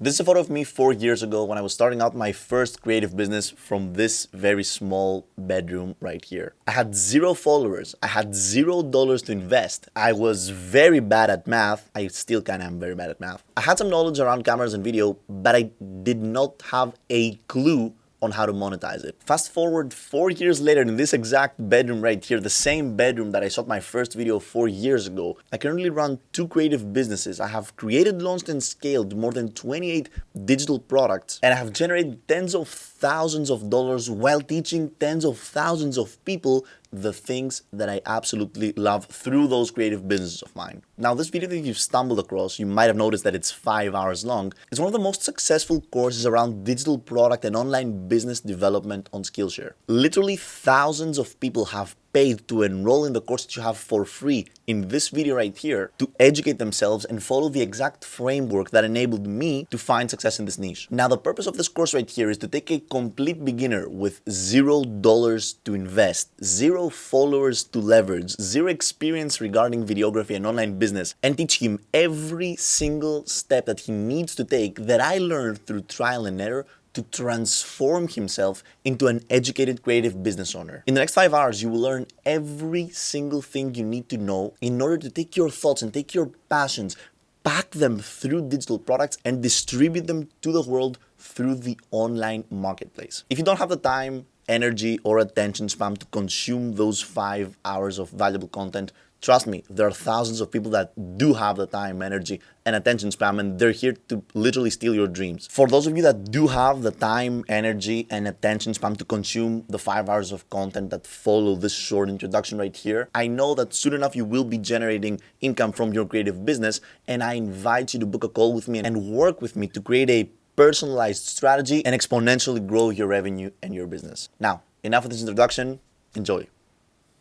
This is a photo of me 4 years ago when I was starting out my first creative business from this very small bedroom right here. I had 0 followers. I had $0 to invest. I was very bad at math. I still kind of am very bad at math. I had some knowledge around cameras and video, but I did not have a clue on how to monetize it. Fast forward 4 years later, in this exact bedroom right here, the same bedroom that I shot my first video 4 years ago, I currently run 2 creative businesses. I have created, launched, and scaled more than 28 digital products, and I have generated tens of thousands of dollars while teaching tens of thousands of people the things that I absolutely love through those creative businesses of mine. Now, this video that you've stumbled across, you might have noticed that it's 5 hours long, is one of the most successful courses around digital product and online business development on Skillshare. Literally thousands of people have paid to enroll in the course that you have for free in this video right here to educate themselves and follow the exact framework that enabled me to find success in this niche. Now, the purpose of this course right here is to take a complete beginner with $0 to invest, 0 followers to leverage, 0 experience regarding videography and online business, and teach him every single step that he needs to take that I learned through trial and error to transform himself into an educated creative business owner. In the next 5 hours, you will learn every single thing you need to know in order to take your thoughts and take your passions, pack them through digital products, and distribute them to the world through the online marketplace. If you don't have the time, energy, or attention span to consume those 5 hours of valuable content, trust me, there are thousands of people that do have the time, energy, and attention span, and they're here to literally steal your dreams. For those of you that do have the time, energy, and attention span to consume the 5 hours of content that follow this short introduction right here, I know that soon enough you will be generating income from your creative business, and I invite you to book a call with me and work with me to create a personalized strategy and exponentially grow your revenue and your business. Now, enough of this introduction, enjoy.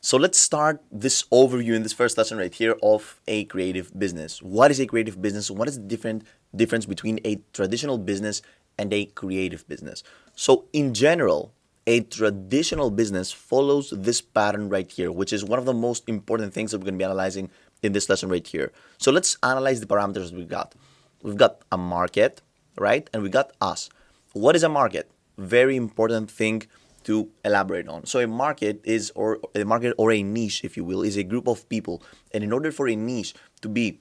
So let's start this overview in this first lesson right here of a creative business. What is a creative business? What is the difference between a traditional business and a creative business? So in general, a traditional business follows this pattern right here, which is one of the most important things that we're going to be analyzing in this lesson right here. So let's analyze the parameters we've got. We've got a market, right? And we got us. What is a market? Very important thing to elaborate on. So a market is, or a niche, if you will, is a group of people. And in order for a niche to be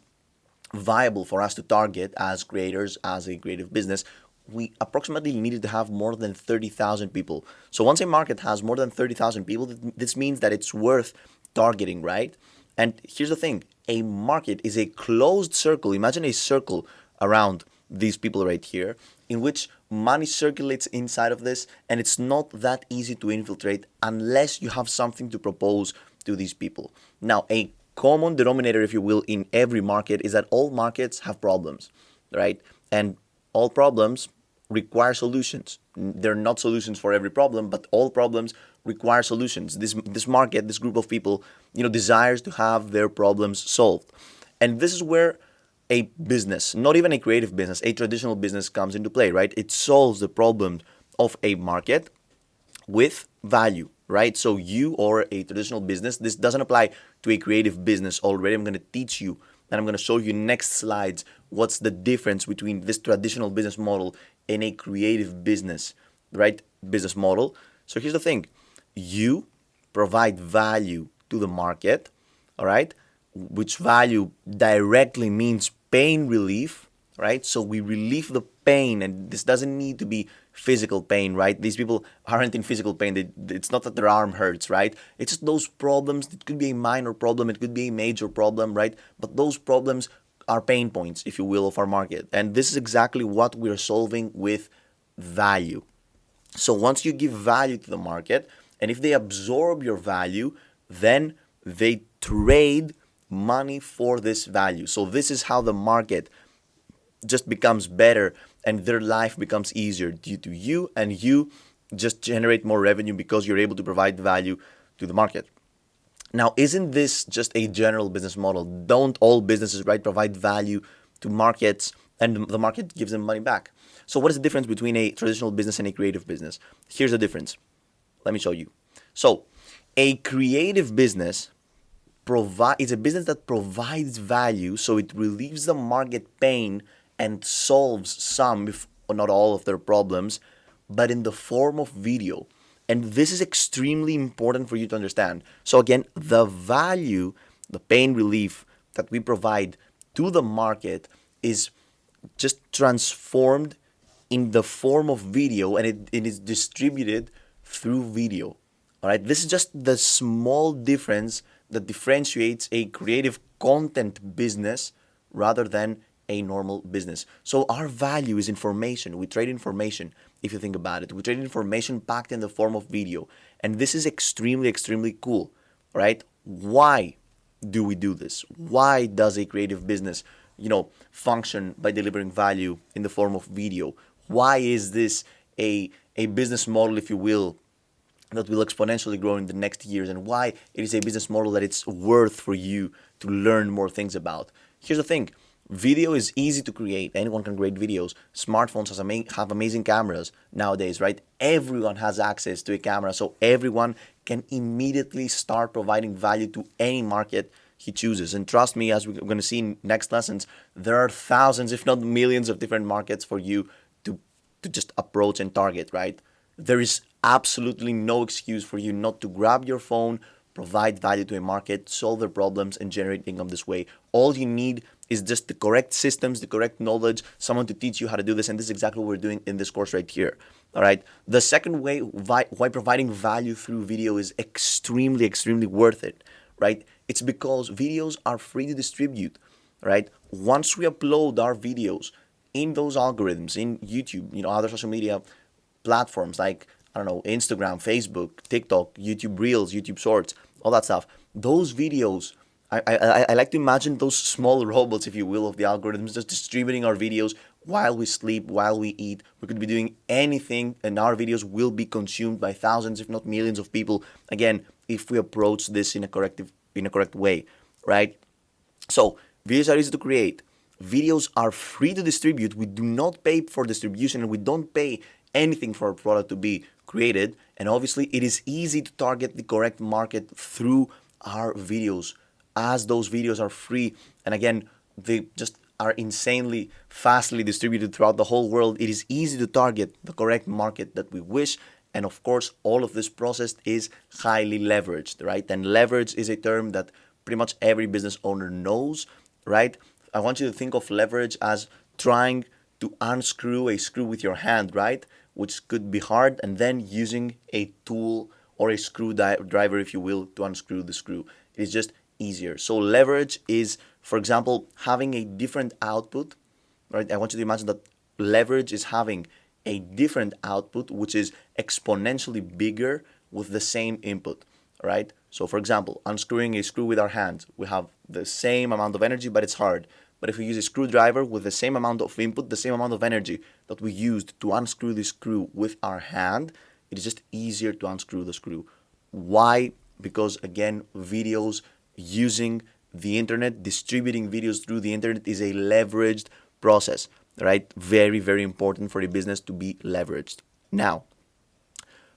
viable for us to target as creators, as a creative business, we approximately needed to have more than 30,000 people. So once a market has more than 30,000 people, this means that it's worth targeting, right? And here's the thing, a market is a closed circle. Imagine a circle around these people right here, in which money circulates inside of this, and it's not that easy to infiltrate unless you have something to propose to these people. Now, a common denominator, if you will, in every market is that all markets have problems, right? And all problems require solutions. They're not solutions for every problem, but all problems require solutions. This market, this group of people, desires to have their problems solved. And this is where a business, not even a creative business, a traditional business comes into play, right? It solves the problem of a market with value, right? So you or a traditional business, this doesn't apply to a creative business already. I'm going to teach you and I'm going to show you next slides what's the difference between this traditional business model and a creative business, right? Business model. So here's the thing. You provide value to the market, all right? Which value directly means pain relief, right? So we relieve the pain, and this doesn't need to be physical pain, right? These people aren't in physical pain. It's not that their arm hurts, right? It's just those problems. It could be a minor problem. It could be a major problem, right? But those problems are pain points, if you will, of our market. And this is exactly what we're solving with value. So once you give value to the market, and if they absorb your value, then they trade money for this value. So this is how the market just becomes better and their life becomes easier due to you, and you just generate more revenue because you're able to provide value to the market. Now, isn't this just a general business model? Don't all businesses, right, provide value to markets and the market gives them money back? So what is the difference between a traditional business and a creative business? Here's the difference. Let me show you. So a creative business it's a business that provides value, so it relieves the market pain and solves some, if not all, of their problems, but in the form of video. And this is extremely important for you to understand. So, again, the value, the pain relief that we provide to the market is just transformed in the form of video, and it is distributed through video. All right, this is just the small difference that differentiates a creative content business rather than a normal business. So our value is information. We trade information, if you think about it. We trade information packed in the form of video. And this is extremely, extremely cool, right? Why do we do this? Why does a creative business, function by delivering value in the form of video? Why is this a business model, if you will, that will exponentially grow in the next years, and why it is a business model that it's worth for you to learn more things about? Here's the thing. Video is easy to create. Anyone can create videos. Smartphones have amazing cameras nowadays, right? Everyone has access to a camera, so everyone can immediately start providing value to any market he chooses. And trust me, as we're going to see in next lessons, there are thousands, if not millions, of different markets for you to just approach and target, right? There is absolutely no excuse for you not to grab your phone, provide value to a market, solve their problems, and generate income this way. All you need is just the correct systems, the correct knowledge, someone to teach you how to do this, and this is exactly what we're doing in this course right here. All right. The second way why providing value through video is extremely, extremely worth it, right? It's because videos are free to distribute, right? Once we upload our videos in those algorithms, in YouTube, other social media platforms like, I don't know, Instagram, Facebook, TikTok, YouTube Reels, YouTube Shorts, all that stuff, those videos, I like to imagine those small robots, if you will, of the algorithms just distributing our videos while we sleep, while we eat. We could be doing anything, and our videos will be consumed by thousands, if not millions of people, again, if we approach this in a correct way, right? So videos are easy to create. Videos are free to distribute. We do not pay for distribution, and we don't pay anything for a product to be created. And obviously, it is easy to target the correct market through our videos, as those videos are free. And again, they just are insanely fastly distributed throughout the whole world. It is easy to target the correct market that we wish. And of course, all of this process is highly leveraged, right? And leverage is a term that pretty much every business owner knows, right? I want you to think of leverage as trying to unscrew a screw with your hand, right? Which could be hard, and then using a tool or a screwdriver, if you will, to unscrew the screw. It is just easier. So leverage is, for example, having a different output, right? I want you to imagine that leverage is having a different output, which is exponentially bigger with the same input, right? So for example, unscrewing a screw with our hand, we have the same amount of energy, but it's hard. But if we use a screwdriver with the same amount of input, the same amount of energy that we used to unscrew the screw with our hand, it is just easier to unscrew the screw. Why? Because again, videos using the internet, distributing videos through the internet is a leveraged process, right? Very, very important for a business to be leveraged. Now,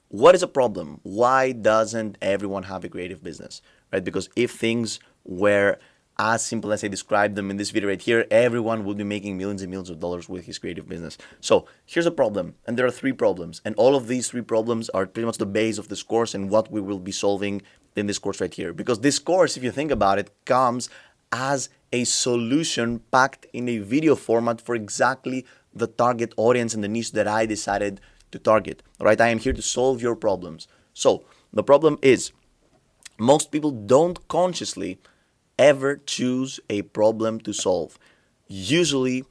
what is a problem? Why doesn't everyone have a creative business, right? Because if things were as simple as I described them in this video right here, everyone would be making millions and millions of dollars with his creative business. So here's a problem, and there are three problems, and all of these three problems are pretty much the base of this course and what we will be solving in this course right here. Because this course, if you think about it, comes as a solution packed in a video format for exactly the target audience and the niche that I decided to target. All right, I am here to solve your problems. So the problem is most people don't consciously ever choose a problem to solve. Usually,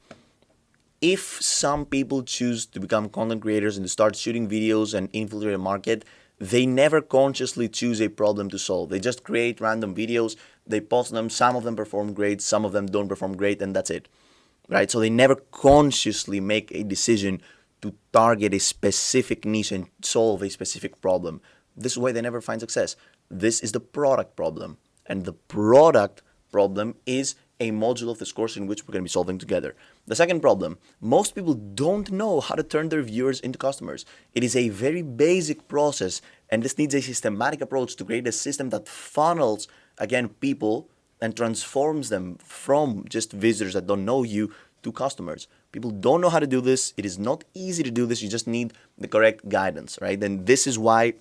if some people choose to become content creators and to start shooting videos and infiltrate a market, they never consciously choose a problem to solve. They just create random videos, they post them, some of them perform great, some of them don't perform great, and that's it. Right? So they never consciously make a decision to target a specific niche and solve a specific problem. This is why they never find success. This is the product problem. And the product problem is a module of this course in which we're going to be solving together. The second problem, most people don't know how to turn their viewers into customers. It is a very basic process, and this needs a systematic approach to create a system that funnels, again, people and transforms them from just visitors that don't know you to customers. People don't know how to do this. It is not easy to do this. You just need the correct guidance, right? And this is why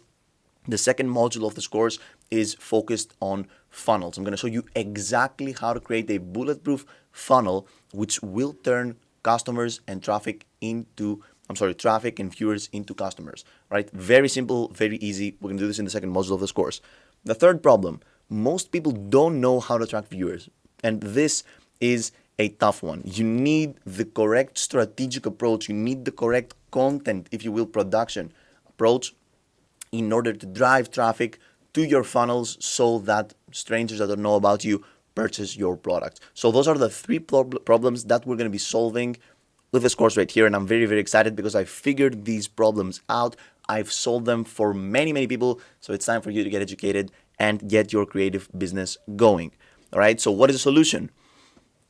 the second module of this course is focused on funnels. I'm going to show you exactly how to create a bulletproof funnel which will turn customers and traffic and viewers into customers, right? Very simple, very easy. We're going to do this in the second module of this course. The third problem, most people don't know how to attract viewers. And this is a tough one. You need the correct strategic approach. You need the correct content, if you will, production approach in order to drive traffic to your funnels so that strangers that don't know about you purchase your product. So those are the three problems that we're going to be solving with this course right here. And I'm very, very excited because I figured these problems out. I've solved them for many, many people. So it's time for you to get educated and get your creative business going. All right. So what is the solution?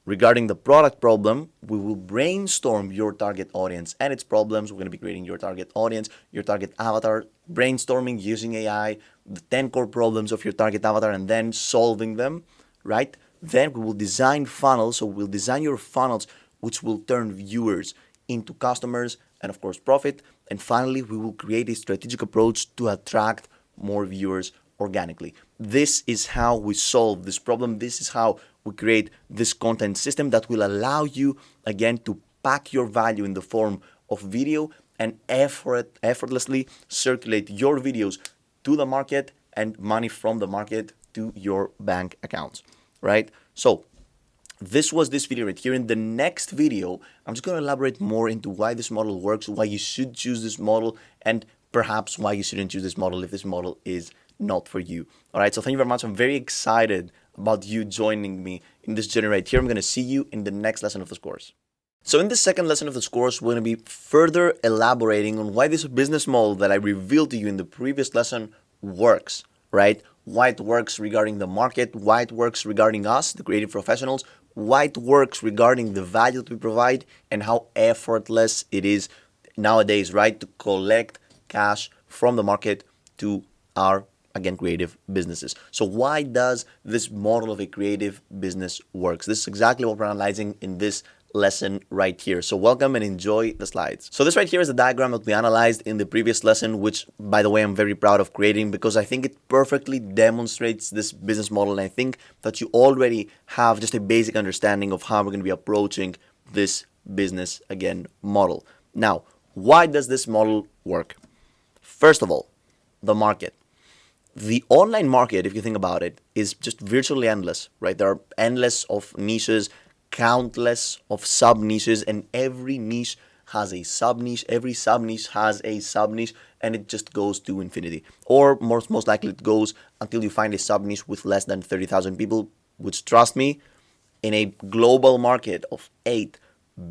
Regarding the product problem, we will brainstorm your target audience and its problems. We're going to be creating your target audience, your target avatar, brainstorming using AI, the 10 core problems of your target avatar, and then solving them, right? Then we will design funnels. So we'll design your funnels, which will turn viewers into customers and, of course, profit. And finally, we will create a strategic approach to attract more viewers organically. This is how we solve this problem. This is how we create this content system that will allow you, again, to pack your value in the form of video and effortlessly circulate your videos to the market and money from the market to your bank accounts, right? So this was this video right here. In the next video, I'm just going to elaborate more into why this model works, why you should choose this model, and perhaps why you shouldn't choose this model if this model is not for you. All right, so thank you very much. I'm very excited about you joining me in this journey right here. I'm going to see you in the next lesson of this course. So in the second lesson of this course, we're going to be further elaborating on why this business model that I revealed to you in the previous lesson works, right? Why it works regarding the market, why it works regarding us, the creative professionals, why it works regarding the value that we provide, and how effortless it is nowadays, right, to collect cash from the market to our, again, creative businesses. So why does this model of a creative business works? This is exactly what we're analyzing in this lesson right here. So welcome and enjoy the slides. So this right here is the diagram that we analyzed in the previous lesson, which, by the way, I'm very proud of creating because I think it perfectly demonstrates this business model. And I think that you already have just a basic understanding of how we're going to be approaching this business, again, model. Now, why does this model work? First of all, the market. The online market, if you think about it, is just virtually endless, right? There are endless of niches, countless of sub-niches, and every niche has a sub-niche. Every sub-niche has a sub-niche, and it just goes to infinity. Or most likely it goes until you find a sub-niche with less than 30,000 people, which, trust me, in a global market of 8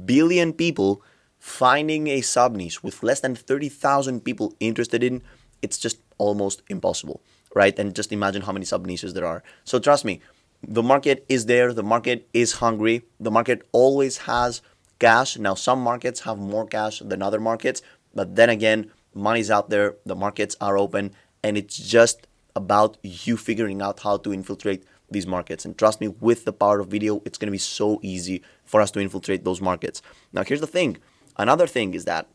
billion people, finding a sub-niche with less than 30,000 people interested in, it's just almost impossible, right? And just imagine how many sub-niches there are. So trust me, the market is there. The market is hungry. The market always has cash. Now, some markets have more cash than other markets, but then again, money's out there. The markets are open, and it's just about you figuring out how to infiltrate these markets. And trust me, with the power of video, it's going to be so easy for us to infiltrate those markets. Now, here's the thing. Another thing is that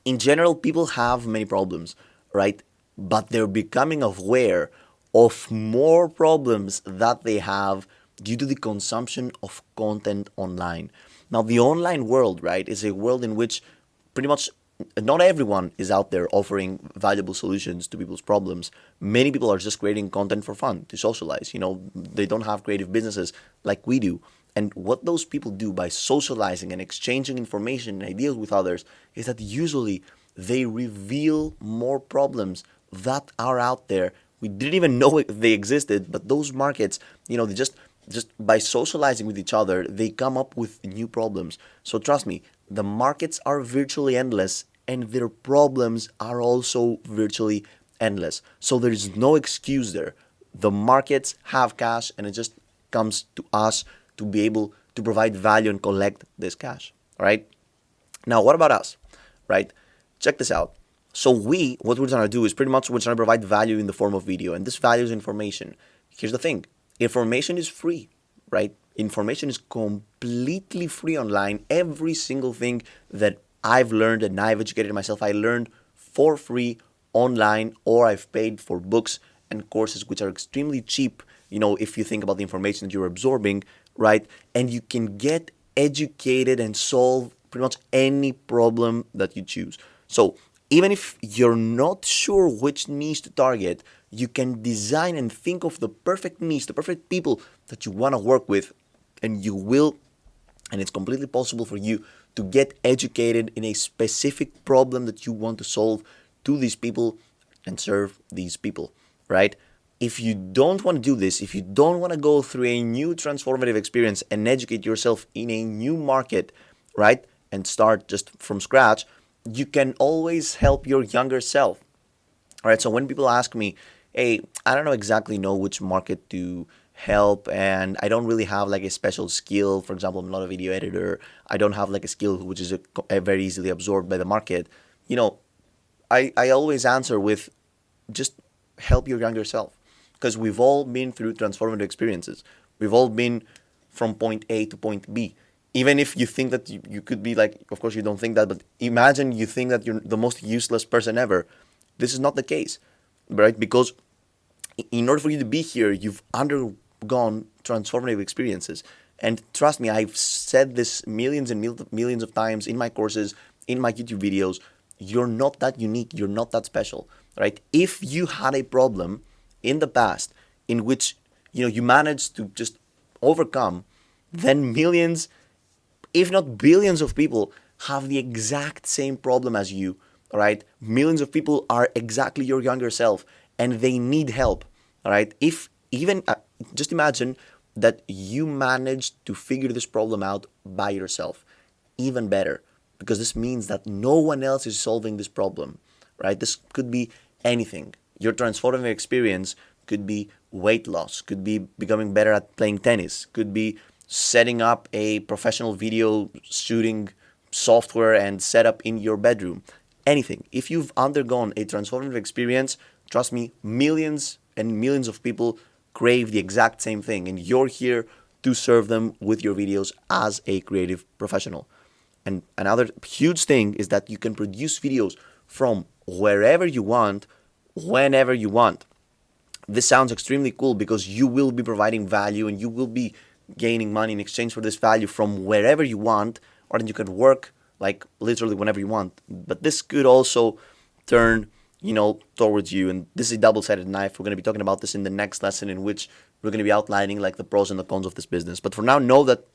in general, people have many problems, right? But they're becoming aware of more problems that they have due to the consumption of content online. Now, the online world, right, is a world in which pretty much not everyone is out there offering valuable solutions to people's problems. Many people are just creating content for fun, to socialize. You know, they don't have creative businesses like we do. And what those people do by socializing and exchanging information and ideas with others is that usually they reveal more problems that are out there. We didn't even know they existed, but those markets, you know, they just by socializing with each other, they come up with new problems. So trust me, the markets are virtually endless and their problems are also virtually endless. So there is no excuse there. The markets have cash and it just comes to us to be able to provide value and collect this cash, all right? Now, what about us, right? Check this out. So what we're trying to do is pretty much we're trying to provide value in the form of video, and this value is information. Here's the thing. Information is free. right? Information is completely free online. Every single thing that I've learned and I've educated myself, I learned for free online, or I've paid for books and courses which are extremely cheap, if you think about the information that you're absorbing, right? And you can get educated and solve pretty much any problem that you choose. So even if you're not sure which niche to target, you can design and think of the perfect niche, the perfect people that you want to work with, and you will, and it's completely possible for you to get educated in a specific problem that you want to solve to these people and serve these people, right? If you don't want to do this, if you don't want to go through a new transformative experience and educate yourself in a new market, right, and start just from scratch, you can always help your younger self. All right, so when people ask me, hey, I don't exactly know which market to help, and I don't really have like a special skill. For example, I'm not a video editor. I don't have like a skill which is very easily absorbed by the market. You know, I always answer with just help your younger self, because we've all been through transformative experiences. We've all been from point A to point B. Even if you think that you could be like, of course you don't think that, but imagine you think that you're the most useless person ever. This is not the case, right? Because in order for you to be here, you've undergone transformative experiences. And trust me, I've said this millions and millions of times in my courses, in my YouTube videos. You're not that unique. You're not that special, right? If you had a problem in the past in which you managed to just overcome, then millions, if not billions of people have the exact same problem as you, all right? Millions of people are exactly your younger self and they need help, all right? If even, just imagine that you managed to figure this problem out by yourself, even better, because this means that no one else is solving this problem, right? This could be anything. Your transformative experience could be weight loss, could be becoming better at playing tennis, could be setting up a professional video shooting software and setup in your bedroom. Anything. If you've undergone a transformative experience, trust me, millions and millions of people crave the exact same thing, and you're here to serve them with your videos as a creative professional. And another huge thing is that you can produce videos from wherever you want, whenever you want. This sounds extremely cool because you will be providing value and you will be gaining money in exchange for this value from wherever you want, or then you can work like literally whenever you want. But this could also turn, towards you. And this is a double-sided knife. We're going to be talking about this in the next lesson, in which we're going to be outlining like the pros and the cons of this business. But for now, know that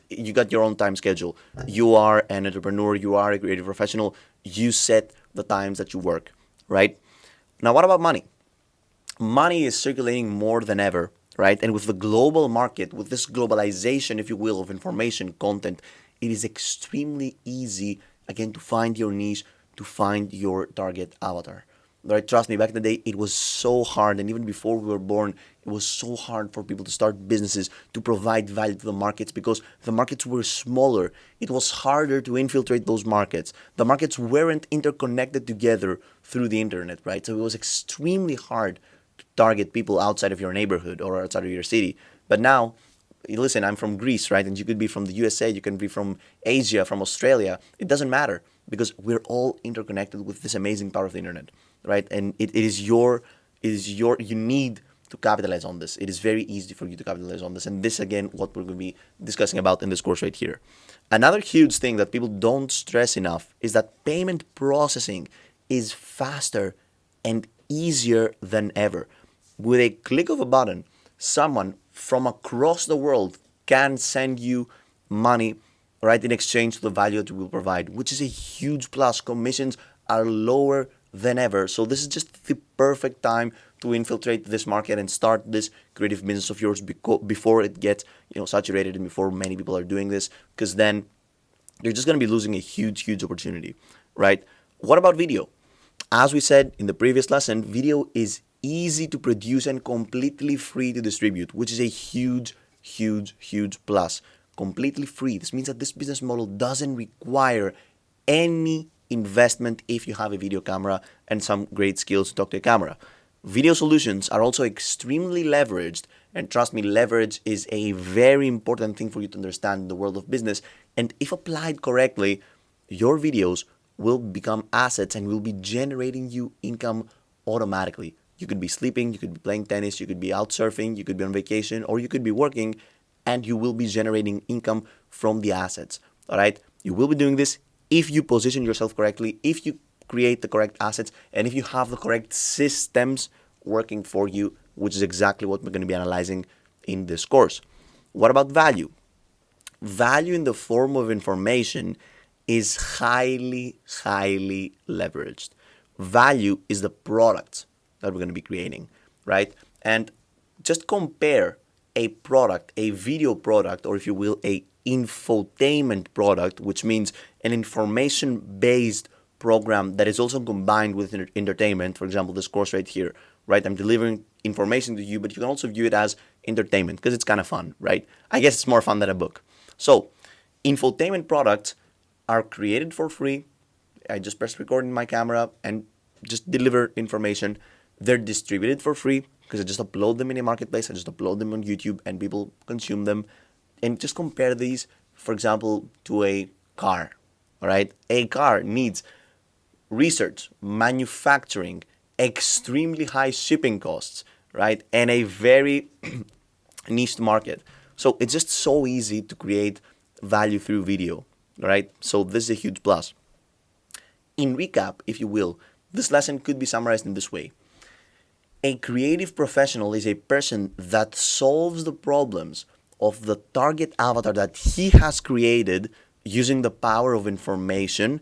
you got your own time schedule. You are an entrepreneur. You are a creative professional. You set the times that you work, right? Now, what about money? Money is circulating more than ever, right? And with the global market, with this globalization, if you will, of information, content, it is extremely easy, again, to find your niche, to find your target avatar. Right? Trust me, back in the day, it was so hard. And even before we were born, it was so hard for people to start businesses, to provide value to the markets, because the markets were smaller. It was harder to infiltrate those markets. The markets weren't interconnected together through the internet, right? So it was extremely hard to target people outside of your neighborhood or outside of your city. But now, listen, I'm from Greece, right? And you could be from the USA, you can be from Asia, from Australia. It doesn't matter, because we're all interconnected with this amazing power of the internet, right? And it is your, you need to capitalize on this. It is very easy for you to capitalize on this. And this, again, what we're going to be discussing about in this course right here. Another huge thing that people don't stress enough is that payment processing is faster and easier than ever. With a click of a button, someone from across the world can send you money, right, in exchange for the value that you will provide, which is a huge plus. Commissions are lower than ever. So this is just the perfect time to infiltrate this market and start this creative business of yours before it gets, saturated, and before many people are doing this, because then you're just going to be losing a huge, huge opportunity, right? What about video? As we said in the previous lesson, video is easy to produce and completely free to distribute, which is a huge, huge, huge plus. Completely free. This means that this business model doesn't require any investment if you have a video camera and some great skills to talk to a camera. Video solutions are also extremely leveraged, and trust me, leverage is a very important thing for you to understand in the world of business. And if applied correctly, your videos will become assets and will be generating you income automatically. You could be sleeping, you could be playing tennis, you could be out surfing, you could be on vacation, or you could be working, and you will be generating income from the assets. All right? You will be doing this if you position yourself correctly, if you create the correct assets, and if you have the correct systems working for you, which is exactly what we're going to be analyzing in this course. What about value? Value in the form of information is highly, highly leveraged. Value is the product that we're going to be creating, right? And just compare a product, a video product, or if you will, a infotainment product, which means an information-based program that is also combined with entertainment. For example, this course right here, right? I'm delivering information to you, but you can also view it as entertainment because it's kind of fun, right? I guess it's more fun than a book. So, infotainment products are created for free. I just press record in my camera and just deliver information. They're distributed for free because I just upload them in a marketplace. I just upload them on YouTube and people consume them. And just compare these, for example, to a car. All right, a car needs research, manufacturing, extremely high shipping costs, right, and a very niche market. So it's just so easy to create value through video, right? So this is a huge plus. In recap, if you will, this lesson could be summarized in this way. A creative professional is a person that solves the problems of the target avatar that he has created using the power of information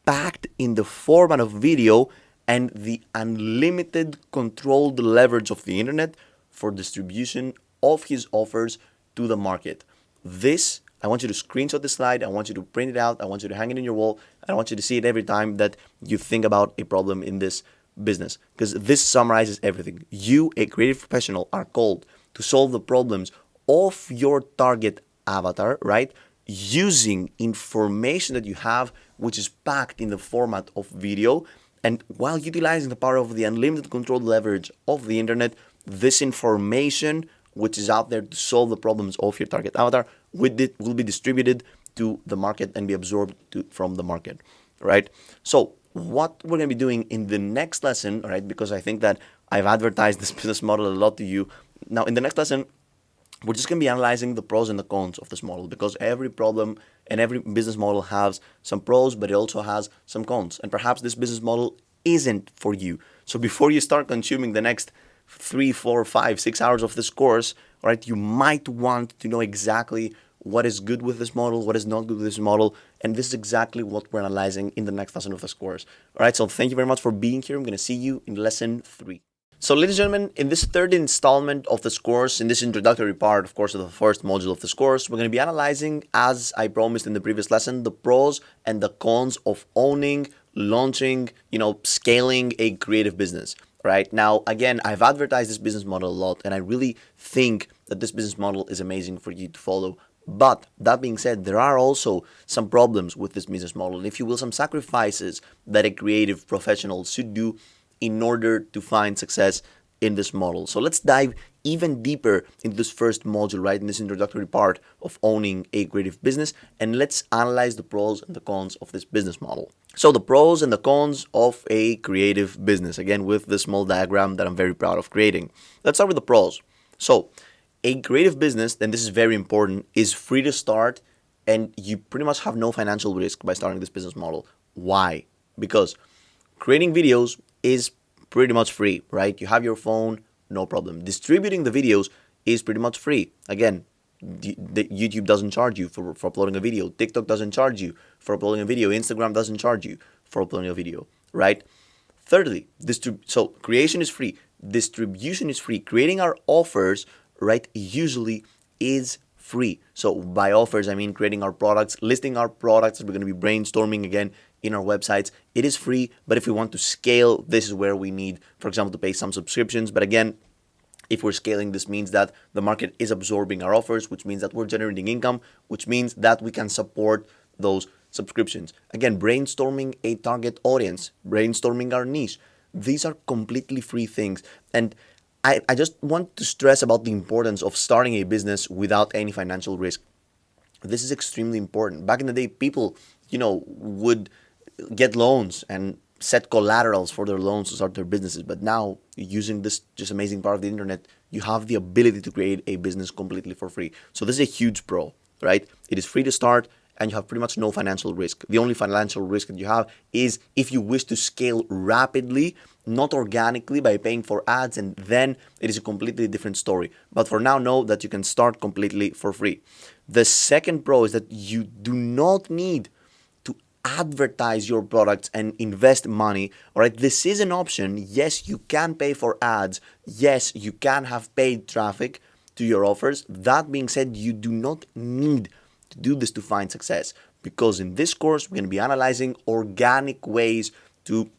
packed in the format of video and the unlimited controlled leverage of the internet for distribution of his offers to the market. This, I want you to screenshot the slide, I want you to print it out, I want you to hang it in your wall, and I want you to see it every time that you think about a problem in this business, because this summarizes everything. You, a creative professional, are called to solve the problems of your target avatar, right? Using information that you have, which is packed in the format of video, and while utilizing the power of the unlimited controlled leverage of the internet, this information, which is out there to solve the problems of your target avatar, will be distributed to the market and be absorbed from the market, right? So what we're going to be doing in the next lesson, right, because I think that I've advertised this business model a lot to you. Now, in the next lesson, we're just going to be analyzing the pros and the cons of this model, because every problem and every business model has some pros, but it also has some cons. And perhaps this business model isn't for you. So before you start consuming the next 3, 4, 5, 6 hours of this course, right, you might want to know exactly what is good with this model, what is not good with this model, and this is exactly what we're analyzing in the next lesson of this course. All right, so thank you very much for being here. I'm going to see you in lesson 3. So ladies and gentlemen, in this third installment of this course, in this introductory part, of course, of the first module of this course, we're going to be analyzing, as I promised in the previous lesson, the pros and the cons of owning, launching, scaling a creative business. Right now, again, I've advertised this business model a lot, and I really think that this business model is amazing for you to follow. But that being said, there are also some problems with this business model, and if you will, some sacrifices that a creative professional should do in order to find success in this model. So let's dive even deeper into this first module, right, in this introductory part of owning a creative business, and let's analyze the pros and the cons of this business model. So the pros and the cons of a creative business, again, with this small diagram that I'm very proud of creating. Let's start with the pros. So a creative business, and this is very important, is free to start, and you pretty much have no financial risk by starting this business model. Why? Because creating videos is pretty much free, right? You have your phone, no problem. Distributing the videos is pretty much free. Again, the YouTube doesn't charge you for uploading a video. TikTok doesn't charge you for uploading a video. Instagram doesn't charge you for uploading a video, right? Thirdly, so creation is free. Distribution is free. Creating our offers, right, usually is free. So by offers, I mean creating our products, listing our products. We're going to be brainstorming again in our websites. It is free, but if we want to scale, this is where we need, for example, to pay some subscriptions. But again, if we're scaling, this means that the market is absorbing our offers, which means that we're generating income, which means that we can support those subscriptions. Again, brainstorming a target audience, brainstorming our niche, These are completely free things. And I just want to stress about the importance of starting a business without any financial risk. This is extremely important. Back in the day, people, would get loans and set collaterals for their loans to start their businesses. But now, using this just amazing part of the internet, you have the ability to create a business completely for free. So this is a huge pro, right? It is free to start and you have pretty much no financial risk. The only financial risk that you have is if you wish to scale rapidly, not organically by paying for ads, and then it is a completely different story. But for now, know that you can start completely for free. The second pro is that you do not need to advertise your products and invest money. All right, this is an option. Yes, you can pay for ads. Yes, you can have paid traffic to your offers. That being said, you do not need to do this to find success, because in this course we're going to be analyzing organic ways to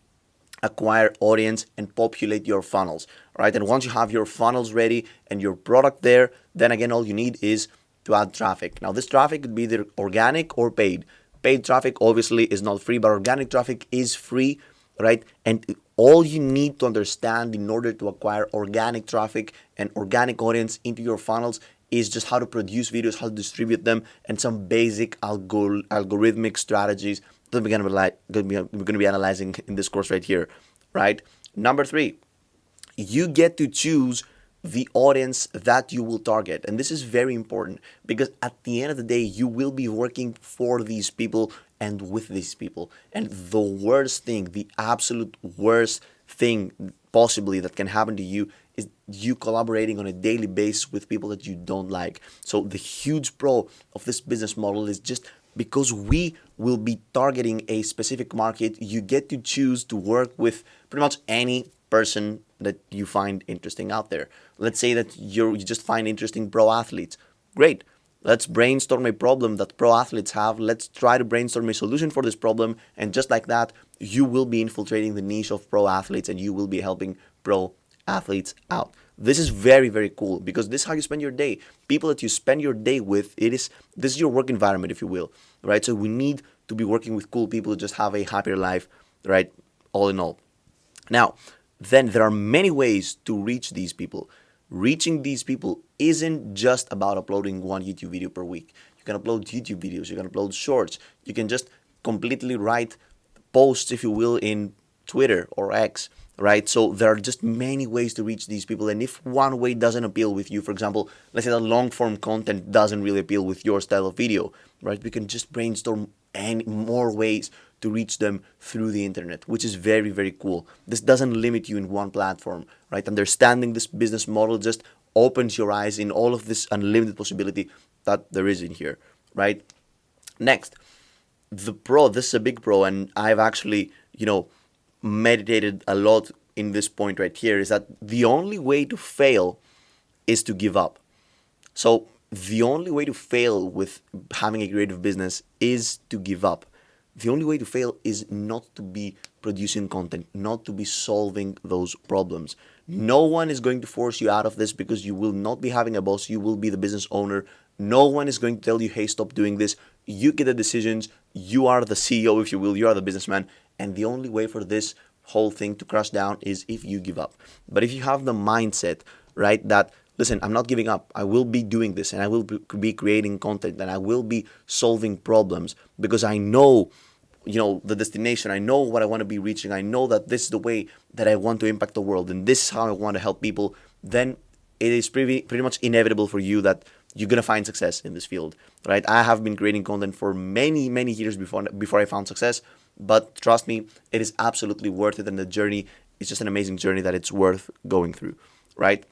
acquire audience and populate your funnels. All right, and once you have your funnels ready and your product there, then again all you need is to add traffic. Now this traffic could be either organic or paid. Paid traffic obviously is not free, but organic traffic is free, right? And all you need to understand in order to acquire organic traffic and organic audience into your funnels is just how to produce videos, how to distribute them, and some basic algorithmic strategies that we're going to be analyzing in this course right here, right? Number 3, you get to choose the audience that you will target. And this is very important because at the end of the day, you will be working for these people and with these people. And the worst thing, the absolute worst thing possibly that can happen to you is you collaborating on a daily basis with people that you don't like. So the huge pro of this business model is just because we will be targeting a specific market, you get to choose to work with pretty much any person that you find interesting out there. Let's say that you just find interesting pro athletes. Great. Let's brainstorm a problem that pro athletes have. Let's try to brainstorm a solution for this problem. And just like that, you will be infiltrating the niche of pro athletes and you will be helping pro athletes out. This is very, very cool because this is how you spend your day. People that you spend your day with, this is your work environment, if you will, right? So we need to be working with cool people to just have a happier life, right? All in all. Now, then there are many ways to reach these people. Reaching these people isn't just about uploading one YouTube video per week. You can upload YouTube videos, you can upload shorts, you can just completely write posts, if you will, in Twitter or X, right? So there are just many ways to reach these people. And if one way doesn't appeal with you, for example, let's say that long form content doesn't really appeal with your style of video, right? We can just brainstorm more ways to reach them through the internet, which is very, very cool. This doesn't limit you in one platform, right? Understanding this business model just opens your eyes in all of this unlimited possibility that there is in here, right? Next, the pro, this is a big pro, and I've actually, meditated a lot in this point right here, is that the only way to fail is to give up. So the only way to fail with having a creative business is to give up. The only way to fail is not to be producing content, not to be solving those problems. No one is going to force you out of this because you will not be having a boss. You will be the business owner. No one is going to tell you, hey, stop doing this. You get the decisions. You are the CEO, if you will. You are the businessman. And the only way for this whole thing to crash down is if you give up. But if you have the mindset, right, that, listen, I'm not giving up. I will be doing this and I will be creating content and I will be solving problems because I know, the destination. I know what I want to be reaching. I know that this is the way that I want to impact the world and this is how I want to help people. Then it is pretty much inevitable for you that you're going to find success in this field, right? I have been creating content for many, many years before I found success. But trust me, it is absolutely worth it. And the journey is just an amazing journey that it's worth going through, right?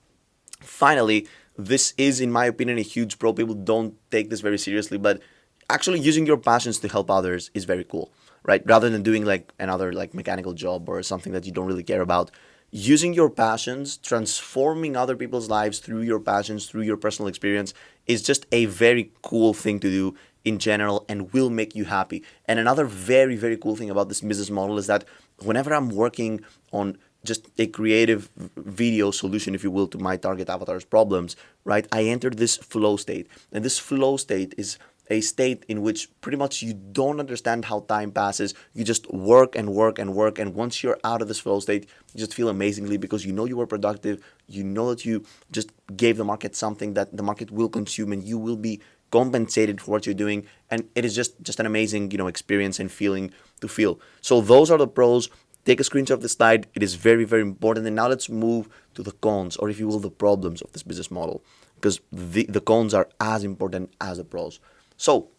Finally, this is, in my opinion, a huge pro. People don't take this very seriously, but actually using your passions to help others is very cool, right? Rather than doing like another like mechanical job or something that you don't really care about. Using your passions, transforming other people's lives through your passions, through your personal experience is just a very cool thing to do in general and will make you happy. And another very, very cool thing about this business model is that whenever I'm working on just a creative video solution, if you will, to my target avatar's problems, right, I enter this flow state. And this flow state is a state in which pretty much you don't understand how time passes. You just work and work and work. And once you're out of this flow state, you just feel amazingly because you know you were productive. You know that you just gave the market something that the market will consume and you will be compensated for what you're doing. And it is just an amazing, experience and feeling to feel. So those are the pros. Take a screenshot of the slide. It is very, very important. And now let's move to the cons, or if you will, the problems of this business model, because the cons are as important as the pros. So,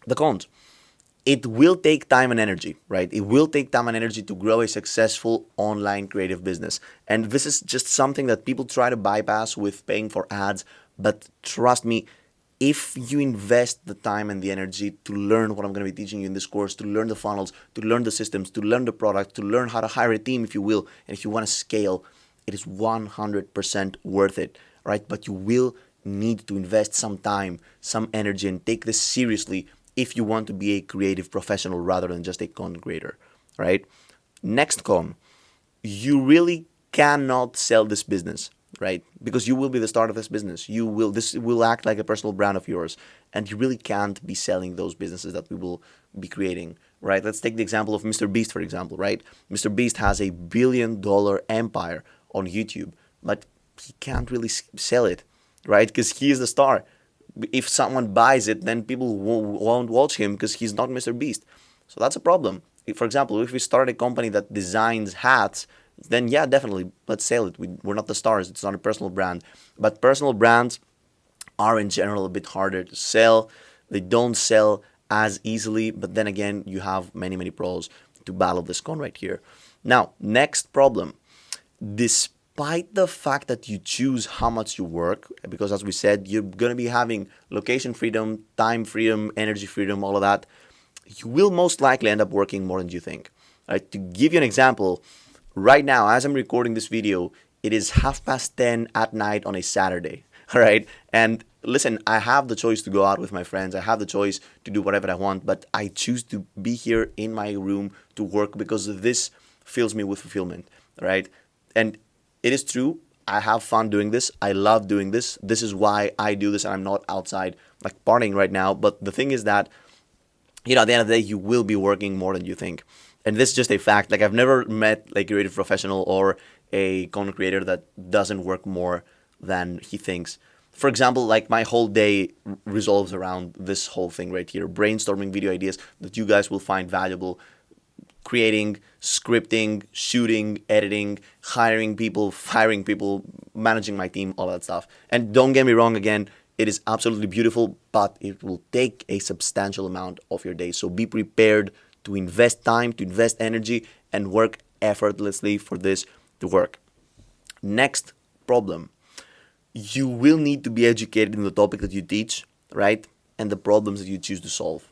the cons. It will take time and energy, right? It will take time and energy to grow a successful online creative business. And this is just something that people try to bypass with paying for ads. But trust me, if you invest the time and the energy to learn what I'm going to be teaching you in this course, to learn the funnels, to learn the systems, to learn the product, to learn how to hire a team, if you will, and if you want to scale, it is 100% worth it, right? But you will need to invest some time, some energy, and take this seriously if you want to be a creative professional rather than just a content creator, right? Next con, you really cannot sell this business, right? Because you will be the start of this business. This will act like a personal brand of yours, and you really can't be selling those businesses that we will be creating, right? Let's take the example of Mr. Beast, for example, right? Mr. Beast has a $1 billion empire on YouTube, but he can't really sell it, right? Because he is the star. If someone buys it, then people won't watch him because he's not Mr. Beast. So that's a problem. For example, if we start a company that designs hats, then yeah, definitely, let's sell it. We're not the stars. It's not a personal brand. But personal brands are in general a bit harder to sell. They don't sell as easily. But then again, you have many, many pros to battle this con right here. Now, next problem. Despite the fact that you choose how much you work, because as we said, you're going to be having location freedom, time freedom, energy freedom, all of that, you will most likely end up working more than you think. Right? To give you an example, right now, as I'm recording this video, it is 10:30 at night on a Saturday. All right. And listen, I have the choice to go out with my friends. I have the choice to do whatever I want, but I choose to be here in my room to work because this fills me with fulfillment. Right. And it is true. I have fun doing this. I love doing this. This is why I do this. And I'm not outside like partying right now. But the thing is that, at the end of the day, you will be working more than you think. And this is just a fact. Like, I've never met a creative professional or a content creator that doesn't work more than he thinks. For example, like my whole day resolves around this whole thing right here, brainstorming video ideas that you guys will find valuable, creating, scripting, shooting, editing, hiring people, firing people, managing my team, all that stuff. And don't get me wrong, again, it is absolutely beautiful, but it will take a substantial amount of your day. So be prepared to invest time, to invest energy, and work effortlessly for this to work. Next problem. You will need to be educated in the topic that you teach, right? And the problems that you choose to solve.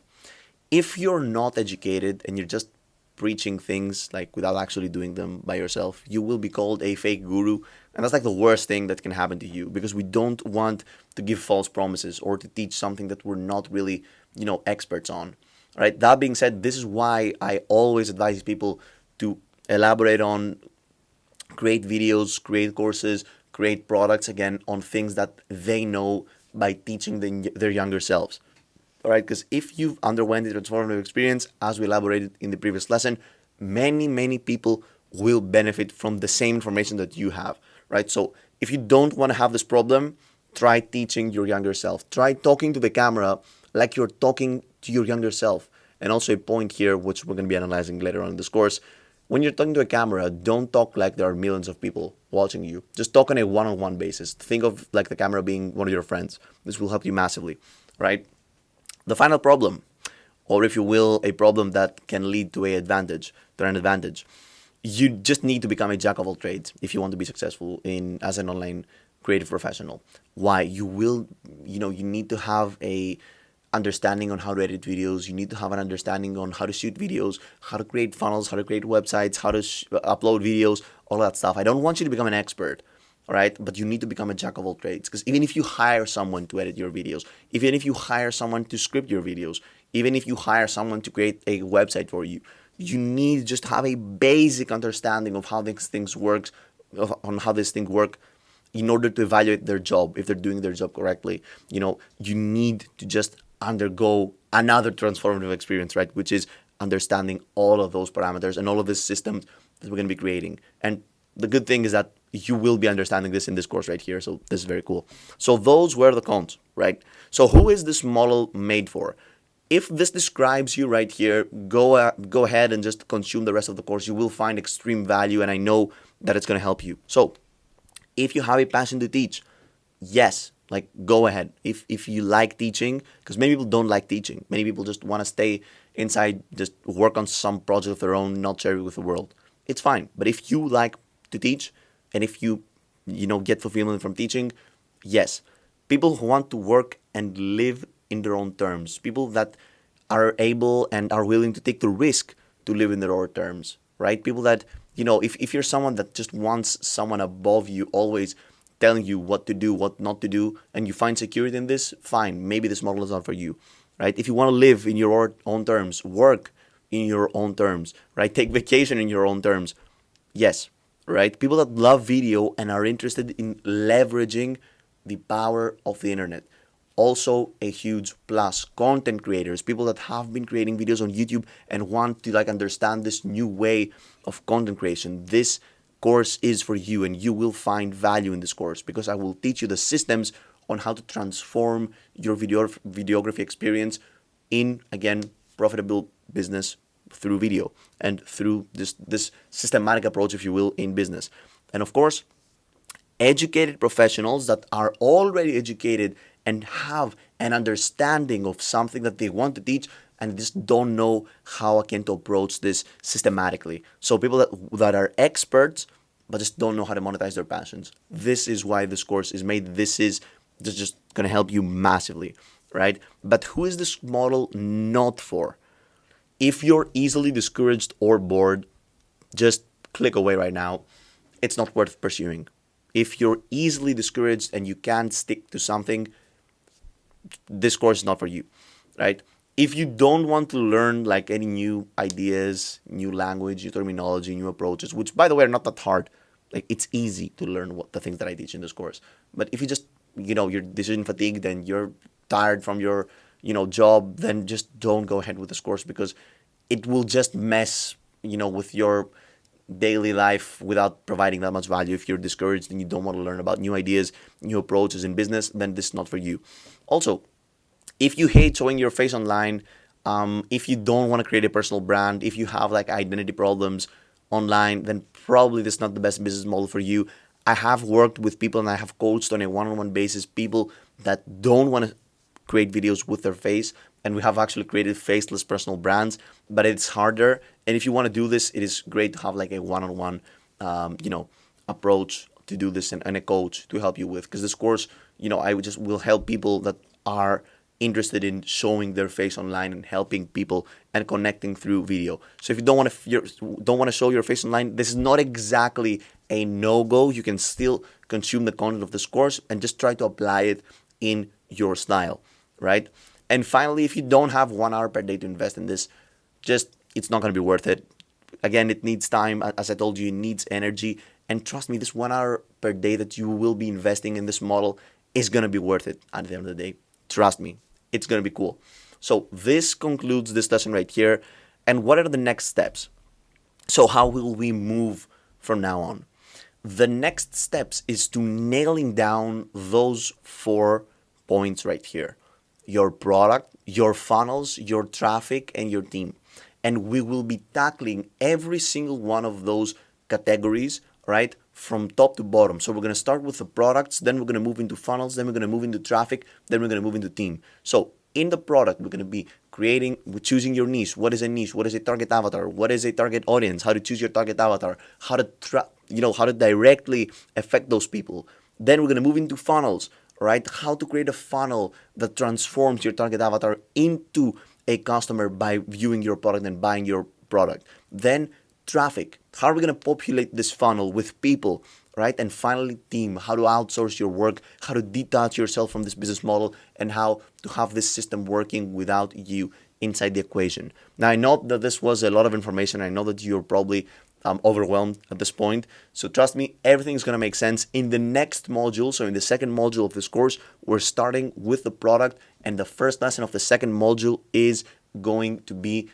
If you're not educated and you're just preaching things like without actually doing them by yourself, you will be called a fake guru. And that's like the worst thing that can happen to you, because we don't want to give false promises or to teach something that we're not really, experts on. Right? That being said, this is why I always advise people to elaborate on, create videos, create courses, create products, again, on things that they know by teaching their younger selves. All right, because if you've underwent a transformative experience, as we elaborated in the previous lesson, many, many people will benefit from the same information that you have, right? So if you don't want to have this problem, try teaching your younger self. Try talking to the camera like you're talking to your younger self. And also a point here, which we're going to be analyzing later on in this course, when you're talking to a camera, don't talk like there are millions of people watching you. Just talk on a one-on-one basis. Think of like the camera being one of your friends. This will help you massively, right? The final problem, or if you will, a problem that can lead to an advantage. You just need to become a jack of all trades if you want to be successful as an online creative professional. Why? You need to have a understanding on how to edit videos. You need to have an understanding on how to shoot videos, how to create funnels, how to create websites, how to upload videos, all that stuff. I don't want you to become an expert. All right, but you need to become a jack of all trades, because even if you hire someone to edit your videos, even if you hire someone to script your videos, even if you hire someone to create a website for you, you need to just have a basic understanding of how these things work, in order to evaluate their job, if they're doing their job correctly. You need to just undergo another transformative experience, right? Which is understanding all of those parameters and all of this systems that we're going to be creating. And the good thing is that you will be understanding this in this course right here. So this is very cool. So those were the cons, right? So who is this model made for? If this describes you right here, go ahead and just consume the rest of the course. You will find extreme value, and I know that it's going to help you. So if you have a passion to teach, yes, like go ahead. If you like teaching, because many people don't like teaching. Many people just want to stay inside, just work on some project of their own, not share it with the world. It's fine. But if you like to teach, and if you get fulfillment from teaching, yes. People who want to work and live in their own terms, people that are able and are willing to take the risk to live in their own terms, right? People that, if you're someone that just wants someone above you always telling you what to do, what not to do, and you find security in this, fine, maybe this model is not for you, right? If you want to live in your own terms, work in your own terms, right? Take vacation in your own terms, yes, right? People that love video and are interested in leveraging the power of the internet. Also a huge plus. Content creators, people that have been creating videos on YouTube and want to understand this new way of content creation. This course is for you, and you will find value in this course because I will teach you the systems on how to transform your videography experience in, again, profitable business through video and through this systematic approach, if you will, in business. And of course, educated professionals that are already educated and have an understanding of something that they want to teach and just don't know how again to approach this systematically. So people that are experts but just don't know how to monetize their passions. This is why this course is made. This is just going to help you massively, right? But who is this model not for? If you're easily discouraged or bored, just click away right now. It's not worth pursuing. If you're easily discouraged and you can't stick to something, this course is not for you, right? If you don't want to learn any new ideas, new language, new terminology, new approaches, which by the way are not that hard, it's easy to learn the things that I teach in this course. But if you just, you're decision fatigued and you're tired from your, job, then just don't go ahead with this course because it will just mess, with your daily life without providing that much value. If you're discouraged and you don't want to learn about new ideas, new approaches in business, then this is not for you. Also, if you hate showing your face online, if you don't want to create a personal brand, if you have identity problems online, then probably this is not the best business model for you. I have worked with people and I have coached on a one-on-one basis people that don't want to create videos with their face, and we have actually created faceless personal brands, but it's harder. And if you want to do this, it is great to have a one-on-one approach to do this and a coach to help you with, because this course, I will help people that are interested in showing their face online and helping people and connecting through video. So if you don't want to show your face online, this is not exactly a no-go. You can still consume the content of this course and just try to apply it in your style, right? And finally, if you don't have 1 hour per day to invest in this, it's not going to be worth it. Again, it needs time. As I told you, it needs energy. And trust me, this 1 hour per day that you will be investing in this model is going to be worth it at the end of the day. Trust me, it's going to be cool. So this concludes this lesson right here. And what are the next steps? So how will we move from now on? The next steps is to nailing down those 4 points right here. Your product, your funnels, your traffic, and your team. And we will be tackling every single one of those categories, right, from top to bottom. So we're going to start with the products, then we're going to move into funnels, then we're going to move into traffic, then we're going to move into team. So in the product, we're going to be choosing your niche. What is a niche? What is a target avatar? What is a target audience? How to choose your target avatar? How to directly affect those people. Then we're going to move into funnels, right? How to create a funnel that transforms your target avatar into a customer by viewing your product and buying your product. Then traffic. How are we going to populate this funnel with people, right? And finally, team. How to outsource your work, how to detach yourself from this business model, and how to have this system working without you inside the equation. Now, I know that this was a lot of information. I know that you're probably overwhelmed at this point. So trust me, everything's going to make sense in the next module. So in the second module of this course, we're starting with the product, and the first lesson of the second module is going to be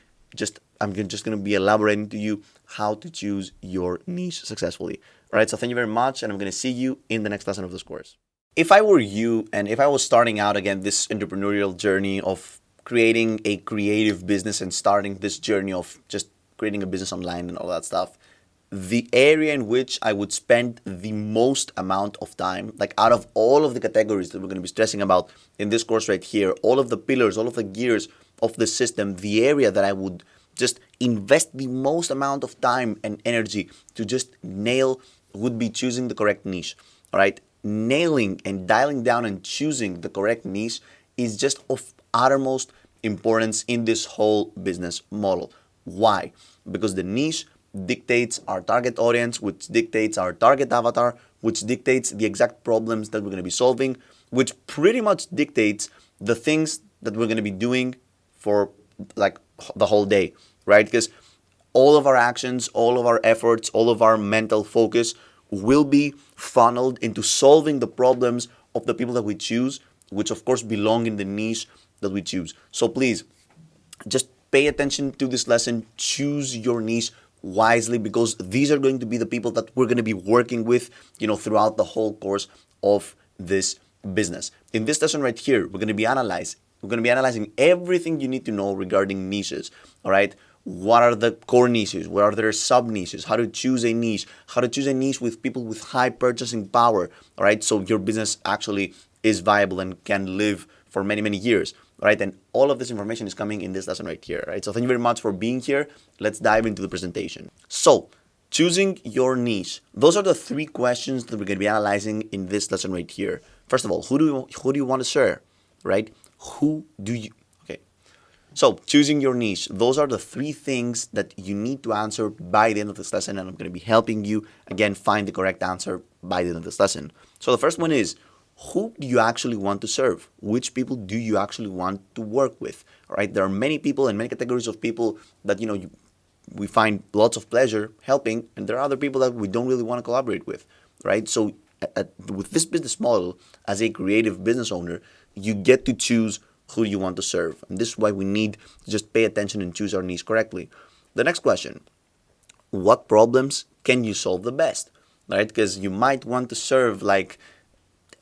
I'm just going to be elaborating to you how to choose your niche successfully. All right, so thank you very much, and I'm going to see you in the next lesson of this course. If I were you, and if I was starting out again this entrepreneurial journey of creating a creative business and starting this journey of just creating a business online and all that stuff, the area in which I would spend the most amount of time, like out of all of the categories that we're going to be stressing about in this course right here, all of the pillars, all of the gears of the system, the area that I would just invest the most amount of time and energy to just nail would be choosing the correct niche. All right, nailing and dialing down and choosing the correct niche is just of uttermost importance in this whole business model. Why? Because the niche dictates our target audience, which dictates our target avatar, which dictates the exact problems that we're going to be solving, which pretty much dictates the things that we're going to be doing for like the whole day, right? Because all of our actions, all of our efforts, all of our mental focus will be funneled into solving the problems of the people that we choose, which of course belong in the niche that we choose. So please, just pay attention to this lesson. Choose your niche wisely, because these are going to be the people that we're going to be working with, throughout the whole course of this business. In this lesson right here, we're going to be analyzing everything you need to know regarding niches. All right. What are the core niches? What are their sub niches? How to choose a niche? How to choose a niche with people with high purchasing power. All right. So your business actually is viable and can live for many, many years. Right, and all of this information is coming in this lesson right here, right? So thank you very much for being here. Let's dive into the presentation. So, choosing your niche. Those are the three questions that we're going to be analyzing in this lesson right here. First of all, who do you want to serve, right? Okay. So, choosing your niche. Those are the three things that you need to answer by the end of this lesson, and I'm going to be helping you again find the correct answer by the end of this lesson. So, the first one is, who do you actually want to serve? Which people do you actually want to work with? All right, there are many people and many categories of people that we find lots of pleasure helping, and there are other people that we don't really want to collaborate with, right? So with this business model, as a creative business owner, you get to choose who you want to serve, and this is why we need to just pay attention and choose our niche correctly. The next question: what problems can you solve the best? Right, because you might want to serve like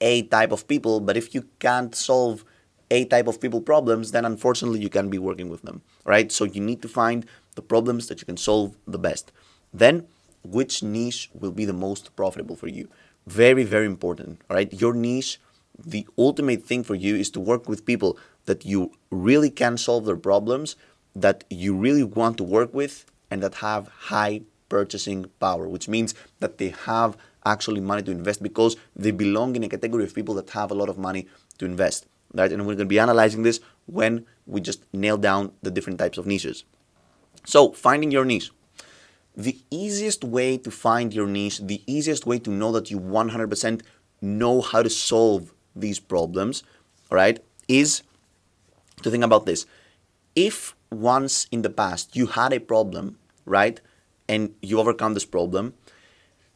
a type of people, but if you can't solve a type of people problems, then unfortunately you can't be working with them, right? So you need to find the problems that you can solve the best. Then, which niche will be the most profitable for you? Very, very important, all right? Your niche, the ultimate thing for you is to work with people that you really can solve their problems, that you really want to work with, and that have high purchasing power, which means that they have actually money to invest because they belong in a category of people that have a lot of money to invest, right? And we're going to be analyzing this when we just nail down the different types of niches. So, finding your niche. The easiest way to find your niche, the easiest way to know that you 100% know how to solve these problems, all right, is to think about this. If once in the past you had a problem, right, and you overcome this problem,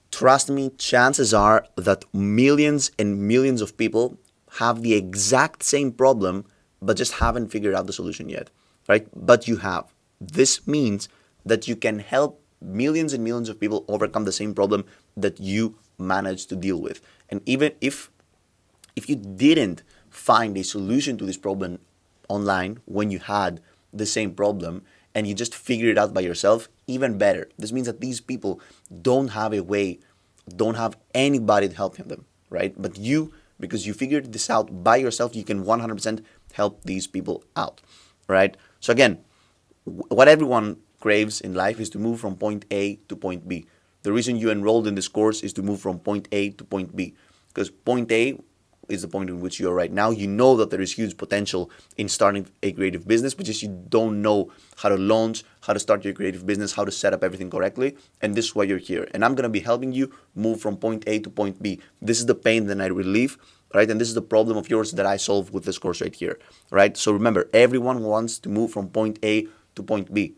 trust me, chances are that millions and millions of people have the exact same problem, but just haven't figured out the solution yet, right? But you have. This means that you can help millions and millions of people overcome the same problem that you managed to deal with. And even if you didn't find a solution to this problem online when you had the same problem, and you just figure it out by yourself, even better. This means that these people don't have anybody to help them, right? But you, because you figured this out by yourself, you can 100% help these people out, right? So again, what everyone craves in life is to move from point A to point B. The reason you enrolled in this course is to move from point A to point B, because point A is the point in which you are right now. You know that there is huge potential in starting a creative business, but just you don't know how to launch, how to start your creative business, how to set up everything correctly. And this is why you're here. And I'm going to be helping you move from point A to point B. This is the pain that I relieve right? And this is the problem of yours that I solve with this course right here, right? So remember, everyone wants to move from point A to point B.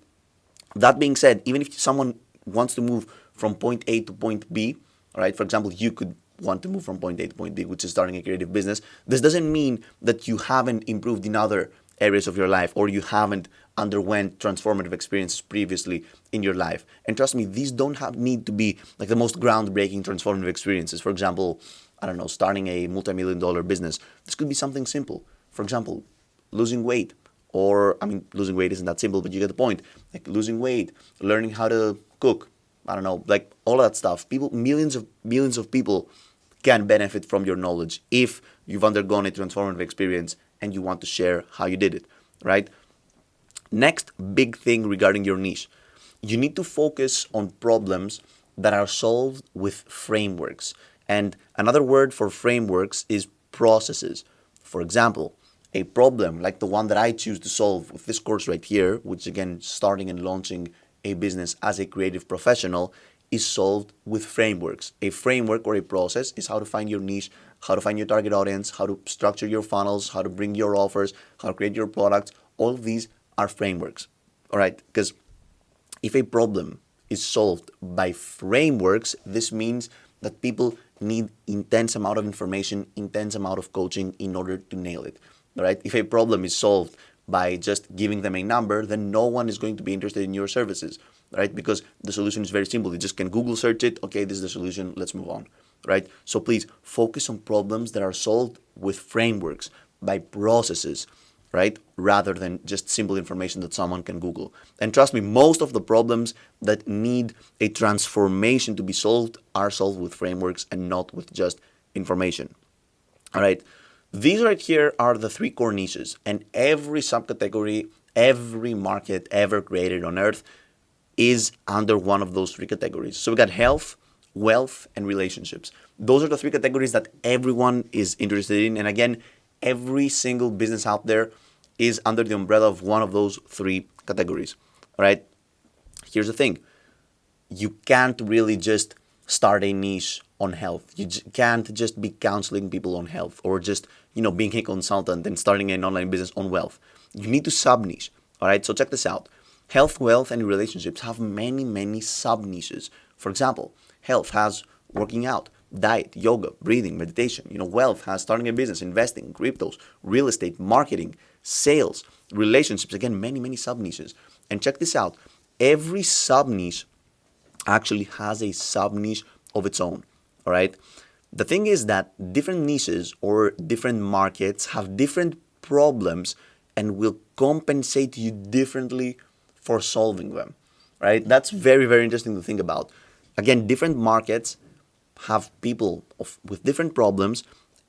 That being said, even if someone wants to move from point A to point B, all right, for example, you could want to move from point A to point B, which is starting a creative business. This doesn't mean that you haven't improved in other areas of your life or you haven't underwent transformative experiences previously in your life. And trust me, these don't need to be like the most groundbreaking transformative experiences. For example, I don't know, starting a multi-million dollar business. This could be something simple. For example, losing weight. Or, I mean, losing weight isn't that simple, but you get the point. Like losing weight, learning how to cook, I don't know, like all of that stuff. People, millions of people can benefit from your knowledge if you've undergone a transformative experience and you want to share how you did it, right? Next big thing regarding your niche. You need to focus on problems that are solved with frameworks. And another word for frameworks is processes. For example, a problem like the one that I choose to solve with this course right here, which again, starting and launching a business as a creative professional, is solved with frameworks. A framework or a process is how to find your niche, how to find your target audience, how to structure your funnels, how to bring your offers, how to create your products. All of these are frameworks. All right, because if a problem is solved by frameworks, this means that people need intense amount of information, intense amount of coaching in order to nail it. All right, if a problem is solved by just giving them a number, then no one is going to be interested in your services, right? Because the solution is very simple. You just can Google search it. Okay, this is the solution. Let's move on, right? So please focus on problems that are solved with frameworks, by processes, right? Rather than just simple information that someone can Google. And trust me, most of the problems that need a transformation to be solved are solved with frameworks and not with just information. All right. These right here are the three core niches, and every subcategory, every market ever created on earth is under one of those three categories. So we got health, wealth, and relationships. Those are the three categories that everyone is interested in. And again, every single business out there is under the umbrella of one of those three categories. All right. Here's the thing. You can't really just start a niche on health. You can't just be counseling people on health or just, being a consultant and starting an online business on wealth. You need to sub niche. All right. So check this out. Health, wealth, and relationships have many, many sub niches. For example, health has working out, diet, yoga, breathing, meditation. Wealth has starting a business, investing, cryptos, real estate, marketing, sales, relationships. Again, many, many sub niches. And check this out. Every sub niche actually has a sub niche of its own. All right. The thing is that different niches or different markets have different problems and will compensate you differently for solving them. Right. That's very, very interesting to think about. Again, different markets have people with different problems,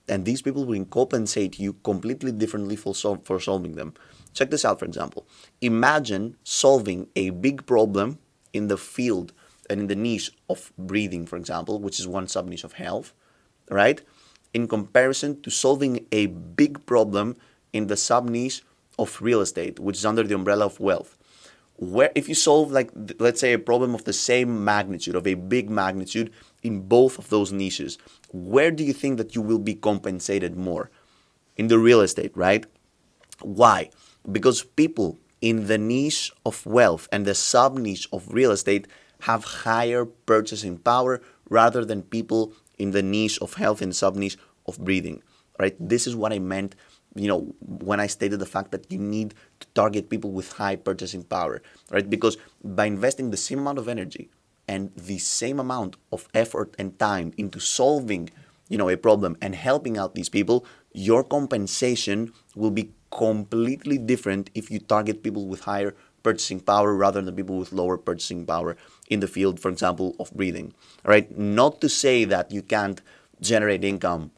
and these people will compensate you completely differently for solving them. Check this out, for example. Imagine solving a big problem in the field and in the niche of breathing, for example, which is one sub niche of health, right? In comparison to solving a big problem in the sub niche of real estate, which is under the umbrella of wealth. Where if you solve, like, let's say, a problem of the same magnitude, of a big magnitude in both of those niches, where do you think that you will be compensated more? In the real estate, right? Why? Because people in the niche of wealth and the sub niche of real estate have higher purchasing power rather than people in the niche of health and sub niche of breathing, right? This is what I meant, when I stated the fact that you need to target people with high purchasing power, right? Because by investing the same amount of energy and the same amount of effort and time into solving, a problem and helping out these people, your compensation will be completely different if you target people with higher purchasing power rather than people with lower purchasing power in the field, for example, of breathing, right? Not to say that you can't generate income,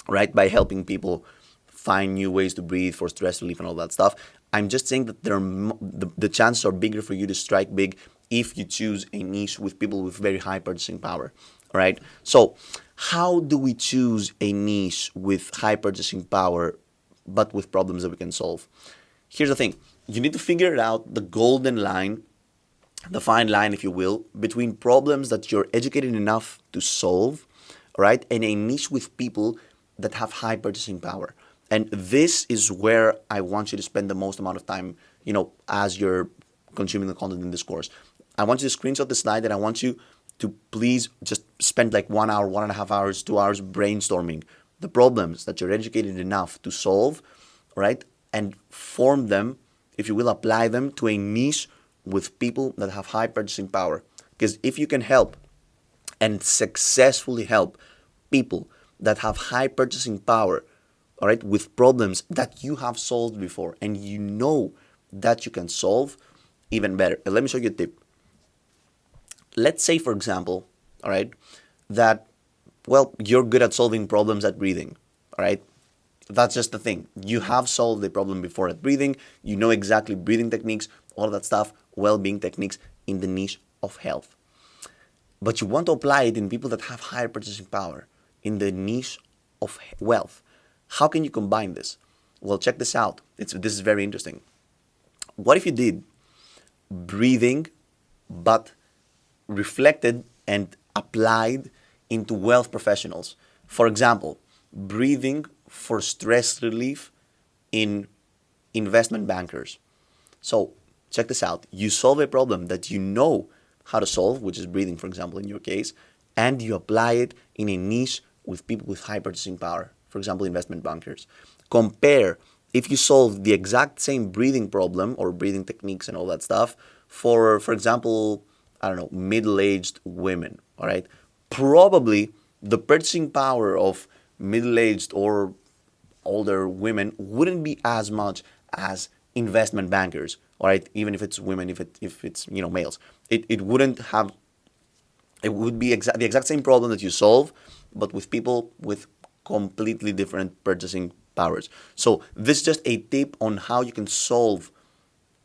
right, by helping people find new ways to breathe for stress relief and all that stuff. I'm just saying that the chances are bigger for you to strike big if you choose a niche with people with very high purchasing power, all right? So how do we choose a niche with high purchasing power but with problems that we can solve? Here's the thing. You need to figure out the golden line, the fine line, if you will, between problems that you're educated enough to solve, right, and a niche with people that have high purchasing power. And this is where I want you to spend the most amount of time, as you're consuming the content in this course. I want you to screenshot the slide and I want you to please just spend like 1 hour, 1.5 hours, 2 hours brainstorming the problems that you're educated enough to solve, right? And form them, if you will, apply them to a niche with people that have high purchasing power. Because if you can help and successfully help people that have high purchasing power, all right, with problems that you have solved before and you know that you can solve, even better. And let me show you a tip. Let's say, for example, all right, that, well, you're good at solving problems at breathing, all right? That's just the thing. You have solved the problem before at breathing. You know exactly breathing techniques, all that stuff, well-being techniques in the niche of health. But you want to apply it in people that have higher purchasing power in the niche of wealth. How can you combine this? Well, check this out. This is very interesting. What if you did breathing, but reflected and applied into wealth professionals? For example, breathing for stress relief in investment bankers. So check this out. You solve a problem that you know how to solve, which is breathing, for example, in your case, and you apply it in a niche with people with high purchasing power, for example, investment bankers. Compare if you solve the exact same breathing problem or breathing techniques and all that stuff for example, I don't know, middle-aged women, all right? Probably the purchasing power of middle-aged or older women wouldn't be as much as investment bankers, all right? Even if it's women, if it's males, it wouldn't have. It would be the exact same problem that you solve, but with people with completely different purchasing powers. So this is just a tip on how you can solve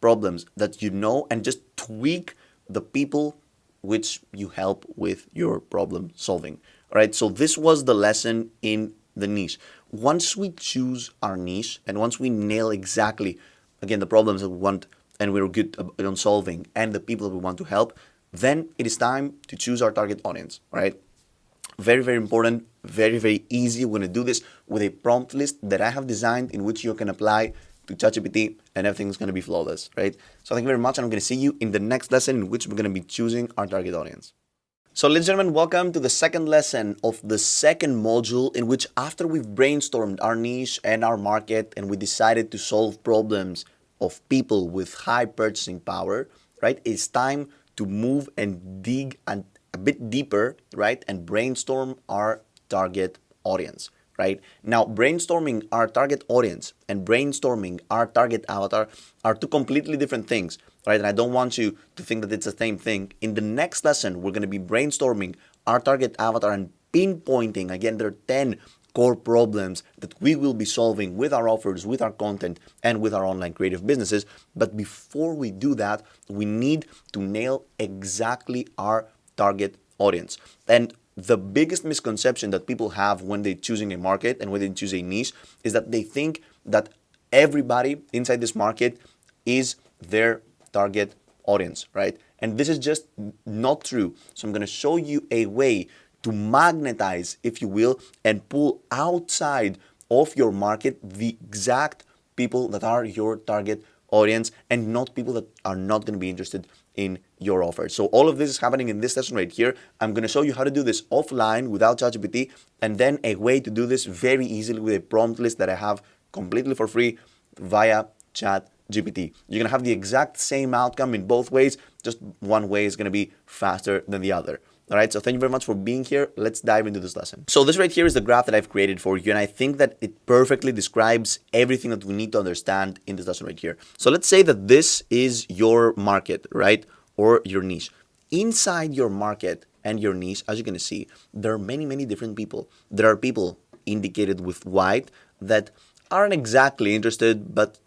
problems that you know and just tweak the people which you help with your problem solving. All right, so this was the lesson in the niche. Once we choose our niche and once we nail exactly, again, the problems that we want and we're good on solving and the people that we want to help, then it is time to choose our target audience, right? Very, very important, very, very easy. We're going to do this with a prompt list that I have designed in which you can apply to ChatGPT and everything's going to be flawless, right? So thank you very much, and I'm going to see you in the next lesson in which we're going to be choosing our target audience. So ladies and gentlemen, welcome to the second lesson of the second module, in which after we've brainstormed our niche and our market and we decided to solve problems of people with high purchasing power, right? It's time to move and dig a bit deeper, right? And brainstorm our target audience. Right? Now, brainstorming our target audience and brainstorming our target avatar are two completely different things, right? And I don't want you to think that it's the same thing. In the next lesson, we're going to be brainstorming our target avatar and pinpointing, again, there are 10 core problems that we will be solving with our offers, with our content, and with our online creative businesses. But before we do that, we need to nail exactly our target audience. And the biggest misconception that people have when they're choosing a market and when they choose a niche is that they think that everybody inside this market is their target audience, right? And this is just not true. So I'm going to show you a way to magnetize, if you will, and pull outside of your market the exact people that are your target audience and not people that are not going to be interested in your offer. So all of this is happening in this session right here. I'm going to show you how to do this offline without ChatGPT, and then a way to do this very easily with a prompt list that I have completely for free via ChatGPT. You're going to have the exact same outcome in both ways, just one way is going to be faster than the other. All right, so thank you very much for being here. Let's dive into this lesson. So this right here is the graph that I've created for you, and I think that it perfectly describes everything that we need to understand in this lesson right here. So let's say that this is your market, right, or your niche. Inside your market and your niche, as you're going to see, there are many, many different people. There are people indicated with white that aren't exactly interested, but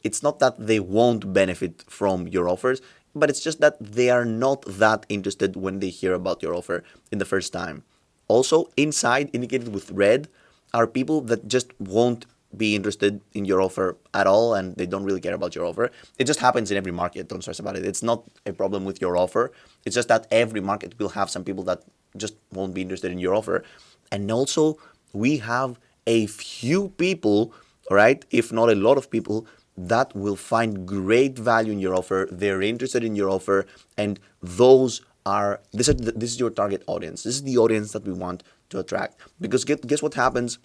it's not that they won't benefit from your offers, but it's just that they are not that interested when they hear about your offer in the first time. Also, inside, indicated with red, are people that just won't be interested in your offer at all and they don't really care about your offer. It just happens in every market. Don't stress about it. It's not a problem with your offer. It's just that every market will have some people that just won't be interested in your offer. And also, we have a few people, all right, if not a lot of people, that will find great value in your offer. They're interested in your offer, and this is your target audience. This is the audience that we want to attract. Because guess what happens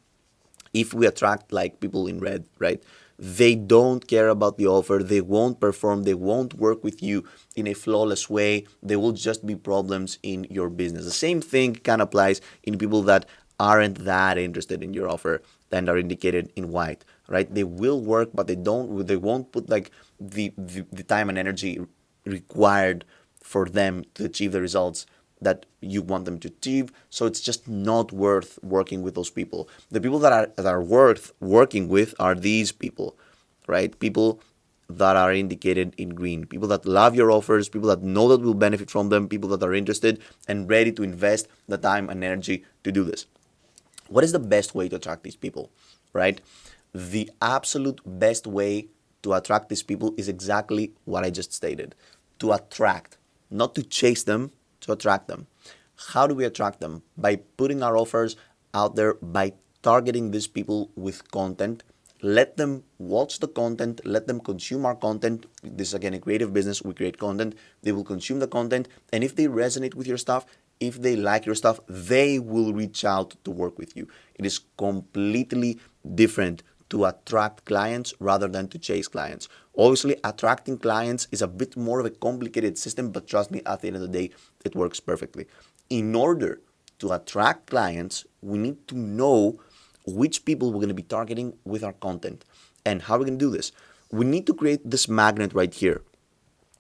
if we attract like people in red, right? They don't care about the offer. They won't perform. They won't work with you in a flawless way. There will just be problems in your business. The same thing kind of applies in people that aren't that interested in your offer and are indicated in white, right? They will work, but they won't put like the time and energy required for them to achieve the results that you want them to achieve. So it's just not worth working with those people. The people that are worth working with are these people, right? People that are indicated in green, people that love your offers, people that know that will benefit from them, people that are interested and ready to invest the time and energy to do this. What is the best way to attract these people, right? The absolute best way to attract these people is exactly what I just stated: to attract, not to chase them, to attract them. How do we attract them? By putting our offers out there, by targeting these people with content. Let them watch the content, let them consume our content. This is again a creative business. We create content. They will consume the content, and if they resonate with your stuff, if they like your stuff, they will reach out to work with you. It is completely different to attract clients rather than to chase clients. Obviously, attracting clients is a bit more of a complicated system, but trust me, at the end of the day, it works perfectly. In order to attract clients, we need to know which people we're going to be targeting with our content. And how are we going to do this? We need to create this magnet right here.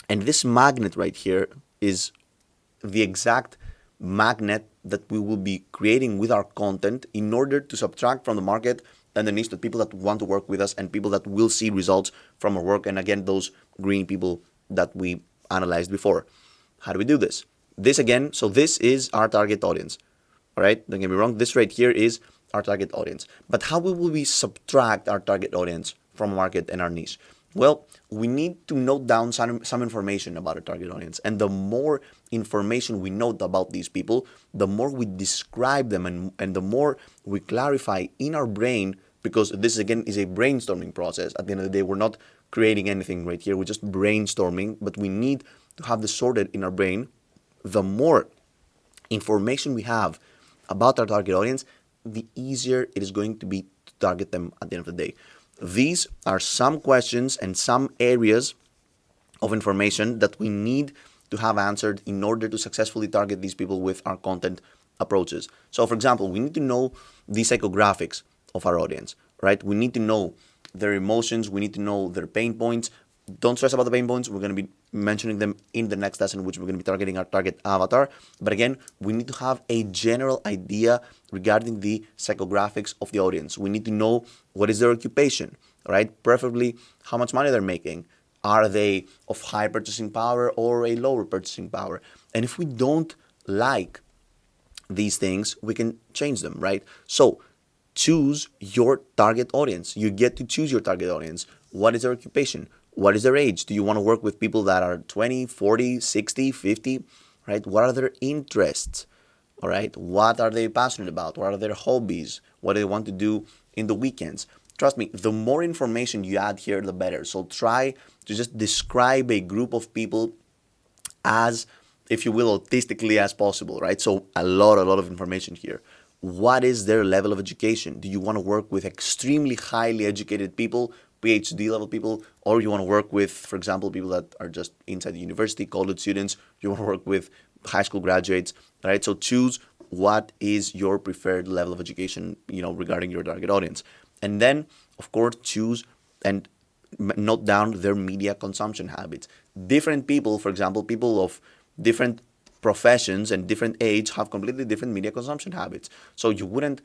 And this magnet right here is the exact magnet that we will be creating with our content in order to subtract from the market and the niche, the people that want to work with us and people that will see results from our work. And again, those green people that we analyzed before. How do we do this? This is our target audience. All right, don't get me wrong. This right here is our target audience. But how will we subtract our target audience from a market and our niche? Well, we need to note down some information about our target audience. And the more information we note about these people, the more we describe them and the more we clarify in our brain, because this again is a brainstorming process. At the end of the day, we're not creating anything right here. We're just brainstorming, but we need to have this sorted in our brain. The more information we have about our target audience, the easier it is going to be to target them at the end of the day. These are some questions and some areas of information that we need to have answered in order to successfully target these people with our content approaches. So, for example, we need to know the psychographics of our audience, right? We need to know their emotions. We need to know their pain points. Don't stress about the pain points. We're going to be mentioning them in the next lesson, which we're going to be targeting our target avatar. But again, we need to have a general idea regarding the psychographics of the audience. We need to know what is their occupation, right? Preferably how much money they're making. Are they of high purchasing power or a lower purchasing power? And if we don't like these things, we can change them, right? So choose your target audience. You get to choose your target audience. What is their occupation? What is their age? Do you want to work with people that are 20, 40, 60, 50, right? What are their interests, all right? What are they passionate about? What are their hobbies? What do they want to do in the weekends? Trust me, the more information you add here, the better. So try to just describe a group of people as, if you will, autistically as possible, right? So a lot of information here. What is their level of education? Do you want to work with extremely highly educated people, PhD level people, or you want to work with, for example, people that are just inside the university, college students? You want to work with high school graduates, right? So choose what is your preferred level of education, regarding your target audience. And then, of course, choose and note down their media consumption habits. Different people, for example, people of different professions and different age have completely different media consumption habits. So you wouldn't,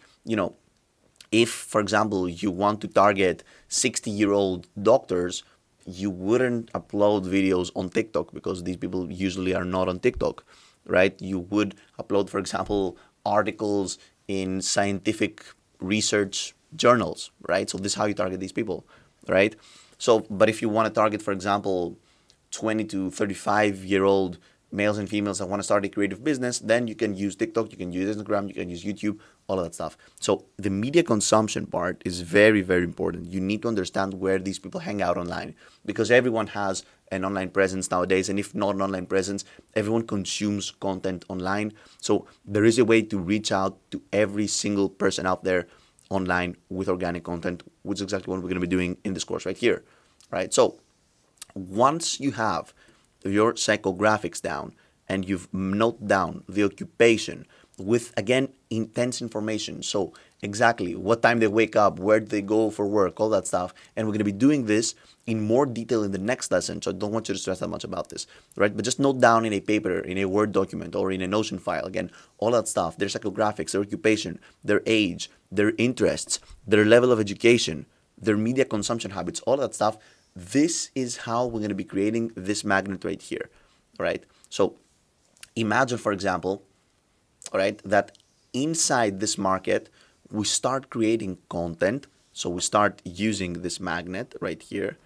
if, for example, you want to target 60-year-old doctors, you wouldn't upload videos on TikTok because these people usually are not on TikTok, right? You would upload, for example, articles in scientific research journals, right? So this is how you target these people, right? So, but if you want to target, for example, 20 to 35-year-old males and females that want to start a creative business, then you can use TikTok, you can use Instagram, you can use YouTube, all of that stuff. So the media consumption part is very, very important. You need to understand where these people hang out online, because everyone has an online presence nowadays, and if not an online presence, everyone consumes content online. So there is a way to reach out to every single person out there online with organic content, which is exactly what we're going to be doing in this course right here. Right? So once you have your psychographics down and you've noted down the occupation with, again, intense information, so exactly what time they wake up, where they go for work, all that stuff, and we're going to be doing this in more detail in the next lesson, so I don't want you to stress that much about this, right? But just note down in a paper, in a Word document, or in a Notion file, again, all that stuff, their psychographics, their occupation, their age, their interests, their level of education, their media consumption habits, all that stuff. This is how we're going to be creating this magnet right here, right? So imagine, for example, all right, that inside this market, we start creating content. So we start using this magnet right here,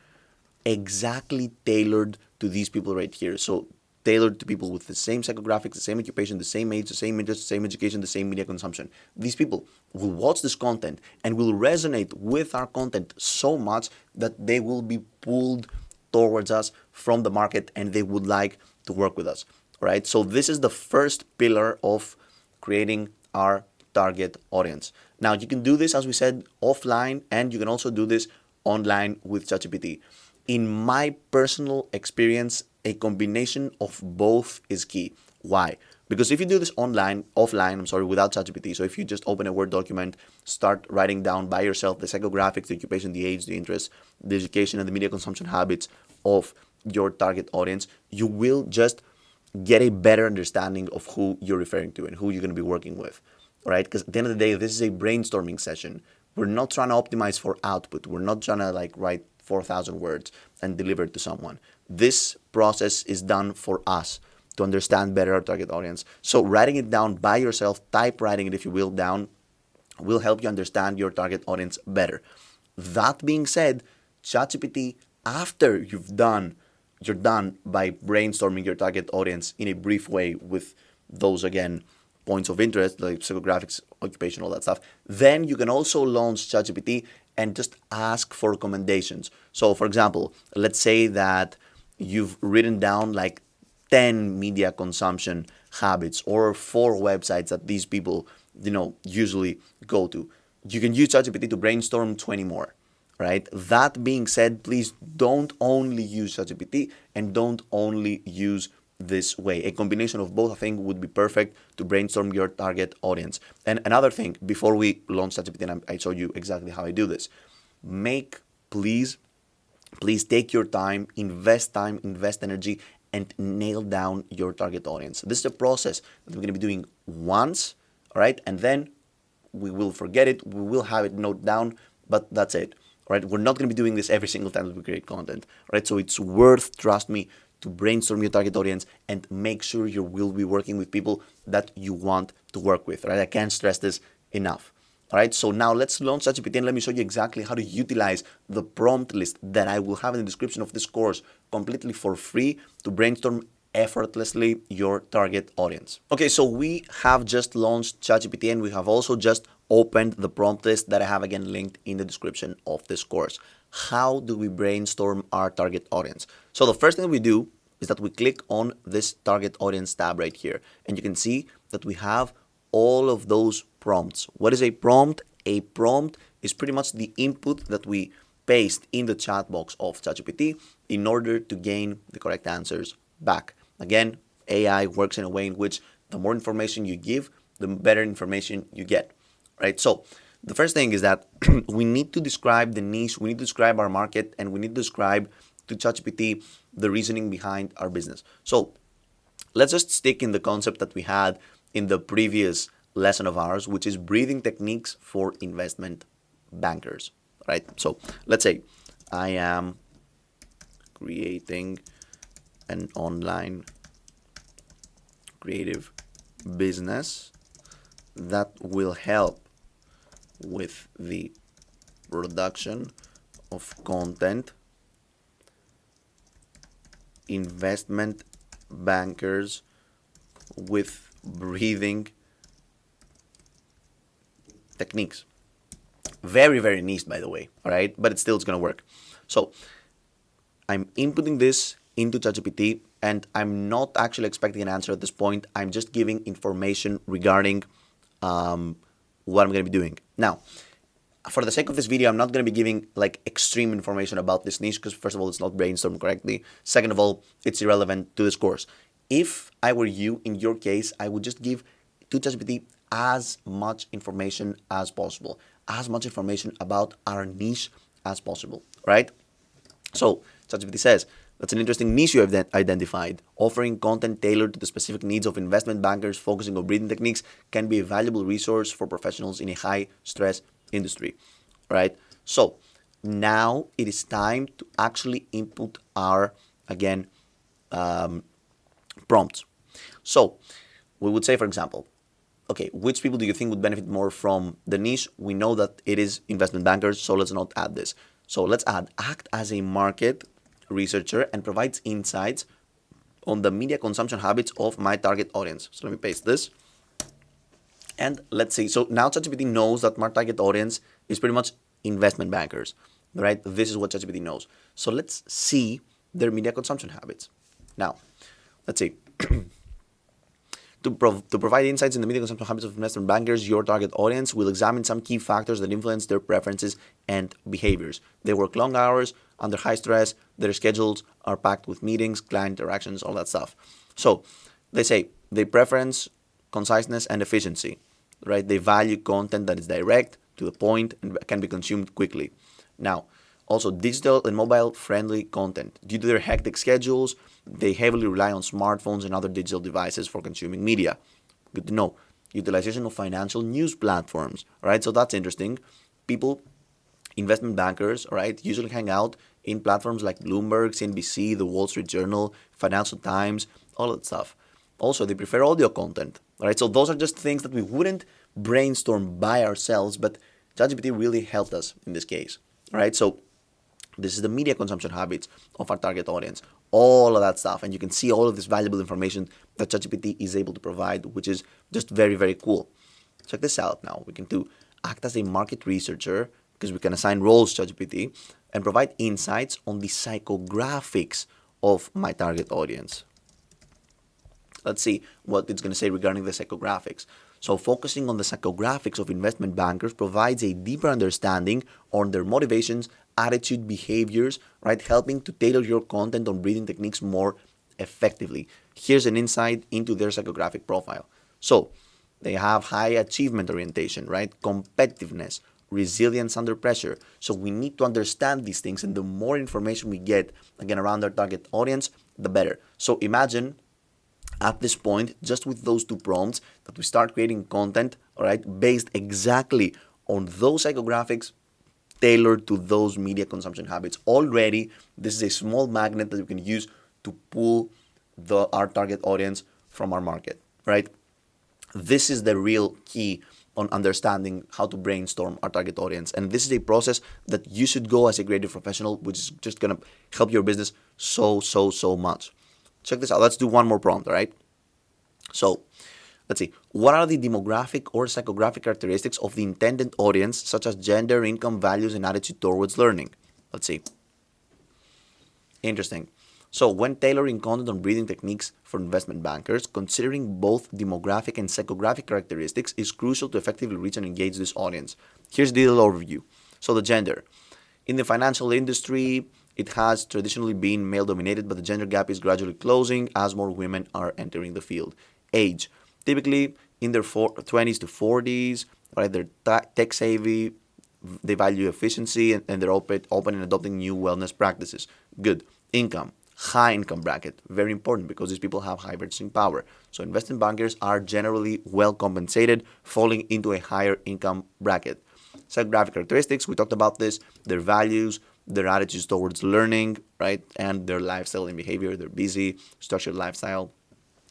exactly tailored to these people right here. So tailored to people with the same psychographics, the same occupation, the same age, the same interest, the same education, the same media consumption. These people will watch this content and will resonate with our content so much that they will be pulled towards us from the market and they would like to work with us, right? So this is the first pillar of creating our target audience. Now you can do this, as we said, offline, and you can also do this online with ChatGPT. In my personal experience, a combination of both is key. Why? Because if you do this offline, without ChatGPT, so if you just open a Word document, start writing down by yourself the psychographics, the occupation, the age, the interest, the education, and the media consumption habits of your target audience, you will just get a better understanding of who you're referring to and who you're going to be working with, right? Because at the end of the day, this is a brainstorming session. We're not trying to optimize for output. We're not trying to write 4,000 words and deliver it to someone. This process is done for us to understand better our target audience. So writing it down by yourself, typewriting it, if you will, down, will help you understand your target audience better. That being said, ChatGPT, after you're done by brainstorming your target audience in a brief way with those, again, points of interest, like psychographics, occupation, all that stuff, then you can also launch ChatGPT and just ask for recommendations. So, for example, let's say that you've written down 10 media consumption habits or 4 websites that these people, usually go to. You can use ChatGPT to brainstorm 20 more, right? That being said, please don't only use ChatGPT and don't only use this way. A combination of both, I think, would be perfect to brainstorm your target audience. And another thing, before we launch ChatGPT, and I show you exactly how I do this, please take your time, invest energy, and nail down your target audience. This is a process that we're going to be doing once, all right? And then we will forget it. We will have it noted down, but that's it, all right? We're not going to be doing this every single time that we create content, all right? So it's worth, trust me, to brainstorm your target audience and make sure you will be working with people that you want to work with, right? I can't stress this enough. All right, so now let's launch ChatGPT and let me show you exactly how to utilize the prompt list that I will have in the description of this course completely for free to brainstorm effortlessly your target audience. Okay, so we have just launched ChatGPT and we have also just opened the prompt list that I have, again, linked in the description of this course. How do we brainstorm our target audience? So the first thing we do is that we click on this target audience tab right here, and you can see that we have all of those prompts. What is a prompt? A prompt is pretty much the input that we paste in the chat box of ChatGPT in order to gain the correct answers back. Again, AI works in a way in which the more information you give, the better information you get, right? So the first thing is that we need to describe the niche, we need to describe our market, and we need to describe to ChatGPT the reasoning behind our business. So let's just stick in the concept that we had in the previous lesson of ours, which is breathing techniques for investment bankers, right? So let's say I am creating an online creative business that will help with the production of content, investment bankers with breathing techniques. Very, very niche, by the way, all right? But it's going to work. So I'm inputting this into ChatGPT, and I'm not actually expecting an answer at this point. I'm just giving information regarding what I'm going to be doing. Now, for the sake of this video, I'm not going to be giving like extreme information about this niche because first of all, it's not brainstormed correctly. Second of all, it's irrelevant to this course. If I were you, in your case, I would just give to ChatGPT as much information as possible, as much information about our niche as possible, right? So ChatGPT says, that's an interesting niche you have identified. Offering content tailored to the specific needs of investment bankers focusing on breathing techniques can be a valuable resource for professionals in a high-stress industry, right? So now it is time to actually input our, again, prompts. So we would say, for example, okay, which people do you think would benefit more from the niche? We know that it is investment bankers, so let's not add this. So let's act as a market researcher and provides insights on the media consumption habits of my target audience. So let me paste this. And let's see. So now ChatGPT knows that my target audience is pretty much investment bankers, right? This is what ChatGPT knows. So let's see their media consumption habits. Now, let's see. To provide insights in the media consumption habits of investment bankers, your target audience will examine some key factors that influence their preferences and behaviors. They work long hours, under high stress, their schedules are packed with meetings, client interactions, all that stuff. So they say they preference conciseness and efficiency, right? They value content that is direct, to the point, and can be consumed quickly. Now, also digital and mobile friendly content. Due to their hectic schedules, they heavily rely on smartphones and other digital devices for consuming media. Good to know. Utilization of financial news platforms, right? So that's interesting. People, investment bankers, right, usually hang out in platforms like Bloomberg, CNBC, the Wall Street Journal, Financial Times, all that stuff. Also, they prefer audio content, right? So those are just things that we wouldn't brainstorm by ourselves, but ChatGPT really helped us in this case, right? So this is the media consumption habits of our target audience, all of that stuff. And you can see all of this valuable information that ChatGPT is able to provide, which is just very, very cool. Check this out now. We can act as a market researcher because we can assign roles to ChatGPT and provide insights on the psychographics of my target audience. Let's see what it's going to say regarding the psychographics. So focusing on the psychographics of investment bankers provides a deeper understanding on their motivations, attitude, behaviors, right? Helping to tailor your content on breathing techniques more effectively. Here's an insight into their psychographic profile. So they have high achievement orientation, right? Competitiveness, resilience under pressure. So we need to understand these things, and the more information we get, again, around our target audience, the better. So imagine at this point, just with those two prompts, that we start creating content, all right, based exactly on those psychographics tailored to those media consumption habits. Already, this is a small magnet that we can use to pull our target audience from our market, right? This is the real key on understanding how to brainstorm our target audience. And this is a process that you should go as a creative professional, which is just going to help your business so much. Check this out. Let's do one more prompt, all right? So let's see. What are the demographic or psychographic characteristics of the intended audience, such as gender, income, values, and attitude towards learning? Let's see. Interesting. So when tailoring content on breathing techniques for investment bankers, considering both demographic and psychographic characteristics is crucial to effectively reach and engage this audience. Here's the little overview. So the gender. In the financial industry, it has traditionally been male-dominated, but the gender gap is gradually closing as more women are entering the field. Age. Typically in their 20s to 40s, right? They're tech-savvy, they value efficiency, and they're open in adopting new wellness practices. Good. Income. High income bracket. Very important because these people have high purchasing power. So investment bankers are generally well compensated, falling into a higher income bracket. Psychographic characteristics, we talked about this, their values, their attitudes towards learning, right? And their lifestyle and behavior. They're busy, structured lifestyle.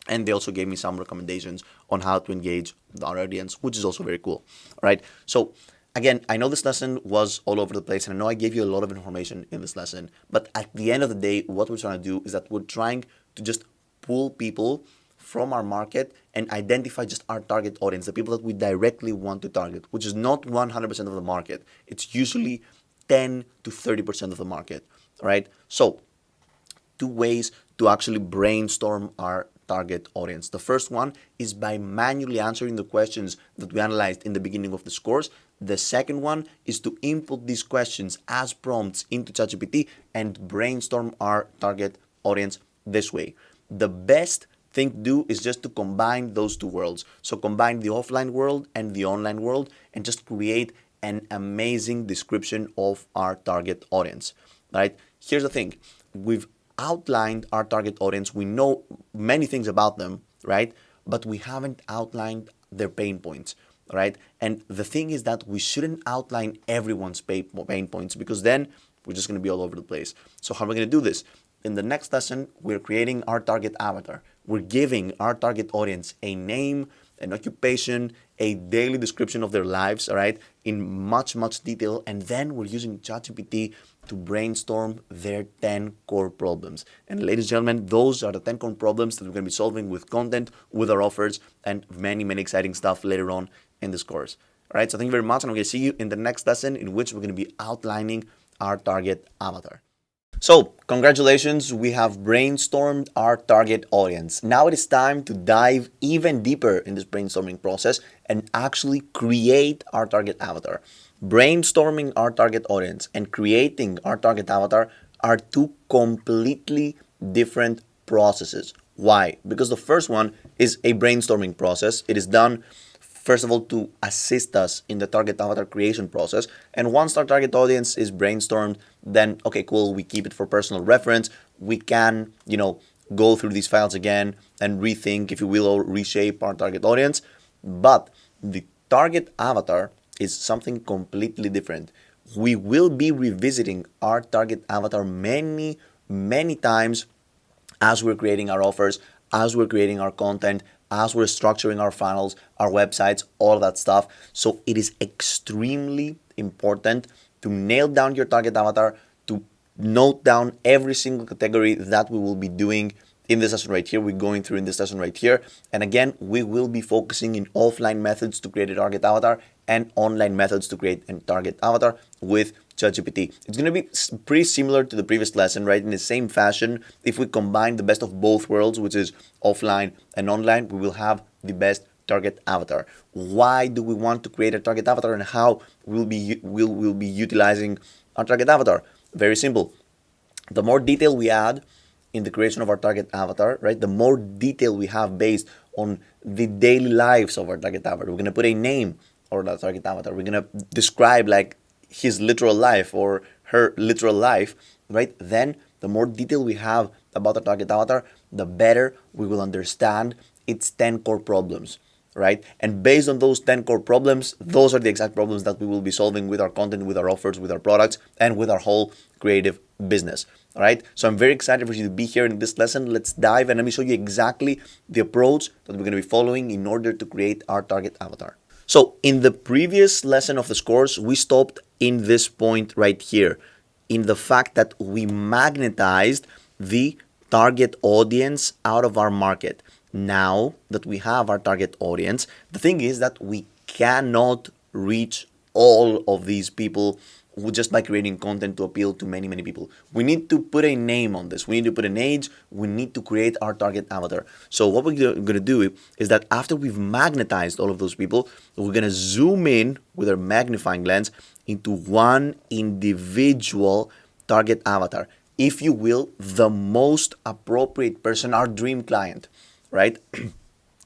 And they also gave me some recommendations on how to engage our audience, which is also very cool. All right. So again, I know this lesson was all over the place, and I know I gave you a lot of information in this lesson. But at the end of the day, what we're trying to do is that we're trying to just pull people from our market and identify just our target audience, the people that we directly want to target, which is not 100% of the market. It's usually 10 to 30% of the market, right? So, two ways to actually brainstorm our target audience. The first one is by manually answering the questions that we analyzed in the beginning of this course. The second one is to input these questions as prompts into ChatGPT and brainstorm our target audience this way. The best thing to do is just to combine those two worlds. So combine the offline world and the online world and just create an amazing description of our target audience, right? Here's the thing. We've outlined our target audience. We know many things about them, right? But we haven't outlined their pain points, right? And the thing is that we shouldn't outline everyone's pain points because then we're just going to be all over the place. So how are we going to do this? In the next lesson, we're creating our target avatar. We're giving our target audience a name, an occupation, a daily description of their lives, all right, in much detail. And then we're using ChatGPT to brainstorm their 10 core problems. And ladies and gentlemen, those are the 10 core problems that we're going to be solving with content, with our offers, and many exciting stuff later on in this course. All right, so thank you very much, and I'm going to see you in the next lesson in which we're going to be outlining our target avatar. So, congratulations, we have brainstormed our target audience. Now it is time to dive even deeper in this brainstorming process and actually create our target avatar. Brainstorming our target audience and creating our target avatar are two completely different processes. Why? Because the first one is a brainstorming process. It is done first of all to assist us in the target avatar creation process. And once our target audience is brainstormed, then okay, cool, we keep it for personal reference. We can, go through these files again and rethink, if you will, or reshape our target audience. But the target avatar is something completely different. We will be revisiting our target avatar many times as we're creating our offers, as we're creating our content, as we're structuring our funnels, our websites, all of that stuff. So it is extremely important to nail down your target avatar, to note down every single category that we will be doing in this lesson right here. We're going through in this lesson right here. And again, we will be focusing in offline methods to create a target avatar and online methods to create a target avatar with ChatGPT. It's going to be pretty similar to the previous lesson, right? In the same fashion, if we combine the best of both worlds, which is offline and online, we will have the best target avatar. Why do we want to create a target avatar and how we'll be utilizing our target avatar? Very simple. The more detail we add in the creation of our target avatar, right, the more detail we have based on the daily lives of our target avatar. We're going to put a name on that target avatar. We're going to describe like his literal life or her literal life, right? Then the more detail we have about the target avatar, the better we will understand its 10 core problems, right? And based on those 10 core problems, those are the exact problems that we will be solving with our content, with our offers, with our products, and with our whole creative business. All right. So I'm very excited for you to be here in this lesson. Let's dive and let me show you exactly the approach that we're going to be following in order to create our target avatar. So in the previous lesson of this course, we stopped in this point right here, in the fact that we magnetized the target audience out of our market. Now that we have our target audience, the thing is that we cannot reach all of these people just by creating content to appeal to many people. We need to put a name on this. We need to put an age. We need to create our target avatar. So what we're going to do is that after we've magnetized all of those people, we're going to zoom in with our magnifying lens into one individual target avatar. If you will, the most appropriate person, our dream client, right?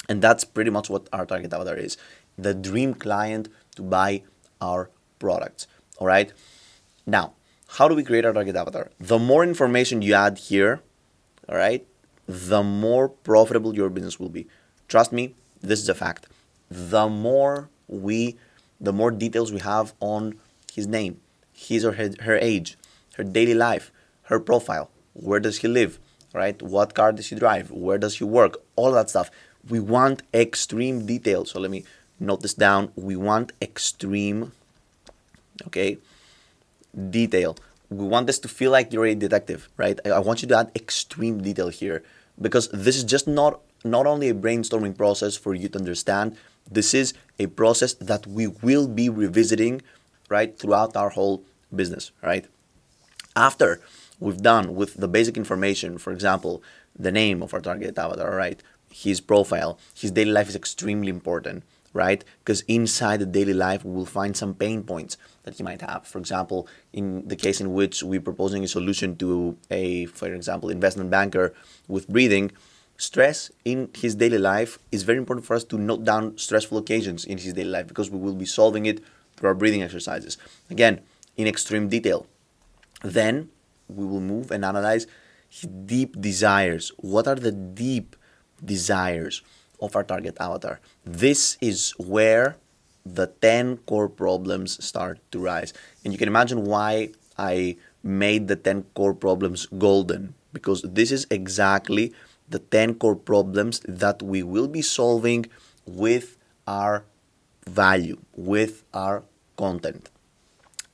And that's pretty much what our target avatar is. The dream client to buy our products. All right. Now, how do we create our target avatar? The more information you add here, all right, the more profitable your business will be. Trust me, this is a fact. The more details we have on his name, his or her age, her daily life, her profile, where does he live, right? What car does he drive? Where does he work? All that stuff. We want extreme detail. So let me note this down. We want extreme detail. We want this to feel like you're a detective, right? I want you to add extreme detail here because this is just not only a brainstorming process for you to understand, this is a process that we will be revisiting, right, throughout our whole business, right? After we've done with the basic information, for example, the name of our target avatar, right? His profile, his daily life is extremely important, right? Because inside the daily life, we will find some pain points that he might have. For example, in the case in which we're proposing a solution to a, for example, investment banker with breathing, stress in his daily life is very important for us to note down stressful occasions in his daily life because we will be solving it through our breathing exercises. Again, in extreme detail. Then we will move and analyze his deep desires. What are the deep desires of our target avatar? This is where the 10 core problems start to rise. And you can imagine why I made the 10 core problems golden, because this is exactly the 10 core problems that we will be solving with our value, with our content.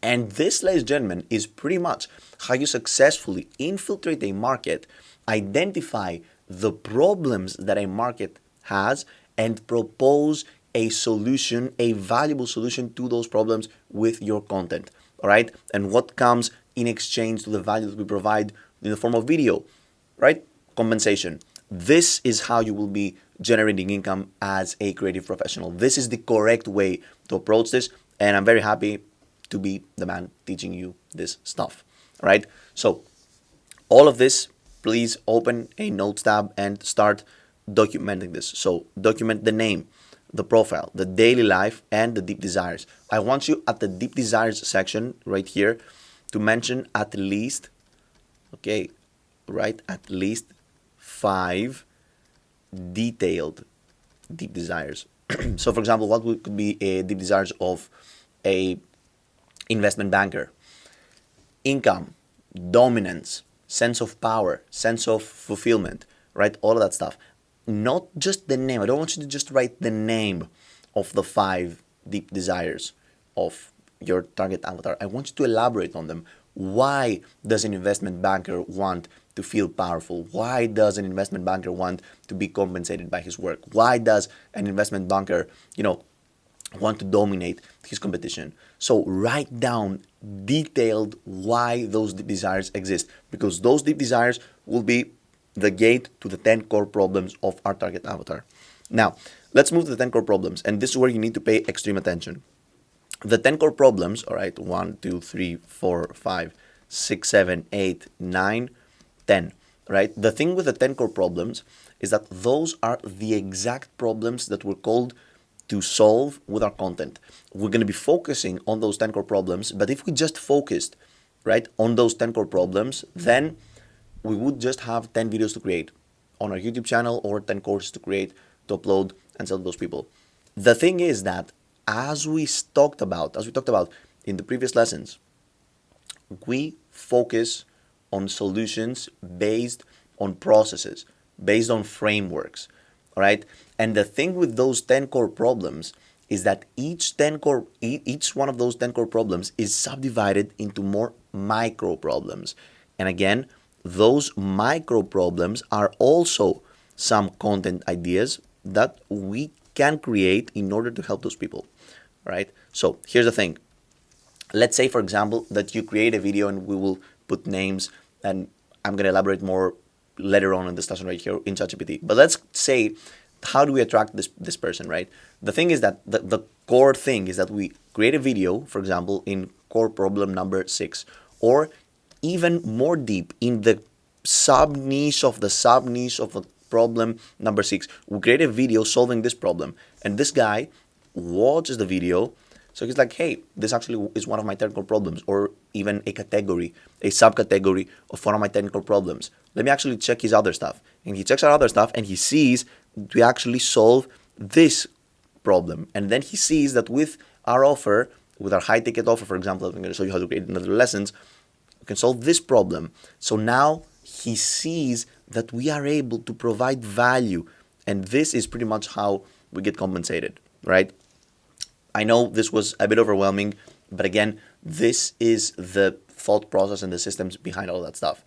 And this, ladies and gentlemen, is pretty much how you successfully infiltrate a market, identify the problems that a market has, and propose a solution, a valuable solution to those problems with your content. All right? And what comes in exchange to the value that we provide in the form of video, right? Compensation. This is how you will be generating income as a creative professional. This is the correct way to approach this, and I'm very happy to be the man teaching you this stuff. All right? So, all of this, please open a notes tab and start documenting this. So, document the name, the profile, the daily life, and the deep desires. I want you at the deep desires section right here to mention at least, okay, right, at least 5 detailed deep desires. So, for example, what could be a deep desires of a investment banker? Income, dominance, sense of power, sense of fulfillment, right? All of that stuff. Not just the name. I don't want you to just write the name of the 5 deep desires of your target avatar. I want you to elaborate on them. Why does an investment banker want to feel powerful? Why does an investment banker want to be compensated by his work? Why does an investment banker, want to dominate his competition? So write down detailed why those deep desires exist, because those deep desires will be the gate to the 10 core problems of our target avatar. Now, let's move to the 10 core problems, and this is where you need to pay extreme attention. The 10 core problems, all right, 1, 2, 3, 4, 5, 6, 7, 8, 9, 10, right? The thing with the 10 core problems is that those are the exact problems that we're called to solve with our content. We're going to be focusing on those 10 core problems, but if we just focused, right, on those 10 core problems, then we would just have 10 videos to create on our YouTube channel or 10 courses to create, to upload, and sell to those people. The thing is that as we talked about in the previous lessons, we focus on solutions based on processes, based on frameworks, all right? And the thing with those 10 core problems is that each one of those 10 core problems is subdivided into more micro problems. And again, those micro problems are also some content ideas that we can create in order to help those people, right? So here's the thing. Let's say, for example, that you create a video and we will put names, and I'm going to elaborate more later on in the discussion right here in ChatGPT. But let's say, how do we attract this person, right? The thing is that the core thing is that we create a video, for example, in core problem number 6, or even more deep in the sub niche of the problem number 6. We create a video solving this problem, and this guy watches the video. So he's like, hey, this actually is one of my technical problems, or even a category, a subcategory of one of my technical problems. Let me actually check his other stuff. And he checks out other stuff, and he sees we actually solve this problem. And then he sees that with our offer, with our high ticket offer, for example, I'm going to show you how to create another lessons, we can solve this problem. So now he sees that we are able to provide value. And this is pretty much how we get compensated, right? I know this was a bit overwhelming, but again, this is the thought process and the systems behind all that stuff.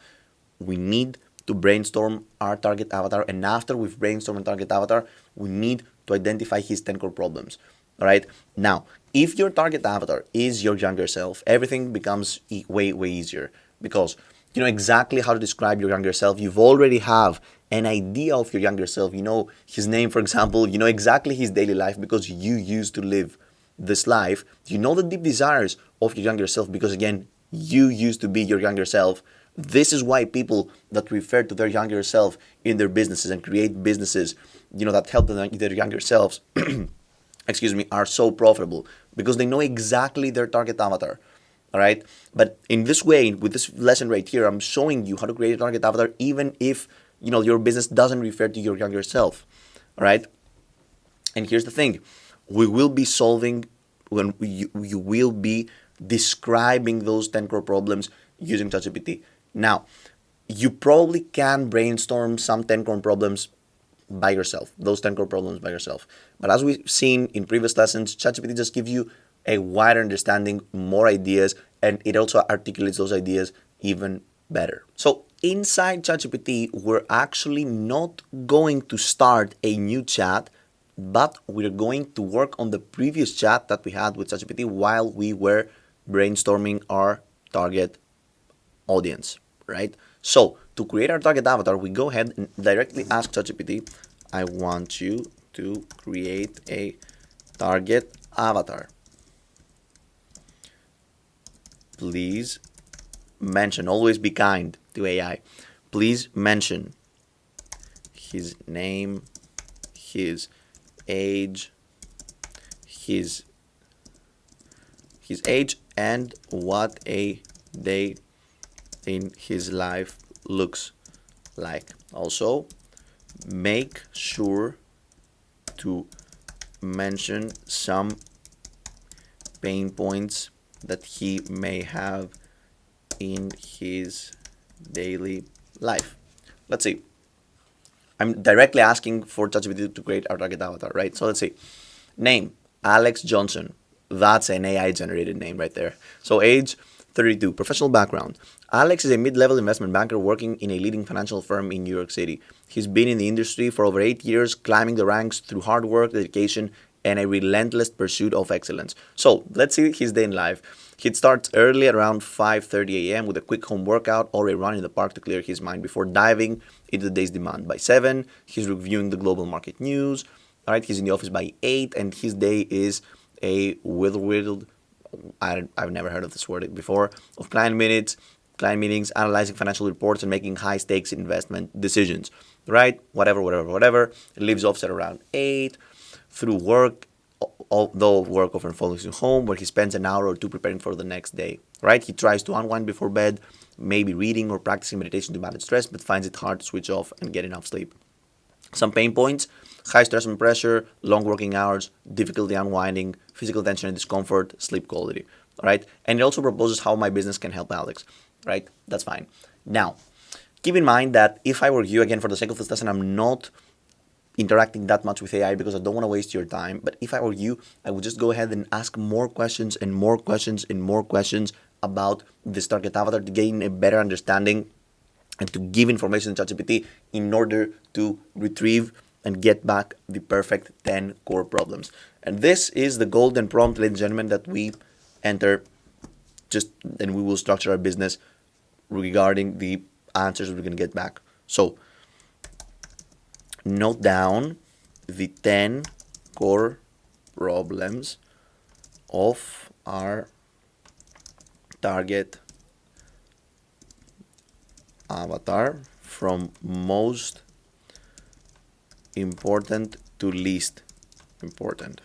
We need to brainstorm our target avatar. And after we've brainstormed a target avatar, we need to identify his 10 core problems. All right. Now, if your target avatar is your younger self, everything becomes way, way easier because you know exactly how to describe your younger self. You've already have an idea of your younger self. You know his name, for example. You know exactly his daily life because you used to live this life. You know the deep desires of your younger self because, again, you used to be your younger self. This is why people that refer to their younger self in their businesses and create businesses, you know, that help their younger selves, excuse me, are so profitable because they know exactly their target avatar. All right. But in this way, with this lesson right here, I'm showing you how to create a target avatar, even if, you know, your business doesn't refer to your younger self. All right. And here's the thing. We will be solving, when you will be describing those 10 core problems using ChatGPT. Now, you probably can brainstorm some 10 core problems by yourself, those 10 core problems by yourself. But as we've seen in previous lessons, ChatGPT just gives you a wider understanding, more ideas, and it also articulates those ideas even better. So inside ChatGPT, we're actually not going to start a new chat, but we're going to work on the previous chat that we had with ChatGPT while we were brainstorming our target audience, right? So to create our target avatar, we go ahead and directly ask ChatGPT, I want you to create a target avatar. Please mention, always be kind to AI. Please mention his name, his age, his age, and what a day in his life looks like. Also, make sure to mention some pain points that he may have in his daily life. Let's see. I'm directly asking for ChatGPT to create our target avatar, right? So let's see. Name, Alex Johnson. That's an AI generated name right there. So age, 32. Professional background. Alex is a mid-level investment banker working in a leading financial firm in New York City. He's been in the industry for over 8 years, climbing the ranks through hard work, dedication, and a relentless pursuit of excellence. So let's see his day in life. He'd start early at around 5:30 a.m. with a quick home workout or a run in the park to clear his mind before diving into the day's demand. By 7, he's reviewing the global market news. All right, he's in the office by 8, and his day is a whirlwind. I've never heard of this word before. Of client meetings, analyzing financial reports, and making high-stakes investment decisions. Right? Whatever. It leaves office at around 8. Through work, although work often follows him home, where he spends an hour or two preparing for the next day. Right? He tries to unwind before bed, maybe reading or practicing meditation to manage stress, but finds it hard to switch off and get enough sleep. Some pain points: high stress and pressure, long working hours, difficulty unwinding, physical tension and discomfort, sleep quality. All right. And it also proposes how my business can help Alex. Right? That's fine. Now, keep in mind that if I were you, again, for the sake of this lesson, I'm not interacting that much with AI because I don't want to waste your time. But if I were you, I would just go ahead and ask more questions and more questions and more questions about this target avatar to gain a better understanding and to give information to ChatGPT in order to retrieve and get back the perfect 10 core problems. And this is the golden prompt, ladies and gentlemen, that we enter and we will structure our business regarding the answers we're going to get back. So note down the 10 core problems of our target avatar from most important to least important.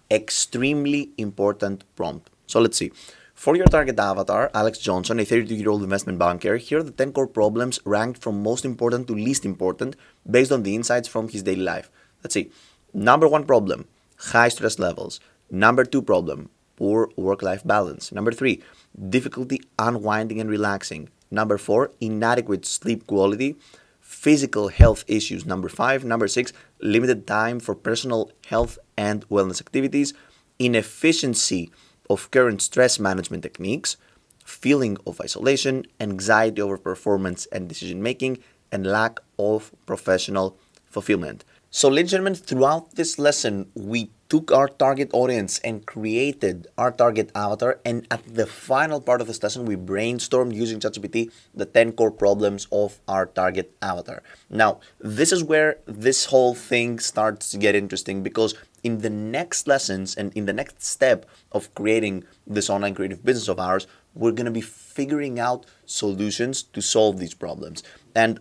Extremely important prompt. So let's see. For your target avatar, Alex Johnson, a 32-year-old investment banker, here are the 10 core problems ranked from most important to least important based on the insights from his daily life. Let's see. Number 1 problem, high stress levels. Number 2 problem, poor work-life balance. Number 3, difficulty unwinding and relaxing. Number 4, inadequate sleep quality. Physical health issues. Number 5. Number 6, limited time for personal health and wellness activities. Inefficiency of current stress management techniques, feeling of isolation, anxiety over performance and decision making, and lack of professional fulfillment. So, ladies and gentlemen, throughout this lesson, we took our target audience and created our target avatar. And at the final part of this lesson, we brainstormed using ChatGPT the 10 core problems of our target avatar. Now, this is where this whole thing starts to get interesting, because in the next lessons and in the next step of creating this online creative business of ours, we're going to be figuring out solutions to solve these problems. And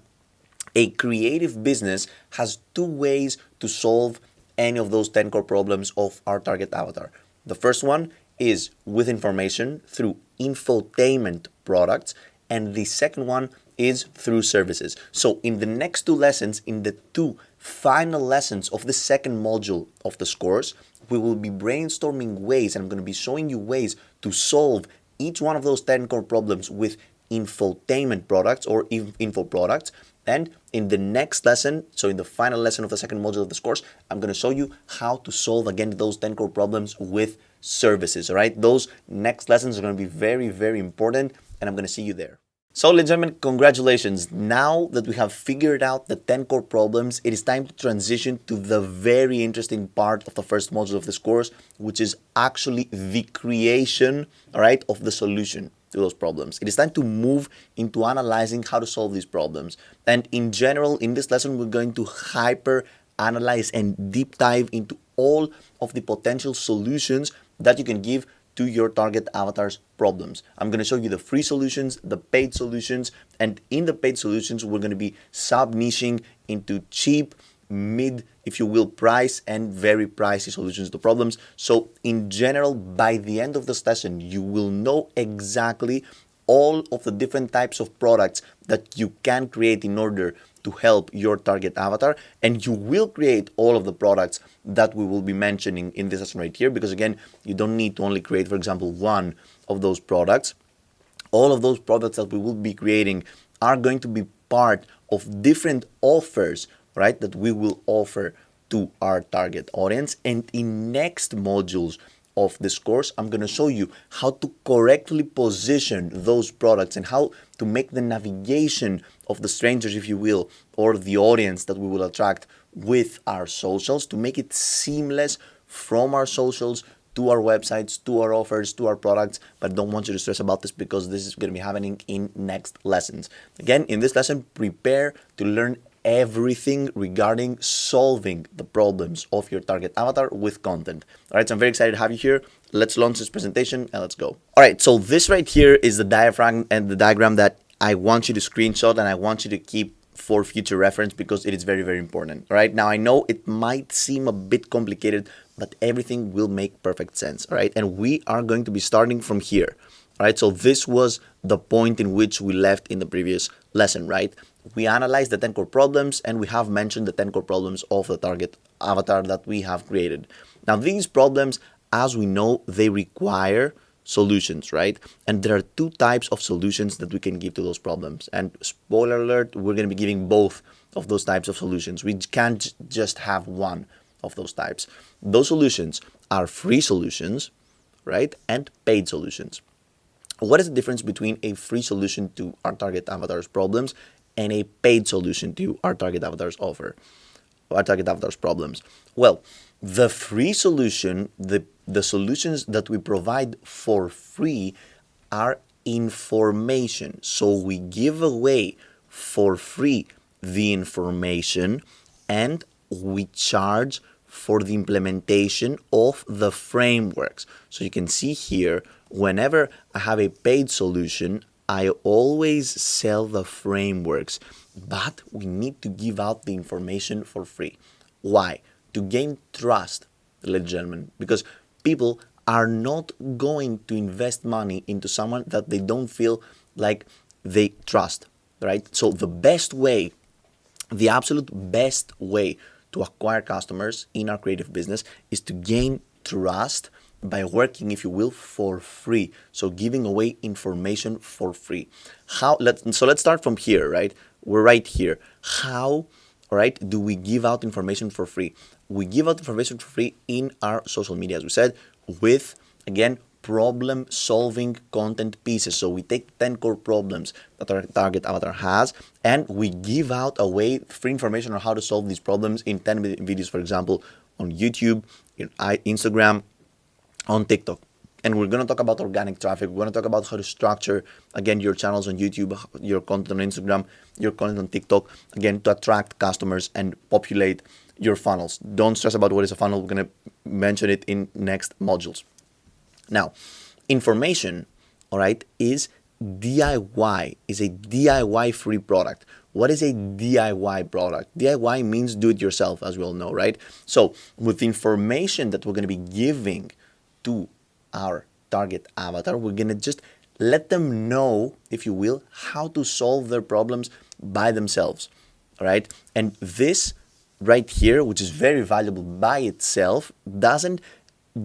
a creative business has two ways to solve any of those 10 core problems of our target avatar. The first one is with information through infotainment products, and the second one is through services. So in the next two lessons, in the two final lessons of the second module of this course, we will be brainstorming ways, and I'm going to be showing you ways to solve each one of those 10 core problems with infotainment products or info products. And in the next lesson, so in the final lesson of the second module of this course, I'm going to show you how to solve again those 10 core problems with services. All right, those next lessons are going to be very, very important, and I'm going to see you there. So, ladies and gentlemen, congratulations. Now that we have figured out the 10 core problems, it is time to transition to the very interesting part of the first module of this course, which is actually the creation, all right, of the solution to those problems. It is time to move into analyzing how to solve these problems. And in general, in this lesson, we're going to hyper analyze and deep dive into all of the potential solutions that you can give to your target avatar's problems. I'm going to show you the free solutions, the paid solutions, and in the paid solutions, we're going to be sub-niching into cheap, mid, if you will, price and very pricey solutions to problems. So in general, by the end of this lesson, you will know exactly all of the different types of products that you can create in order to help your target avatar, and you will create all of the products that we will be mentioning in this lesson right here, because again, you don't need to only create, for example, one of those products. All of those products that we will be creating are going to be part of different offers, right, that we will offer to our target audience. And in next modules of this course, I'm going to show you how to correctly position those products and how to make the navigation of the strangers, if you will, or the audience that we will attract with our socials, to make it seamless from our socials to our websites, to our offers, to our products. But don't want you to stress about this, because this is going to be happening in next lessons. Again, in this lesson, prepare to learn everything regarding solving the problems of your target avatar with content. All right, so I'm very excited to have you here. Let's launch this presentation and let's go. All right, so this right here is the diagram and the diagram that I want you to screenshot and I want you to keep for future reference, because it is very, very important. All right, now I know it might seem a bit complicated, but everything will make perfect sense. All right, and we are going to be starting from here. All right, so this was the point in which we left in the previous lesson, right? We analyzed the 10 core problems and we have mentioned the 10 core problems of the target avatar that we have created. Now, these problems, as we know, they require solutions, right? And there are two types of solutions that we can give to those problems. And spoiler alert, we're going to be giving both of those types of solutions. We can't just have one of those types. Those solutions are free solutions, right? And paid solutions. What is the difference between a free solution to our target avatar's problems and a paid solution to our target avatar's offer, our target avatar's problems? Well, the free solution, the solutions that we provide for free are information. So we give away for free the information and we charge for the implementation of the frameworks. So you can see here, whenever I have a paid solution, I always sell the frameworks, but we need to give out the information for free. Why? To gain trust, ladies and gentlemen, because people are not going to invest money into someone that they don't feel like they trust, right? So the best way, the absolute best way to acquire customers in our creative business is to gain trust by working, if you will, for free. So giving away information for free. So let's start from here, right? We're right here. How, all right, do we give out information for free? We give out information for free in our social media, as we said, with, again, problem solving content pieces. So we take 10 core problems that our target avatar has, and we give out away free information on how to solve these problems in 10 videos, for example, on YouTube, in Instagram, on TikTok. And we're going to talk about organic traffic. We're going to talk about how to structure, again, your channels on YouTube, your content on Instagram, your content on TikTok, again, to attract customers and populate your funnels. Don't stress about what is a funnel. We're going to mention it in next modules. Now, information, all right, is DIY, is a DIY free product. What is a DIY product? DIY means do it yourself, as we all know, right? So with the information that we're going to be giving to our target avatar, we're going to just let them know, if you will, how to solve their problems by themselves, all right? And this right here, which is very valuable by itself, doesn't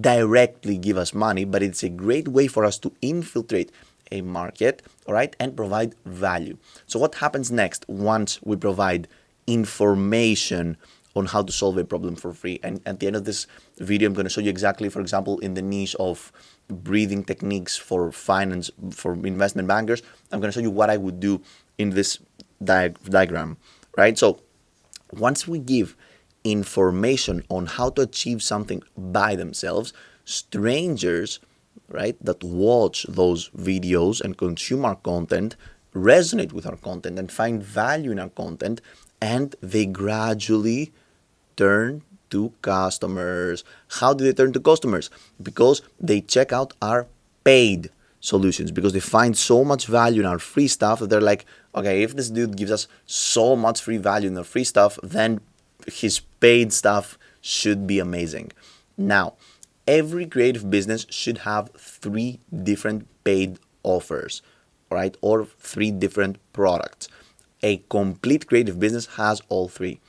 directly give us money, but it's a great way for us to infiltrate a market, all right, and provide value. So what happens next once we provide information on how to solve a problem for free? And at the end of this video, I'm going to show you exactly, for example, in the niche of breathing techniques for finance, for investment bankers, I'm going to show you what I would do in this diagram, right? So once we give information on how to achieve something by themselves, strangers, right, that watch those videos and consume our content resonate with our content and find value in our content, and they gradually turn to customers. How do they turn to customers? Because they check out our paid solutions, because they find so much value in our free stuff that they're like, okay, if this dude gives us so much free value in the free stuff, then his paid stuff should be amazing. Now, every creative business should have 3 different paid offers, right? Or 3 different products. A complete creative business has all 3,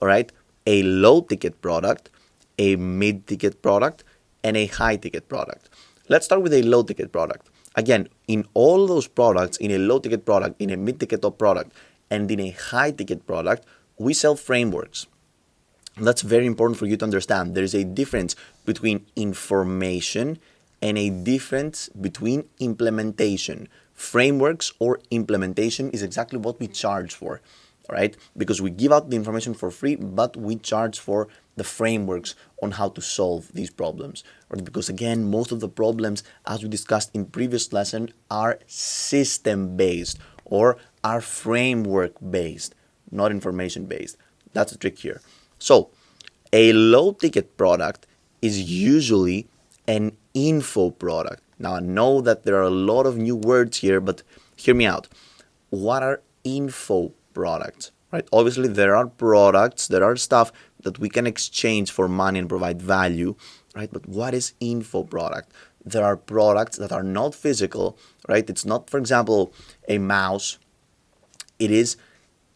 all right? A low ticket product, a mid ticket product, and a high ticket product. Let's start with a low ticket product. Again, in all those products, in a low ticket product, in a mid ticket top product, and in a high ticket product, we sell frameworks. That's very important for you to understand. There is a difference between information and a difference between implementation. Frameworks or implementation is exactly what we charge for, right? Because we give out the information for free, but we charge for the frameworks on how to solve these problems. Right? Because again, most of the problems, as we discussed in previous lesson, are system-based or are framework-based, not information-based. That's the trick here. So a low ticket product is usually an info product. Now I know that there are a lot of new words here, but hear me out. What are info products? Right? Obviously there are products, there are stuff that we can exchange for money and provide value, right? But what is info product? There are products that are not physical, right? It's not, for example, a mouse. It is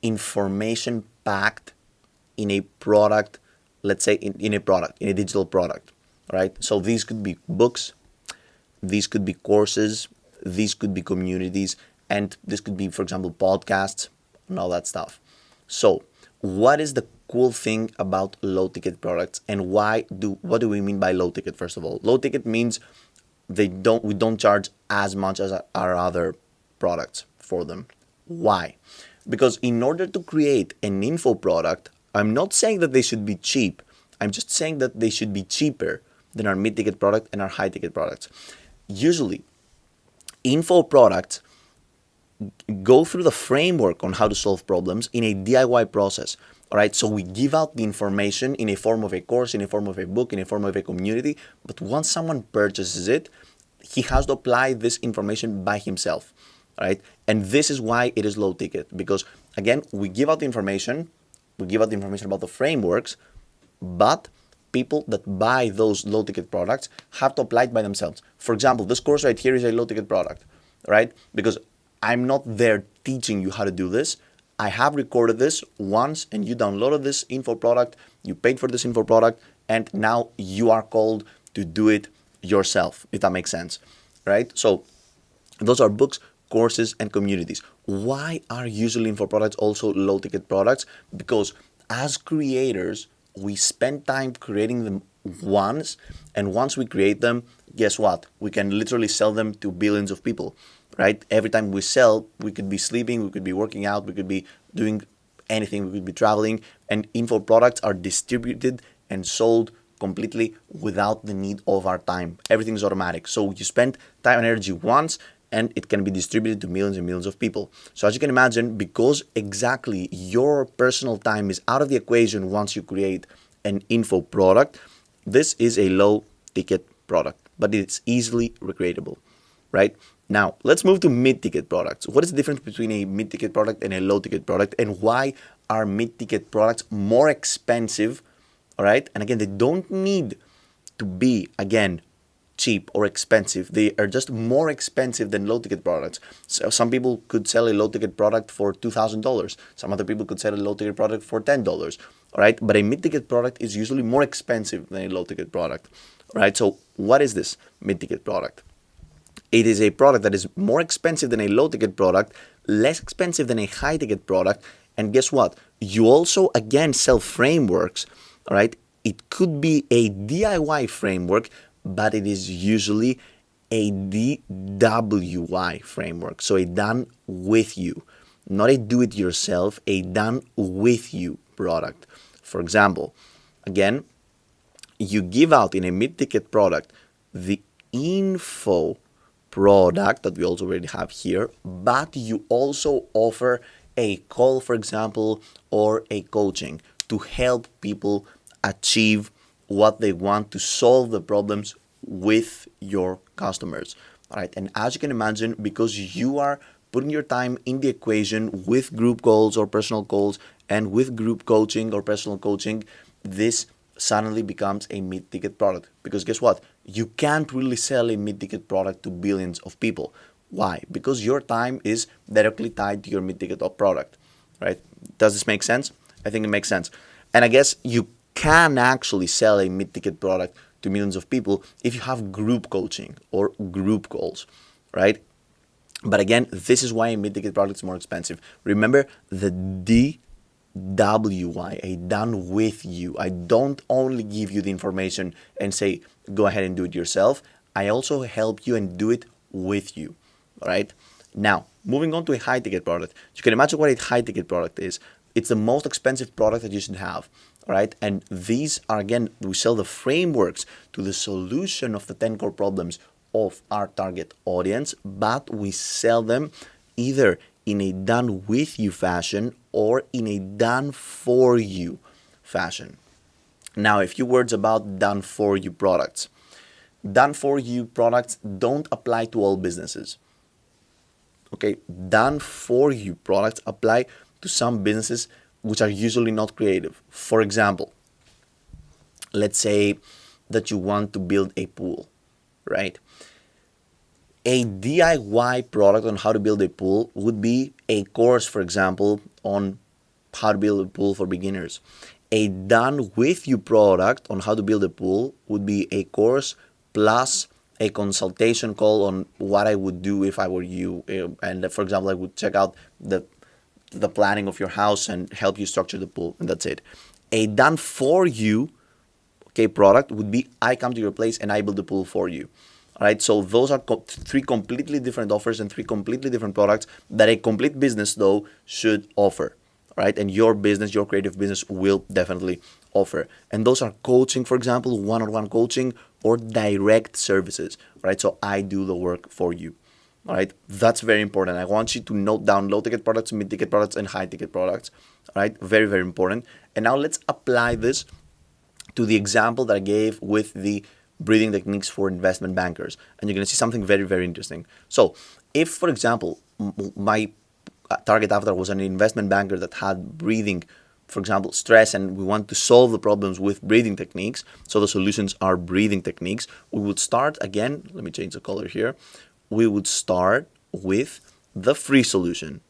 information packed in a product, let's say in a digital product, right? So these could be books, these could be courses, these could be communities, and this could be, for example, podcasts and all that stuff. So what is the cool thing about low ticket products, and what do we mean by low ticket? First of all, low ticket means we don't charge as much as our other products for them. Why? Because in order to create an info product, I'm not saying that they should be cheap. I'm just saying that they should be cheaper than our mid-ticket product and our high-ticket products. Usually, info products go through the framework on how to solve problems in a DIY process. All right, so we give out the information in a form of a course, in a form of a book, in a form of a community. But once someone purchases it, he has to apply this information by himself. All right, and this is why it is low ticket, because again, we give out the information, about the frameworks, but people that buy those low ticket products have to apply it by themselves. For example, this course right here is a low ticket product, right? Because I'm not there teaching you how to do this. I have recorded this once and you downloaded this info product, you paid for this info product, and now you are called to do it yourself, if that makes sense, right? So those are books, courses, and communities. Why are usually info products also low ticket products? Because as creators, we spend time creating them once, and once we create them, guess what? We can literally sell them to billions of people, right? Every time we sell, we could be sleeping, we could be working out, we could be doing anything, we could be traveling, and info products are distributed and sold completely without the need of our time. Everything is automatic. So you spend time and energy once, and it can be distributed to millions and millions of people. So as you can imagine, because exactly your personal time is out of the equation once you create an info product, this is a low ticket product, but it's easily recreatable, right? Now, let's move to mid-ticket products. What is the difference between a mid-ticket product and a low-ticket product, and why are mid-ticket products more expensive, all right? And again, they don't need to be, again, cheap or expensive. They are just more expensive than low-ticket products. So some people could sell a low-ticket product for $2,000. Some other people could sell a low-ticket product for $10, all right? But a mid-ticket product is usually more expensive than a low-ticket product, all right? So what is this mid-ticket product? It is a product that is more expensive than a low-ticket product, less expensive than a high-ticket product, and guess what? You also, again, sell frameworks, all right? It could be a DIY framework, but it is usually a DWY framework, so a done with you, not a do-it-yourself, a done with you product. For example, again, you give out in a mid-ticket product the info product that we also already have here, but you also offer a call, for example, or a coaching to help people achieve what they want, to solve the problems with your customers. All right. And as you can imagine, because you are putting your time in the equation with group goals or personal goals and with group coaching or personal coaching, this suddenly becomes a mid-ticket product. Because guess what? You can't really sell a mid-ticket product to billions of people. Why? Because your time is directly tied to your mid-ticket product, right? Does this make sense? I think it makes sense. And I guess you can actually sell a mid-ticket product to millions of people if you have group coaching or group goals, right? But again, this is why a mid-ticket product is more expensive. Remember the DWY, a done with you. I don't only give you the information and say, go ahead and do it yourself. I also help you and do it with you, all right? Now, moving on to a high-ticket product. You can imagine what a high-ticket product is. It's the most expensive product that you should have, all right? And these are, again, we sell the frameworks to the solution of the 10 core problems of our target audience, but we sell them either in a done with you fashion or in a done for you fashion. Now, a few words about done for you products. Done for you products don't apply to all businesses. Okay, done for you products apply to some businesses which are usually not creative. For example, let's say that you want to build a pool, right? A DIY product on how to build a pool would be a course, for example, on how to build a pool for beginners. A done with you product on how to build a pool would be a course plus a consultation call on what I would do if I were you. And for example, I would check out the planning of your house and help you structure the pool, and that's it. A done for you, okay, product would be I come to your place and I build the pool for you. All right, so those are three completely different offers and three completely different products that a complete business, though, should offer. All right, and your business, your creative business will definitely offer. And those are coaching, for example, one-on-one coaching or direct services. All right, so I do the work for you. All right, that's very important. I want you to note down low-ticket products, mid-ticket products, and high-ticket products. All right, very, very important. And now let's apply this to the example that I gave with the breathing techniques for investment bankers. And you're going to see something very, very interesting. So if, for example, my target avatar was an investment banker that had breathing, for example, stress, and we want to solve the problems with breathing techniques, so the solutions are breathing techniques, we would start, again, let me change the color here, we would start with the free solution.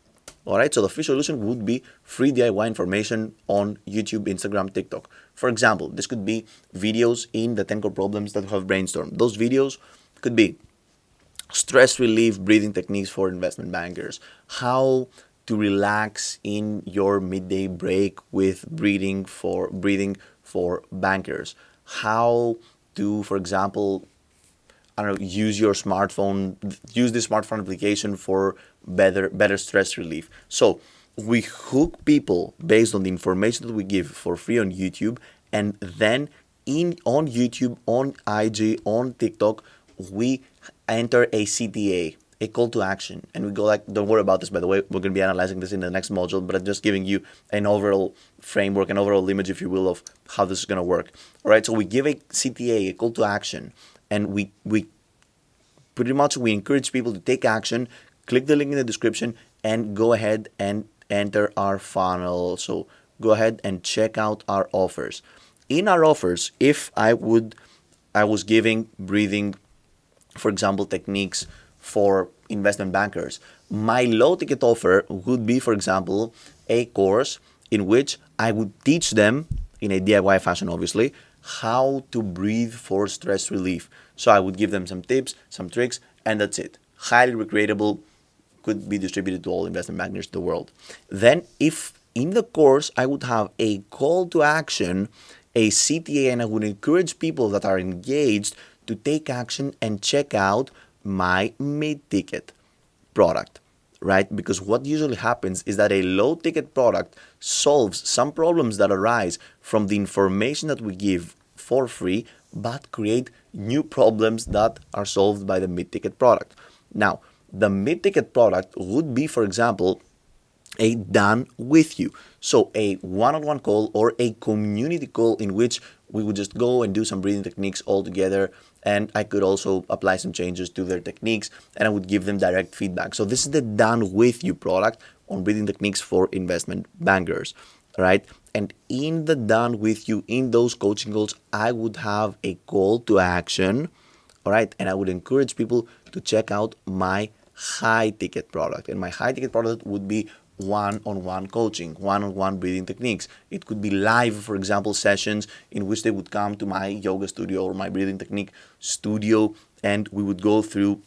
All right, so the free solution would be free DIY information on YouTube, Instagram, TikTok. For example, this could be videos in the 10 core problems that we have brainstormed. Those videos could be stress relief breathing techniques for investment bankers, how to relax in your midday break with breathing for bankers, how to, for example, I don't know, use your smartphone, use the smartphone application for better stress relief. So we hook people based on the information that we give for free on YouTube, and then in on YouTube, on IG, on TikTok, we enter a CTA, a call to action, and we go like, don't worry about this, by the way, we're going to be analyzing this in the next module, but I'm just giving you an overall framework, an overall image, if you will, of how this is going to work. All right, so we give a CTA, a call to action, and we pretty much we encourage people to take action, click the link in the description, and go ahead and enter our funnel. So go ahead and check out our offers. In our offers, if I was giving breathing, for example, techniques for investment bankers, my low ticket offer would be, for example, a course in which I would teach them in a DIY fashion, obviously, how to breathe for stress relief. So I would give them some tips, some tricks, and that's it. Highly recreatable, could be distributed to all investment bankers in the world. Then, if in the course I would have a call to action, a CTA, and I would encourage people that are engaged to take action and check out my mid-ticket product, right? Because what usually happens is that a low ticket product solves some problems that arise from the information that we give for free, but create new problems that are solved by the mid ticket product. Now, the mid ticket product would be, for example, a done with you. So a one-on-one call or a community call in which we would just go and do some breathing techniques all together, and I could also apply some changes to their techniques, and I would give them direct feedback. So this is the done with you product on breathing techniques for investment bankers, right? And in the done with you, in those coaching calls, I would have a call to action, all right? And I would encourage people to check out my high ticket product. And my high ticket product would be one-on-one coaching, one-on-one breathing techniques. It could be live, for example, sessions in which they would come to my yoga studio or my breathing technique studio, and we would go through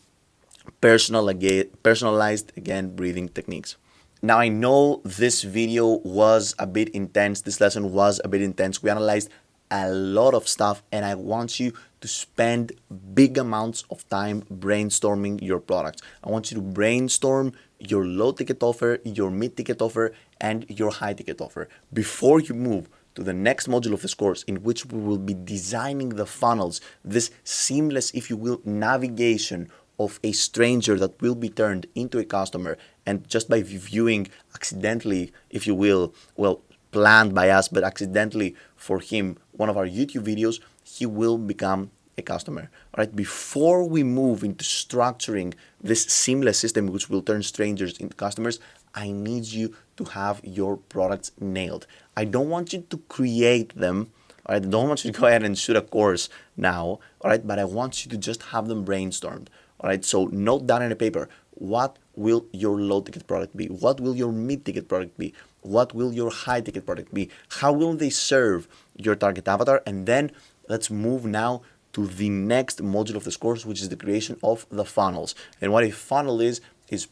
personalized, again, breathing techniques. Now, I know this video was a bit intense. This lesson was a bit intense. We analyzed a lot of stuff, and I want you to spend big amounts of time brainstorming your products. I want you to brainstorm your low ticket offer, your mid ticket offer, and your high ticket offer before you move to the next module of this course, in which we will be designing the funnels, this seamless, if you will, navigation of a stranger that will be turned into a customer. And just by viewing accidentally, if you will, well, planned by us, but accidentally for him, one of our YouTube videos, he will become a customer. All right, before we move into structuring this seamless system which will turn strangers into customers, I need you to have your products nailed. I don't want you to create them. All right, I don't want you to go ahead and shoot a course now. All right, but I want you to just have them brainstormed. All right, so note down on a paper, what will your low ticket product be? What will your mid ticket product be? What will your high ticket product be? How will they serve your target avatar? And then let's move now to the next module of this course, which is the creation of the funnels. And what a funnel is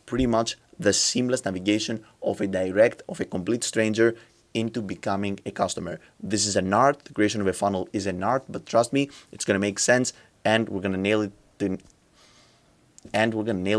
pretty much the seamless navigation of a complete stranger into becoming a customer. This is an art. The creation of a funnel is an art, but trust me, it's going to make sense, and we're going to nail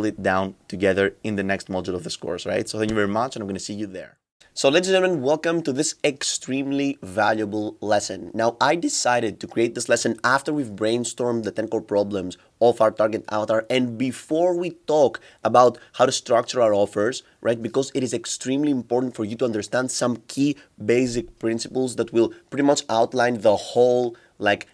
it down together in the next module of this course, right? So thank you very much, and I'm going to see you there. So ladies and gentlemen, welcome to this extremely valuable lesson. Now, I decided to create this lesson after we've brainstormed the 10 core problems of our target avatar, and before we talk about how to structure our offers, right? Because it is extremely important for you to understand some key basic principles that will pretty much outline the whole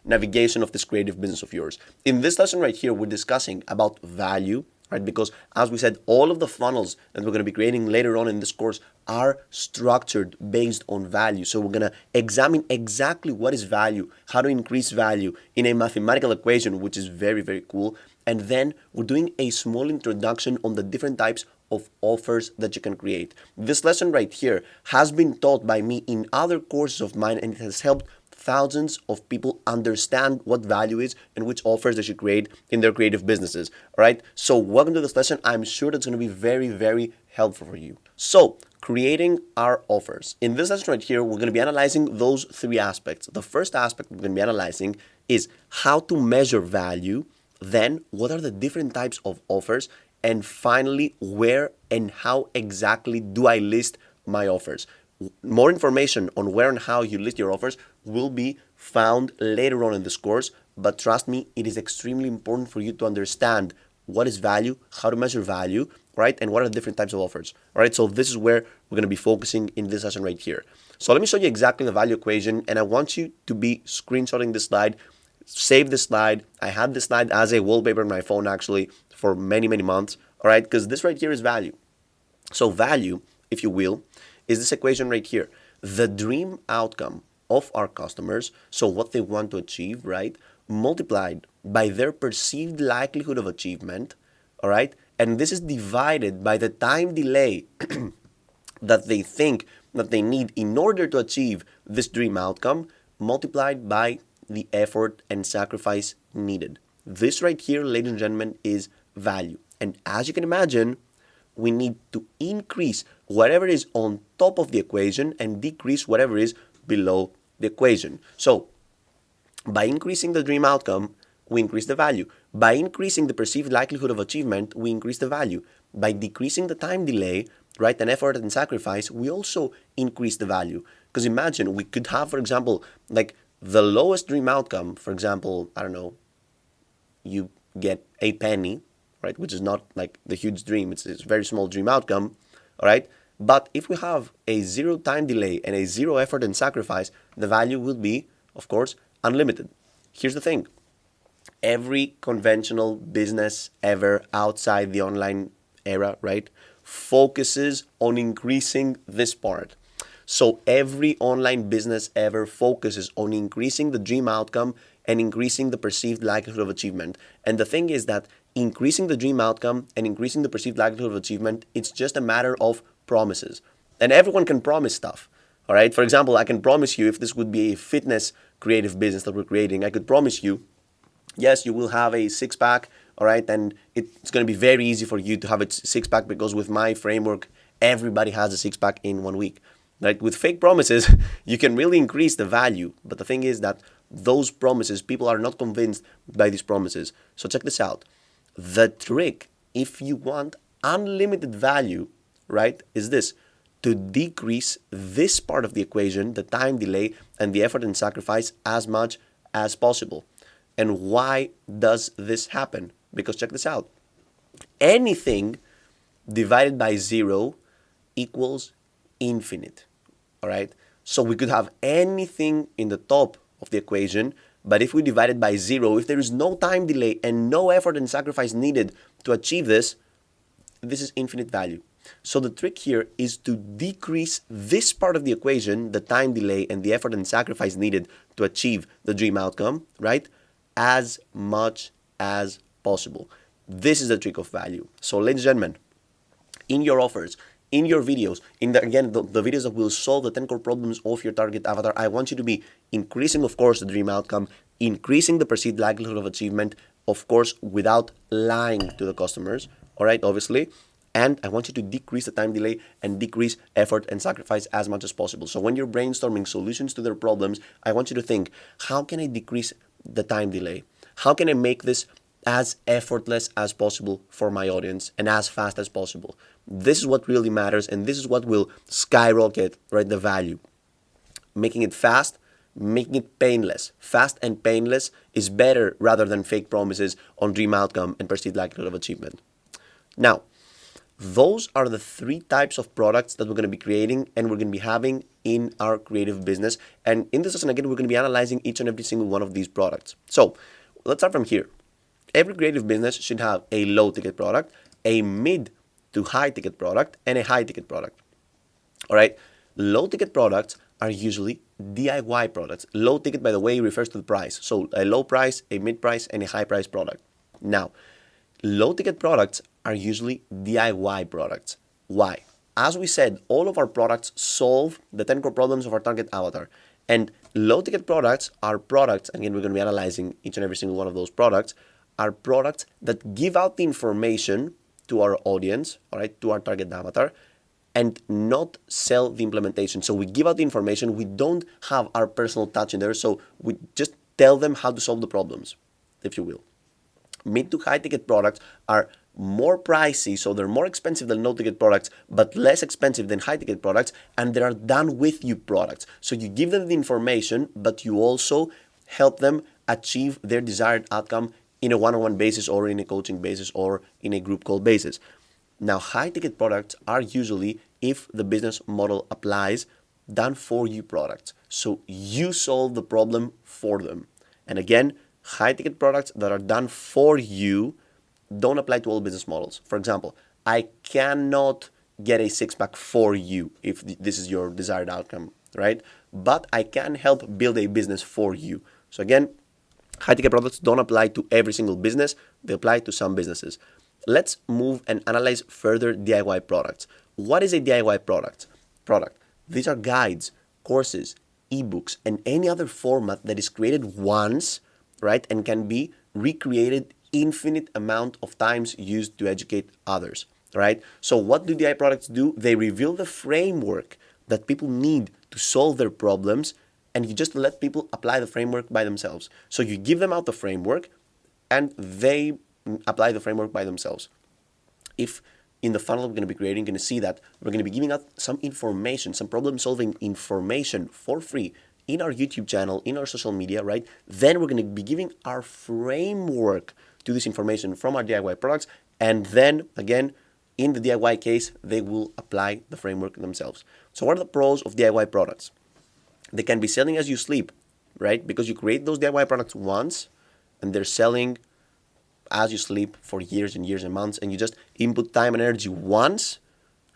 navigation of this creative business of yours. In this lesson right here, we're discussing about value, right? Because as we said, all of the funnels that we're going to be creating later on in this course are structured based on value. So we're going to examine exactly what is value, how to increase value in a mathematical equation, which is very, very cool. And then we're doing a small introduction on the different types of offers that you can create. This lesson right here has been taught by me in other courses of mine, and it has helped thousands of people understand what value is and which offers they should create in their creative businesses. All right, so welcome to this lesson. I'm sure that's going to be very, very helpful for you. So creating our offers. In this lesson right here, we're going to be analyzing those three aspects. The first aspect we're going to be analyzing is how to measure value, then what are the different types of offers, and finally, where and how exactly do I list my offers. More information on where and how you list your offers will be found later on in this course, but trust me, it is extremely important for you to understand what is value, how to measure value, right? And what are the different types of offers, all right? So this is where we're going to be focusing in this session right here. So let me show you exactly the value equation, and I want you to be screenshotting this slide, save this slide. I had this slide as a wallpaper on my phone actually for many, many months, all right? Because this right here is value. So value, if you will, is this equation right here. The dream outcome of our customers, so what they want to achieve, right? Multiplied by their perceived likelihood of achievement, all right? And this is divided by the time delay that they think that they need in order to achieve this dream outcome, multiplied by the effort and sacrifice needed. This right here, ladies and gentlemen, is value. And as you can imagine, we need to increase whatever is on top of the equation and decrease whatever is below the equation. So by increasing the dream outcome, we increase the value. By increasing the perceived likelihood of achievement, we increase the value. By decreasing the time delay, right, and effort and sacrifice, we also increase the value. Because imagine we could have, for example, like the lowest dream outcome, for example, I don't know, you get a penny, right, which is not like the huge dream, it's a very small dream outcome, all right? But if we have a zero time delay and a zero effort and sacrifice, the value will be, of course, unlimited. Here's the thing. Every conventional business ever outside the online era, right, focuses on increasing this part. So every online business ever focuses on increasing the dream outcome and increasing the perceived likelihood of achievement. And the thing is that increasing the dream outcome and increasing the perceived likelihood of achievement, it's just a matter of promises. And everyone can promise stuff. All right. For example, I can promise you, if this would be a fitness creative business that we're creating, I could promise you, yes, you will have a six-pack, all right, and it's going to be very easy for you to have a six-pack because with my framework, everybody has a six-pack in 1 week. Right? With fake promises, you can really increase the value, but the thing is that those promises, people are not convinced by these promises. So check this out. The trick, if you want unlimited value, right, is this: to decrease this part of the equation, the time delay and the effort and sacrifice, as much as possible. And why does this happen? Because check this out. Anything divided by zero equals infinite. All right. So we could have anything in the top of the equation, but if we divide it by zero, if there is no time delay and no effort and sacrifice needed to achieve this, this is infinite value. So the trick here is to decrease this part of the equation, the time delay and the effort and sacrifice needed to achieve the dream outcome, right, as much as possible. This is the trick of value. So ladies and gentlemen, in your offers, in your videos, in the videos that will solve the 10 core problems of your target avatar, I want you to be increasing, of course, the dream outcome, increasing the perceived likelihood of achievement, of course, without lying to the customers, all right, obviously. And I want you to decrease the time delay and decrease effort and sacrifice as much as possible. So when you're brainstorming solutions to their problems, I want you to think, how can I decrease the time delay? How can I make this as effortless as possible for my audience and as fast as possible? This is what really matters, and this is what will skyrocket, right, the value. Making it fast, making it painless. Fast and painless is better rather than fake promises on dream outcome and perceived likelihood of achievement. Now, those are the three types of products that we're going to be creating and we're going to be having in our creative business. And in this lesson, again, we're going to be analyzing each and every single one of these products. So let's start from here. Every creative business should have a low ticket product, a mid to high ticket product, and a high ticket product. All right. Low ticket products are usually DIY products. Low ticket, by the way, refers to the price. So a low price, a mid price, and a high price product. Now, low ticket products are usually DIY products. Why? As we said, all of our products solve the 10 core problems of our target avatar. And low ticket products are products, again, we're going to be analyzing each and every single one of those products, are products that give out the information to our audience, all right, to our target avatar, and not sell the implementation. So we give out the information, we don't have our personal touch in there, so we just tell them how to solve the problems, if you will. Mid to high ticket products are more pricey, so they're more expensive than low ticket products, but less expensive than high ticket products, and they are done with you products. So you give them the information, but you also help them achieve their desired outcome in a one-on-one basis or in a coaching basis or in a group call basis. Now, high ticket products are usually, if the business model applies, done for you products. So you solve the problem for them. And again, high ticket products that are done for you don't apply to all business models. For example, I cannot get a six pack for you if this is your desired outcome, right? But I can help build a business for you. So again, high ticket products don't apply to every single business, they apply to some businesses. Let's move and analyze further DIY products. What is a DIY product? These are guides, courses, ebooks, and any other format that is created once, right, and can be recreated infinite amount of times used to educate others, right? So what do DIY products do? They reveal the framework that people need to solve their problems, and you just let people apply the framework by themselves. So you give them out the framework, and they apply the framework by themselves. If in the funnel we're going to be creating, you're going to see that we're going to be giving out some information, some problem-solving information for free in our YouTube channel, in our social media, right? Then we're going to be giving our framework to this information from our DIY products, and then again, in the DIY case, they will apply the framework themselves. So what are the pros of DIY products? They can be selling as you sleep, right? Because you create those DIY products once, and they're selling as you sleep for years and years and months, and you just input time and energy once,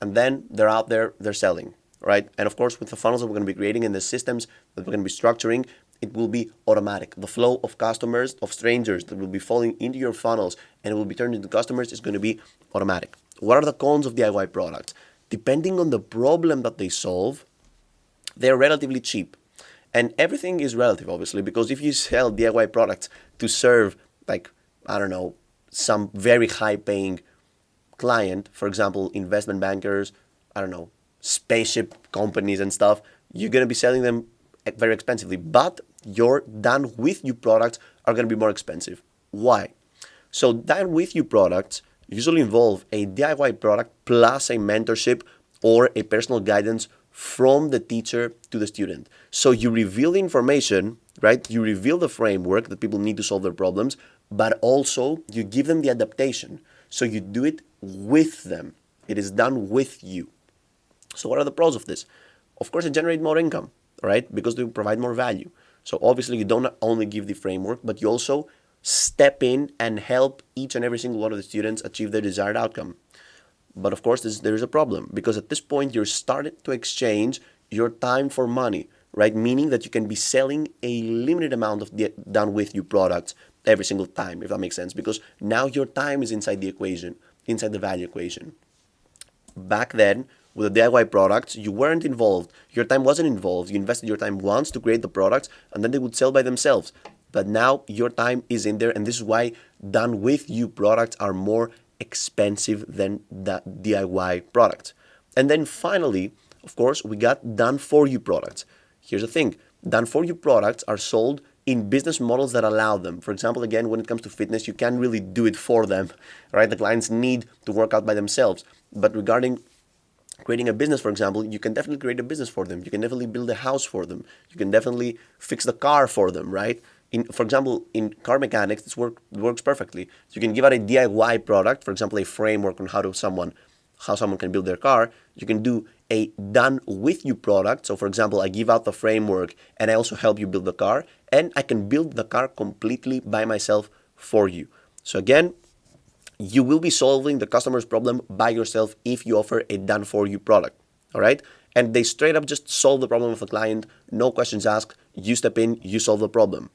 and then they're out there, they're selling, right? And of course, with the funnels that we're going to be creating and the systems that we're going to be structuring, it will be automatic. The flow of customers, of strangers that will be falling into your funnels and it will be turned into customers is going to be automatic. What are the cons of DIY products? Depending on the problem that they solve, they're relatively cheap. And everything is relative, obviously, because if you sell DIY products to serve, like, I don't know, some very high-paying client, for example, investment bankers, I don't know, spaceship companies and stuff, you're going to be selling them very expensively. But your done with you products are going to be more expensive. Why? So done with you products usually involve a DIY product plus a mentorship or a personal guidance from the teacher to the student. So you reveal the information, right? You reveal the framework that people need to solve their problems, but also you give them the adaptation. So you do it with them. It is done with you. So what are the pros of this? Of course, it generates more income, right? Because they provide more value. So obviously you don't only give the framework, but you also step in and help each and every single one of the students achieve their desired outcome. But of course, there is a problem, because at this point you're starting to exchange your time for money, right? Meaning that you can be selling a limited amount of done with you products every single time, if that makes sense, because now your time is inside the equation, inside the value equation. Back then, with the DIY products, you weren't involved. Your time wasn't involved. You invested your time once to create the products, and then they would sell by themselves. But now your time is in there, and this is why done with you products are more expensive than the DIY products. And then finally, of course, we got done for you products. Here's the thing. Done for you products are sold in business models that allow them. For example, again, when it comes to fitness, you can't really do it for them, right? The clients need to work out by themselves. But regarding creating a business, for example, you can definitely create a business for them. You can definitely build a house for them. You can definitely fix the car for them, right? For example, in car mechanics, this works perfectly. You can give out a DIY product, for example, a framework on how someone can build their car. You can do a done with you product. So for example, I give out the framework and I also help you build the car, and I can build the car completely by myself for you. So again, you will be solving the customer's problem by yourself if you offer a done for you product. All right? And they straight up just solve the problem of the client, no questions asked. You step in, you solve the problem.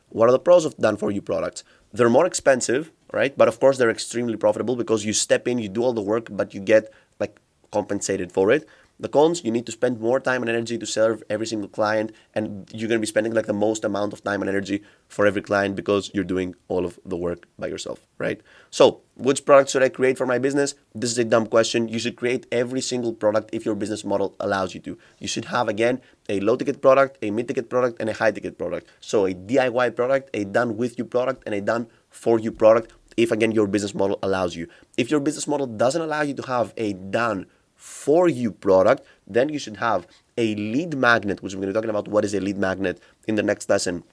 What are the pros of done for you products? They're more expensive, right? But of course, they're extremely profitable because you step in, you do all the work, but you get like compensated for it. The cons, you need to spend more time and energy to serve every single client, and you're going to be spending like the most amount of time and energy for every client because you're doing all of the work by yourself, right? So, which product should I create for my business? This is a dumb question. You should create every single product if your business model allows you to. You should have, again, a low ticket product, a mid ticket product, and a high ticket product. So, a DIY product, a done with you product, and a done for you product if, again, your business model allows you. If your business model doesn't allow you to have a done for you product, then you should have a lead magnet, which we're going to be talking about what is a lead magnet in the next lesson,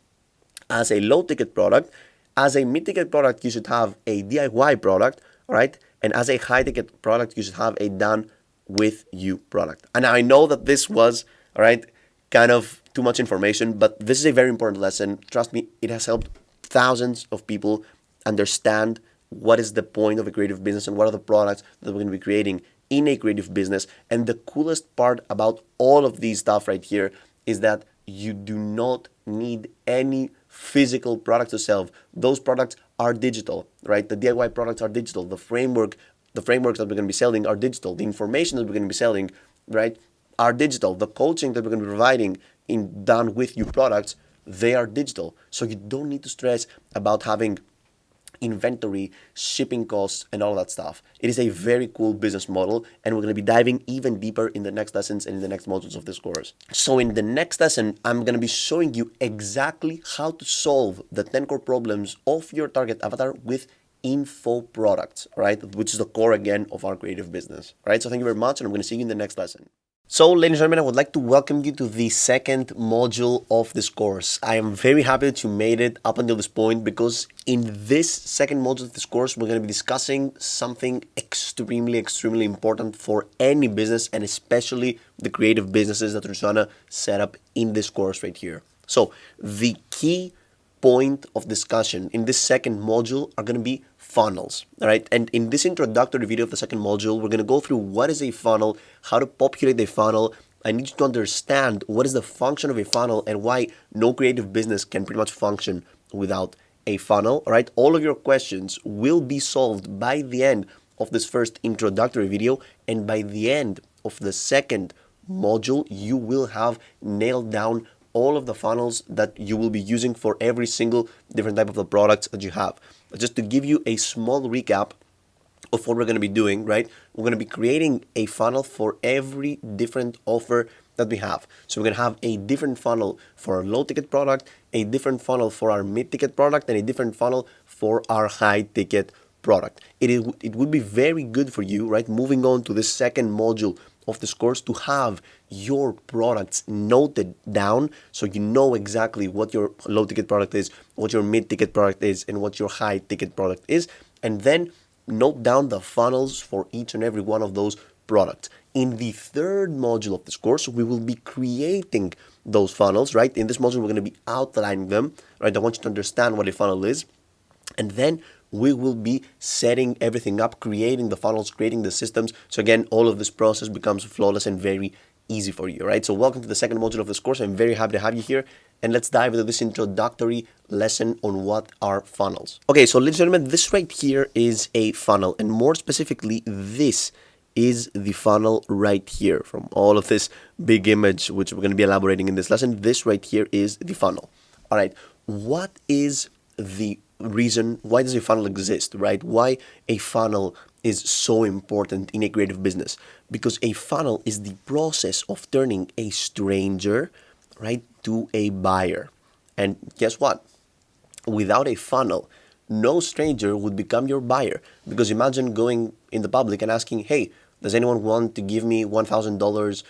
as a low ticket product. As a mid ticket product, you should have a DIY product, all right? And as a high ticket product, you should have a done with you product. And I know that this was, all right, kind of too much information, but this is a very important lesson. Trust me, it has helped thousands of people understand what is the point of a creative business and what are the products that we're going to be creating in a creative business. And the coolest part about all of these stuff right here is that you do not need any physical product to sell. Those products are digital, right? The DIY products are digital. The frameworks that we're going to be selling are digital. The information that we're going to be selling, right, are digital. The coaching that we're going to be providing in done with you products, they are digital. So you don't need to stress about having inventory, shipping costs, and all that stuff. It is a very cool business model, and we're going to be diving even deeper in the next lessons and in the next modules of this course. So in the next lesson, I'm going to be showing you exactly how to solve the 10 core problems of your target avatar with info products, right? Which is the core, again, of our creative business, right? So thank you very much, and I'm going to see you in the next lesson. So, ladies and gentlemen, I would like to welcome you to the second module of this course. I am very happy that you made it up until this point because in this second module of this course, we're going to be discussing something extremely important for any business and especially the creative businesses that we're trying to set up in this course right here. So, the key point of discussion in this second module are going to be funnels, all right? And in this introductory video of the second module, we're going to go through what is a funnel, how to populate a funnel. I need you to understand what is the function of a funnel and why no creative business can pretty much function without a funnel, all right? All of your questions will be solved by the end of this first introductory video, and by the end of the second module, you will have nailed down all of the funnels that you will be using for every single different type of the products that you have. Just to give you a small recap of what we're going to be doing, right? We're going to be creating a funnel for every different offer that we have. So we're going to have a different funnel for our low ticket product, a different funnel for our mid ticket product, and a different funnel for our high ticket product. It would be very good for you, right? Moving on to the second module of this course, to have your products noted down so you know exactly what your low ticket product is, what your mid ticket product is, and what your high ticket product is, and then note down the funnels for each and every one of those products. In the third module of this course, we will be creating those funnels, right? In this module, we're going to be outlining them, right? I want you to understand what a funnel is, and then we will be setting everything up, creating the funnels, creating the systems. So again, all of this process becomes flawless and very easy for you, right? So welcome to the second module of this course. I'm very happy to have you here. And let's dive into this introductory lesson on what are funnels. Okay, so ladies and gentlemen, this right here is a funnel. And more specifically, this is the funnel right here from all of this big image, which we're going to be elaborating in this lesson. This right here is the funnel. All right, what is the reason, why does a funnel exist, right? Why a funnel is so important in a creative business? Because a funnel is the process of turning a stranger, right, to a buyer. And guess what? Without a funnel, no stranger would become your buyer. Because imagine going in the public and asking, hey, does anyone want to give me $1,000?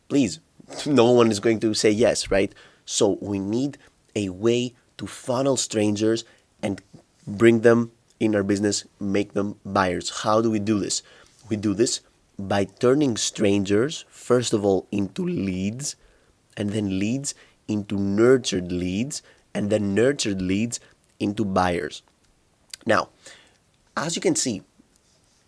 Please. No one is going to say yes, right? So we need a way to funnel strangers and bring them in our business, make them buyers. How do we do this? We do this by turning strangers, first of all, into leads, and then leads into nurtured leads, and then nurtured leads into buyers. Now, as you can see,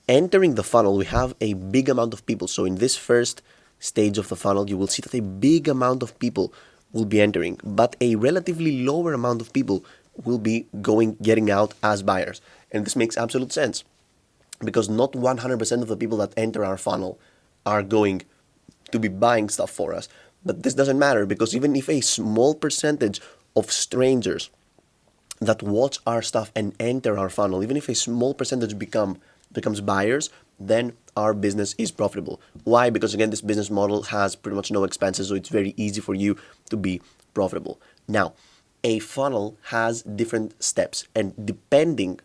entering the funnel, we have a big amount of people. So in this first stage of the funnel, you will see that a big amount of people will be entering, but a relatively lower amount of people will be getting out as buyers. And this makes absolute sense because not 100% of the people that enter our funnel are going to be buying stuff for us. But this doesn't matter, because even if a small percentage of strangers that watch our stuff and enter our funnel, even if a small percentage becomes buyers, then our business is profitable. Why? Because again, this business model has pretty much no expenses, so it's very easy for you to be profitable. Now, a funnel has different steps, and depending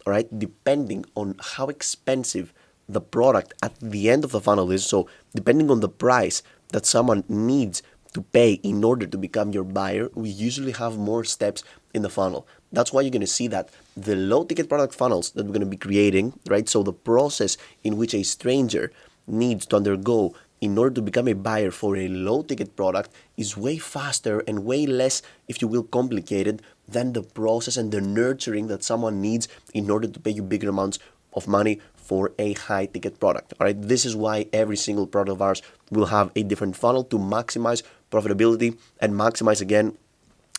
on how expensive the product at the end of the funnel is, so depending on the price that someone needs to pay in order to become your buyer, we usually have more steps in the funnel. That's why you're going to see that the low ticket product funnels that we're going to be creating, right? So the process in which a stranger needs to undergo in order to become a buyer for a low ticket product is way faster and way less, if you will, complicated than the process and the nurturing that someone needs in order to pay you bigger amounts of money for a high ticket product. All right, this is why every single product of ours will have a different funnel to maximize profitability and maximize, again,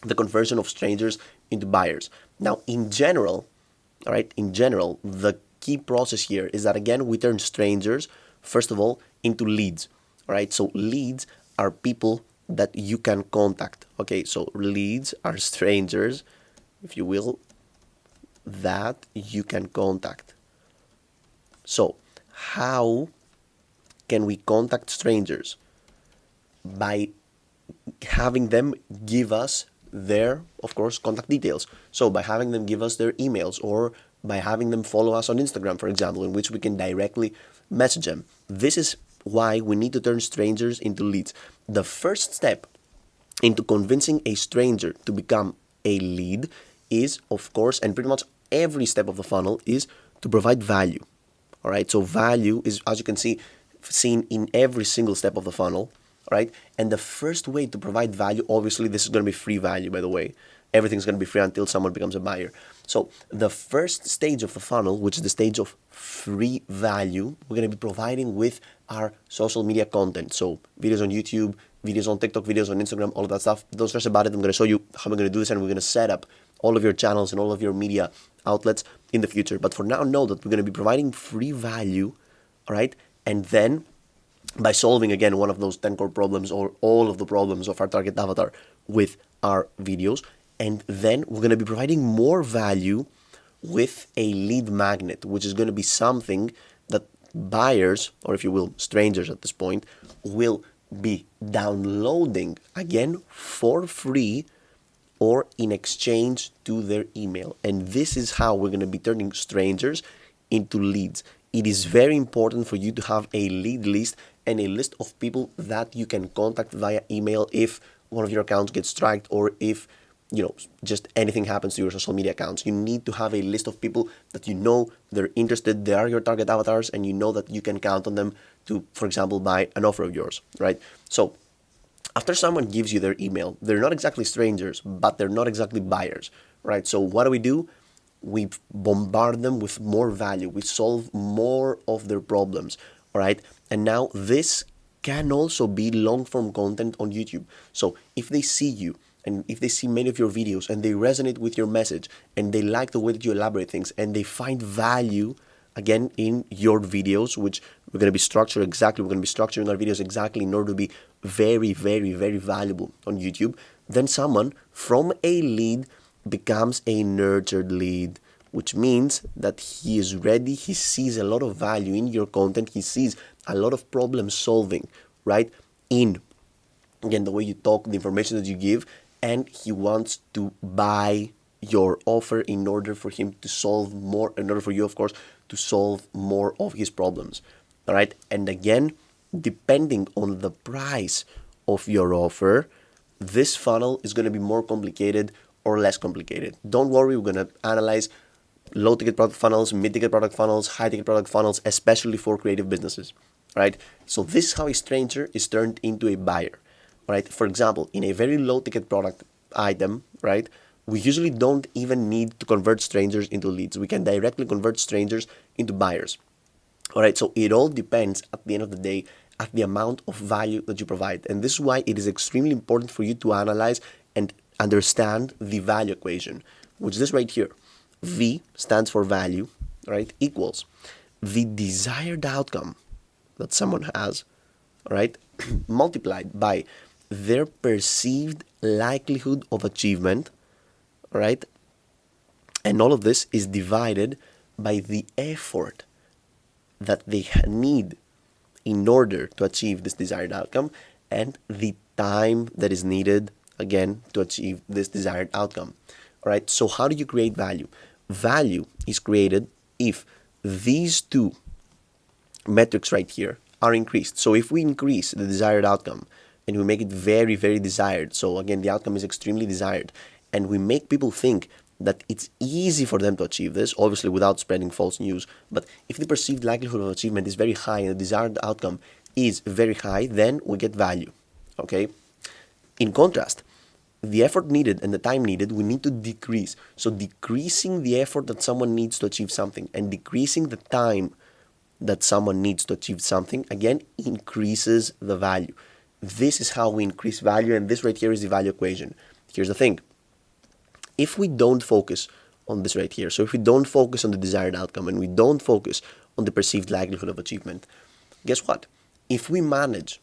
the conversion of strangers into buyers. Now, in general, the key process here is that, again, we turn strangers, first of all, into leads. All right, so leads are people that you can contact. Okay, so leads are strangers, if you will, that you can contact. So, how can we contact strangers? By having them give us their, of course, contact details. So by having them give us their emails, or by having them follow us on Instagram, for example, in which we can directly message them. This is why we need to turn strangers into leads. The first step into convincing a stranger to become a lead is, of course, and pretty much every step of the funnel, is to provide value. All right, so value is, as you can see, seen in every single step of the funnel, right? And the first way to provide value, obviously, this is going to be free value, by the way. Everything's going to be free until someone becomes a buyer. So the first stage of the funnel, which is the stage of free value, we're going to be providing with our social media content. So videos on YouTube, videos on TikTok, videos on Instagram, all of that stuff. Don't stress about it. I'm going to show you how we're going to do this, and we're going to set up all of your channels and all of your media outlets in the future. But for now, know that we're going to be providing free value, all right? And then by solving, again, one of those 10 core problems, or all of the problems of our target avatar with our videos. And then we're going to be providing more value with a lead magnet, which is going to be something that buyers, or if you will, strangers at this point, will be downloading, again, for free or in exchange to their email. And this is how we're going to be turning strangers into leads. It is very important for you to have a lead list and a list of people that you can contact via email if one of your accounts gets striked, or if, just anything happens to your social media accounts. You need to have a list of people that you know they're interested, they are your target avatars, and you know that you can count on them to, for example, buy an offer of yours, right? So after someone gives you their email, they're not exactly strangers, but they're not exactly buyers, right? So what do? We bombard them with more value. We solve more of their problems, all right? And now this can also be long-form content on YouTube. So if they see you, and if they see many of your videos and they resonate with your message, and they like the way that you elaborate things, and they find value, again, in your videos, which we're going to be structuring our videos exactly in order to be very, very, very valuable on YouTube, then someone from a lead becomes a nurtured lead, which means that he is ready, he sees a lot of value in your content, he sees a lot of problem solving, right, in, again, the way you talk, the information that you give, and he wants to buy your offer in order for him to solve more, in order for you, of course, to solve more of his problems, all right? And again, depending on the price of your offer, this funnel is going to be more complicated or less complicated. Don't worry, we're going to analyze low-ticket product funnels, mid-ticket product funnels, high-ticket product funnels, especially for creative businesses, right? So this is how a stranger is turned into a buyer, right? For example, in a very low-ticket product item, right, we usually don't even need to convert strangers into leads. We can directly convert strangers into buyers, all right? So it all depends, at the end of the day, at the amount of value that you provide. And this is why it is extremely important for you to analyze and understand the value equation, which is this right here. V stands for value, right, equals the desired outcome that someone has right, multiplied by their perceived likelihood of achievement, right, and all of this is divided by the effort that they need in order to achieve this desired outcome and the time that is needed, again, to achieve this desired outcome. All right, so how do you create value? Value is created if these two metrics right here are increased. So if we increase the desired outcome and we make it very, very desired, so again, the outcome is extremely desired, and we make people think that it's easy for them to achieve this, obviously without spreading false news, but if the perceived likelihood of achievement is very high and the desired outcome is very high, then we get value, okay? In contrast, the effort needed and the time needed, we need to decrease. So decreasing the effort that someone needs to achieve something and decreasing the time that someone needs to achieve something, again, increases the value. This is how we increase value, and this right here is the value equation. Here's the thing. If we don't focus on this right here, so if we don't focus on the desired outcome and we don't focus on the perceived likelihood of achievement, guess what? If we manage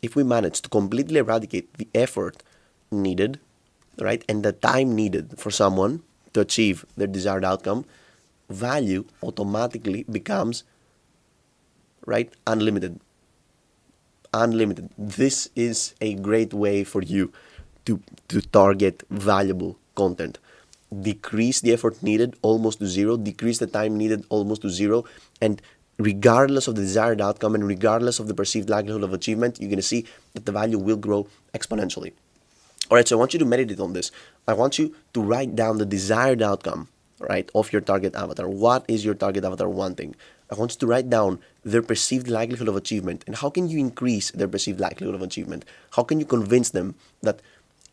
to completely eradicate the effort needed, right, and the time needed for someone to achieve their desired outcome, value automatically becomes, right, unlimited. Unlimited. This is a great way for you to target valuable content. Decrease the effort needed almost to zero, decrease the time needed almost to zero, and regardless of the desired outcome and regardless of the perceived likelihood of achievement, you're going to see that the value will grow exponentially. All right, so I want you to meditate on this. I want you to write down the desired outcome, right, of your target avatar. What is your target avatar wanting? I want you to write down their perceived likelihood of achievement. And how can you increase their perceived likelihood of achievement? How can you convince them that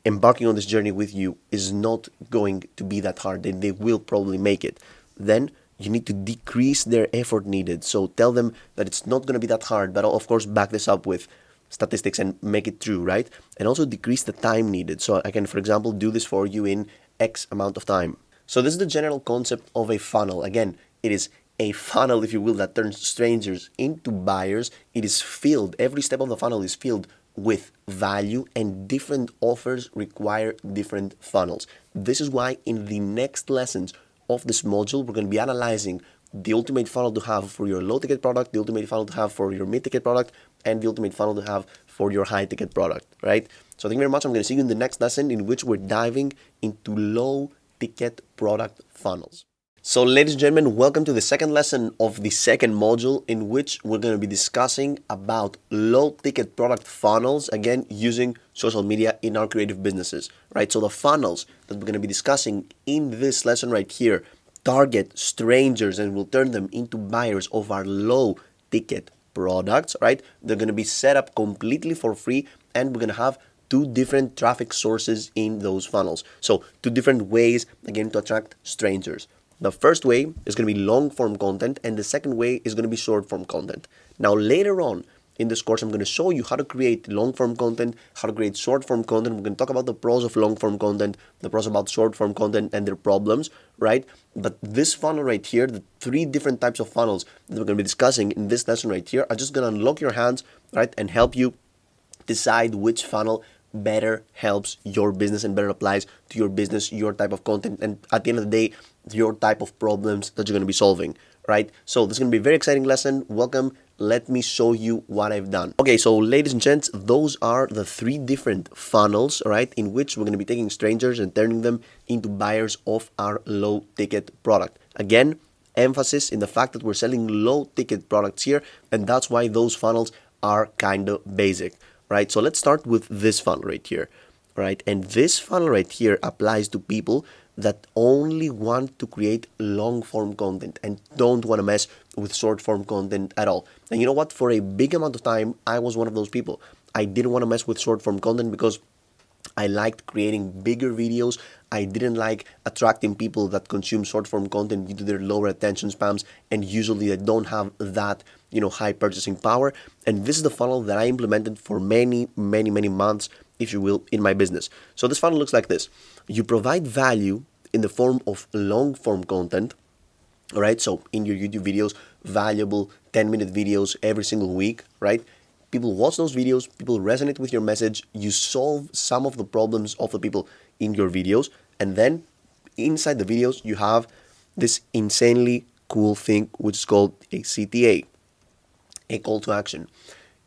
embarking on this journey with you is not going to be that hard, and they will probably make it? Then you need to decrease their effort needed. So tell them that it's not going to be that hard, but of course back this up with statistics and make it true, right? And also decrease the time needed. So I can, for example, do this for you in X amount of time. So this is the general concept of a funnel. Again, it is a funnel, if you will, that turns strangers into buyers. It is filled, every step of the funnel is filled with value, and different offers require different funnels. This is why in the next lessons of this module, we're going to be analyzing the ultimate funnel to have for your low ticket product, the ultimate funnel to have for your mid ticket product, and the ultimate funnel to have for your high ticket product, right? So thank you very much. I'm going to see you in the next lesson, in which we're diving into low ticket product funnels. So ladies and gentlemen, welcome to the second lesson of the second module, in which we're going to be discussing about low ticket product funnels, again, using social media in our creative businesses, right? So the funnels that we're going to be discussing in this lesson right here target strangers and will turn them into buyers of our low ticket products, right? They're going to be set up completely for free, and we're going to have two different traffic sources in those funnels. So two different ways, again, to attract strangers. The first way is going to be long form content, and the second way is going to be short form content. Now, later on in this course, I'm going to show you how to create long form content, how to create short form content. We're going to talk about the pros of long form content, the pros about short form content and their problems, right? But this funnel right here, the three different types of funnels that we're going to be discussing in this lesson right here, are just going to unlock your hands, right, and help you decide which funnel better helps your business and better applies to your business, your type of content, and at the end of the day, your type of problems that you're going to be solving, right? So this is going to be a very exciting lesson. Welcome. Let me show you what I've done. Okay, so ladies and gents, those are the three different funnels, right, in which we're going to be taking strangers and turning them into buyers of our low ticket product. Again, emphasis in the fact that we're selling low ticket products here, and that's why those funnels are kind of basic. Right, so let's start with this funnel right here, right? And this funnel right here applies to people that only want to create long form content and don't want to mess with short form content at all. And you know what? For a big amount of time, I was one of those people. I didn't want to mess with short form content because I liked creating bigger videos. I didn't like attracting people that consume short form content due to their lower attention spans, and usually they don't have that, high purchasing power. And this is the funnel that I implemented for many months, if you will, in my business. So this funnel looks like this. You provide value in the form of long form content, all right? So in your YouTube videos, valuable 10-minute videos every single week, right? People watch those videos, people resonate with your message, you solve some of the problems of the people in your videos, and then inside the videos you have this insanely cool thing which is called a CTA, a call to action.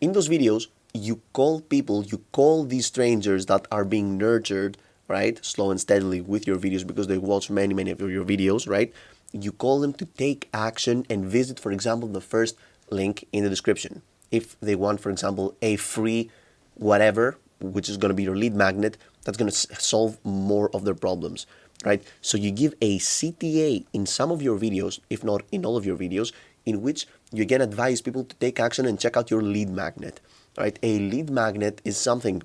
In those videos, you call people, you call these strangers that are being nurtured, right, slow and steadily with your videos because they watch many of your videos, right? You call them to take action and visit, for example, the first link in the description. If they want, for example, a free whatever, which is going to be your lead magnet, that's going to solve more of their problems, right? So you give a CTA in some of your videos, if not in all of your videos, in which you again advise people to take action and check out your lead magnet, right? A lead magnet is something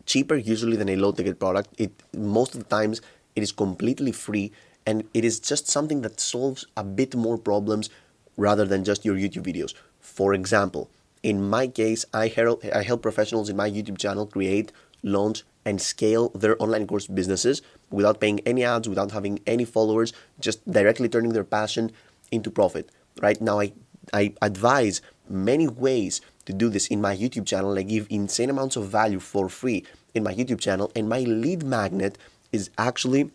cheaper usually than a low ticket product. Most of the times it is completely free, and it is just something that solves a bit more problems rather than just your YouTube videos. For example, in my case, I help professionals in my YouTube channel create, launch, and scale their online course businesses without paying any ads, without having any followers, just directly turning their passion into profit. Right now, I advise many ways to do this in my YouTube channel. I give insane amounts of value for free in my YouTube channel, and my lead magnet is actually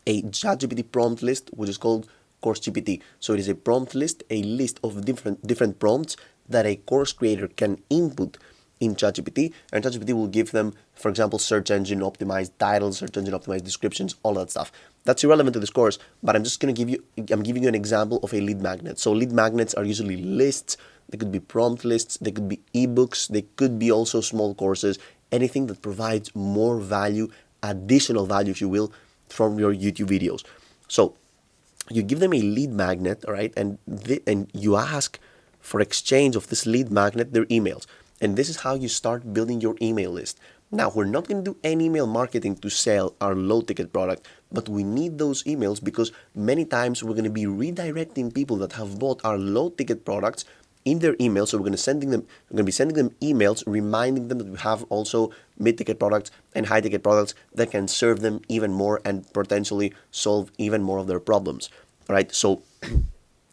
a ChatGPT prompt list, which is called Course GPT. So it is a prompt list, a list of different prompts that a course creator can input in ChatGPT, and ChatGPT will give them, for example, search engine optimized titles, search engine optimized descriptions, all that stuff. That's irrelevant to this course, but I'm giving you an example of a lead magnet. So lead magnets are usually lists. They could be prompt lists, they could be ebooks, they could be also small courses, anything that provides more value, additional value, if you will, from your YouTube videos. So you give them a lead magnet, all right, and you ask for exchange of this lead magnet their emails. And this is how you start building your email list. Now, we're not going to do any email marketing to sell our low ticket product, but we need those emails because many times we're going to be redirecting people that have bought our low ticket products in their emails. So we're going to be sending them emails reminding them that we have also mid-ticket products and high-ticket products that can serve them even more and potentially solve even more of their problems. All right. So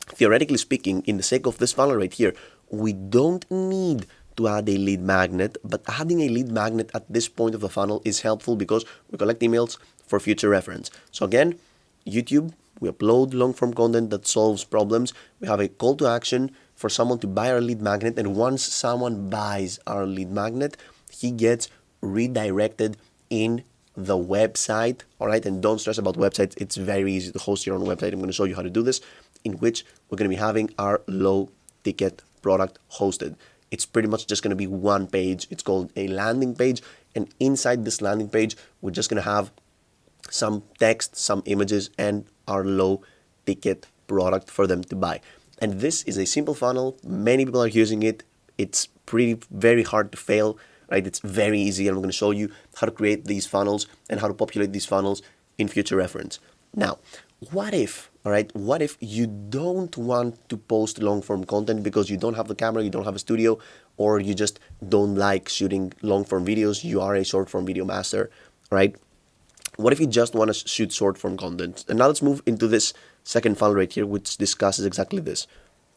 theoretically speaking, in the sake of this funnel right here, we don't need to add a lead magnet, but adding a lead magnet at this point of the funnel is helpful because we collect emails for future reference. So again, YouTube, we upload long-form content that solves problems. We have a call to action for someone to buy our lead magnet, and once someone buys our lead magnet, he gets redirected in the website. All right, and don't stress about websites. It's very easy to host your own website. I'm going to show you how to do this, in which we're going to be having our low ticket product hosted. It's pretty much just going to be one page. It's called a landing page, and inside this landing page, we're just going to have some text, some images, and our low ticket product for them to buy. And this is a simple funnel. Many people are using it. It's very hard to fail, right? It's very easy, and I'm going to show you how to create these funnels and how to populate these funnels in future reference. Now, what if you don't want to post long-form content because you don't have the camera, you don't have a studio, or you just don't like shooting long-form videos, you are a short-form video master, right? What if you just want to shoot short-form content? And now let's move into this second funnel right here, which discusses exactly this,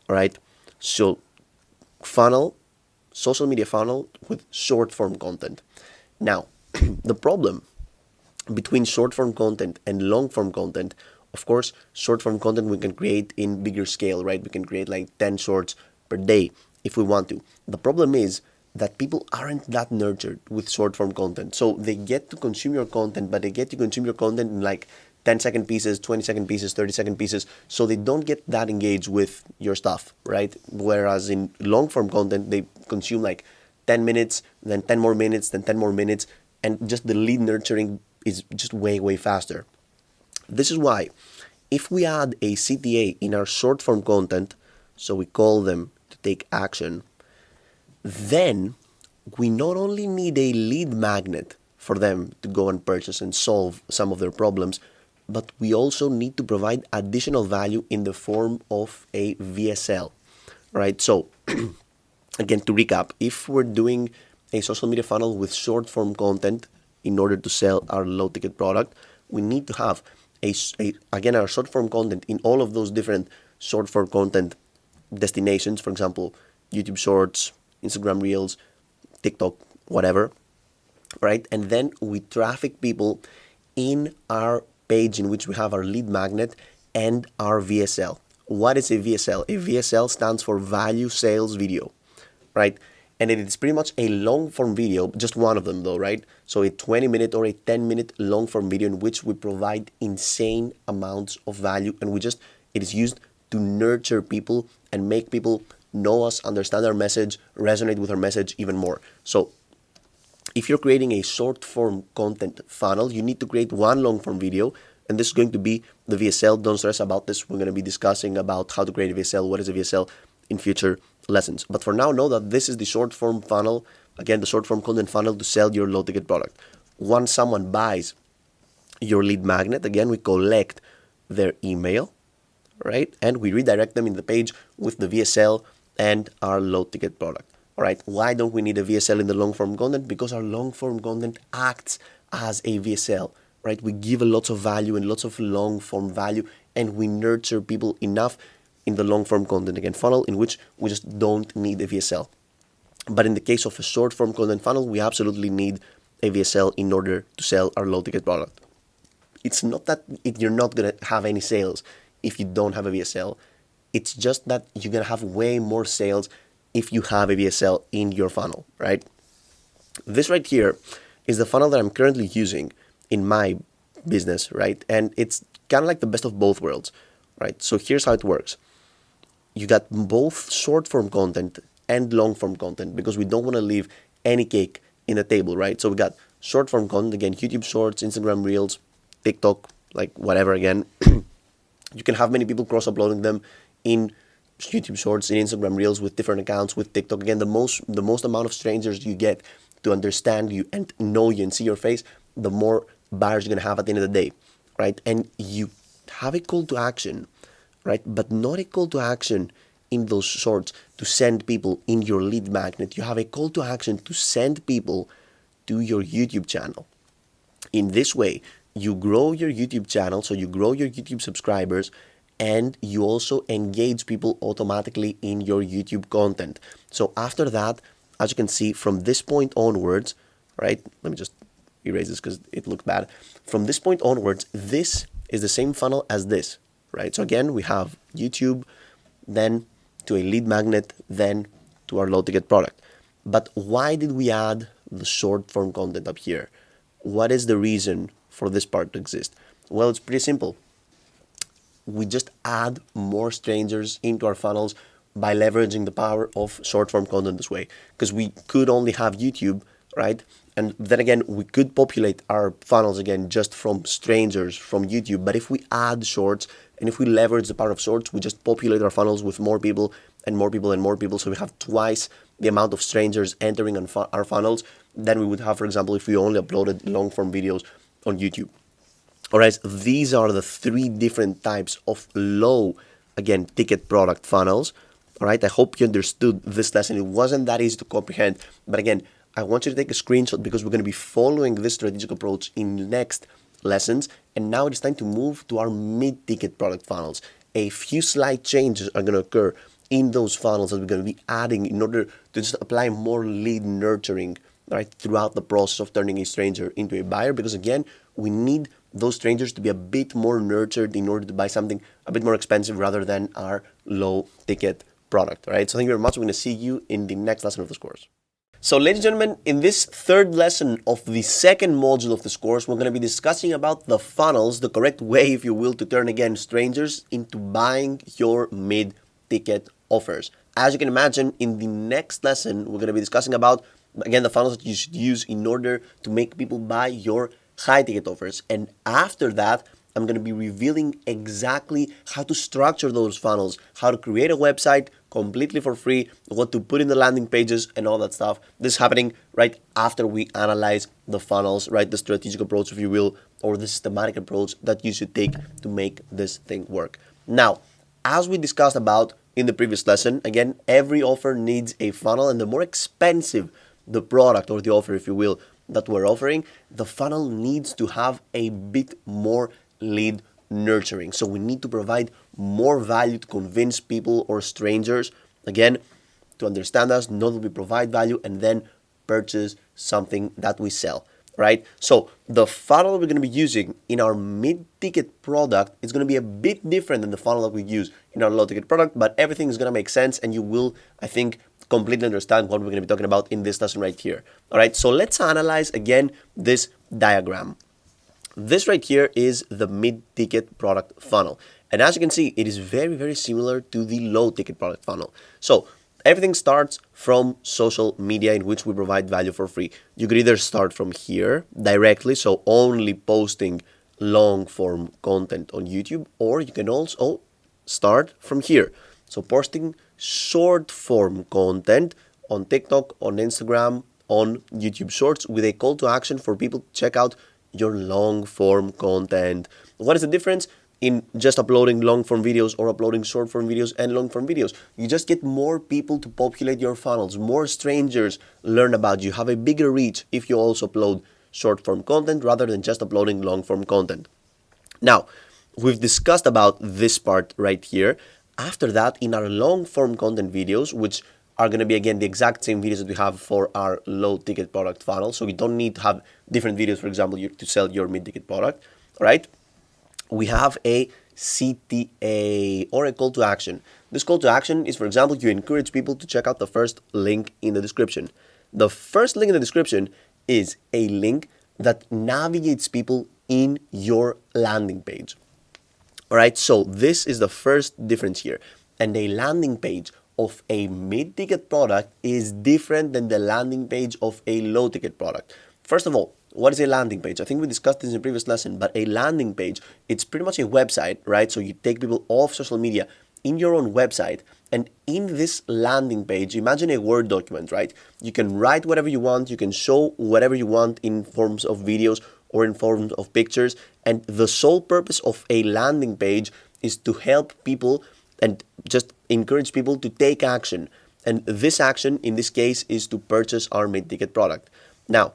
all right? So funnel, social media funnel with short-form content. Now, the problem between short-form content and long-form content, of course, short-form content we can create in bigger scale, right? We can create like 10 shorts per day if we want to. The problem is that people aren't that nurtured with short-form content. So they get to consume your content, but they get to consume your content in like 10-second pieces, 20-second pieces, 30-second pieces. So they don't get that engaged with your stuff, right? Whereas in long-form content, they consume like 10 minutes, then 10 more minutes, then 10 more minutes, and just the lead nurturing is just way faster. This is why if we add a CTA in our short-form content, so we call them to take action, then we not only need a lead magnet for them to go and purchase and solve some of their problems, but we also need to provide additional value in the form of a VSL, right? So again, to recap, if we're doing a social media funnel with short form content in order to sell our low ticket product, we need to have again, our short form content in all of those different short form content destinations, for example, YouTube Shorts, Instagram Reels, TikTok, whatever, right? And then we traffic people in our page in which we have our lead magnet and our VSL. What is a VSL? A VSL stands for value sales video, right? And it's pretty much a long form video, just one of them though, right? So a 20-minute or a 10-minute long form video in which we provide insane amounts of value, and it is used to nurture people and make people know us, understand our message, resonate with our message even more. So if you're creating a short form content funnel, you need to create one long form video, and this is going to be the VSL. Don't stress about this. We're going to be discussing about how to create a VSL, what is a VSL in future lessons. But for now, know that this is the short form funnel, again, the short form content funnel to sell your low ticket product. Once someone buys your lead magnet, again, we collect their email, right? And we redirect them in the page with the VSL and our low ticket product. All right, why don't we need a VSL in the long form content? Because our long form content acts as a VSL, right? We give a lot of value and lots of long form value, and we nurture people enough in the long form content, again, funnel, in which we just don't need a VSL. But in the case of a short form content funnel, we absolutely need a VSL in order to sell our low ticket product. It's not that you're not going to have any sales if you don't have a VSL. It's just that you're going to have way more sales if you have a VSL in your funnel, right? This right here is the funnel that I'm currently using in my business, right? And it's kind of like the best of both worlds, right? So here's how it works. You got both short form content and long form content, because we don't want to leave any cake in the table, right? So we got short form content, again, YouTube Shorts, Instagram Reels, TikTok, like whatever, again. You can have many people cross-uploading them in YouTube Shorts, in Instagram Reels, with different accounts, with TikTok. Again, the most amount of strangers you get to understand you and know you and see your face, the more buyers you're going to have at the end of the day, right? And you have a call to action, right? But not a call to action in those shorts to send people in your lead magnet. You have a call to action to send people to your YouTube channel. In this way, you grow your YouTube channel, so you grow your YouTube subscribers, and you also engage people automatically in your YouTube content. So after that, as you can see, from this point onwards, right? Let me just erase this because it looked bad. From this point onwards, this is the same funnel as this, right? So again, we have YouTube, then to a lead magnet, then to our low ticket product. But why did we add the short form content up here? What is the reason for this part to exist? Well, it's pretty simple. We just add more strangers into our funnels by leveraging the power of short form content this way, because we could only have YouTube, right? And then again, we could populate our funnels again just from strangers from YouTube. But if we add shorts and if we leverage the power of shorts, we just populate our funnels with more people and more people and more people. So we have twice the amount of strangers entering on our funnels than we would have, for example, if we only uploaded long form videos on YouTube. All right, these are the three different types of low, again, ticket product funnels. All right, I hope you understood this lesson. It wasn't that easy to comprehend, but again, I want you to take a screenshot because we're going to be following this strategic approach in next lessons. And now it's time to move to our mid-ticket product funnels. A few slight changes are going to occur in those funnels that we're going to be adding in order to just apply more lead nurturing, right, throughout the process of turning a stranger into a buyer. Because again, we need those strangers to be a bit more nurtured in order to buy something a bit more expensive rather than our low ticket product, right? So thank you very much. We're going to see you in the next lesson of this course. So ladies and gentlemen, in this third lesson of the second module of this course, we're going to be discussing about the funnels, the correct way, if you will, to turn again strangers into buying your mid-ticket offers. As you can imagine, in the next lesson, we're going to be discussing about, again, the funnels that you should use in order to make people buy your high-ticket offers. And after that, I'm going to be revealing exactly how to structure those funnels, how to create a website completely for free, what to put in the landing pages and all that stuff. This is happening right after we analyze the funnels, right? The strategic approach, if you will, or the systematic approach that you should take to make this thing work. Now, as we discussed about in the previous lesson, again, every offer needs a funnel, and the more expensive the product or the offer, if you will, that we're offering, the funnel needs to have a bit more lead nurturing. So we need to provide more value to convince people or strangers, again, to understand us, know that we provide value, and then purchase something that we sell, right? So the funnel we're going to be using in our mid-ticket product is going to be a bit different than the funnel that we use in our low-ticket product, but everything is going to make sense, and you will, I think, completely understand what we're going to be talking about in this lesson right here. All right, so let's analyze again this diagram. This right here is the mid-ticket product funnel. And as you can see, it is very, very similar to the low-ticket product funnel. So everything starts from social media in which we provide value for free. You could either start from here directly, so only posting long-form content on YouTube, or you can also start from here. So posting short-form content on TikTok, on Instagram, on YouTube Shorts with a call to action for people to check out your long-form content. What is the difference in just uploading long-form videos or uploading short-form videos and long-form videos? You just get more people to populate your funnels. More strangers learn about you. Have a bigger reach if you also upload short-form content rather than just uploading long-form content. Now, we've discussed about this part right here. After that, in our long-form content videos, which are going to be, again, the exact same videos that we have for our low-ticket product funnel. So you don't need to have different videos, for example, to sell your mid-ticket product, right? We have a CTA or a call to action. This call to action is, for example, you encourage people to check out the first link in the description. The first link in the description is a link that navigates people in your landing page. All right, so this is the first difference here. And a landing page of a mid-ticket product is different than the landing page of a low-ticket product. First of all, what is a landing page? I think we discussed this in a previous lesson, but a landing page, it's pretty much a website, right? So you take people off social media in your own website, and in this landing page, imagine a Word document, right? You can write whatever you want, you can show whatever you want in forms of videos or in forms of pictures, and the sole purpose of a landing page is to help people and just encourage people to take action. And this action, in this case, is to purchase our mid-ticket product. Now,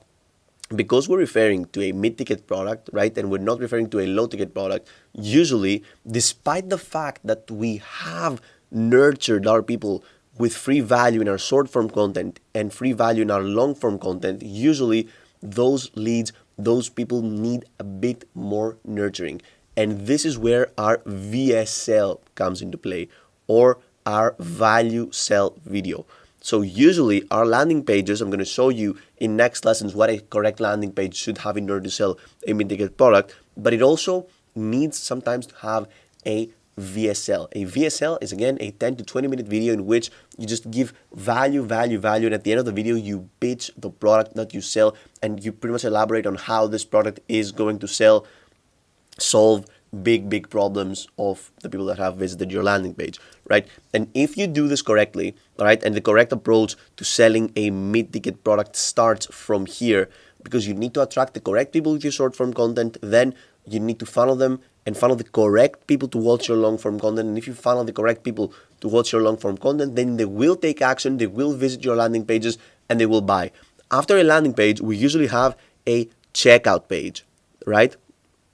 because we're referring to a mid-ticket product, right, and we're not referring to a low-ticket product, usually, despite the fact that we have nurtured our people with free value in our short-form content and free value in our long-form content, usually those leads, those people need a bit more nurturing. And this is where our VSL comes into play, or our value sell video. So usually our landing pages, I'm going to show you in next lessons what a correct landing page should have in order to sell a mid-ticket product, but it also needs sometimes to have a VSL. A VSL is, again, a 10 to 20 minute video in which you just give value, and at the end of the video you pitch the product that you sell, and you pretty much elaborate on how this product is going to solve big problems of the people that have visited your landing page, right? And if you do this correctly, right, and the correct approach to selling a mid-ticket product starts from here, because you need to attract the correct people with your short-form content, then you need to funnel them and funnel the correct people to watch your long-form content. And if you funnel the correct people to watch your long-form content, then they will take action, they will visit your landing pages, and they will buy. After a landing page, we usually have a checkout page, right?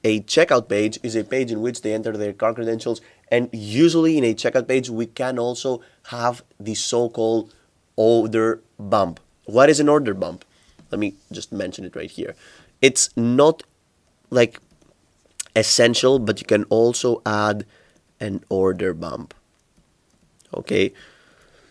A checkout page is a page in which they enter their card credentials, and usually in a checkout page we can also have the so-called order bump. What is an order bump? Let me just mention it right here. It's not like essential, but you can also add an order bump. Okay?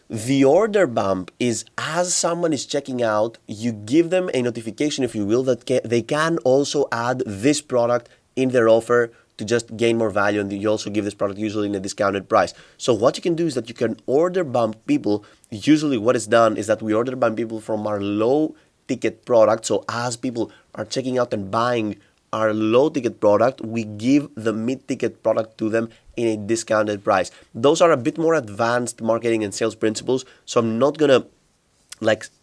The order bump is, as someone is checking out, you give them a notification, if you will, that they can also add this product in their offer to just gain more value, and you also give this product usually in a discounted price. So what you can do is that you can order bump people. Usually what is done is that we order bump people from our low ticket product. So as people are checking out and buying our low ticket product, we give the mid ticket product to them in a discounted price. Those are a bit more advanced marketing and sales principles, so I'm not gonna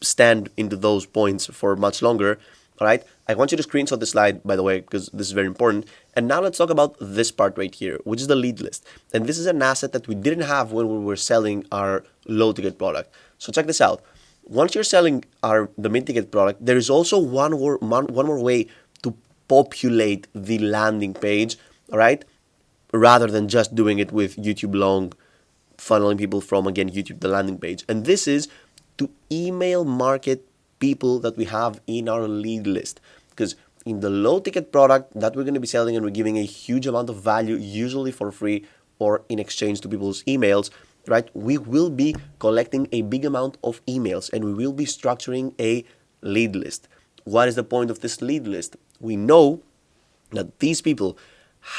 stand into those points for much longer. All right, I want you to screenshot the slide, by the way, because this is very important. And now let's talk about this part right here, which is the lead list. And this is an asset that we didn't have when we were selling our low ticket product. So check this out. Once you're selling the mid ticket product, there is also one more way to populate the landing page, all right, rather than just doing it with YouTube long funneling people from, again, YouTube, the landing page. And this is to email market people that we have in our lead list. Because in the low ticket product that we're going to be selling and we're giving a huge amount of value, usually for free or in exchange to people's emails, right? We will be collecting a big amount of emails and we will be structuring a lead list. What is the point of this lead list? We know that these people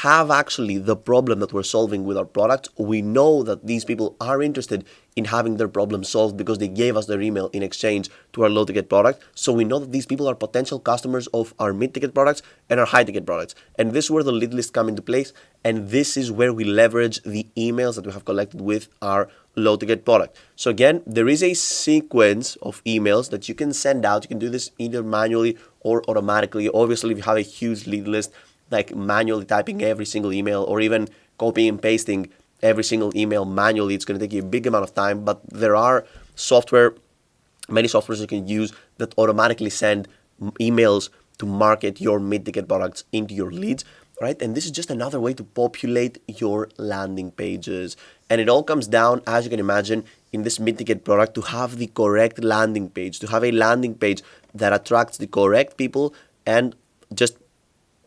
have actually the problem that we're solving with our product. We know that these people are interested in having their problem solved because they gave us their email in exchange to our low ticket product. So we know that these people are potential customers of our mid ticket products and our high ticket products. And this is where the lead list come into place. And this is where we leverage the emails that we have collected with our low ticket product. So again, there is a sequence of emails that you can send out. You can do this either manually or automatically. Obviously, if you have a huge lead list, like manually typing every single email or even copying and pasting every single email manually, it's going to take you a big amount of time. But there are many softwares you can use that automatically send emails to market your mid-ticket products into your leads, right? And this is just another way to populate your landing pages. And it all comes down, as you can imagine, in this mid-ticket product to have the correct landing page, to have a landing page that attracts the correct people and just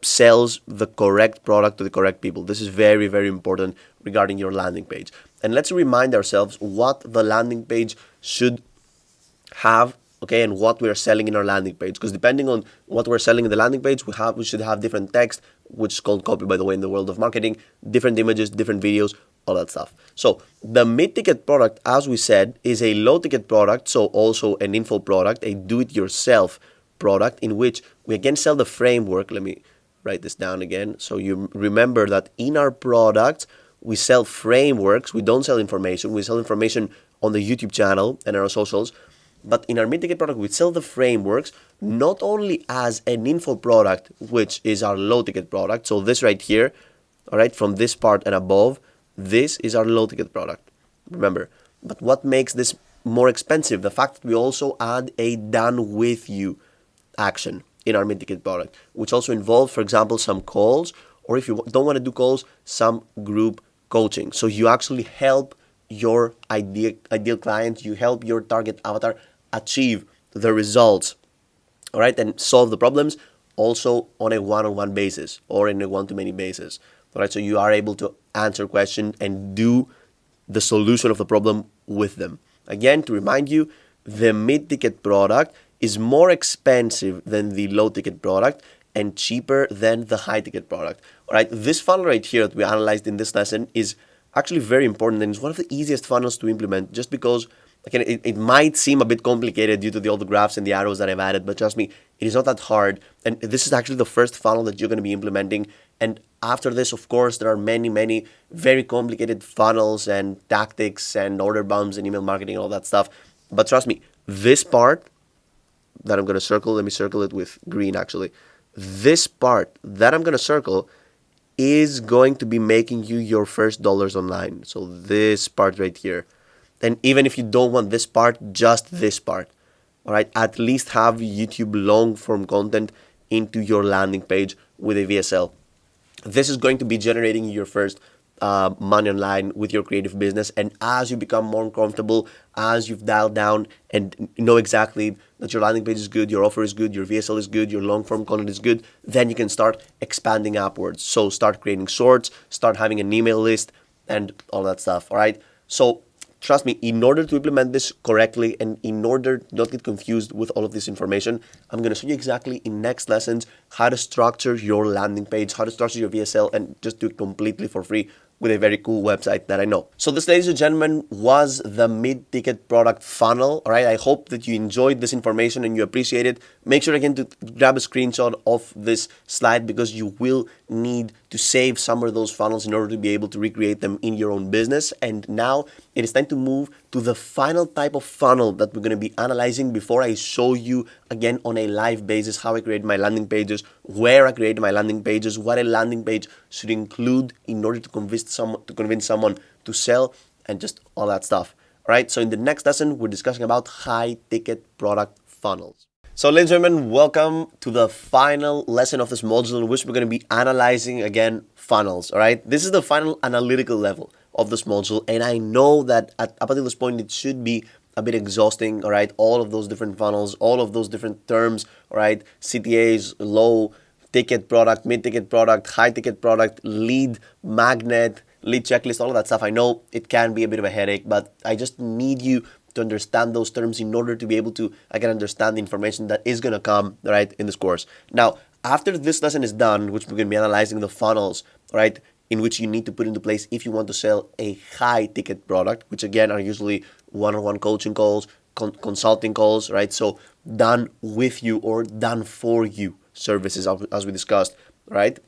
sells the correct product to the correct people. This is very, very important regarding your landing page. And let's remind ourselves what the landing page should have, okay, and what we are selling in our landing page. Because depending on what we're selling in the landing page, we should have different text, which is called copy, by the way, in the world of marketing, different images, different videos, all that stuff. So the mid-ticket product, as we said, is a low-ticket product, so also an info product, a do-it-yourself product in which we again sell the framework. Let me write this down again. So you remember that in our product, we sell frameworks. We don't sell information. We sell information on the YouTube channel and our socials. But in our mid-ticket product, we sell the frameworks not only as an info product, which is our low-ticket product. So this right here, all right, from this part and above, this is our low-ticket product. Remember, but what makes this more expensive? The fact that we also add a done with you action in our mid-ticket product, which also involves, for example, some calls, or if you don't want to do calls, some group coaching. So you actually help your ideal client, you help your target avatar achieve the results, all right, and solve the problems also on a one-on-one basis or in a one-to-many basis, all right? So you are able to answer questions and do the solution of the problem with them. Again, to remind you, the mid-ticket product is more expensive than the low-ticket product and cheaper than the high-ticket product. All right, this funnel right here that we analyzed in this lesson is actually very important and it's one of the easiest funnels to implement just because, again, it might seem a bit complicated due to all the graphs and the arrows that I've added, but trust me, it is not that hard. And this is actually the first funnel that you're going to be implementing. And after this, of course, there are many, many very complicated funnels and tactics and order bumps and email marketing and all that stuff. But trust me, this part that I'm going to circle, let me circle it with green actually. This part that I'm going to circle is going to be making you your first dollars online. So this part right here. And even if you don't want this part, just this part, all right, at least have YouTube long form content into your landing page with a VSL. This is going to be generating your first money online with your creative business. And as you become more comfortable, as you've dialed down and know exactly that your landing page is good, your offer is good, your VSL is good, your long form content is good, then you can start expanding upwards. So start creating shorts, start having an email list and all that stuff. All right. So trust me, in order to implement this correctly and in order to not get confused with all of this information, I'm going to show you exactly in next lessons how to structure your landing page, how to structure your VSL, and just do it completely for free with a very cool website that I know. So this, ladies and gentlemen, was the mid-ticket product funnel. All right, I hope that you enjoyed this information and you appreciate it. Make sure again to grab a screenshot of this slide because you will need to save some of those funnels in order to be able to recreate them in your own business. And now it is time to move to the final type of funnel that we're going to be analyzing before I show you again on a live basis how I create my landing pages, where I create my landing pages, what a landing page should include in order to convince someone to sell and just all that stuff. All right, so in the next lesson, we're discussing about high ticket product funnels. So ladies and gentlemen, welcome to the final lesson of this module in which we're going to be analyzing again funnels. All right, this is the final analytical level. of this module, and I know that up until this point it should be a bit exhausting, all right? All of those different funnels, all of those different terms, all right? CTAs, low ticket product, mid ticket product, high ticket product, lead magnet, lead checklist, all of that stuff. I know it can be a bit of a headache, but I just need you to understand those terms in order to be able to, I can understand the information that is going to come, right, in this course. Now, after this lesson is done, which we're going to be analyzing the funnels, right, in which you need to put into place if you want to sell a high ticket product, which again are usually one-on-one coaching calls, consulting calls, right? So done with you or done for you services, as we discussed, right,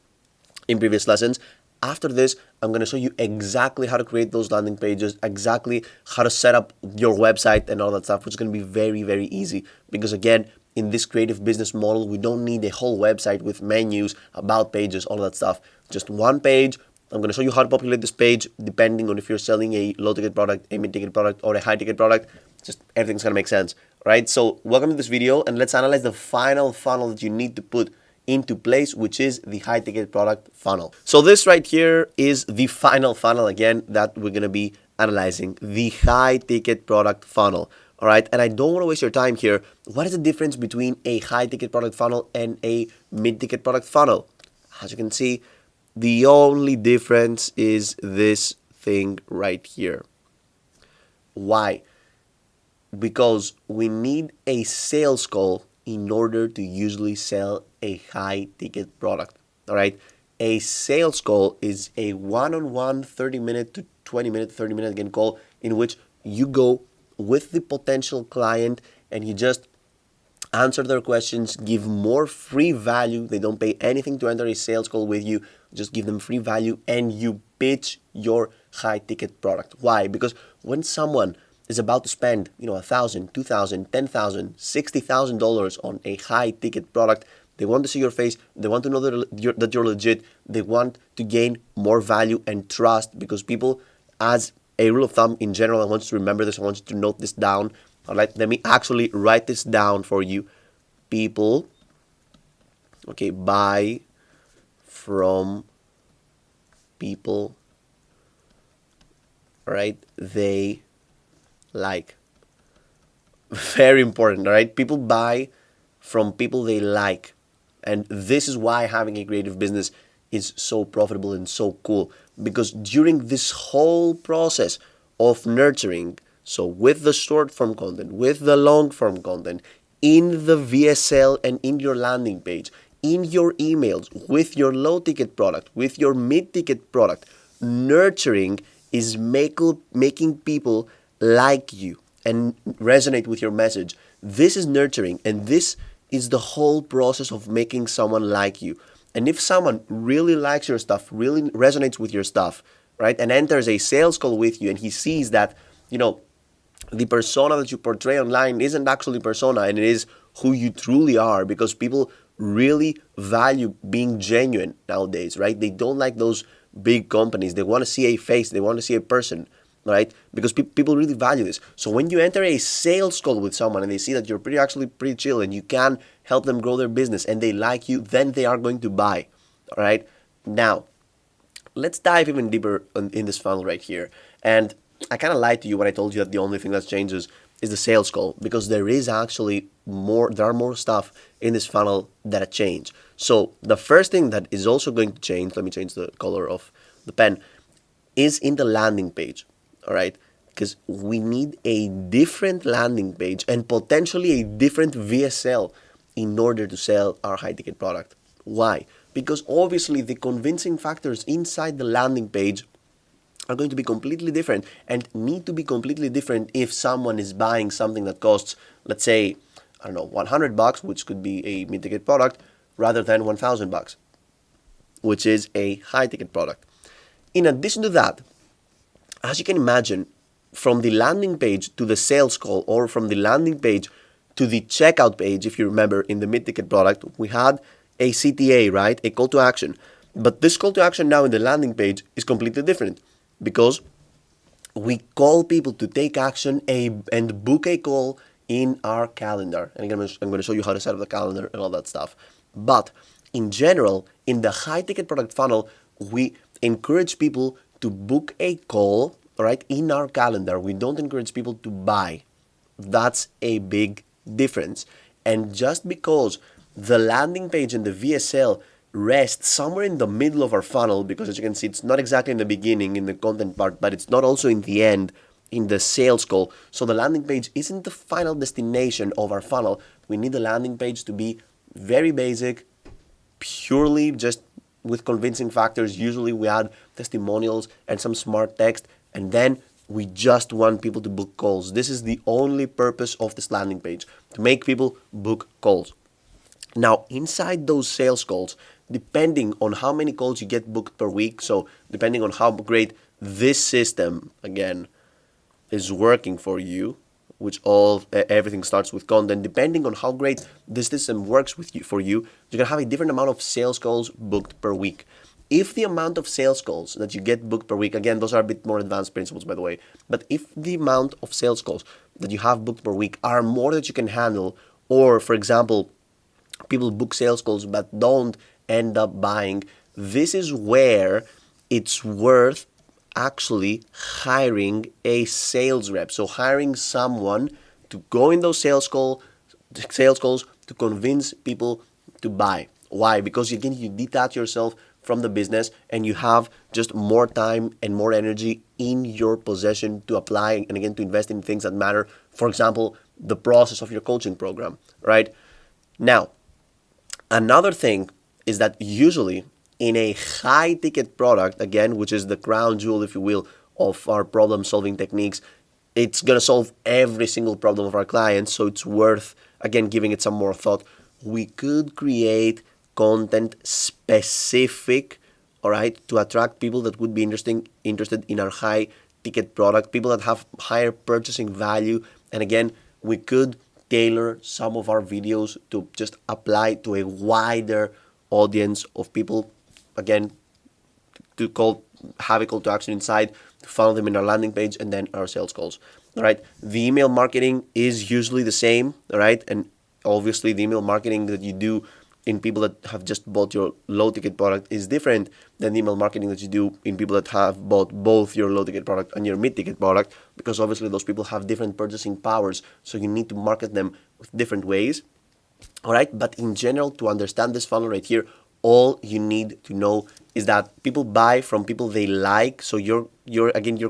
in previous lessons. After this, I'm going to show you exactly how to create those landing pages, exactly how to set up your website and all that stuff, which is going to be very, very easy. Because again, in this creative business model, we don't need a whole website with menus, about pages, all that stuff. Just one page. I'm going to show you how to populate this page depending on if you're selling a low ticket product, a mid ticket product, or a high ticket product. Just everything's going to make sense, right? So welcome to this video, and let's analyze the final funnel that you need to put into place, which is the high ticket product funnel. So this right here is the final funnel again that we're going to be analyzing, the high ticket product funnel. All right, and I don't want to waste your time here. What is the difference between a high ticket product funnel and a mid ticket product funnel? As you can see, the only difference is this thing right here. Why? Because we need a sales call in order to usually sell a high ticket product. All right, a sales call is a one-on-one 30-minute to 20-minute, 30-minute again call in which you go with the potential client and you just answer their questions, give more free value. They don't pay anything to enter a sales call with you. Just give them free value and you pitch your high ticket product. Why? Because when someone is about to spend, $1,000, $2,000, $10,000, $60,000 on a high ticket product, they want to see your face. They want to know that you're legit. They want to gain more value and trust, because people, as a rule of thumb in general, I want you to remember this. I want you to note this down. All right, let me actually write this down for you. People, okay, buy from people, right, they like. Very important, all right? People buy from people they like. And this is why having a creative business is so profitable and so cool. Because during this whole process of nurturing, so with the short form content, with the long form content, in the VSL and in your landing page, in your emails, with your low ticket product, with your mid ticket product, nurturing is making people like you and resonate with your message. This is nurturing, and this is the whole process of making someone like you. And if someone really likes your stuff, really resonates with your stuff, right, and enters a sales call with you, and he sees that, the persona that you portray online isn't actually persona, and it is who you truly are, because people really value being genuine nowadays, right? They don't like those big companies. They want to see a face. They want to see a person, right? Because people really value this. So when you enter a sales call with someone and they see that you're actually pretty chill and you can help them grow their business and they like you, then they are going to buy, all right? Now, let's dive even deeper in this funnel right here. And I kind of lied to you when I told you that the only thing that changes is the sales call, because there is actually more, there are more stuff in this funnel that change. So the first thing that is also going to change, let me change the color of the pen, is in the landing page, all right? Because we need a different landing page and potentially a different VSL in order to sell our high ticket product. Why? Because obviously the convincing factors inside the landing page are going to be completely different and need to be completely different if someone is buying something that costs, let's say, I don't know, $100, which could be a mid-ticket product, rather than $1,000, which is a high-ticket product. In addition to that, as you can imagine, from the landing page to the sales call, or from the landing page to the checkout page, if you remember, in the mid-ticket product, we had a CTA, right? A call to action. But this call to action now in the landing page is completely different, because we call people to take action and book a call in our calendar. And again, I'm going to show you how to set up the calendar and all that stuff. But in general, in the high-ticket product funnel, we encourage people to book a call, all right, in our calendar. We don't encourage people to buy. That's a big difference. And just because the landing page and the VSL rest somewhere in the middle of our funnel, because as you can see, it's not exactly in the beginning in the content part, but it's not also in the end in the sales call. So the landing page isn't the final destination of our funnel. We need the landing page to be very basic, purely just with convincing factors. Usually we add testimonials and some smart text, and then we just want people to book calls. This is the only purpose of this landing page, to make people book calls. Now, inside those sales calls, depending on how many calls you get booked per week, so depending on how great this system, again, is working for you, which everything starts with content, depending on how great this system works with you, you're going to have a different amount of sales calls booked per week. If the amount of sales calls that you get booked per week, again, those are a bit more advanced principles, by the way, but if the amount of sales calls that you have booked per week are more that you can handle, or for example, people book sales calls but don't end up buying, this is where it's worth actually hiring a sales rep. So hiring someone to go in those sales calls to convince people to buy. Why? Because again, you detach yourself from the business and you have just more time and more energy in your possession to apply and again to invest in things that matter. For example, the process of your coaching program, right? Now, another thing is that usually in a high ticket product, again, which is the crown jewel, if you will, of our problem solving techniques, it's going to solve every single problem of our clients. So it's worth, again, giving it some more thought. We could create content specific, all right, to attract people that would be interested in our high ticket product, people that have higher purchasing value. And again, we could tailor some of our videos to just apply to a wider audience of people, again, to have a call to action inside, to funnel them in our landing page and then our sales calls. All right. The email marketing is usually the same, all right? And obviously the email marketing that you do in people that have just bought your low ticket product is different than the email marketing that you do in people that have bought both your low ticket product and your mid ticket product, because obviously those people have different purchasing powers. So you need to market them with different ways. All right. But in general, to understand this funnel right here, all you need to know is that people buy from people they like. So your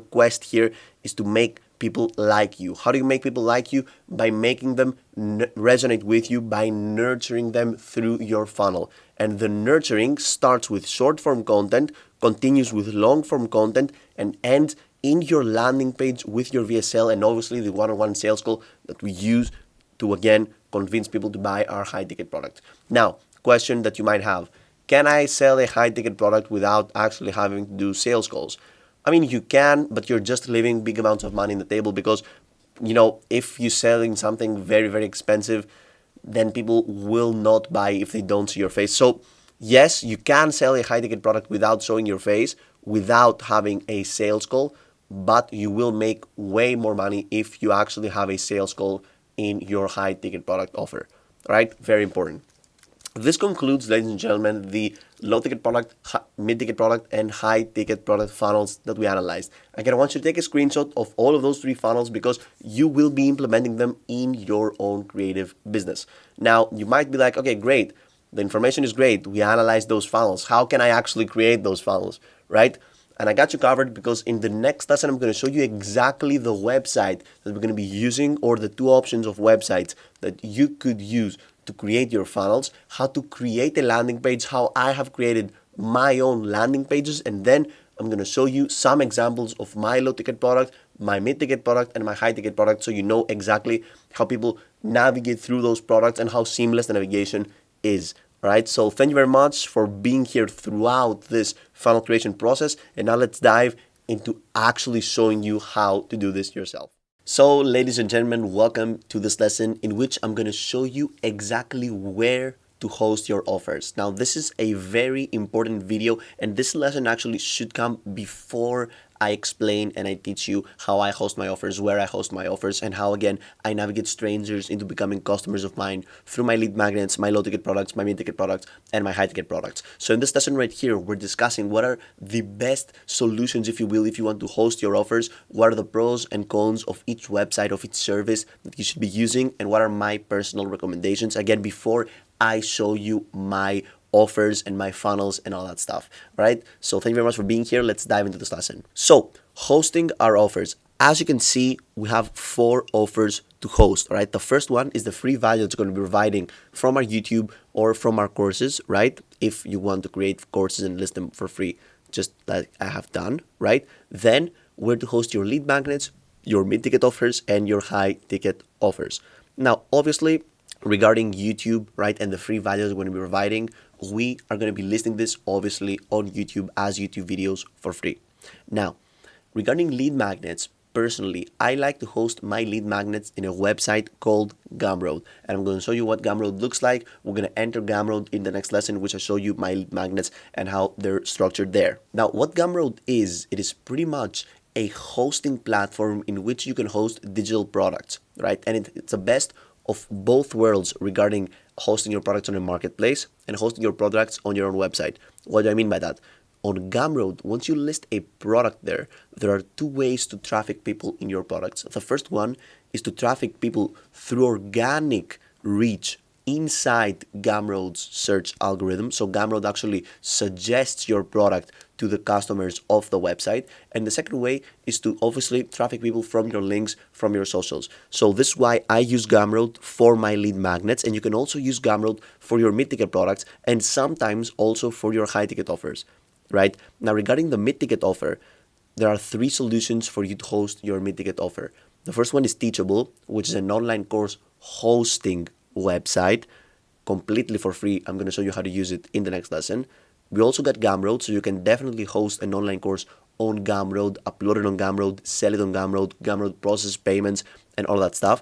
quest here is to make people like you. How do you make people like you? By making them resonate with you, by nurturing them through your funnel. And the nurturing starts with short form content, continues with long form content, and ends in your landing page with your VSL and obviously the one-on-one sales call that we use to again convince people to buy our high ticket product. Now, question that you might have: can I sell a high ticket product without actually having to do sales calls? I mean, you can, but you're just leaving big amounts of money on the table because, if you're selling something very, very expensive, then people will not buy if they don't see your face. So yes, you can sell a high ticket product without showing your face, without having a sales call, but you will make way more money if you actually have a sales call in your high ticket product offer. All right? Very important. This concludes, ladies and gentlemen, the low ticket product, mid ticket product, and high ticket product funnels that we analyzed. Again, I want you to take a screenshot of all of those three funnels because you will be implementing them in your own creative business. Now, you might be like, okay, great. The information is great. We analyzed those funnels. How can I actually create those funnels, right? And I got you covered because in the next lesson, I'm going to show you exactly the website that we're going to be using, or the two options of websites that you could use to create your funnels, how to create a landing page, how I have created my own landing pages, and then I'm going to show you some examples of my low ticket product, my mid ticket product, and my high ticket product, so you know exactly how people navigate through those products and how seamless the navigation is. All right, so thank you very much for being here throughout this funnel creation process, and now let's dive into actually showing you how to do this yourself. So, ladies and gentlemen, welcome to this lesson in which I'm going to show you exactly where to host your offers. Now, this is a very important video, and this lesson actually should come before I explain and I teach you how I host my offers, where I host my offers, and how, again, I navigate strangers into becoming customers of mine through my lead magnets, my low-ticket products, my mid-ticket products, and my high-ticket products. So in this lesson right here, we're discussing what are the best solutions, if you will, if you want to host your offers, what are the pros and cons of each website, of each service that you should be using, and what are my personal recommendations, again, before I show you my offers and my funnels and all that stuff, right? So thank you very much for being here. Let's dive into this lesson. So hosting our offers. As you can see, we have 4 offers to host, right? The first one is the free value that's going to be providing from our YouTube or from our courses, right? If you want to create courses and list them for free, just like I have done, right? Then where to host your lead magnets, your mid-ticket offers, and your high-ticket offers. Now, obviously, regarding YouTube, right, and the free values we're going to be providing, we are going to be listing this obviously on YouTube as YouTube videos for free. Now, regarding lead magnets, personally, I like to host my lead magnets in a website called Gumroad, and I'm going to show you what Gumroad looks like. We're going to enter Gumroad in the next lesson, which I show you my lead magnets and how they're structured there. Now, what Gumroad is, it is pretty much a hosting platform in which you can host digital products, right? And it's the best of both worlds regarding hosting your products on a marketplace and hosting your products on your own website. What do I mean by that? On Gumroad, once you list a product there are 2 ways to traffic people in your products. The first one is to traffic people through organic reach inside Gumroad's search algorithm. So Gumroad actually suggests your product to the customers of the website. And the second way is to obviously traffic people from your links, from your socials. So this is why I use Gumroad for my lead magnets, and you can also use Gumroad for your mid-ticket products and sometimes also for your high-ticket offers, right? Now, regarding the mid-ticket offer, there are 3 solutions for you to host your mid-ticket offer. The first one is Teachable, which is an online course hosting website completely for free. I'm going to show you how to use it in the next lesson. We also got Gumroad, so you can definitely host an online course on Gumroad, upload it on Gumroad, sell it on Gumroad, Gumroad process payments, and all that stuff.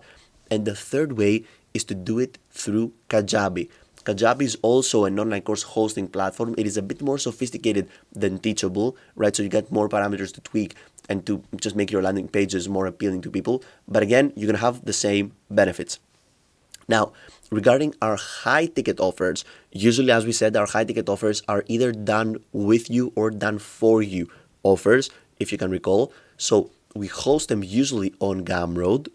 And the third way is to do it through Kajabi. Kajabi is also an online course hosting platform. It is a bit more sophisticated than Teachable, right? So you get more parameters to tweak and to just make your landing pages more appealing to people. But again, you're going to have the same benefits. Now, regarding our high-ticket offers, usually, as we said, our high-ticket offers are either done with you or done for you offers, if you can recall. So we host them usually on Gumroad,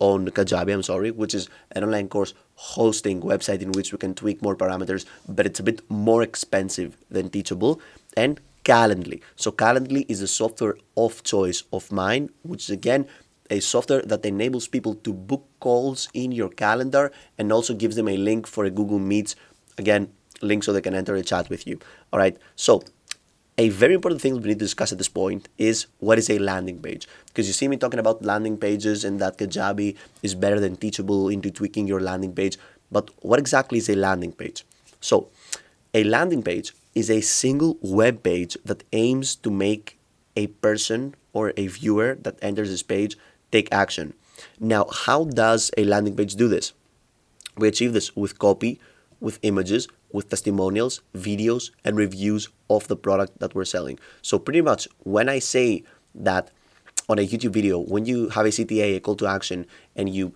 on Kajabi, which is an online course hosting website in which we can tweak more parameters, but it's a bit more expensive than Teachable. And Calendly. So Calendly is a software of choice of mine, which is again a software that enables people to book calls in your calendar and also gives them a link for a Google Meets, again, link so they can enter a chat with you. All right, so a very important thing we need to discuss at this point is what is a landing page. Because you see me talking about landing pages and that Kajabi is better than Teachable into tweaking your landing page. But what exactly is a landing page? So a landing page is a single web page that aims to make a person or a viewer that enters this page take action. Now, how does a landing page do this? We achieve this with copy, with images, with testimonials, videos, and reviews of the product that we're selling. So pretty much when I say that on a YouTube video, when you have a CTA, a call to action, and you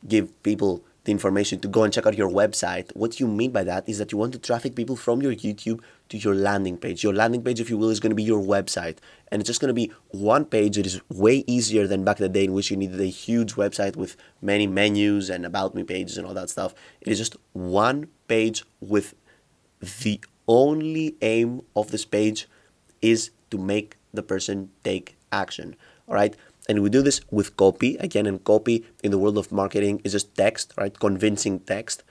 give people the information to go and check out your website, what you mean by that is that you want to traffic people from your YouTube to your landing page. Your landing page, if you will, is going to be your website. And it's just going to be one page that is way easier than back in the day in which you needed a huge website with many menus and about me pages and all that stuff. It is just one page with the only aim of this page is to make the person take action. All right. And we do this with copy, again, and copy in the world of marketing is just text, right? Convincing text.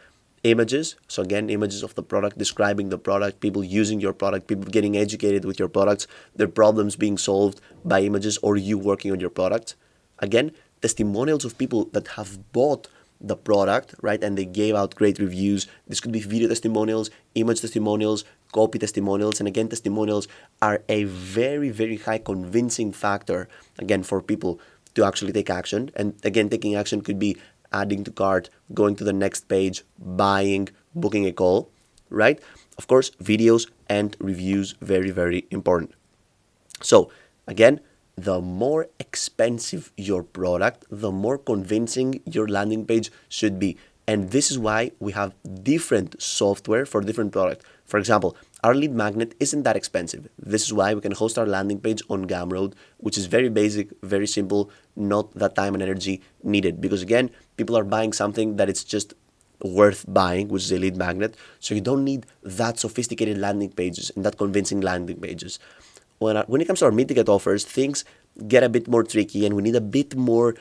Images, so again, images of the product, describing the product, people using your product, people getting educated with your products, their problems being solved by images or you working on your product. Again, testimonials of people that have bought the product, right? And they gave out great reviews. This could be video testimonials, image testimonials, copy testimonials. And again, testimonials are a very, very high convincing factor, again, for people to actually take action. And again, taking action could be adding to cart, going to the next page, buying, booking a call, right? Of course, videos and reviews, very, very important. So again, the more expensive your product, the more convincing your landing page should be. And this is why we have different software for different products. For example, our lead magnet isn't that expensive. This is why we can host our landing page on Gumroad, which is very basic, very simple, not that time and energy needed. Because again, people are buying something that it's just worth buying, which is a lead magnet. So you don't need that sophisticated landing pages and that convincing landing pages. When it comes to our mid-ticket offers, things get a bit more tricky, and we need a bit more,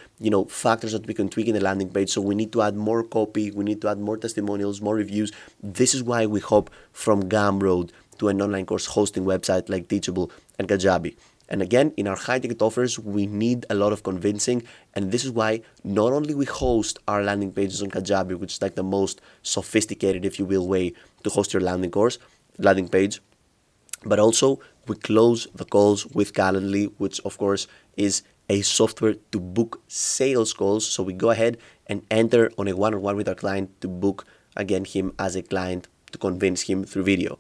factors that we can tweak in the landing page. So we need to add more copy, we need to add more testimonials, more reviews. This is why we hop from Gumroad to an online course hosting website like Teachable and Kajabi. And again, in our high-ticket offers, we need a lot of convincing, and this is why not only we host our landing pages on Kajabi, which is like the most sophisticated, if you will, way to host your landing page, but also we close the calls with Calendly, which of course is a software to book sales calls. So we go ahead and enter on a one-on-one with our client to book, again, him as a client, to convince him through video,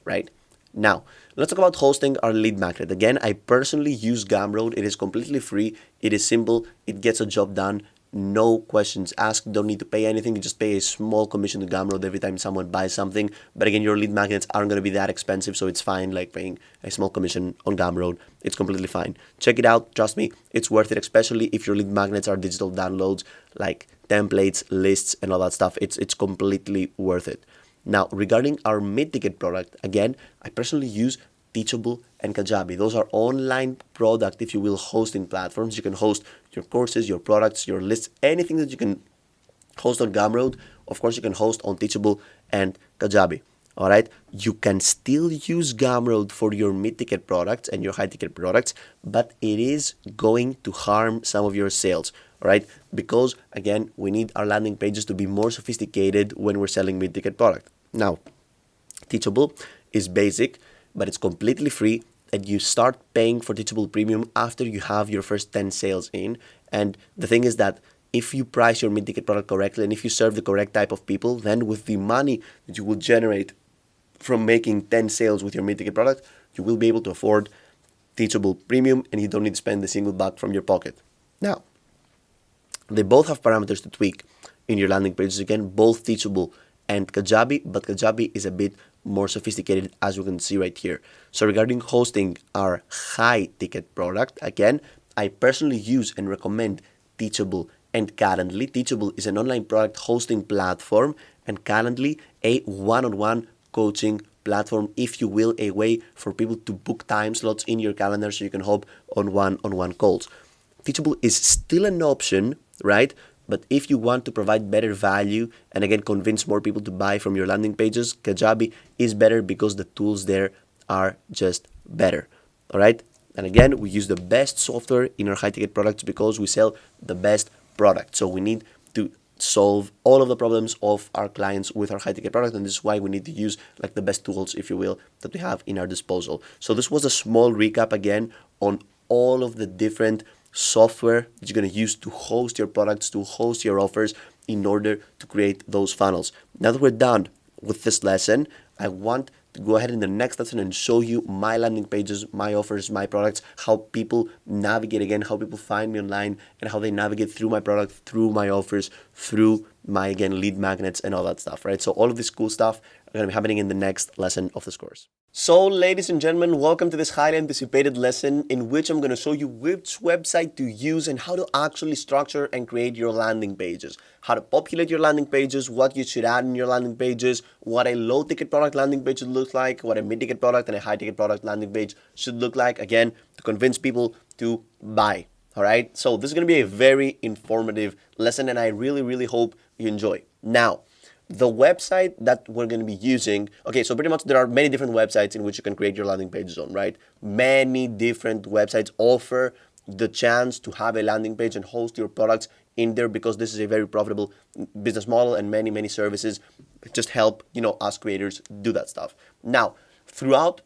right? Now, let's talk about hosting our lead magnet. Again, I personally use Gumroad. It is completely free. It is simple. It gets a job done. No questions asked. Don't need to pay anything. You just pay a small commission to Gumroad every time someone buys something. But again, your lead magnets aren't going to be that expensive, so it's fine, like paying a small commission on Gumroad. It's completely fine. Check it out. Trust me, it's worth it, especially if your lead magnets are digital downloads like templates, lists, and all that stuff. It's completely worth it. Now, regarding our mid-ticket product, again, I personally use Teachable and Kajabi. Those are online product, if you will, hosting platforms. You can host your courses, your products, your lists, anything that you can host on Gumroad. Of course, you can host on Teachable and Kajabi. All right. You can still use Gumroad for your mid-ticket products and your high-ticket products, but it is going to harm some of your sales. All right. Because again, we need our landing pages to be more sophisticated when we're selling mid-ticket product. Now, Teachable is basic, but it's completely free, and you start paying for Teachable Premium after you have your first 10 sales in. And the thing is that if you price your mid-ticket product correctly and if you serve the correct type of people, then with the money that you will generate from making 10 sales with your mid-ticket product, you will be able to afford Teachable Premium, and you don't need to spend a single buck from your pocket. Now, they both have parameters to tweak in your landing pages. Again, both Teachable and Kajabi, but Kajabi is a bit more sophisticated, as we can see right here. So regarding hosting our high ticket product, again, I personally use and recommend Teachable and Calendly. Teachable is an online product hosting platform, and Calendly a one-on-one coaching platform, if you will, a way for people to book time slots in your calendar so you can hop on one-on-one calls. Teachable is still an option, right? But if you want to provide better value and again convince more people to buy from your landing pages, Kajabi is better because the tools there are just better. All right. And again, we use the best software in our high ticket products because we sell the best product. So we need to solve all of the problems of our clients with our high ticket product, and this is why we need to use like the best tools, if you will, that we have in our disposal. So this was a small recap again on all of the different software that you're going to use to host your products, to host your offers in order to create those funnels. Now that we're done with this lesson, I want to go ahead in the next lesson and show you my landing pages, my offers, my products, how people navigate again, how people find me online, and how they navigate through my product, through my offers, through my, again, lead magnets and all that stuff, right? So all of this cool stuff are going to be happening in the next lesson of this course. So, ladies and gentlemen, welcome to this highly anticipated lesson in which I'm going to show you which website to use and how to actually structure and create your landing pages, how to populate your landing pages, what you should add in your landing pages, what a low-ticket product landing page should look like, what a mid-ticket product and a high-ticket product landing page should look like, again, to convince people to buy. All right, so this is going to be a very informative lesson, and I really, really hope you enjoy. Now, the website that we're going to be using, okay, so pretty much there are many different websites in which you can create your landing pages on, right? Many different websites offer the chance to have a landing page and host your products in there because this is a very profitable business model, and many, many services just help, us creators do that stuff. Now, throughout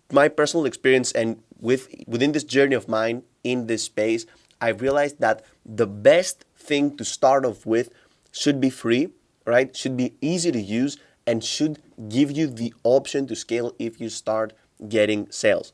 my personal experience and within this journey of mine in this space, I realized that the best thing to start off with should be free, right? Should be easy to use and should give you the option to scale if you start getting sales.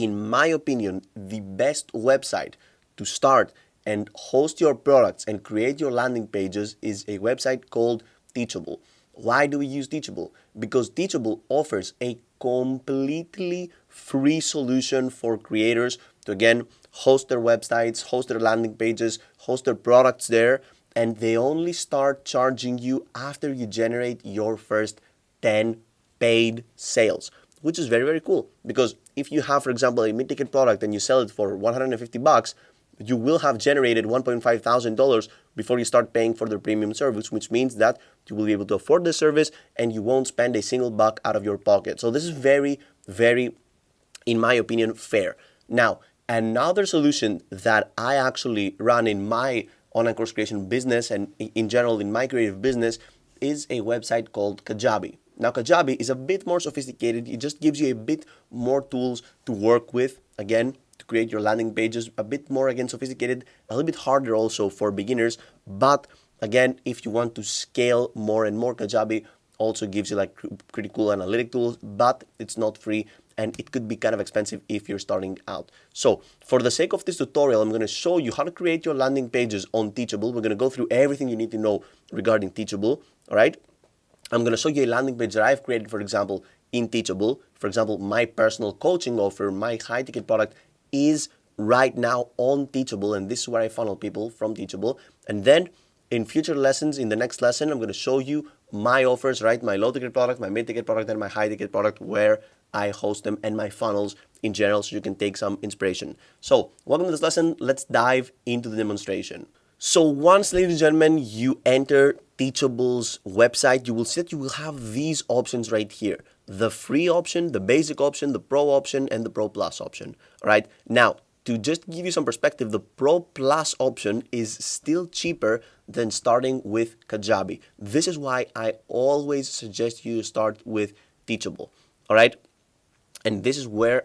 in my opinion, the best website to start and host your products and create your landing pages is a website called Teachable. Why do we use Teachable? Because Teachable offers a completely free solution for creators to, again, host their websites, host their landing pages, host their products there, and they only start charging you after you generate your first 10 paid sales, which is very, very cool. Because if you have, for example, a mid-ticket product and you sell it for $150, you will have generated $1,500 before you start paying for their premium service, which means that you will be able to afford the service and you won't spend a single buck out of your pocket. So this is very, very, in my opinion, fair. Now, another solution that I actually run in my online course creation business and in general in my creative business is a website called Kajabi. Now, Kajabi is a bit more sophisticated. It just gives you a bit more tools to work with, again, to create your landing pages, a bit more, again, sophisticated, a little bit harder also for beginners. But again, if you want to scale more and more, Kajabi also gives you like pretty cool analytic tools, but it's not free and it could be kind of expensive if you're starting out. So for the sake of this tutorial, I'm going to show you how to create your landing pages on Teachable. We're going to go through everything you need to know regarding Teachable, all right? I'm going to show you a landing page that I've created, for example, in Teachable. For example, my personal coaching offer, my high ticket product is right now on Teachable, and this is where I funnel people from Teachable. And then in future lessons, in the next lesson, I'm going to show you my offers, right? My low ticket product, my mid ticket product, and my high ticket product, where I host them, and my funnels in general, so you can take some inspiration. So welcome to this lesson. Let's dive into the demonstration. So once, ladies and gentlemen, you enter Teachable's website, you will see that you will have these options right here. The free option, the basic option, the pro option, and the pro plus option. All right. Now, to just give you some perspective, the pro plus option is still cheaper than starting with Kajabi. This is why I always suggest you start with Teachable. All right. And this is where,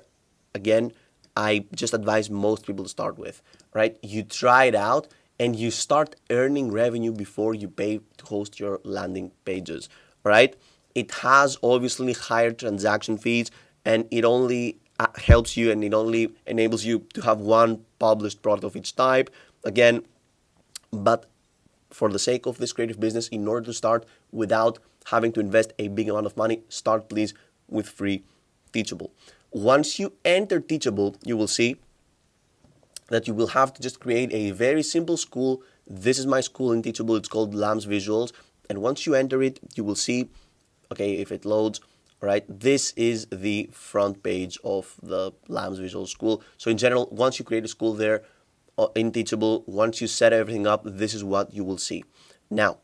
again, I just advise most people to start with, right? You try it out and you start earning revenue before you pay to host your landing pages, right? It has obviously higher transaction fees, and it only helps you and it only enables you to have one published product of each type. Again, but for the sake of this creative business, in order to start without having to invest a big amount of money, start please with free Teachable. Once you enter Teachable, you will see that you will have to just create a very simple school. This is my school in Teachable. It's called Lambs Visuals. And once you enter it, you will see, okay, if it loads, all right, this is the front page of the Lambs Visual School. So in general, once you create a school there in Teachable, once you set everything up, this is what you will see. Now,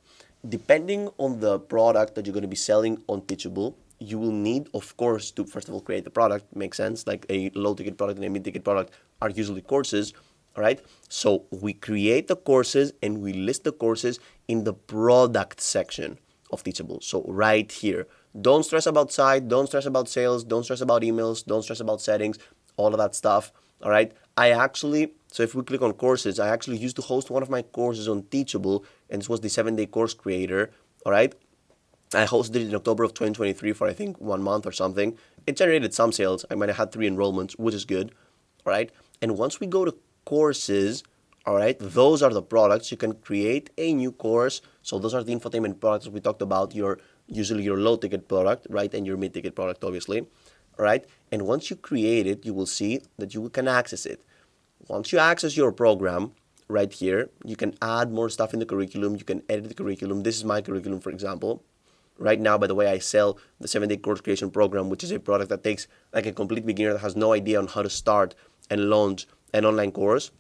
depending on the product that you're going to be selling on Teachable, you will need, of course, to first of all create the product. Makes sense. Like a low ticket product and a mid ticket product are usually courses. All right. So we create the courses and we list the courses in the product section of Teachable. So right here. Don't stress about site. Don't stress about sales. Don't stress about emails. Don't stress about settings. All of that stuff. All right. So if we click on courses, I actually used to host one of my courses on Teachable, and this was the 7-day course creator. All right. I hosted it in October of 2023 for I think 1 month or something. It generated some sales. I might have had 3 enrollments, which is good. All right. And once we go to courses, all right, those are the products. You can create a new course. So those are the infotainment products we talked about, usually your low ticket product, right? And your mid ticket product, obviously. All right. And once you create it, you will see that you can access it. Once you access your program right here, you can add more stuff in the curriculum. You can edit the curriculum. This is my curriculum, for example. Right now, by the way, I sell the 7-day course creation program, which is a product that takes like a complete beginner that has no idea on how to start and launch an online course,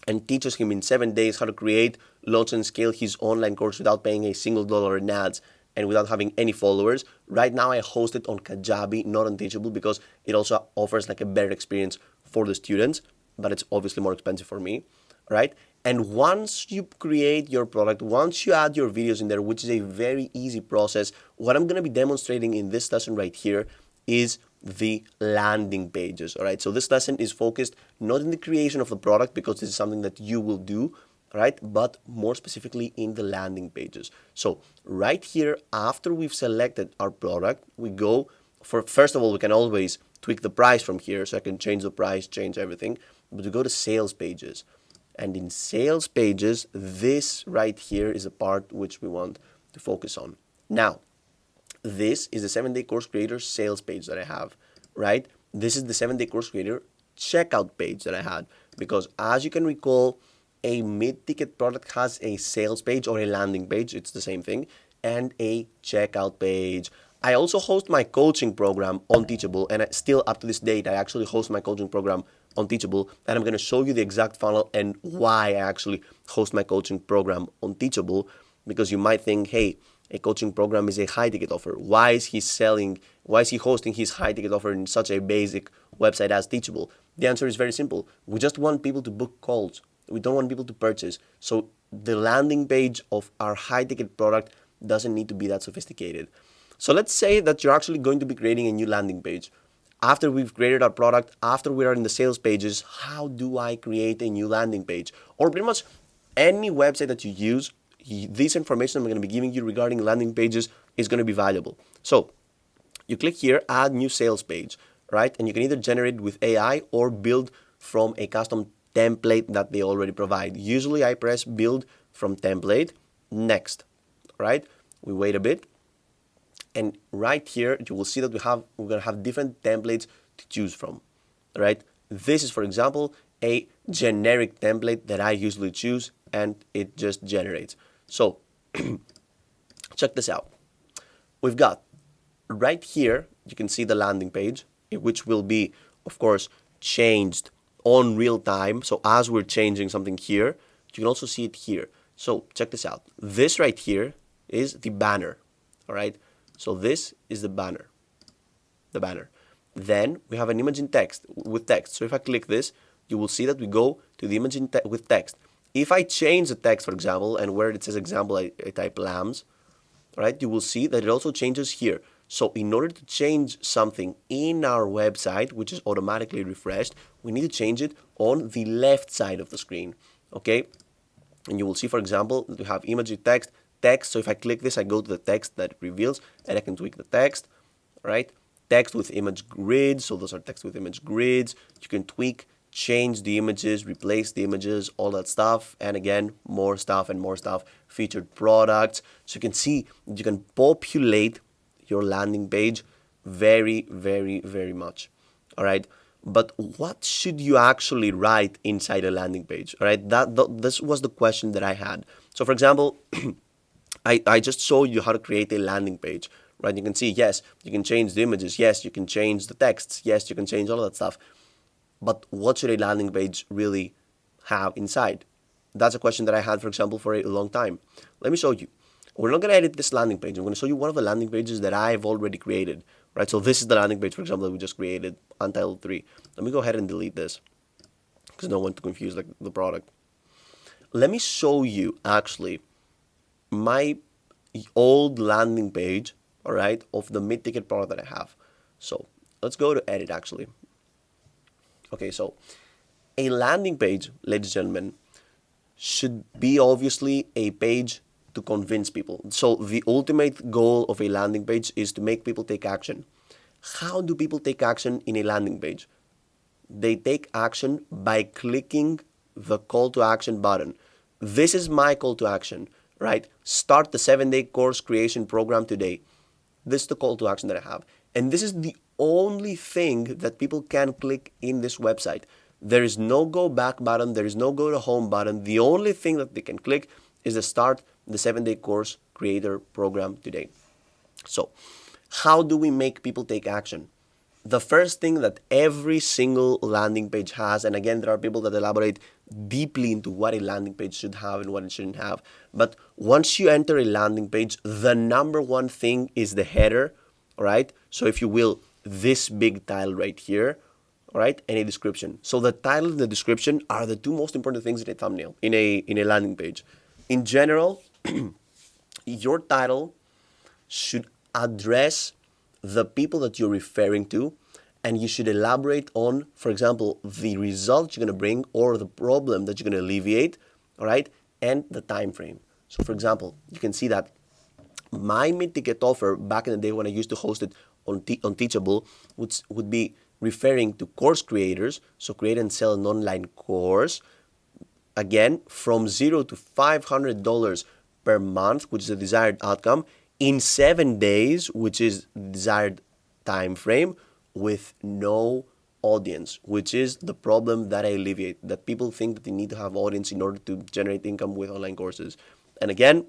and teaches him in 7 days how to create, launch, and scale his online course without paying a single dollar in ads and without having any followers. Right now, I host it on Kajabi, not on Teachable, because it also offers like a better experience for the students, but it's obviously more expensive for me, right? And once you create your product, once you add your videos in there, which is a very easy process, what I'm going to be demonstrating in this lesson right here is the landing pages. All right. So this lesson is focused not in the creation of the product, because this is something that you will do, right? But more specifically in the landing pages. So right here, after we've selected our product, we go for, first of all, we can always tweak the price from here, so I can change the price, change everything. But we go to sales pages. And in sales pages, this right here is a part which we want to focus on. Now, this is the 7-day course creator sales page that I have, right? This is the 7-day course creator checkout page that I had, because as you can recall, a mid-ticket product has a sales page or a landing page, it's the same thing, and a checkout page. I also host my coaching program on Teachable, and still up to this date, I actually host my coaching program on Teachable, and I'm going to show you the exact funnel and why I actually host my coaching program on Teachable, because you might think, hey, a coaching program is a high ticket offer. Why is he hosting his high ticket offer in such a basic website as Teachable? The answer is very simple. We just want people to book calls. We don't want people to purchase. So the landing page of our high ticket product doesn't need to be that sophisticated. So let's say that you're actually going to be creating a new landing page. After we've created our product, after we are in the sales pages, how do I create a new landing page? Or pretty much any website that you use, this information I'm going to be giving you regarding landing pages is going to be valuable. So you click here, add new sales page, right? And you can either generate with AI or build from a custom template that they already provide. Usually I press build from template, next, right? We wait a bit. And right here, you will see that we're going to have different templates to choose from, right? This is, for example, a generic template that I usually choose, and it just generates. So check this out. We've got right here, you can see the landing page, which will be, of course, changed on real time. So as we're changing something here, you can also see it here. So check this out. This right here is the banner, all right? So this is the banner. Then we have an image in text with text. So if I click this, you will see that we go to the image with text. If I change the text, for example, and where it says example, I type lambs, right? You will see that it also changes here. So in order to change something in our website, which is automatically refreshed, we need to change it on the left side of the screen, okay? And you will see, for example, that we have image with text. So if I click this, I go to the text that it reveals, and I can tweak the text, right? Text with image grids, so those are text with image grids. You can tweak, change the images, replace the images, all that stuff. And again, more stuff and more stuff, featured products. So you can see you can populate your landing page very, very, very much, all right? But what should you actually write inside a landing page, all right? This was the question that I had. So for example, I just showed you how to create a landing page, right? You can see, yes, you can change the images. Yes, you can change the texts. Yes, you can change all of that stuff. But what should a landing page really have inside? That's a question that I had, for example, for a long time. Let me show you. We're not going to edit this landing page. I'm going to show you one of the landing pages that I've already created, right? So this is the landing page, for example, that we just created, Untitled 3. Let me go ahead and delete this because I don't want to confuse the product. Let me show you, actually, my old landing page, all right, of the mid-ticket product that I have. So let's go to edit, actually. Okay, so a landing page, ladies and gentlemen, should be obviously a page to convince people. So the ultimate goal of a landing page is to make people take action. How do people take action in a landing page? They take action by clicking the call to action button. This is my call to action, right? Start the 7-day course creation program today. This is the call to action that I have. And this is the only thing that people can click in this website. There is no go back button. There is no go to home button. The only thing that they can click is the start the 7-day course creator program today. So how do we make people take action? The first thing that every single landing page has, and again, there are people that elaborate deeply into what a landing page should have and what it shouldn't have. But once you enter a landing page, the number one thing is the header, all right? So if you will, this big title right here, all right, and a description. So the title and the description are the two most important things in a thumbnail, in a landing page. In general, your title should address the people that you're referring to, and you should elaborate on, for example, the results you're going to bring or the problem that you're going to alleviate, all right, and the time frame. So for example, you can see that my mid-ticket offer back in the day when I used to host it on Teachable would be referring to course creators, so create and sell an online course, again, from $0 to $500 per month, which is the desired outcome, in 7 days, which is the desired time frame, with no audience, which is the problem that I alleviate, that people think that they need to have audience in order to generate income with online courses. And again,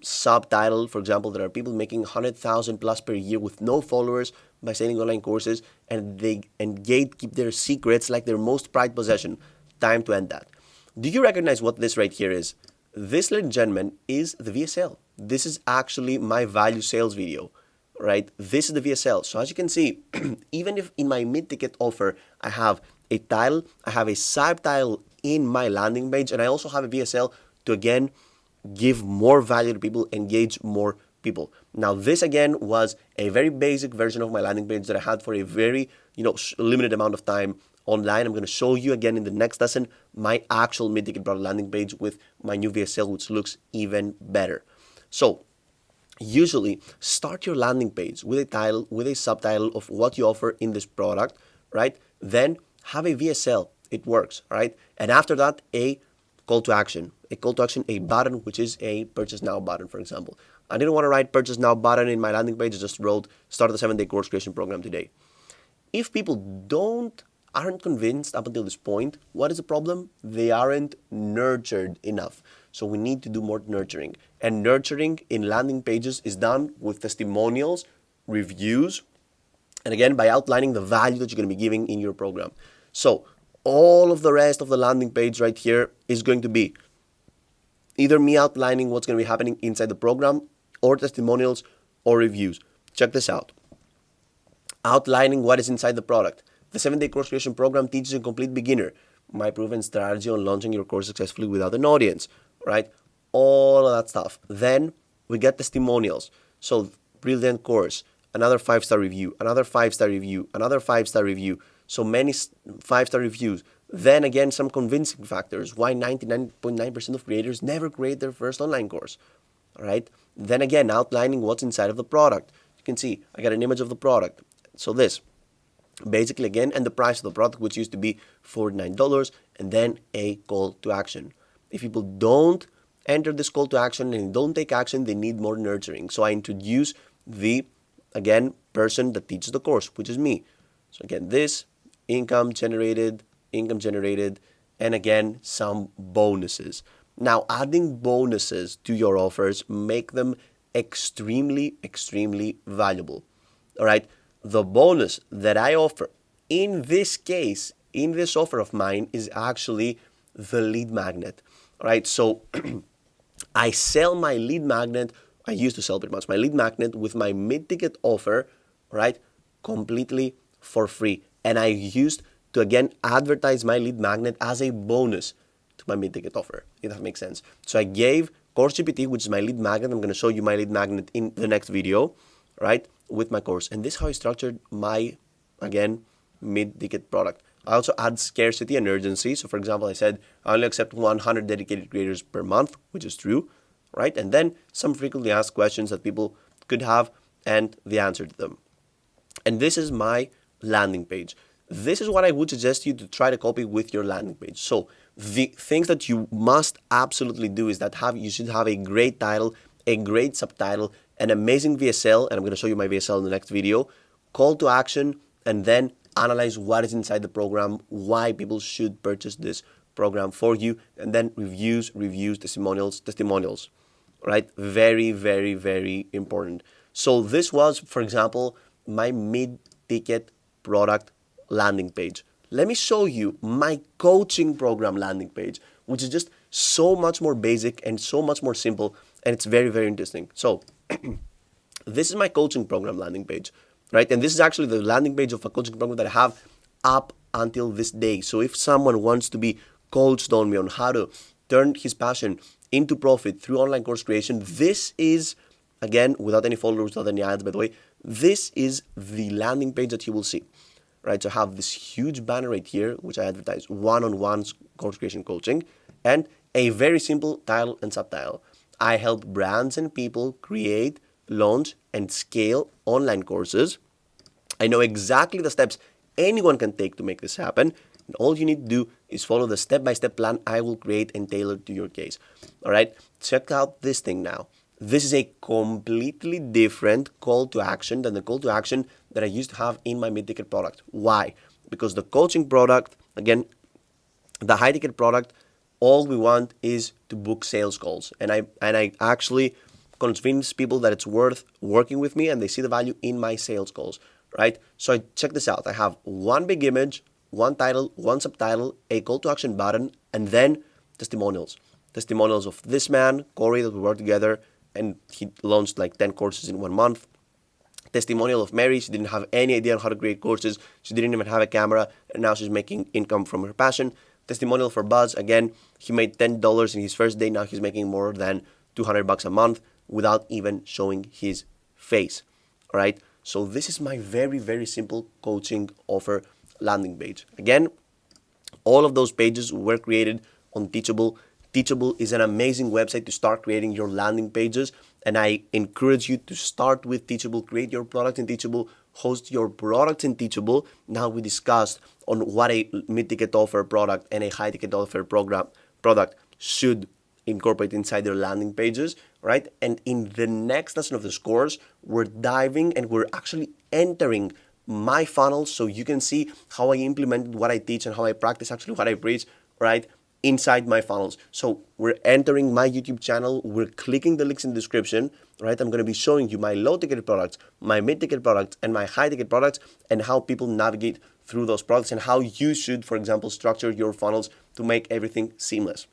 subtitle, for example, there are people making 100,000 plus per year with no followers by selling online courses, and they gatekeep their secrets like their most prized possession. Time to end that. Do you recognize what this right here is? This, ladies and gentlemen, is the VSL. This is actually my value sales video, right? This is the VSL. So as you can see, even if in my mid-ticket offer, I have a title, I have a subtitle in my landing page, and I also have a VSL to, again, give more value to people, engage more people. Now, this again was a very basic version of my landing page that I had for a very, limited amount of time online. I'm going to show you again in the next lesson my actual mid-ticket product landing page with my new VSL, which looks even better. So, usually start your landing page with a title, with a subtitle of what you offer in this product, right? Then have a VSL. It works, right? And after that, a call to action, a button, which is a purchase now button, for example. I didn't want to write purchase now button in my landing page. I just wrote start the 7-day course creation program today. If people aren't convinced up until this point, what is the problem? They aren't nurtured enough. So we need to do more nurturing. And nurturing in landing pages is done with testimonials, reviews, and again, by outlining the value that you're going to be giving in your program. So all of the rest of the landing page right here is going to be either me outlining what's going to be happening inside the program, or testimonials or reviews. Check this out. Outlining what is inside the product. The 7-day course creation program teaches a complete beginner my proven strategy on launching your course successfully without an audience, right? All of that stuff. Then we get testimonials. So brilliant course, another 5-star review, another 5-star review, another 5-star review. So many 5-star reviews. Then again, some convincing factors. Why 99.9% of creators never create their first online course, all right? Then again, outlining what's inside of the product. You can see I got an image of the product. So this, basically again, and the price of the product, which used to be $49, and then a call to action. If people don't enter this call to action and don't take action, they need more nurturing. So I introduce the, again, person that teaches the course, which is me. So again, this, income generated, and again, some bonuses. Now, adding bonuses to your offers make them extremely, extremely valuable. All right. The bonus that I offer in this case, in this offer of mine, is actually the lead magnet. All right. So I sell my lead magnet. I used to sell pretty much my lead magnet with my mid-ticket offer, right, completely for free. And I used to, again, advertise my lead magnet as a bonus to my mid-ticket offer, if that makes sense. So I gave Course GPT, which is my lead magnet. I'm going to show you my lead magnet in the next video, right, with my course. And this is how I structured my, again, mid-ticket product. I also add scarcity and urgency. So for example, I said I only accept 100 dedicated creators per month, which is true, right? And then some frequently asked questions that people could have and the answer to them. And this is my landing page. This is what I would suggest you to try to copy with your landing page. So the things that you must absolutely do is that you should have a great title, a great subtitle, an amazing VSL, and I'm going to show you my VSL in the next video, call to action, and then analyze what is inside the program, why people should purchase this program for you, and then reviews, testimonials, right? Very, very, very important. So this was, for example, my mid-ticket product landing page. Let me show you my coaching program landing page, which is just so much more basic and so much more simple, and it's very, very interesting. So this is my coaching program landing page, right? And this is actually the landing page of a coaching program that I have up until this day. So if someone wants to be coached on me on how to turn his passion into profit through online course creation, this is, again, without any followers, without any ads, by the way, this is the landing page that you will see, right? So I have this huge banner right here, which I advertise one-on-one course creation coaching, and a very simple title and subtitle. I help brands and people create, launch, and scale online courses I know exactly the steps anyone can take to make this happen. And all you need to do is follow the step-by-step plan I will create and tailor to your case. All right, check out this thing now. This is a completely different call to action than the call to action that I used to have in my mid-ticket product. Why? Because the coaching product, again, the high-ticket product, all we want is to book sales calls. And I actually convince people that it's worth working with me and they see the value in my sales calls, right? So check this out. I have one big image, one title, one subtitle, a call to action button, and then testimonials. Testimonials of this man, Corey, that we worked together, and he launched like 10 courses in 1 month. Testimonial of Mary. She didn't have any idea on how to create courses. She didn't even have a camera, and now she's making income from her passion. Testimonial for Buzz. Again, he made $10 in his first day. Now he's making more than $200 a month without even showing his face. All right. So this is my very, very simple coaching offer landing page. Again, all of those pages were created on Teachable. Teachable is an amazing website to start creating your landing pages, and I encourage you to start with Teachable. Create your product in Teachable, host your product in Teachable. Now we discussed on what a mid-ticket offer product and a high-ticket offer product should incorporate inside their landing pages, right? And in the next lesson of this course, we're diving and we're actually entering my funnels so you can see how I implemented what I teach and how I practice actually what I preach, right? Inside my funnels. So we're entering my YouTube channel, we're clicking the links in the description, right? I'm going to be showing you my low ticket products, my mid ticket products, and my high ticket products, and how people navigate through those products and how you should, for example, structure your funnels to make everything seamless.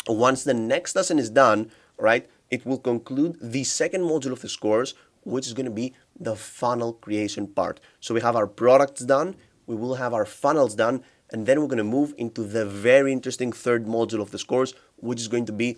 Once the next lesson is done, right, it will conclude the second module of this course, which is going to be the funnel creation part. So we have our products done, we will have our funnels done, and then we're going to move into the very interesting third module of this course, which is going to be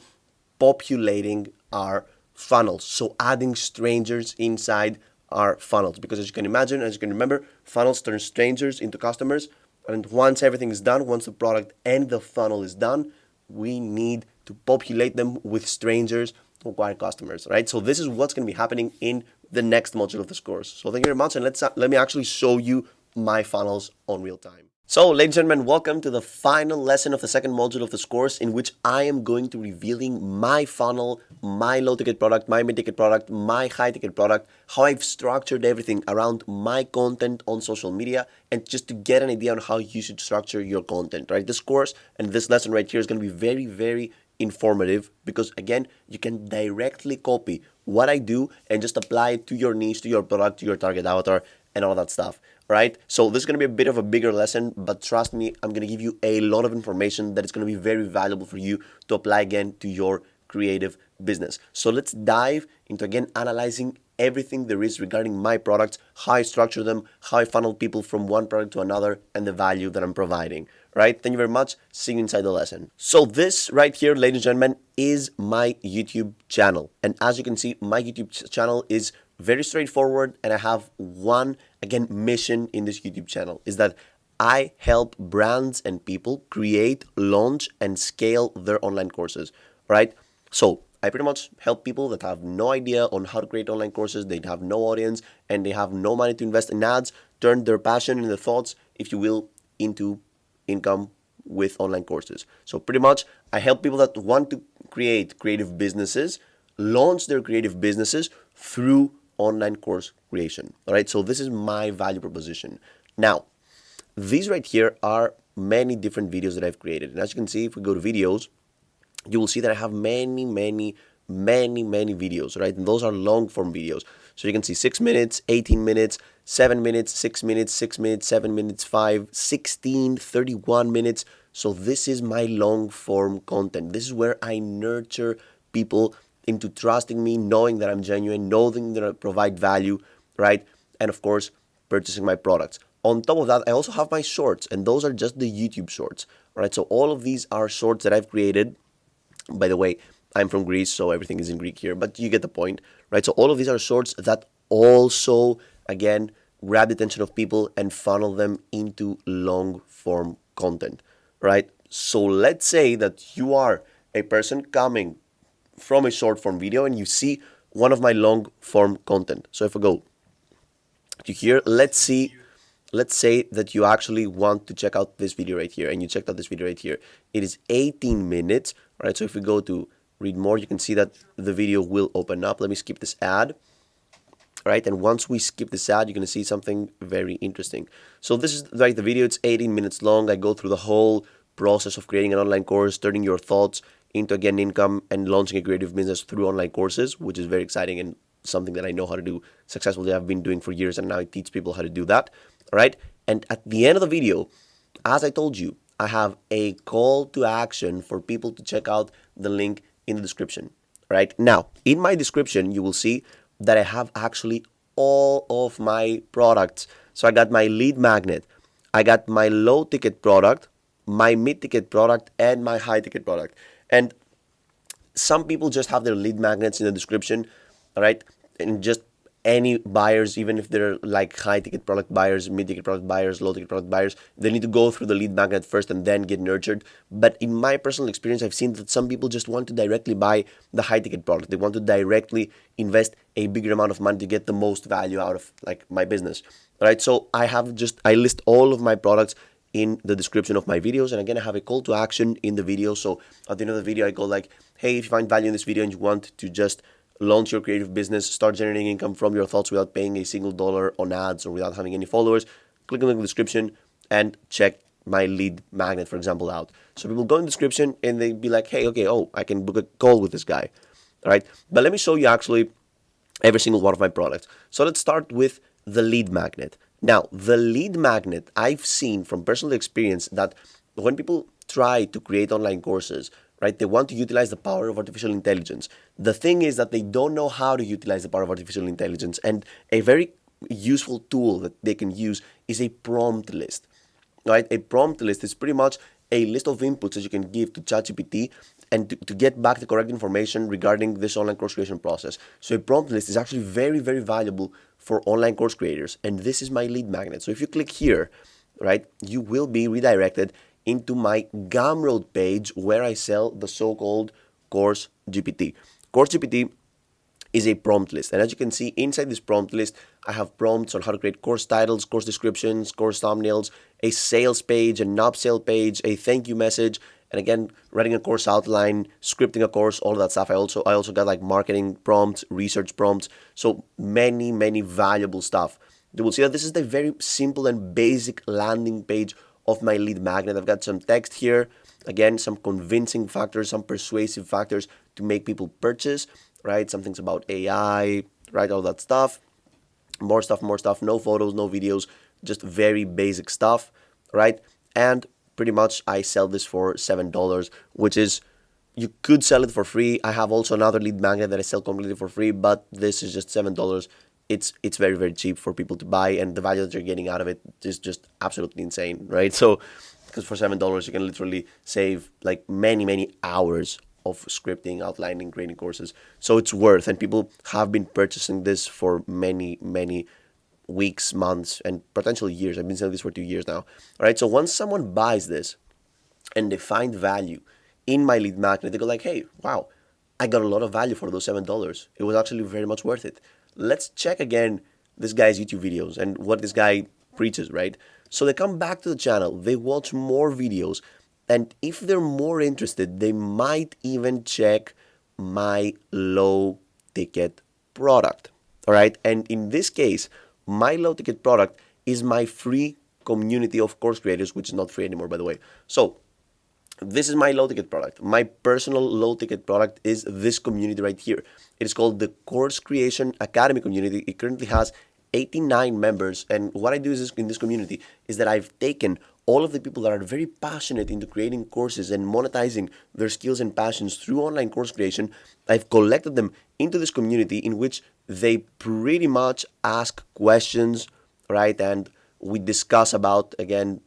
populating our funnels. So adding strangers inside our funnels. Because as you can imagine, as you can remember, funnels turn strangers into customers. And once everything is done, once the product and the funnel is done, we need to populate them with strangers to acquire customers, right? So this is what's going to be happening in the next module of this course. So thank you very much, and let me actually show you my funnels on real time. So, ladies and gentlemen, welcome to the final lesson of the second module of this course, in which I am going to be revealing my funnel, my low-ticket product, my mid-ticket product, my high-ticket product, how I've structured everything around my content on social media, and just to get an idea on how you should structure your content, right? This course and this lesson right here is going to be very, very informative because, again, you can directly copy what I do and just apply it to your niche, to your product, to your target avatar, and all that stuff. Right? So this is going to be a bit of a bigger lesson, but trust me, I'm going to give you a lot of information that is going to be very valuable for you to apply again to your creative business. So let's dive into, again, analyzing everything there is regarding my products, how I structure them, how I funnel people from one product to another, and the value that I'm providing. Right? Thank you very much. See you inside the lesson. So this right here, ladies and gentlemen, is my YouTube channel. And as you can see, my YouTube channel is very straightforward, and I have one, again, mission in this YouTube channel, is that I help brands and people create, launch, and scale their online courses, right? So I pretty much help people that have no idea on how to create online courses, they have no audience, and they have no money to invest in ads, turn their passion and their thoughts, if you will, into income with online courses. So pretty much I help people that want to create creative businesses, launch their creative businesses through online course creation. All right, so this is my value proposition. Now, these right here are many different videos that I've created. And as you can see, if we go to videos, you will see that I have many videos, right? And those are long form videos. So you can see 6 minutes, 18 minutes, 7 minutes, 6 minutes, 6 minutes, 7 minutes, 5, 16, 31 minutes. So this is my long form content. This is where I nurture people into trusting me, knowing that I'm genuine, knowing that I provide value, right? And of course, purchasing my products. On top of that, I also have my shorts, and those are just the YouTube shorts, right? So all of these are shorts that I've created. By the way, I'm from Greece, so everything is in Greek here, but you get the point, right? So all of these are shorts that also, again, grab the attention of people and funnel them into long form content, right? So let's say that you are a person coming from a short form video and you see one of my long form content. So if I go to here. Let's say that you actually want to check out this video right here, and you checked out this video right here. It is 18 minutes, right? So if we go to read more, you can see that the video will open up. Let me skip this ad, right? And once we skip this ad, you're going to see something very interesting. So this is like the video. It's 18 minutes long. I go through the whole process of creating an online course, turning your thoughts into again income, and launching a creative business through online courses, which is very exciting and something that I know how to do successfully. I've been doing for years, and now I teach people how to do that. All right. And at the end of the video, as I told you, I have a call to action for people to check out the link in the description. Right now, in my description, you will see that I have actually all of my products. So I got my lead magnet, I got my low ticket product, my mid ticket product, and my high ticket product. And some people just have their lead magnets in the description, all right? And just any buyers, even if they're like high ticket product buyers, mid ticket product buyers, low ticket product buyers, they need to go through the lead magnet first and then get nurtured. But in my personal experience, I've seen that some people just want to directly buy the high ticket product. They want to directly invest a bigger amount of money to get the most value out of like my business. All right. So I list all of my products in the description of my videos, and again I have a call to action in the video. So at the end of the video I go like, hey, if you find value in this video and you want to just launch your creative business, start generating income from your thoughts without paying a single dollar on ads or without having any followers, click on the description and check my lead magnet, for example, out. So people go in the description and they be like, hey, okay, oh, I can book a call with this guy. All right. But let me show you actually every single one of my products. So let's start with the lead magnet. Now, the lead magnet, I've seen from personal experience that when people try to create online courses, right, they want to utilize the power of artificial intelligence. The thing is that they don't know how to utilize the power of artificial intelligence, and a very useful tool that they can use is a prompt list. Right? A prompt list is pretty much a list of inputs that you can give to ChatGPT and to get back the correct information regarding this online course creation process. So a prompt list is actually very, very valuable for online course creators. And this is my lead magnet. So if you click here, right, you will be redirected into my Gumroad page where I sell the so-called Course GPT. Course GPT is a prompt list. And as you can see inside this prompt list, I have prompts on how to create course titles, course descriptions, course thumbnails, a sales page, an upsell page, a thank you message, and again, writing a course outline, scripting a course, all of that stuff. I also got like marketing prompts, research prompts, so many valuable stuff. You will see that this is the very simple and basic landing page of my lead magnet. I've got some text here, again, some convincing factors, some persuasive factors to make people purchase, right? Some things about AI, right? All that stuff. More stuff, no photos, no videos, just very basic stuff, right? And pretty much I sell this for $7, which is, you could sell it for free. I have also another lead magnet that I sell completely for free, but this is just $7. It's very cheap for people to buy, and the value that you're getting out of it is just absolutely insane, right? So because for $7 you can literally save like many hours of scripting, outlining, creating courses. So it's worth, and people have been purchasing this for many weeks, months, and potentially years. I've been selling this for 2 years now. All right. So once someone buys this and they find value in my lead magnet, they go like, hey, wow, I got a lot of value for those $7. It was actually very much worth it. Let's check again this guy's YouTube videos and what this guy preaches, right? So they come back to the channel, they watch more videos, and if they're more interested, they might even check my low ticket product. All right. And in this case, my low ticket product is my free community of course creators, which is not free anymore, by the way. So this is my low ticket product. My personal low ticket product is this community right here. It is called the Course Creation Academy community. It currently has 89 members. And what I do is in this community is that I've taken all of the people that are very passionate into creating courses and monetizing their skills and passions through online course creation. I've collected them into this community in which they pretty much ask questions, right? And we discuss about, again,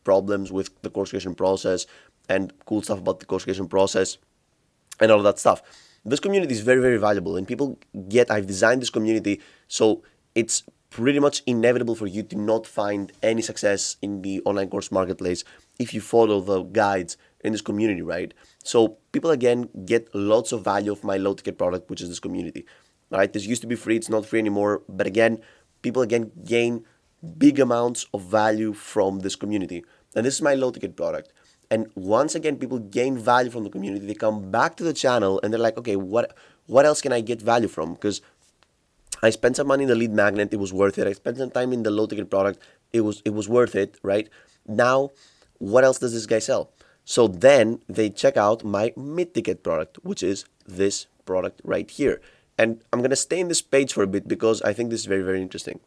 problems with the course creation process and cool stuff about the course creation process and all of that stuff. This community is very valuable, and I've designed this community so it's pretty much inevitable for you to not find any success in the online course marketplace if you follow the guides in this community, right? So people, again, get lots of value of my low ticket product, which is this community. All right, this used to be free. It's not free anymore. But again, people again gain big amounts of value from this community. And this is my low ticket product. And once again, people gain value from the community. They come back to the channel and they're like, okay, what else can I get value from? Because I spent some money in the lead magnet, it was worth it. I spent some time in the low ticket product, it was worth it, right? Now, what else does this guy sell? So then they check out my mid ticket product, which is this product right here. And I'm gonna stay in this page for a bit because I think this is very, very interesting.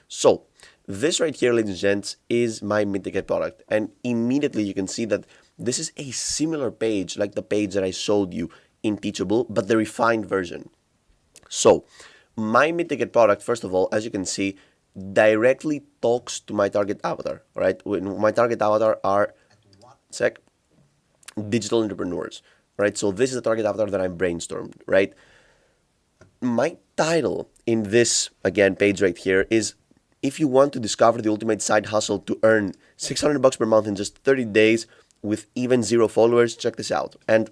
So this right here, ladies and gents, is my mid ticket product. And immediately you can see that this is a similar page like the page that I showed you in Teachable, but the refined version. So my mid-ticket product, first of all, as you can see, directly talks to my target avatar, right? My target avatar are digital entrepreneurs, right? So this is the target avatar that I brainstormed, right? My title in this, again, page right here is, if you want to discover the ultimate side hustle to earn $600 per month in just 30 days with even 0 followers, check this out. And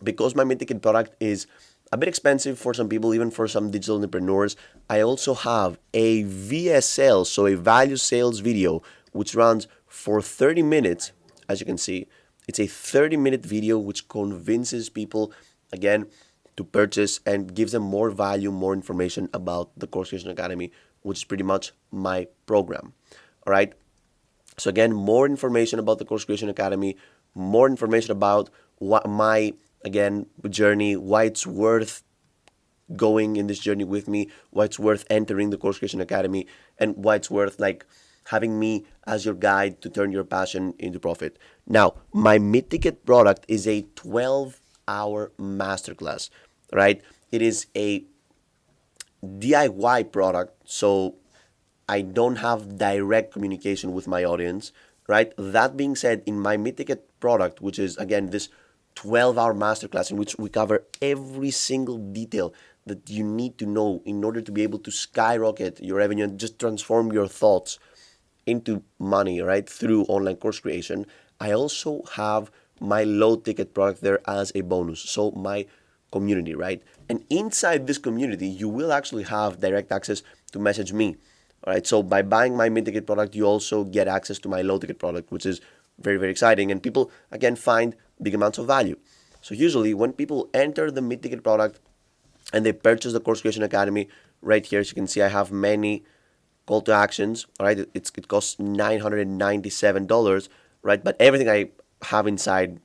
because my mid-ticket product is a bit expensive for some people, even for some digital entrepreneurs, I also have a VSL, so a value sales video, which runs for 30 minutes. As you can see, it's a 30-minute video which convinces people, again, to purchase and gives them more value, more information about the Course Creation Academy, which is pretty much my program. All right. So again, more information about the Course Creation Academy, more information about what my journey, why it's worth going in this journey with me, why it's worth entering the Course Creation Academy, and why it's worth having me as your guide to turn your passion into profit. Now, my mid-ticket product is a 12-hour masterclass, right? It is a DIY product, so I don't have direct communication with my audience, right? That being said, in my mid-ticket product, which is, again, this 12-hour masterclass in which we cover every single detail that you need to know in order to be able to skyrocket your revenue and just transform your thoughts into money, right, through online course creation. I also have my low ticket product there as a bonus. So my community, right? And inside this community, you will actually have direct access to message me. All right. So by buying my mid ticket product, you also get access to my low ticket product, which is very, very exciting. And people, again, find big amounts of value. So usually when people enter the mid-ticket product and they purchase the Course Creation Academy, right here, as you can see, I have many call to actions. All right, it costs $997, right? But everything I have inside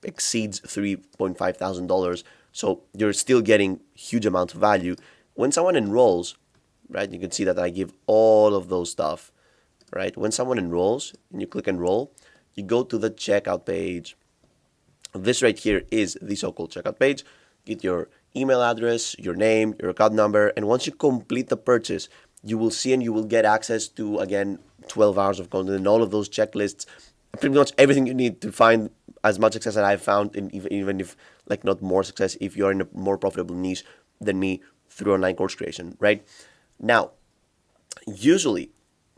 exceeds $3,500. So you're still getting huge amounts of value. When someone enrolls, right, you can see that I give all of those stuff, right? When someone enrolls and you click enroll, you go to the checkout page. This right here is the so-called checkout page. Get your email address, your name, your account number, and once you complete the purchase, you will see and you will get access to, again, 12 hours of content and all of those checklists, pretty much everything you need to find as much success that I've found, and even if not more success, if you're in a more profitable niche than me through online course creation, right? Now, usually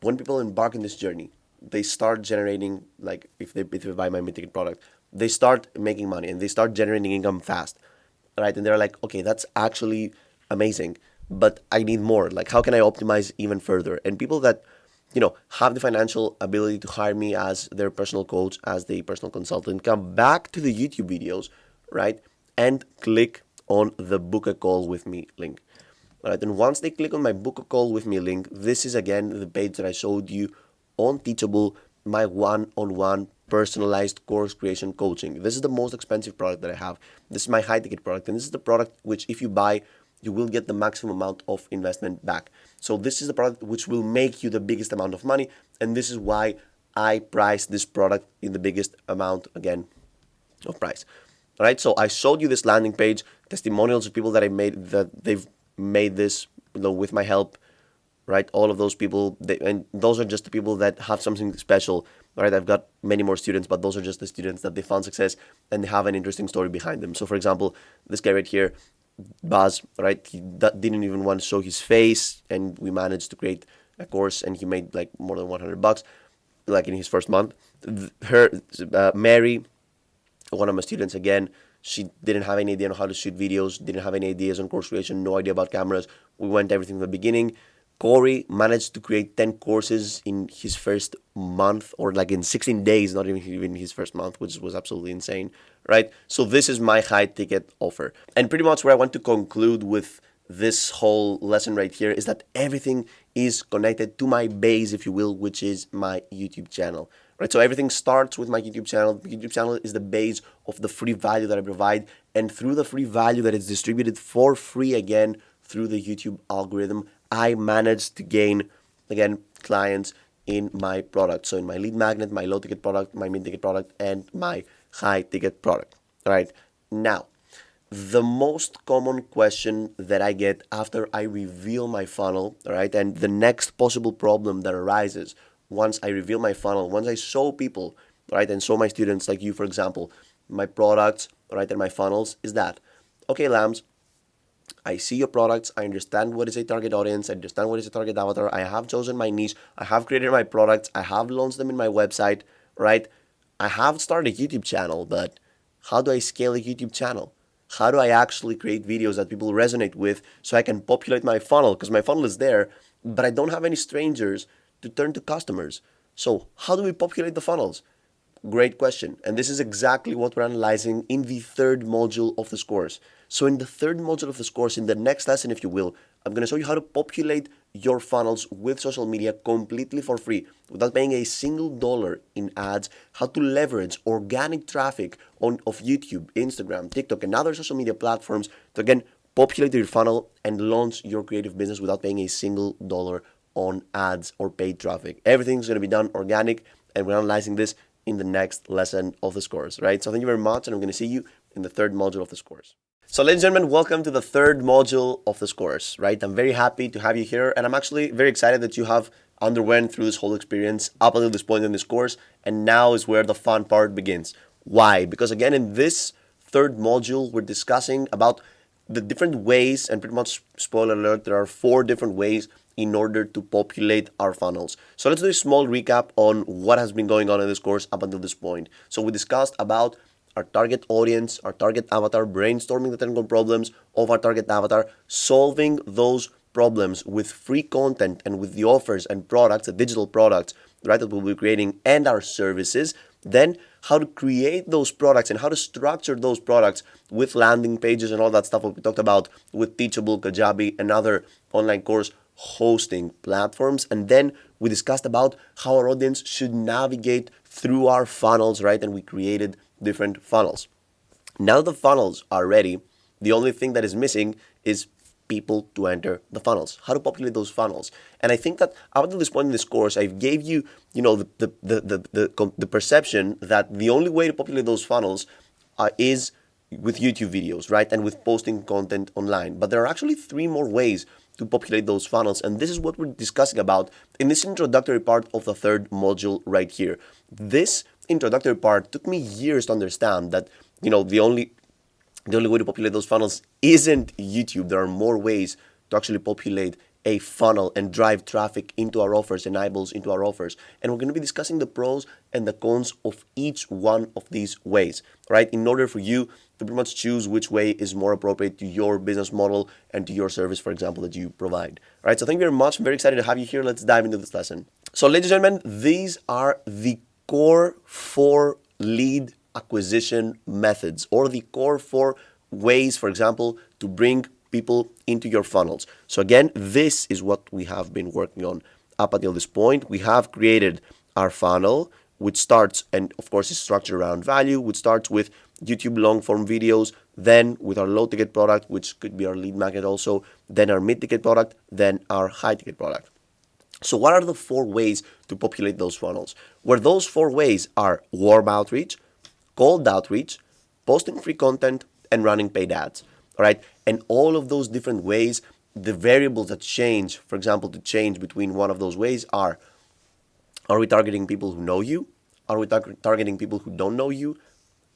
when people embark in this journey, they start generating, if they buy my mid-ticket product, they start making money and they start generating income fast, right? And they're like, okay, that's actually amazing, but I need more. How can I optimize even further? And people that, have the financial ability to hire me as their personal coach, as the personal consultant, come back to the YouTube videos, right? And click on the book a call with me link. All right, and once they click on my book a call with me link, this is again the page that I showed you on Teachable, my one-on-one personalized course creation coaching. This is the most expensive product that I have. This is my high ticket product, and this is the product which, if you buy, you will get the maximum amount of investment back. So this is the product which will make you the biggest amount of money, and this is why I price this product in the biggest amount, again, of price. All right, so I showed you this landing page, testimonials of people that I made, that they've made this with my help, right? All of those people, and those are just the people that have something special, right? I've got many more students, but those are just the students that they found success and they have an interesting story behind them. So for example, this guy right here, Baz, right? He didn't even want to show his face, and we managed to create a course, and he made more than $100, in his first month. Mary, one of my students, again, she didn't have any idea on how to shoot videos, didn't have any ideas on course creation, no idea about cameras. We went everything from the beginning. Corey managed to create 10 courses in his first month, or like in 16 days, not even his first month, which was absolutely insane, right? So this is my high ticket offer. And pretty much where I want to conclude with this whole lesson right here is that everything is connected to my base, if you will, which is my YouTube channel, right? So everything starts with my YouTube channel. The YouTube channel is the base of the free value that I provide, and through the free value that is distributed for free again through the YouTube algorithm, I managed to gain, again, clients in my product. So in my lead magnet, my low ticket product, my mid ticket product, and my high ticket product. All right. Now, the most common question that I get after I reveal my funnel, all right, and the next possible problem that arises once I reveal my funnel, once I show people, right, and show my students like you, for example, my products, right, and my funnels is that, okay, Lambs, I see your products, I understand what is a target audience, I understand what is a target avatar, I have chosen my niche, I have created my products, I have launched them in my website, right? I have started a YouTube channel, but how do I scale a YouTube channel? How do I actually create videos that people resonate with so I can populate my funnel? Because my funnel is there, but I don't have any strangers to turn to customers. So how do we populate the funnels? Great question. And this is exactly what we're analyzing in the third module of this course. So in the third module of this course, in the next lesson, if you will, I'm going to show you how to populate your funnels with social media completely for free without paying a single dollar in ads, how to leverage organic traffic of YouTube, Instagram, TikTok, and other social media platforms to, again, populate your funnel and launch your creative business without paying a single dollar on ads or paid traffic. Everything's going to be done organic, and we're analyzing this in the next lesson of this course, right? So thank you very much, and I'm going to see you in the third module of this course. So ladies and gentlemen, welcome to the third module of this course, right? I'm very happy to have you here, and I'm actually very excited that you have underwent through this whole experience up until this point in this course, and now is where the fun part begins. Why? Because again, in this third module, we're discussing about the different ways, and pretty much, spoiler alert, there are 4 different ways in order to populate our funnels. So let's do a small recap on what has been going on in this course up until this point. So we discussed about our target audience, our target avatar, brainstorming the technical problems of our target avatar, solving those problems with free content and with the offers and products, the digital products, right, that we'll be creating, and our services. Then how to create those products and how to structure those products with landing pages and all that stuff what we talked about with Teachable, Kajabi, and other online course hosting platforms. And then we discussed about how our audience should navigate through our funnels, right? And we created different funnels. Now the funnels are ready. The only thing that is missing is people to enter the funnels, how to populate those funnels. And I think that up to this point in this course, I gave you, the perception that the only way to populate those funnels is with YouTube videos, right? And with posting content online. But there are actually 3 more ways to populate those funnels. And this is what we're discussing about in this introductory part of the third module right here. This introductory part took me years to understand that, the only way to populate those funnels isn't YouTube. There are more ways to actually populate a funnel and drive traffic into our offers and eyeballs into our offers. And we're going to be discussing the pros and the cons of each one of these ways, right? In order for you to pretty much choose which way is more appropriate to your business model and to your service, for example, that you provide. All right, so thank you very much. I'm very excited to have you here. Let's dive into this lesson. So ladies and gentlemen, these are the core 4 lead acquisition methods, or the core 4 ways, for example, to bring people into your funnels. So again, this is what we have been working on up until this point. We have created our funnel, which starts, and of course is structured around value, which starts with YouTube long form videos, then with our low ticket product, which could be our lead magnet also, then our mid ticket product, then our high ticket product. So what are the 4 ways to populate those funnels? Where those 4 ways are warm outreach, cold outreach, posting free content, and running paid ads. All right. And all of those different ways, the variables that change, for example, to change between one of those ways are we targeting people who know you? Are we targeting people who don't know you?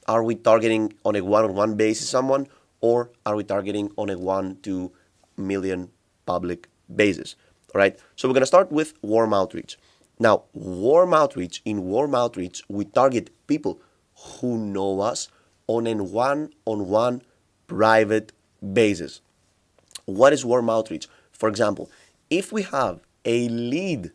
Are we targeting on a one-on-one basis someone? Or are we targeting on a 1 to million public basis? All right. So we're going to start with warm outreach. Now, in warm outreach, we target people who know us on a one-on-one private basis. What is warm outreach? For example, if we have a lead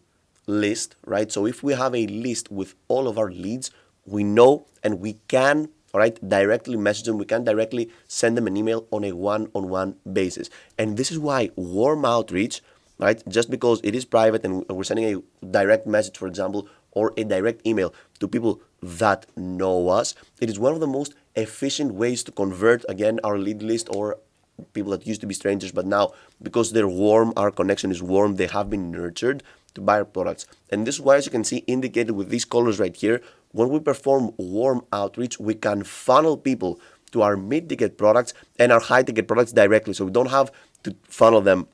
list, right? So if we have a list with all of our leads, we know and we can, all right, directly message them. We can directly send them an email on a one-on-one basis. And this is why warm outreach, right? Just because it is private and we're sending a direct message, for example, or a direct email to people that know us, it is one of the most efficient ways to convert, again, our lead list or people that used to be strangers, but now because they're warm, our connection is warm, they have been nurtured to buy our products. And this is why, as you can see indicated with these colors right here, when we perform warm outreach, we can funnel people to our mid-ticket products and our high-ticket products directly. So we don't have to funnel them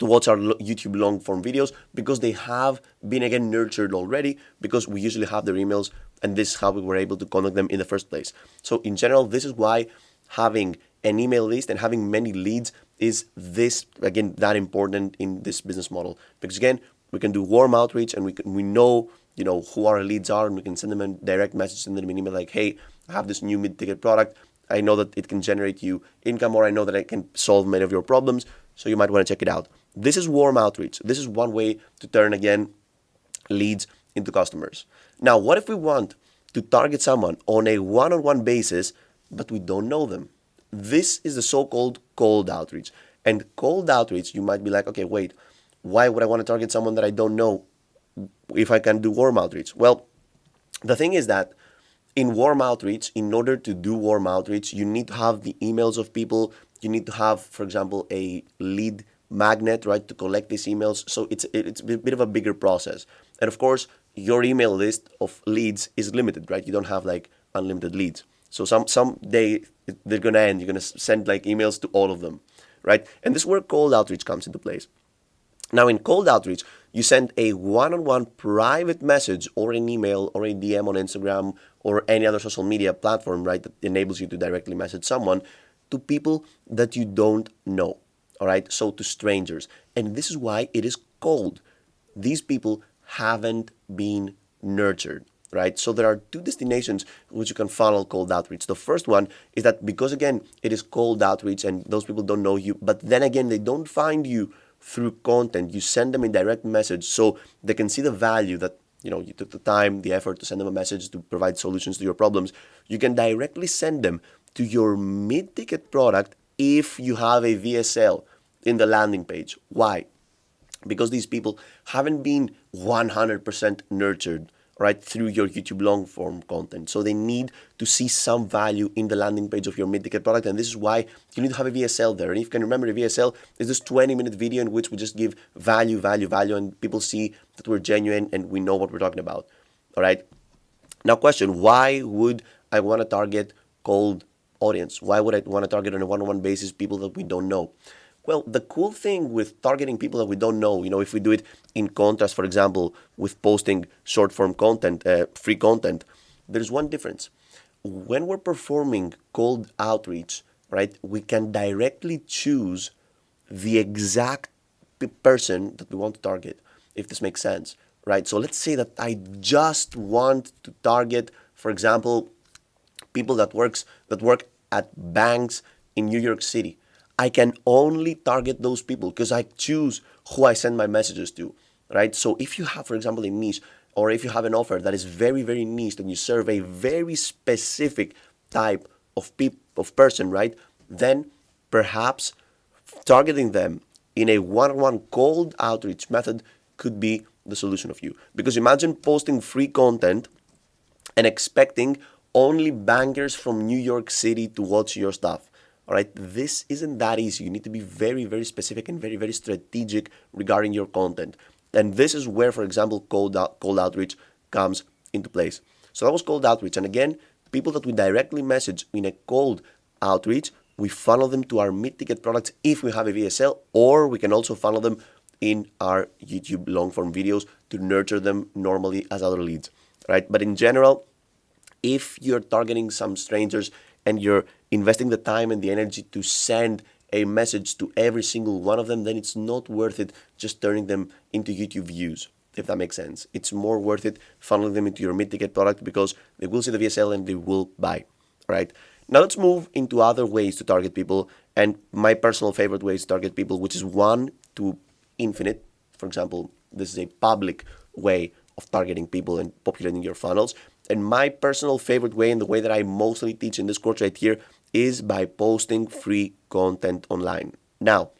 to watch our YouTube long form videos because they have been again nurtured already, because we usually have their emails, and this is how we were able to contact them in the first place. So in general, this is why having an email list and having many leads is this, again, that important in this business model. Because again, we can do warm outreach and we know, who our leads are, and we can send them a direct message, send them an email like, hey, I have this new mid-ticket product. I know that it can generate you income, or I know that I can solve many of your problems, so you might want to check it out. This is warm outreach. This is one way to turn, again, leads into customers. Now, what if we want to target someone on a one-on-one basis, but we don't know them? This is the so-called cold outreach. And cold outreach, you might be like, okay, wait, why would I want to target someone that I don't know if I can do warm outreach? Well, the thing is that in warm outreach, in order to do warm outreach, you need to have the emails of people. You need to have, for example, a lead magnet, right, to collect these emails. So it's a bit of a bigger process. And of course, your email list of leads is limited, right? You don't have like unlimited leads. So someday they're going to end. You're going to send like emails to all of them, right? And this is where cold outreach comes into place. Now, in cold outreach, you send a one-on-one private message or an email or a DM on Instagram or any other social media platform, right, that enables you to directly message someone, to people that you don't know, all right? So to strangers. And this is why it is cold. These people haven't been nurtured, right? So there are two destinations which you can funnel cold outreach. The first one is that because, again, it is cold outreach and those people don't know you, but then again, they don't find you through content. You send them a direct message so they can see the value that, you took the time, the effort to send them a message to provide solutions to your problems. You can directly send them to your mid-ticket product if you have a VSL in the landing page. Why? Because these people haven't been 100% nurtured, right, through your YouTube long form content. So they need to see some value in the landing page of your mid-ticket product. And this is why you need to have a VSL there. And if you can remember, a VSL is this 20-minute video in which we just give value, and people see that we're genuine and we know what we're talking about. All right. Now, question, why would I want to target cold audience? Why would I want to target on a one-on-one basis people that we don't know? Well, the cool thing with targeting people that we don't know, if we do it in contrast, for example, with posting short-form content, free content, there's one difference. When we're performing cold outreach, right, we can directly choose the exact person that we want to target, if this makes sense, right? So let's say that I just want to target, for example, people that work at banks in New York City. I can only target those people because I choose who I send my messages to, right? So if you have, for example, a niche, or if you have an offer that is very, very niche and you serve a very specific type of person, right? Then perhaps targeting them in a one-on-one cold outreach method could be the solution of you. Because imagine posting free content and expecting only bankers from New York City to watch your stuff. All right, this isn't that easy. You need to be very, very specific and very, very strategic regarding your content. And this is where, for example, cold outreach comes into place. So that was cold outreach. And again, people that we directly message in a cold outreach, we funnel them to our mid-ticket products if we have a VSL, or we can also funnel them in our YouTube long-form videos to nurture them normally as other leads, right? But in general, if you're targeting some strangers and you're investing the time and the energy to send a message to every single one of them, then it's not worth it just turning them into YouTube views, if that makes sense. It's more worth it funneling them into your mid-ticket product because they will see the VSL and they will buy, all right? Now let's move into other ways to target people, and my personal favorite ways to target people, which is one, to infinite. For example, this is a public way of targeting people and populating your funnels. And my personal favorite way, and the way that I mostly teach in this course right here, is by posting free content online. Now,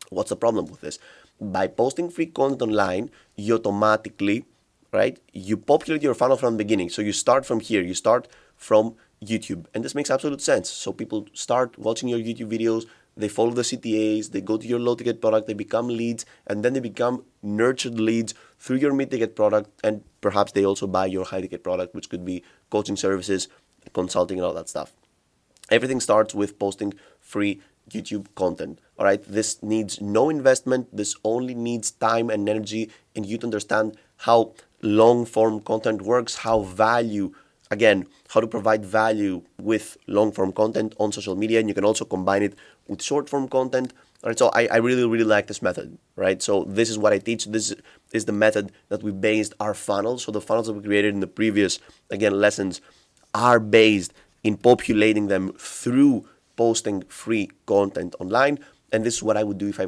what's the problem with this? By posting free content online, you automatically, right, you populate your funnel from the beginning. So you start from here, you start from YouTube. And this makes absolute sense. So people start watching your YouTube videos, they follow the CTAs, they go to your low ticket product, they become leads, and then they become nurtured leads through your mid ticket product, and perhaps they also buy your high ticket product, which could be coaching services, consulting, and all that stuff. Everything starts with posting free YouTube content. All right, this needs no investment. This only needs time and energy, and you to understand how long form content works, how to provide value with long form content on social media. And you can also combine it with short form content. All right, so I really, really like this method, right? So this is what I teach. This is the method that we based our funnels. So the funnels that we created in the previous, lessons are based in populating them through posting free content online. And this is what I would do if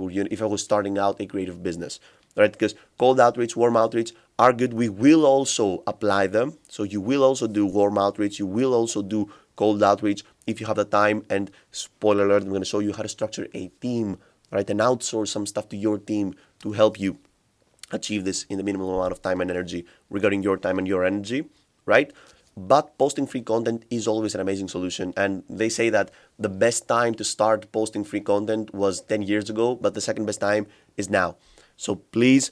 I was starting out a creative business, right? Because cold outreach, warm outreach are good. We will also apply them. So you will also do warm outreach. You will also do cold outreach if you have the time. And spoiler alert, I'm going to show you how to structure a team, right? And outsource some stuff to your team to help you achieve this in the minimum amount of time and energy regarding your time and your energy, right? But posting free content is always an amazing solution. And they say that the best time to start posting free content was 10 years ago, but the second best time is now. So please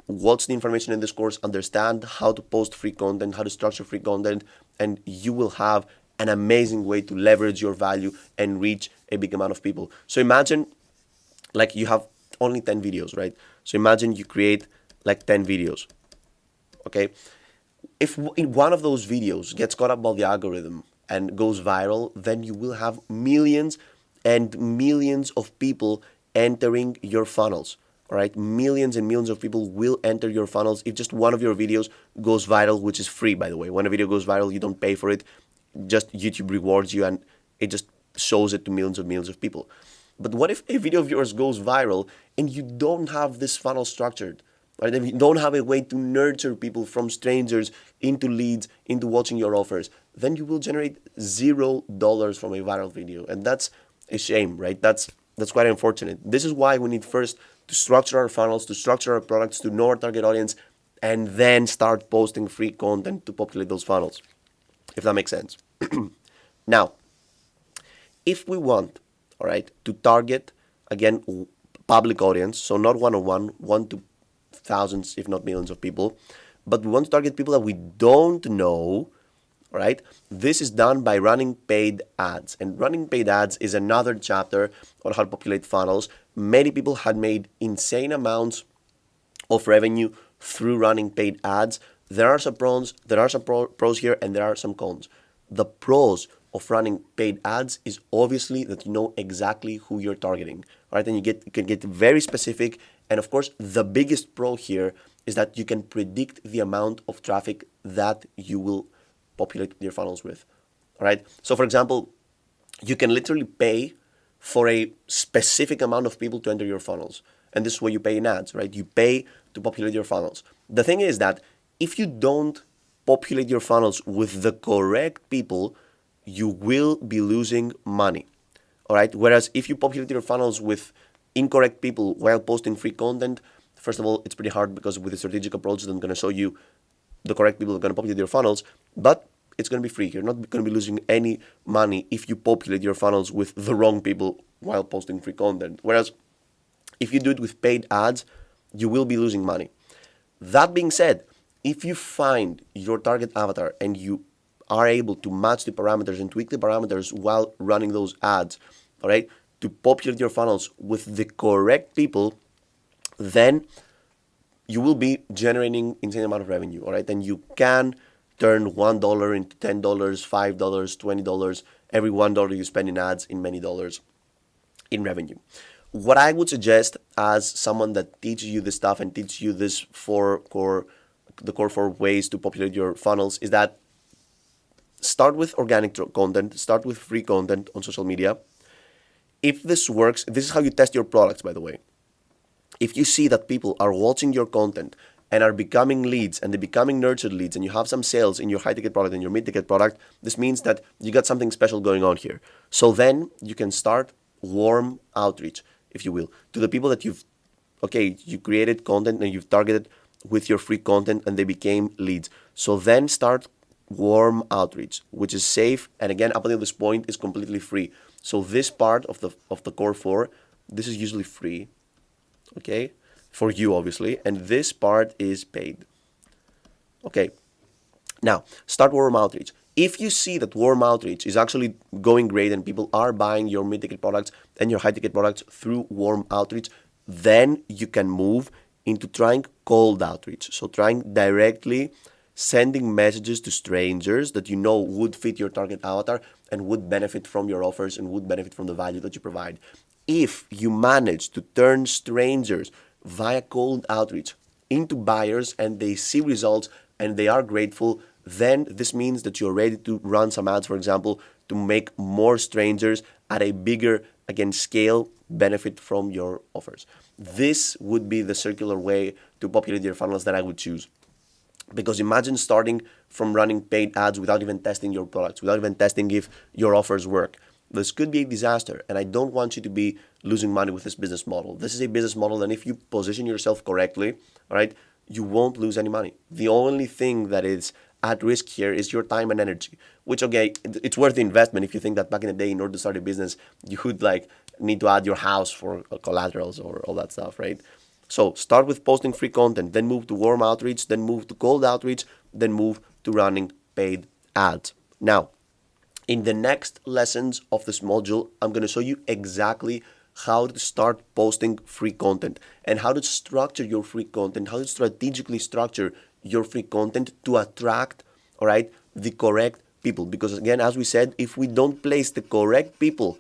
watch the information in this course, understand how to post free content, how to structure free content, and you will have an amazing way to leverage your value and reach a big amount of people. So imagine you have only 10 videos, right? So imagine you create 10 videos, okay? If one of those videos gets caught up by the algorithm and goes viral, then you will have millions and millions of people entering your funnels. All right, millions and millions of people will enter your funnels if just one of your videos goes viral, which is free, by the way. When a video goes viral, you don't pay for it. Just YouTube rewards you and it just shows it to millions of people. But what if a video of yours goes viral and you don't have this funnel structured? Right? If you don't have a way to nurture people from strangers into leads, into watching your offers, then you will generate $0 from a viral video. And that's a shame, right? That's quite unfortunate. This is why we need first to structure our funnels, to structure our products, to know our target audience, and then start posting free content to populate those funnels, if that makes sense. Now, if we want, all right, to target, again, public audience, so not one-on-one, one to thousands, if not millions of people, but we want to target people that we don't know, right? This is done by running paid ads. And running paid ads is another chapter on how to populate funnels. Many people had made insane amounts of revenue through running paid ads. There are some pros here, and there are some cons. The pros of running paid ads is obviously that you know exactly who you're targeting, right? And you can get very specific. And of course, the biggest pro here is that you can predict the amount of traffic that you will populate your funnels with, all right? So for example, you can literally pay for a specific amount of people to enter your funnels. And this is what you pay in ads, right? You pay to populate your funnels. The thing is that if you don't populate your funnels with the correct people, you will be losing money, all right? Whereas if you populate your funnels with incorrect people while posting free content, first of all, it's pretty hard because with a strategic approach that I'm going to show you, the correct people are going to populate your funnels, but it's going to be free. You're not going to be losing any money if you populate your funnels with the wrong people while posting free content. Whereas if you do it with paid ads, you will be losing money. That being said, if you find your target avatar and you are able to match the parameters and tweak the parameters while running those ads, all right, to populate your funnels with the correct people, then you will be generating insane amount of revenue, all right? And you can turn $1 into $10, $5, $20, every $1 you spend in ads in many dollars in revenue. What I would suggest as someone that teaches you this stuff and teaches you this the core 4 ways to populate your funnels is that start with organic content, start with free content on social media. If this works, this is how you test your products, by the way. if you see that people are watching your content and are becoming leads and they're becoming nurtured leads and you have some sales in your high ticket product and your mid ticket product, this means that you got something special going on here. So then you can start warm outreach, if you will, to the people that you created content and you've targeted with your free content and they became leads. So then start warm outreach, which is safe, and again, up until this point is completely free. So this part of the core four, this is usually free, okay, for you obviously, and this part is paid. Okay, now start warm outreach. If you see that warm outreach is actually going great and people are buying your mid-ticket products and your high-ticket products through warm outreach, then you can move into trying cold outreach. So trying directly sending messages to strangers that you know would fit your target avatar and would benefit from your offers and would benefit from the value that you provide. If you manage to turn strangers via cold outreach into buyers and they see results and they are grateful, then this means that you're ready to run some ads, for example, to make more strangers at a bigger, again, scale benefit from your offers. This would be the circular way to populate your funnels that I would choose. Because imagine starting from running paid ads without even testing your products, without even testing if your offers work. This could be a disaster, and I don't want you to be losing money with this business model. This is a business model, and if you position yourself correctly, all right, you won't lose any money. The only thing that is at risk here is your time and energy, which, okay, it's worth the investment if you think that back in the day, in order to start a business, you would need to add your house for collaterals or all that stuff, right? So start with posting free content, then move to warm outreach, then move to cold outreach, then move to running paid ads. Now, in the next lessons of this module, I'm going to show you exactly how to start posting free content and how to structure your free content, how to strategically structure your free content to attract, all right, the correct people. Because again, as we said, if we don't place the correct people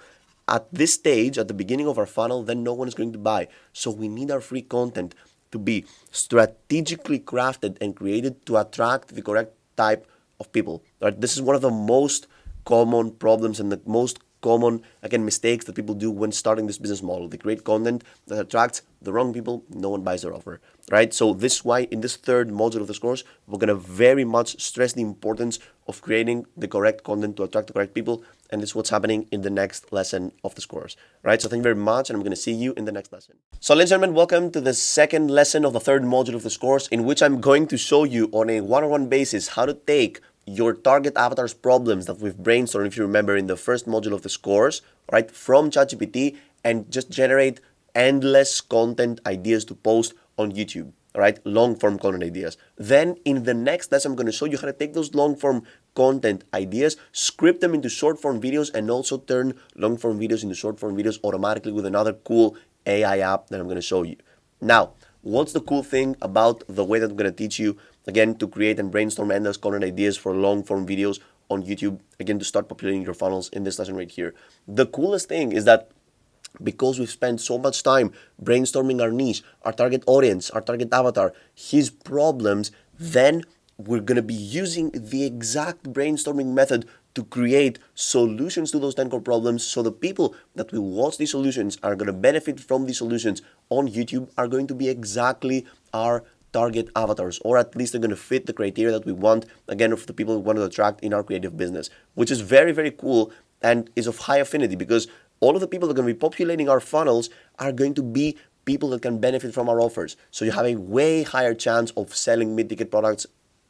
at this stage, at the beginning of our funnel, then no one is going to buy. So we need our free content to be strategically crafted and created to attract the correct type of people. Right? This is one of the most common problems and the most common, again, mistakes that people do when starting this business model. They create content that attracts the wrong people, no one buys their offer, right? So this is why in this third module of this course, we're going to very much stress the importance of creating the correct content to attract the correct people, and this is what's happening in the next lesson of this course, right? So thank you very much, and I'm going to see you in the next lesson. So ladies and gentlemen, welcome to the second lesson of the third module of this course, in which I'm going to show you on a one-on-one basis how to take your target avatar's problems that we've brainstormed, if you remember, in the first module of this course, right, from ChatGPT, and just generate endless content ideas to post on YouTube, all right, long-form content ideas. Then in the next lesson, I'm going to show you how to take those long-form content ideas, script them into short-form videos, and also turn long-form videos into short-form videos automatically with another cool AI app that I'm going to show you. Now, what's the cool thing about the way that I'm going to teach you, again, to create and brainstorm endless content ideas for long-form videos on YouTube, again, to start populating your funnels in this lesson right here? The coolest thing is that because we've spent so much time brainstorming our niche, our target audience, our target avatar, his problems, then we're going to be using the exact brainstorming method to create solutions to those 10 core problems. So the people that will watch these solutions are going to benefit from these solutions on YouTube are going to be exactly our target avatars, or at least they're going to fit the criteria that we want, again, of the people we want to attract in our creative business, which is very, very cool and is of high affinity because all of the people that are going to be populating our funnels are going to be people that can benefit from our offers. So you have a way higher chance of selling mid-ticket products,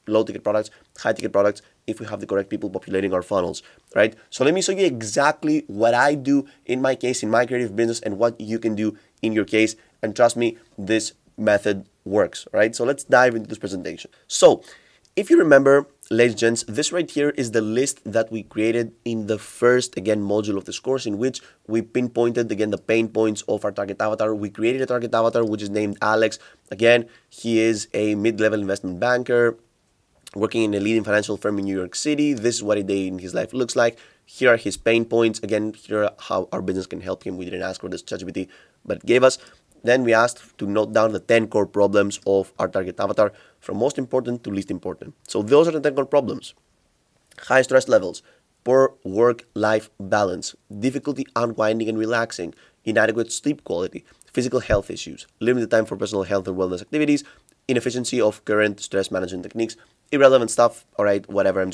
low-ticket products, high-ticket products if we have the correct people populating our funnels, right? So let me show you exactly what I do in my case, in my creative business, and what you can do in your case. And trust me, this method works, right? So let's dive into this presentation. So if you remember, ladies and gents, this right here is the list that we created in the first, again, module of this course, in which we pinpointed, again, the pain points of our target avatar. We created a target avatar, which is named Alex. Again, he is a mid-level investment banker working in a leading financial firm in New York City. This is what a day in his life looks like. Here are his pain points. Again, here are how our business can help him. We didn't ask for this ChatGPT, but it gave us. Then we asked to note down the 10 core problems of our target avatar from most important to least important. So those are the 10 core problems. High stress levels, poor work-life balance, difficulty unwinding and relaxing, inadequate sleep quality, physical health issues, limited time for personal health and wellness activities, inefficiency of current stress management techniques, irrelevant stuff, all right, whatever. I'm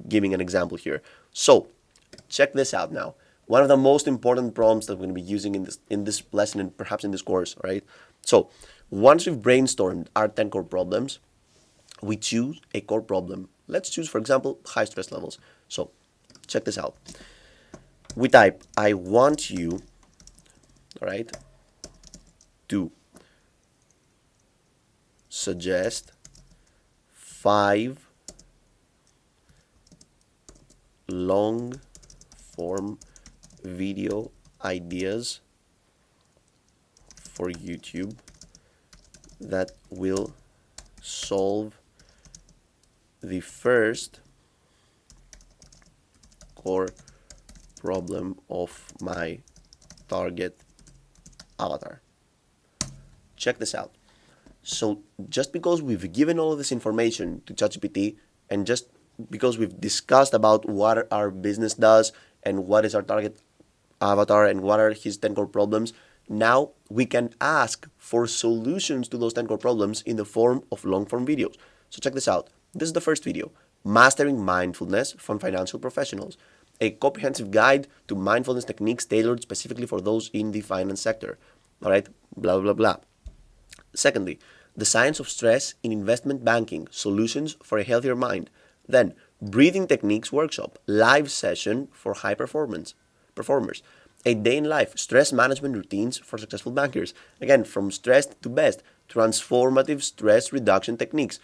giving an example here. So check this out now. One of the most important prompts that we're going to be using in this lesson and perhaps in this course, all right? So once we've brainstormed our 10 core problems, we choose a core problem. Let's choose, for example, high stress levels. So check this out. We type, I want you, all right, to suggest 5 long form video ideas for YouTube that will solve the first core problem of my target avatar. Check this out. So just because we've given all of this information to ChatGPT and just because we've discussed about what our business does and what is our target avatar and what are his 10 core problems, now we can ask for solutions to those 10 core problems in the form of long form videos. So check this out. This is the first video, Mastering Mindfulness from Financial Professionals, a comprehensive guide to mindfulness techniques tailored specifically for those in the finance sector. All right, blah, blah, blah. Secondly, The Science of Stress in Investment Banking, Solutions for a Healthier Mind. Then, Breathing Techniques Workshop, live session for high performers. A Day in Life, Stress Management Routines for Successful Bankers. Again, from stressed to best, transformative stress reduction techniques.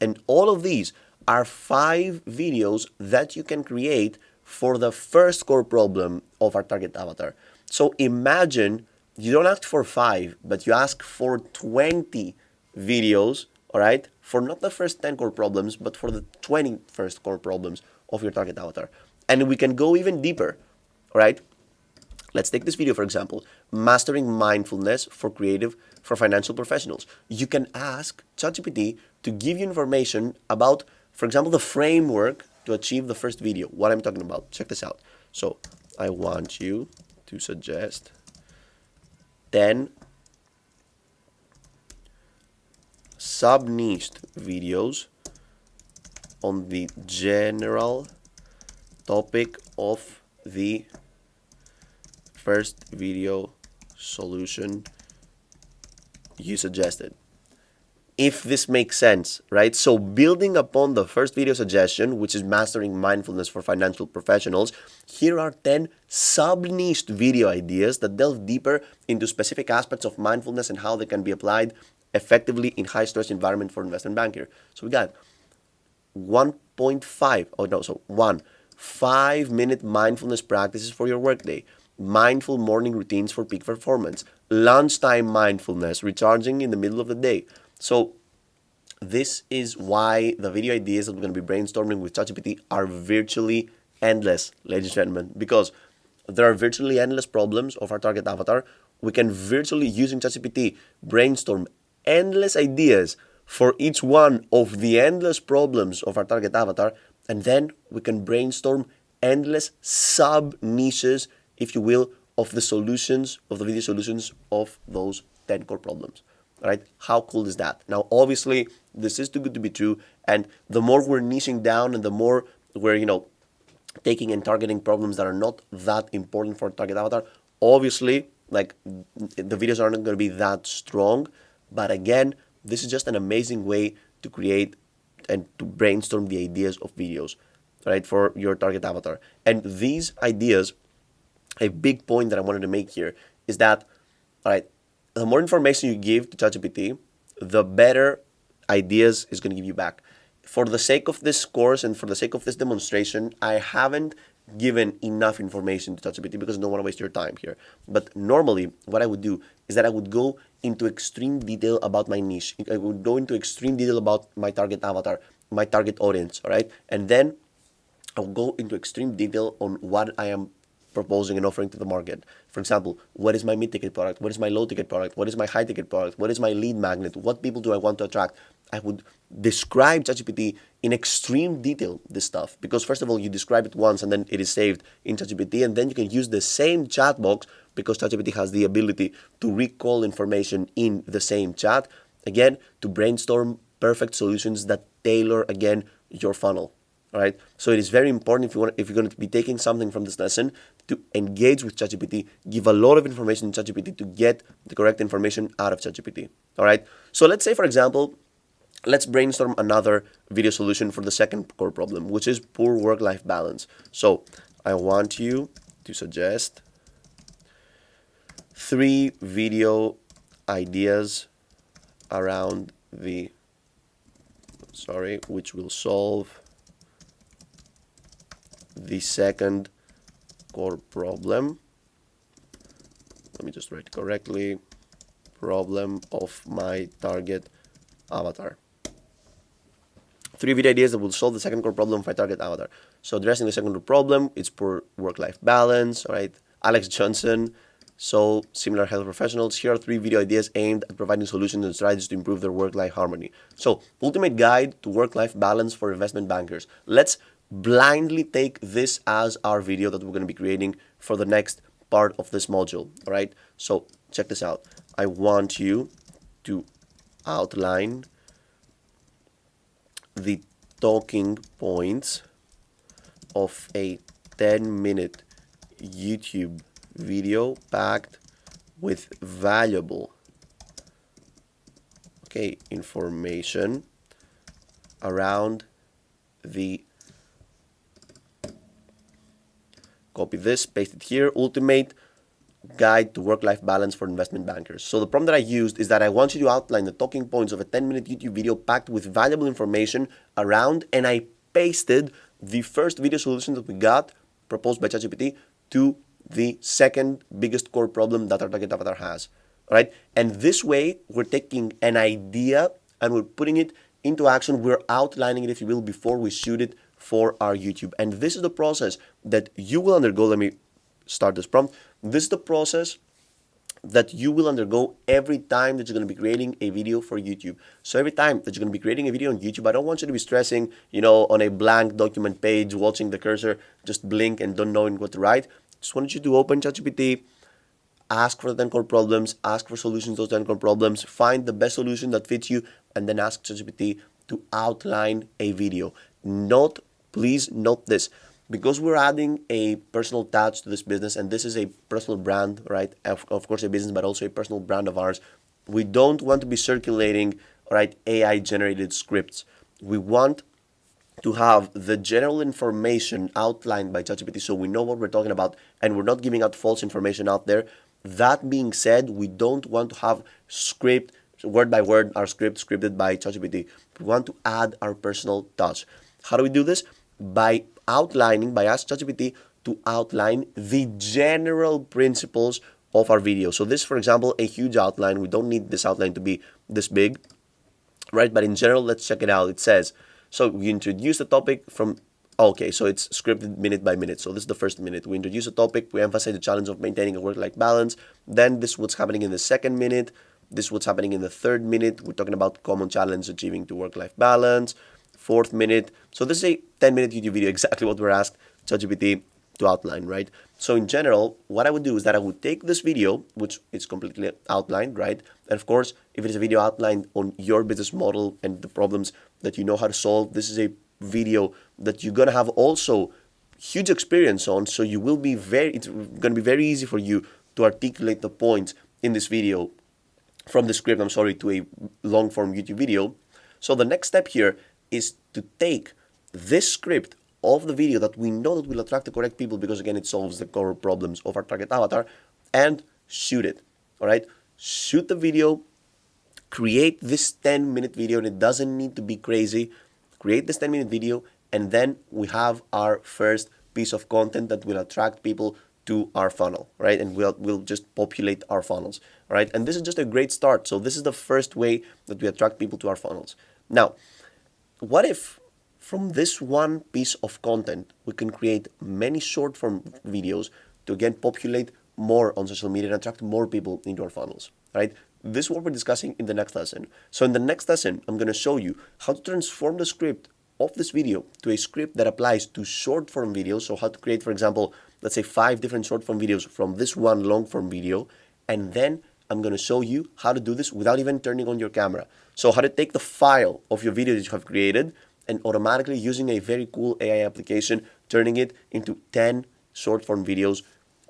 And all of these are 5 videos that you can create for the first core problem of our target avatar. So imagine you don't ask for 5, but you ask for 20 videos, all right, for not the first 10 core problems, but for the 20 first core problems of your target avatar. And we can go even deeper, all right? Let's take this video, for example, Mastering Mindfulness for Financial Professionals. You can ask ChatGPT to give you information about, for example, the framework to achieve the first video, what I'm talking about. Check this out. So I want you to suggest 10 sub-niched videos on the general topic of the first video solution you suggested. If this makes sense, right? So building upon the first video suggestion, which is Mastering Mindfulness for Financial Professionals, here are 10 sub-niched video ideas that delve deeper into specific aspects of mindfulness and how they can be applied effectively in high-stress environment for investment banker. So we got 1 5-minute mindfulness practices for your workday, mindful morning routines for peak performance, lunchtime mindfulness, recharging in the middle of the day. So this is why the video ideas that we're going to be brainstorming with ChatGPT are virtually endless, ladies and gentlemen, because there are virtually endless problems of our target avatar. We can virtually, using ChatGPT, brainstorm endless ideas for each one of the endless problems of our target avatar, and then we can brainstorm endless sub-niches, if you will, of the solutions, of the video solutions of those 10 core problems. All right? How cool is that? Now, obviously, this is too good to be true, and the more we're niching down and the more we're, taking and targeting problems that are not that important for our target avatar, obviously, like, the videos are not going to be that strong, but again, this is just an amazing way to create and to brainstorm the ideas of videos, right, for your target avatar. And these ideas, a big point that I wanted to make here is that, all right, the more information you give to ChatGPT, the better ideas is going to give you back. For the sake of this course and for the sake of this demonstration, I haven't given enough information to ChatGPT because I don't want to waste your time here. But normally, what I would do is that I would go into extreme detail about my niche. I would go into extreme detail about my target avatar, my target audience, all right? And then I'll go into extreme detail on what I am proposing and offering to the market. For example, what is my mid-ticket product? What is my low-ticket product? What is my high-ticket product? What is my lead magnet? What people do I want to attract? I would describe ChatGPT in extreme detail, this stuff, because first of all, you describe it once and then it is saved in ChatGPT, and then you can use the same chat box because ChatGPT has the ability to recall information in the same chat, again, to brainstorm perfect solutions that tailor, again, your funnel. All right. So it is very important if you're going to be taking something from this lesson to engage with ChatGPT, give a lot of information to ChatGPT to get the correct information out of ChatGPT. All right. So let's say, for example, let's brainstorm another video solution for the second core problem, which is poor work-life balance. So I want you to suggest 3 video ideas around which will solve the second core problem. Let me just write it correctly. Problem of my target avatar. 3 video ideas that will solve the second core problem of my target avatar. So addressing the second core problem, it's poor work-life balance, all right? Alex Johnson, so similar health professionals. Here are 3 video ideas aimed at providing solutions and strategies to improve their work-life harmony. So ultimate guide to work-life balance for investment bankers. Let's blindly take this as our video that we're going to be creating for the next part of this module, all right? So check this out. I want you to outline the talking points of a 10-minute YouTube video packed with valuable information around the, copy this, paste it here, ultimate guide to work-life balance for investment bankers. So the prompt that I used is that I want you to outline the talking points of a 10-minute YouTube video packed with valuable information around, and I pasted the first video solution that we got proposed by ChatGPT to the second biggest core problem that our target avatar has. All right. And this way, we're taking an idea and we're putting it into action. We're outlining it, if you will, before we shoot it for our YouTube. And this is the process that you will undergo. Let me start this prompt. This is the process that you will undergo every time that you're going to be creating a video for YouTube. So every time that you're going to be creating a video on YouTube, I don't want you to be stressing, on a blank document page, watching the cursor, just blink and don't knowing what to write. Just want you to open ChatGPT, ask for the 10 core problems, ask for solutions to those 10 core problems, find the best solution that fits you, and then ask ChatGPT to outline a video. Please note this, because we're adding a personal touch to this business, and this is a personal brand, right? Of course, a business, but also a personal brand of ours. We don't want to be circulating, right, AI-generated scripts. We want to have the general information outlined by ChatGPT so we know what we're talking about and we're not giving out false information out there. That being said, we don't want to have script, word by word, our script scripted by ChatGPT. We want to add our personal touch. How do we do this? By asking ChatGPT to outline the general principles of our video. So this, for example, a huge outline. We don't need this outline to be this big, right? But in general, let's check it out. It says, so we introduce the topic so it's scripted minute by minute. So this is the first minute. We introduce a topic. We emphasize the challenge of maintaining a work-life balance. Then this is what's happening in the second minute. This is what's happening in the third minute. We're talking about common challenge achieving to work-life balance. Fourth minute. So this is a 10-minute YouTube video, exactly what we're asked ChatGPT to outline, right? So in general, what I would do is that I would take this video, which is completely outlined, right? And of course, if it is a video outlined on your business model and the problems that you know how to solve, this is a video that you're going to have also huge experience on. So it's going to be very easy for you to articulate the points in this video from the script, to a long form YouTube video. So the next step here is to take this script of the video that we know that will attract the correct people, because again, it solves the core problems of our target avatar, and shoot it. All right. Shoot the video, create this 10-minute video, and it doesn't need to be crazy. Create this 10-minute video, and then we have our first piece of content that will attract people to our funnel, right? And we'll just populate our funnels, all right? And this is just a great start. So this is the first way that we attract people to our funnels. Now, what if from this one piece of content, we can create many short form videos to again populate more on social media and attract more people into our funnels, right? This is what we're discussing in the next lesson. So in the next lesson, I'm going to show you how to transform the script of this video to a script that applies to short form videos. So how to create, for example, let's say 5 different short form videos from this one long form video. And then I'm going to show you how to do this without even turning on your camera. So how to take the file of your video that you have created and automatically using a very cool AI application, turning it into 10 short form videos,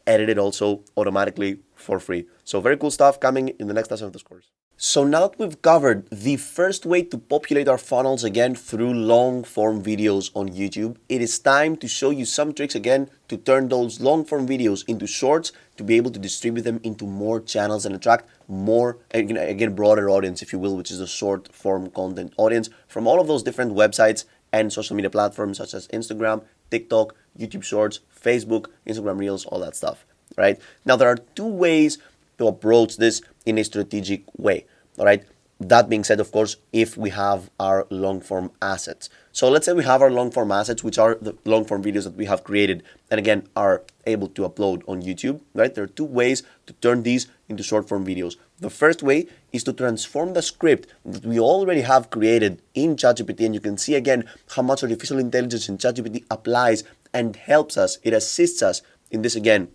edited also automatically for free. So very cool stuff coming in the next lesson of this course. So now that we've covered the first way to populate our funnels again through long form videos on YouTube, it is time to show you some tricks again to turn those long form videos into shorts to be able to distribute them into more channels and attract more, again, broader audience, if you will, which is the short form content audience from all of those different websites and social media platforms such as Instagram, TikTok, YouTube Shorts, Facebook, Instagram Reels, all that stuff, right? Now, there are 2 ways to approach this in a strategic way, all right? That being said, of course, if we have our long form assets. So let's say we have our long form assets, which are the long form videos that we have created and again are able to upload on YouTube, right? There are 2 ways to turn these into short form videos. The first way is to transform the script that we already have created in ChatGPT, and you can see again how much artificial intelligence in ChatGPT applies and helps us, it assists us in this again,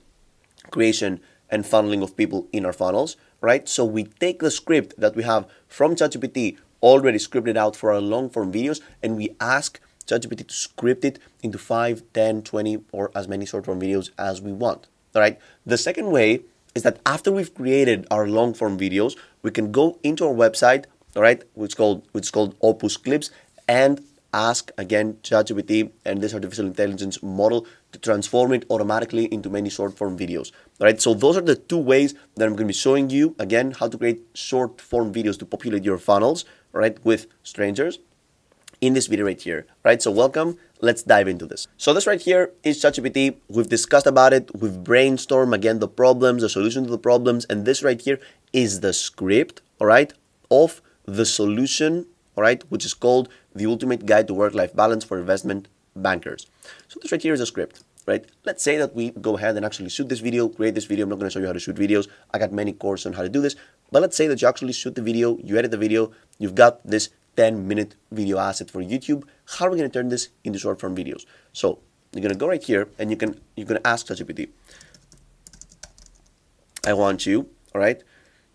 creation and funneling of people in our funnels, right? So we take the script that we have from ChatGPT already scripted out for our long form videos, and we ask ChatGPT to script it into 5, 10, 20, or as many short form videos as we want, all right? The second way is that after we've created our long form videos, we can go into our website, all right, which is called Opus Clips, and ask again ChatGPT and this artificial intelligence model to transform it automatically into many short form videos. All right, so those are the 2 ways that I'm going to be showing you again how to create short form videos to populate your funnels, all right, with strangers in this video right here. Right, so welcome. Let's dive into this. So this right here is ChatGPT. We've discussed about it. We've brainstormed again the problems, the solution to the problems, and this right here is the script, all right, of the solution, all right, which is called The Ultimate Guide to Work-Life Balance for Investment Bankers. So this right here is a script, right? Let's say that we go ahead and actually shoot this video, create this video. I'm not going to show you how to shoot videos. I got many courses on how to do this, but let's say that you actually shoot the video, you edit the video, you've got this 10-minute video asset for YouTube. How are we going to turn this into short form videos? So you're going to go right here and you're going to ask ChatGPT, I want you, all right,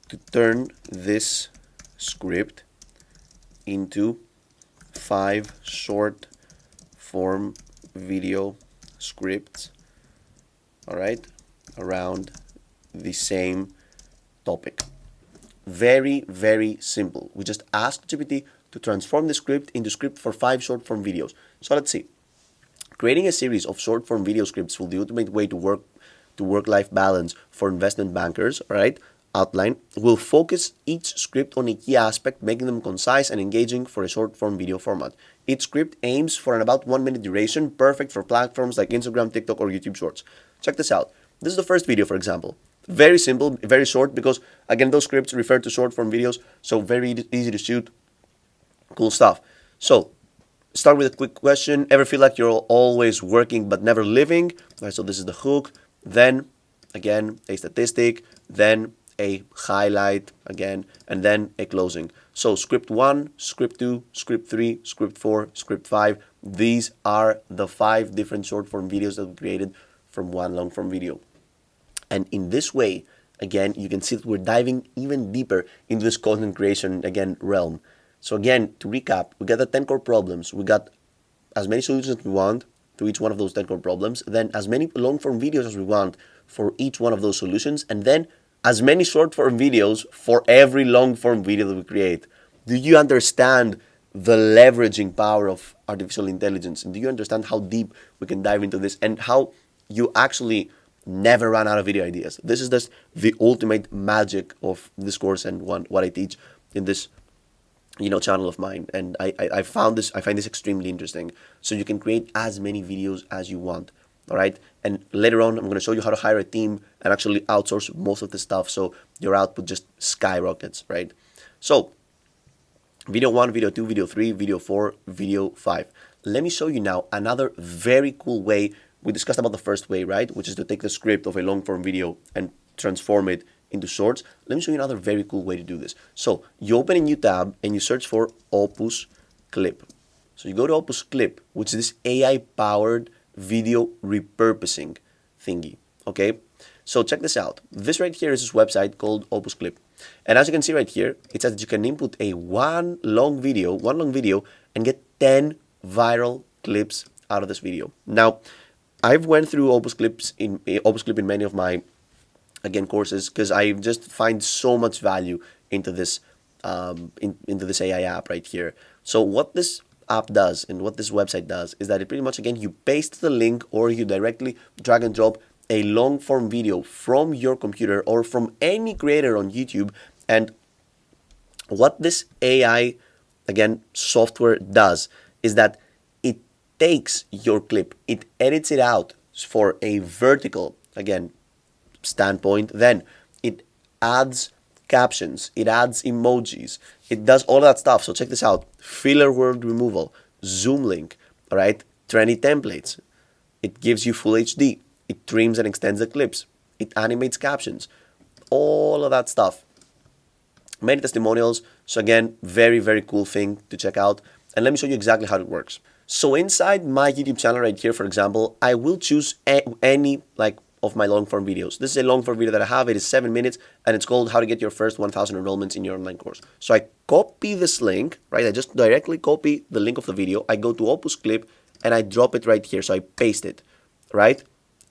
to turn this script into 5 short form video scripts, all right, around the same topic. Very, very simple. We just ask GPT to transform the script into script for 5 short form videos. So let's see. Creating a series of short form video scripts will be the ultimate way to work-life balance for investment bankers, all right? Outline will focus each script on a key aspect, making them concise and engaging for a short form video format. Each script aims for an about 1 minute duration, perfect for platforms like Instagram, TikTok, or YouTube Shorts. Check this out. This is the first video, for example. Very simple, very short, because again, those scripts refer to short form videos, so very easy to shoot. Cool stuff. So start with a quick question. Ever feel like you're always working but never living? All right, so this is the hook. Then again, a statistic, then a highlight again, and then a closing. So script 1, script 2, script 3, script 4, script 5. These are the 5 different short form videos that we created from one long form video. And in this way, again, you can see that we're diving even deeper into this content creation, again, realm. So again, to recap, we got the 10 core problems. We got as many solutions as we want to each one of those 10 core problems, then as many long form videos as we want for each one of those solutions, and then as many short form videos for every long form video that we create. Do you understand the leveraging power of artificial intelligence? And do you understand how deep we can dive into this and how you actually never run out of video ideas? This is just the ultimate magic of this course and what I teach in this channel of mine, and I find this extremely interesting. So you can create as many videos as you want, all right? And later on, I'm going to show you how to hire a team and actually outsource most of the stuff, so your output just skyrockets, right? So video 1, video 2, video 3, video 4, video 5. Let me show you now another very cool way We discussed about the first way, right? Which is to take the script of a long form video and transform it into shorts. Let me show you another very cool way to do this. So you open a new tab and you search for Opus Clip. So you go to Opus Clip, which is this AI-powered video repurposing thingy, okay? So check this out. This right here is this website called Opus Clip. And as you can see right here, it says that you can input a one long video, and get 10 viral clips out of this video. Now, I've went through Opus Clip in many of my courses, because I just find so much value into this into this AI app right here. So what this app does and what this website does is that it pretty much, again, you paste the link or you directly drag and drop a long form video from your computer or from any creator on YouTube. And what this AI, again, software does is that it takes your clip, it edits it out for a vertical, again, standpoint, then it adds captions, it adds emojis, it does all that stuff. So check this out: filler word removal, zoom link, all right, trendy templates, it gives you full HD, it trims and extends the clips, it animates captions, all of that stuff. Many testimonials. So again, very, very cool thing to check out. And let me show you exactly how it works. So inside my YouTube channel right here, for example, I will choose any of my long form videos. This is a long form video that I have. It is 7 minutes and it's called How to Get Your First 1,000 Enrollments in Your Online Course. So I copy this link, right? I just directly copy the link of the video. I go to Opus Clip and I drop it right here. So I paste it, right?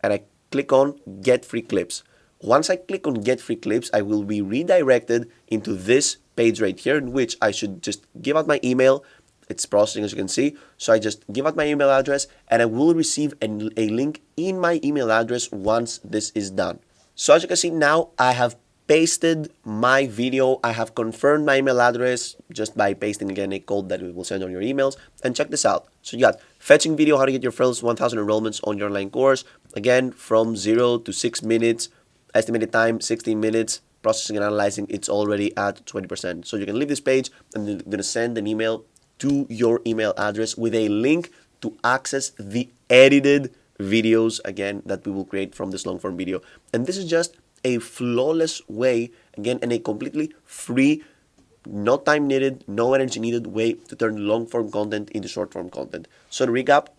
And I click on Get Free Clips. Once I click on Get Free Clips, I will be redirected into this page right here, in which I should just give out my email. It's processing, as you can see. So I just give out my email address and I will receive a link in my email address once this is done. So as you can see now, I have pasted my video. I have confirmed my email address just by pasting again a code that we will send on your emails. And check this out. So you got fetching video, how to get your first 1,000 enrollments on your online course. Again, from 0 to 6 minutes, estimated time 16 minutes, processing and analyzing, it's already at 20%. So you can leave this page and you're going to send an email to your email address with a link to access the edited videos, again, that we will create from this long form video. And this is just a flawless way, again, and a completely free, no time needed, no energy needed way to turn long form content into short form content. So to recap,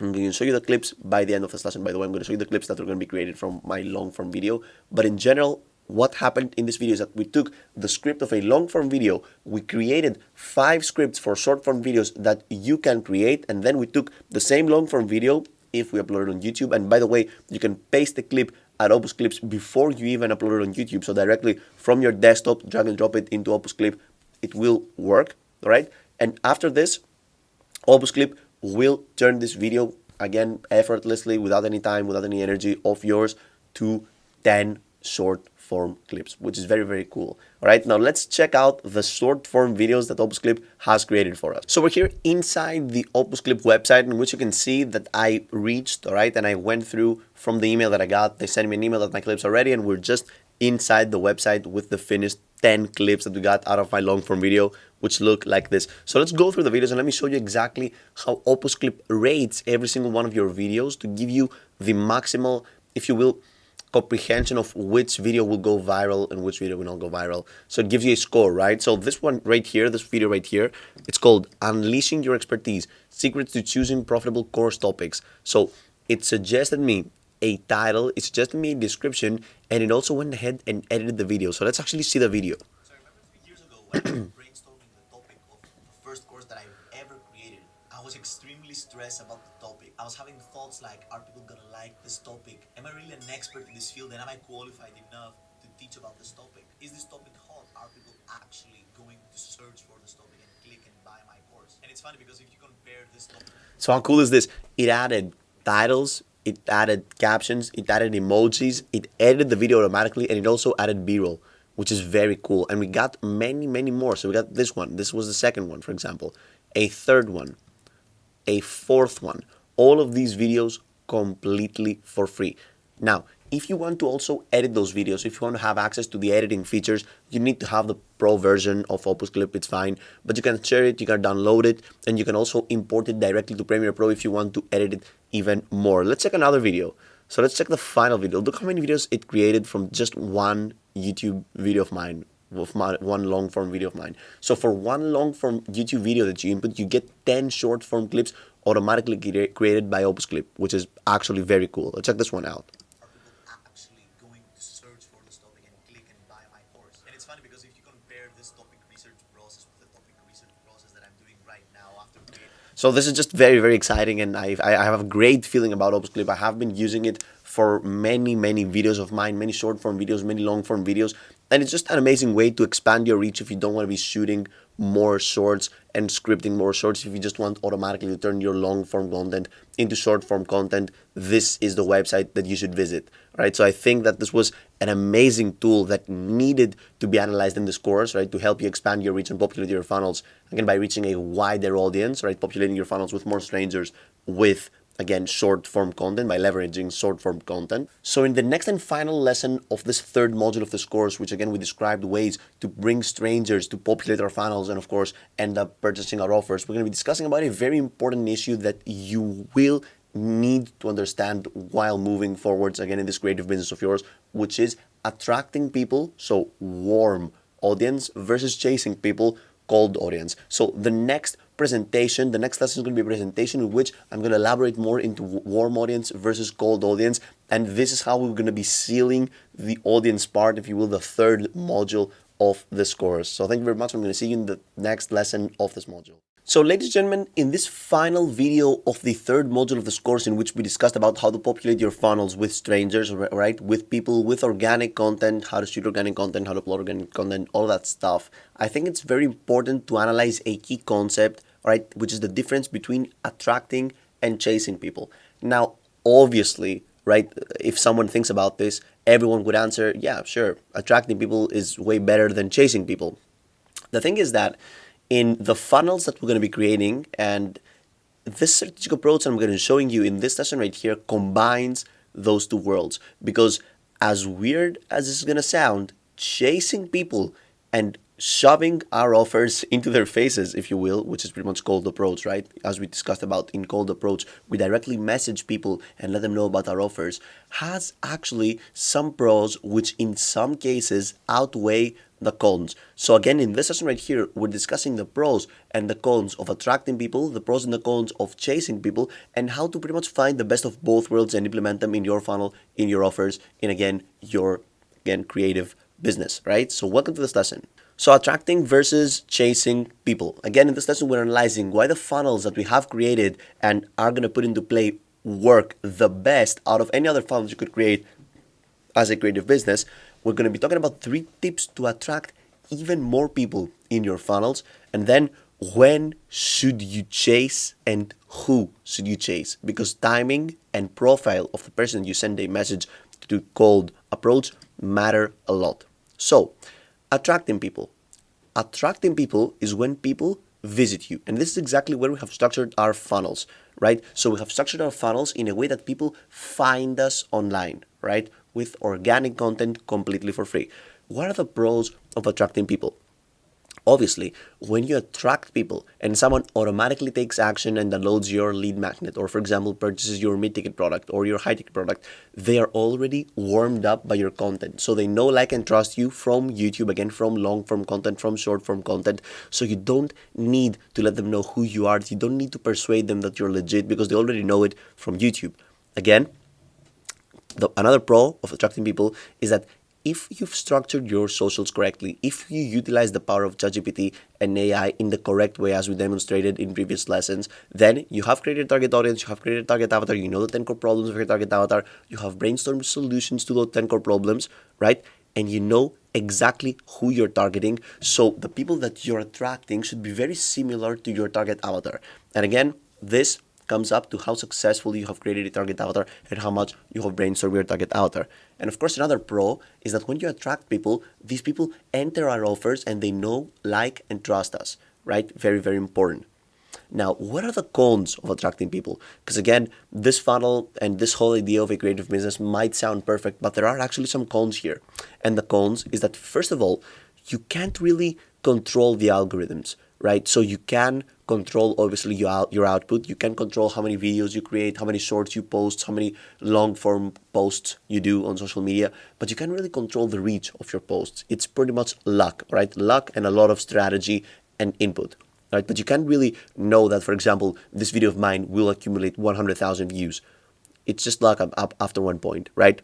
I'm going to show you the clips by the end of this lesson. By the way, I'm going to show you the clips that are going to be created from my long form video. But in general, what happened in this video is that we took the script of a long form video, we created 5 scripts for short form videos that you can create, and then we took the same long form video if we upload it on YouTube. And by the way, you can paste the clip at Opus Clips before you even upload it on YouTube. So directly from your desktop, drag and drop it into Opus Clip. It will work, all right? And after this, Opus Clip will turn this video, again, effortlessly, without any time, without any energy of yours, to 10 short form clips, which is very, very cool. All right, now let's check out the short form videos that Opus Clip has created for us. So we're here inside the Opus Clip website, in which you can see that I reached, all right, and I went through from the email that I got. They sent me an email that my clips are ready, and we're just inside the website with the finished 10 clips that we got out of my long form video, which look like this. So let's go through the videos and let me show you exactly how Opus Clip rates every single one of your videos to give you the maximal, if you will, comprehension of which video will go viral and which video will not go viral. So it gives you a score, right? So this one right here, this video right here, it's called Unleashing Your Expertise, Secrets to Choosing Profitable Course Topics. So it suggested me a title, it suggested me a description, and it also went ahead and edited the video. So let's actually see the video. So I remember 3 years ago when I was brainstorming the topic of the first course that I've ever created. I was extremely stressed about the topic. I was having thoughts like, are people gonna like this topic? Am I really an expert in this field, and am I qualified enough to teach about this topic? Is this topic hot? Are people actually going to search for this topic and click and buy my course? And it's funny because if you compare this topic... So how cool is this? It added titles, it added captions, it added emojis, it edited the video automatically, and it also added B-roll, which is very cool. And we got many, many more. So we got this one. This was the second one, for example. A third one. A fourth one. All of these videos completely for free. Now, If you want to also edit those videos, if you want to have access to the editing features, you need to have the pro version of Opus Clip. It's fine, but you can share it, you can download it, and you can also import it directly to Premiere Pro if you want to edit it even more. Let's check another video. So let's check the final video. Look how many videos it created from just one YouTube video of mine, one long form video of mine. So for one long form YouTube video that you input, you get 10 short form clips automatically created by Opus Clip, which is actually very cool. Let's check this one out. Actually going to search for this topic and click and buy my course. And it's funny because if you compare this topic research process with the topic research process that I'm doing right now after creating. So this is just very, very exciting, and I have a great feeling about Opus Clip. I have been using it for many, many videos of mine, many short form videos, many long form videos, and it's just an amazing way to expand your reach if you don't want to be shooting more shorts and scripting more shorts. If you just want automatically to turn your long form content into short form content, this is the website that you should visit. Right? So I think that this was an amazing tool that needed to be analyzed in this course, right? To help you expand your reach and populate your funnels, again, by reaching a wider audience, right? Populating your funnels with more strangers with, again, short form content, by leveraging short form content. So in the next and final lesson of this third module of this course, which again, we described ways to bring strangers to populate our funnels and of course, end up purchasing our offers, we're going to be discussing about a very important issue that you will need to understand while moving forwards, again, in this creative business of yours, which is attracting people, so warm audience, versus chasing people, cold audience. So the next presentation, the next lesson is going to be a presentation in which I'm going to elaborate more into warm audience versus cold audience, and this is how we're going to be sealing the audience part, if you will, the third module of this course. So thank you very much. I'm going to see you in the next lesson of this module. So ladies and gentlemen, in this final video of the third module of this course, in which we discussed about how to populate your funnels with strangers, right, with people, with organic content, how to shoot organic content, how to upload organic content, all that stuff, I think it's very important to analyze a key concept, right, which is the difference between attracting and chasing people. Now, obviously, right, if someone thinks about this, everyone would answer, yeah, sure, attracting people is way better than chasing people. The thing is that in the funnels that we're going to be creating, and this strategic approach I'm going to be showing you in this lesson right here combines those two worlds. Because as weird as this is going to sound, chasing people and shoving our offers into their faces, if you will, which is pretty much cold approach, right? As we discussed about in cold approach, we directly message people and let them know about our offers, has actually some pros which in some cases outweigh the cons. So again, in this session right here, we're discussing the pros and the cons of attracting people, the pros and the cons of chasing people, and how to pretty much find the best of both worlds and implement them in your funnel, in your offers, in again, your creative business, right? So welcome to this lesson. So attracting versus chasing people. Again, in this lesson, we're analyzing why the funnels that we have created and are going to put into play work the best out of any other funnels you could create as a creative business. We're going to be talking about 3 tips to attract even more people in your funnels. And then when should you chase and who should you chase? Because timing and profile of the person you send a message to cold approach matter a lot. So attracting people. Attracting people is when people visit you. And this is exactly where we have structured our funnels, right? So we have structured our funnels in a way that people find us online, right? With organic content completely for free. What are the pros of attracting people? Obviously, when you attract people and someone automatically takes action and downloads your lead magnet, or for example, purchases your mid-ticket product or your high-ticket product, they are already warmed up by your content. So they know, like, and trust you from YouTube, again, from long-form content, from short-form content. So you don't need to let them know who you are. You don't need to persuade them that you're legit because they already know it from YouTube. Again, another pro of attracting people is that if you've structured your socials correctly, if you utilize the power of ChatGPT and AI in the correct way, as we demonstrated in previous lessons, then you have created a target audience, you have created a target avatar, you know the 10 core problems of your target avatar, you have brainstormed solutions to those 10 core problems, right? And you know exactly who you're targeting. So the people that you're attracting should be very similar to your target avatar. And again, this comes up to how successful you have created a target avatar and how much you have brainstormed your target avatar. And of course, another pro is that when you attract people, these people enter our offers and they know, like, and trust us, right? Very, very important. Now, what are the cons of attracting people? Because again, this funnel and this whole idea of a creative business might sound perfect, but there are actually some cons here. And the cons is that, first of all, you can't really control the algorithms, right? So you can control obviously your output. You can control how many videos you create, how many shorts you post, how many long form posts you do on social media, but you can't really control the reach of your posts. It's pretty much luck, right? Luck and a lot of strategy and input. Right? But you can't really know that, for example, this video of mine will accumulate 100,000 views. It's just luck up after one point, right?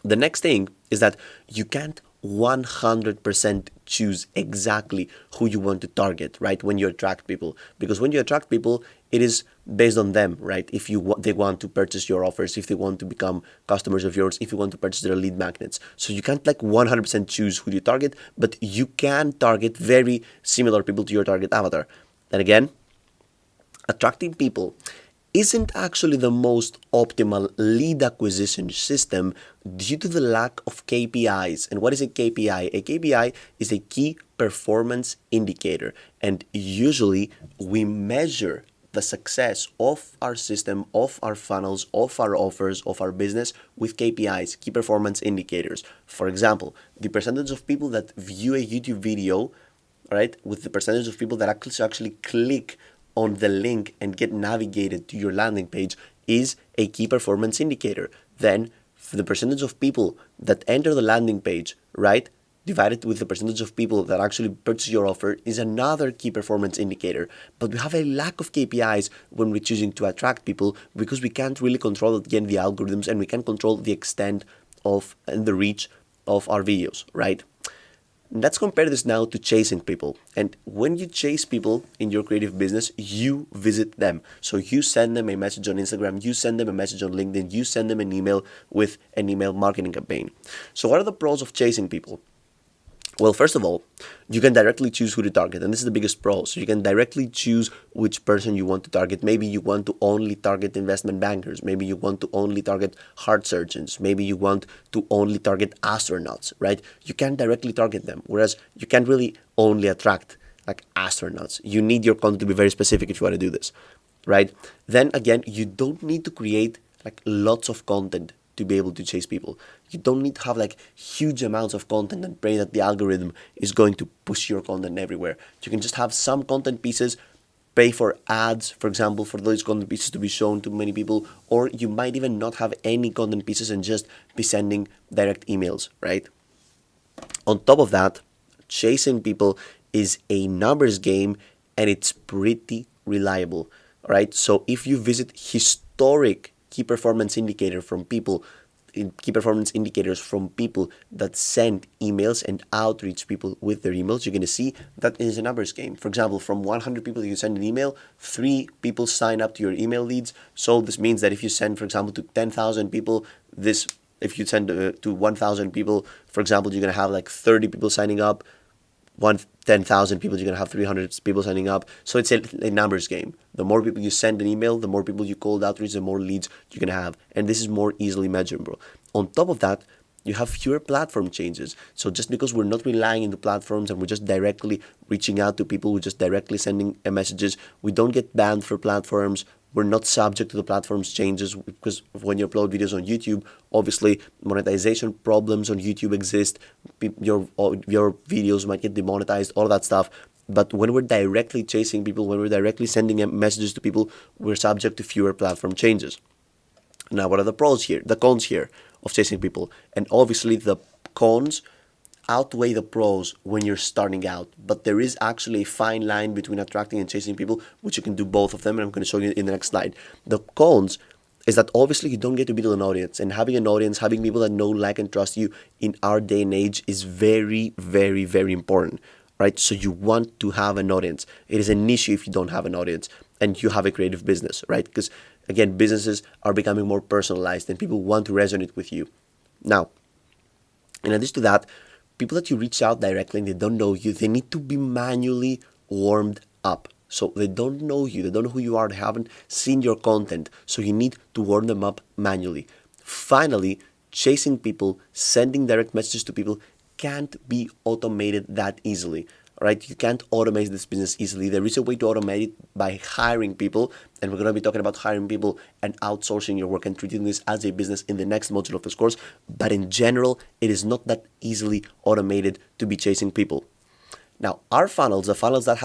The next thing is that you can't 100% choose exactly who you want to target, right? When you attract people, because when you attract people, it is based on them, right? If they want to purchase your offers, if they want to become customers of yours, if you want to purchase their lead magnets. So you can't like 100% choose who you target, but you can target very similar people to your target avatar. And again, attracting people isn't actually the most optimal lead acquisition system due to the lack of KPIs. And what is a KPI? A KPI is a key performance indicator. And usually we measure the success of our system, of our funnels, of our offers, of our business with KPIs, key performance indicators. For example, the percentage of people that view a YouTube video, right, with the percentage of people that actually click on the link and get navigated to your landing page is a key performance indicator. Then for the percentage of people that enter the landing page, right, divided with the percentage of people that actually purchase your offer is another key performance indicator. But we have a lack of KPIs when we're choosing to attract people because we can't really control, again, the algorithms, and we can't control the extent of and the reach of our videos, right? Let's compare this now to chasing people. And when you chase people in your creative business, you visit them. So you send them a message on Instagram, you send them a message on LinkedIn, you send them an email with an email marketing campaign. So what are the pros of chasing people? Well, first of all, you can directly choose who to target, and this is the biggest pro. So you can directly choose which person you want to target. Maybe you want to only target investment bankers. Maybe you want to only target heart surgeons. Maybe you want to only target astronauts, right? You can directly target them, whereas you can't really only attract like astronauts. You need your content to be very specific if you want to do this, right? Then again, you don't need to create like lots of content to be able to chase people. You don't need to have like huge amounts of content and pray that the algorithm is going to push your content everywhere. You can just have some content pieces, pay for ads, for example, for those content pieces to be shown to many people, or you might even not have any content pieces and just be sending direct emails, right? On top of that, chasing people is a numbers game and it's pretty reliable, right? So if you visit historic key performance indicators from people that send emails and outreach people with their emails, you're going to see that it is a numbers game. For example, from 100 people you send an email, 3 people sign up to your email leads. So this means that if you send, for example, to 10,000 people, if you send to 1,000 people, for example, you're going to have like 30 people signing up. 10,000 people, you're going to have 300 people signing up. So it's a numbers game. The more people you send an email, the more people you cold outreach, the more leads you're going to have. And this is more easily measurable. On top of that, you have fewer platform changes. So just because we're not relying on the platforms and we're just directly reaching out to people, we're just directly sending messages, we don't get banned for platforms. We're not subject to the platform's changes, because when you upload videos on YouTube, obviously monetization problems on YouTube exist. Your videos might get demonetized, all that stuff. But when we're directly chasing people, when we're directly sending messages to people, we're subject to fewer platform changes. Now, what are the cons here of chasing people? And obviously the cons outweigh the pros when you're starting out, but there is actually a fine line between attracting and chasing people, which you can do both of them, and I'm going to show you in the next slide. The cons is that obviously you don't get to build an audience, and having an audience, having people that know, like, and trust you in our day and age is very, very, very important, right? So you want to have an audience. It is an issue if you don't have an audience and you have a creative business, right? Because again, businesses are becoming more personalized and people want to resonate with you. Now, in addition to that, people that you reach out directly and they don't know you, they need to be manually warmed up. So they don't know you, they don't know who you are, they haven't seen your content. So you need to warm them up manually. Finally, chasing people, sending direct messages to people can't be automated that easily. right? You can't automate this business easily. There is a way to automate it by hiring people, and we're going to be talking about hiring people and outsourcing your work and treating this as a business in the next module of this course. But in general, it is not that easily automated to be chasing people. Now, our funnels, the funnels that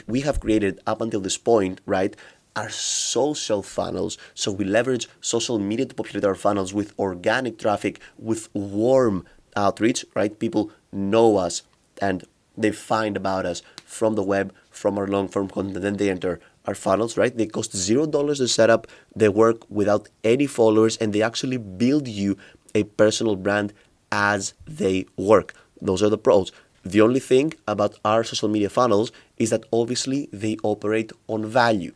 we have created up until this point, right, are social funnels. So we leverage social media to populate our funnels with organic traffic, with warm outreach, right? People know us and they find about us from the web, from our long-form content, and then they enter our funnels, right? They cost $0 to set up. They work without any followers, and they actually build you a personal brand as they work. Those are the pros. The only thing about our social media funnels is that obviously they operate on value.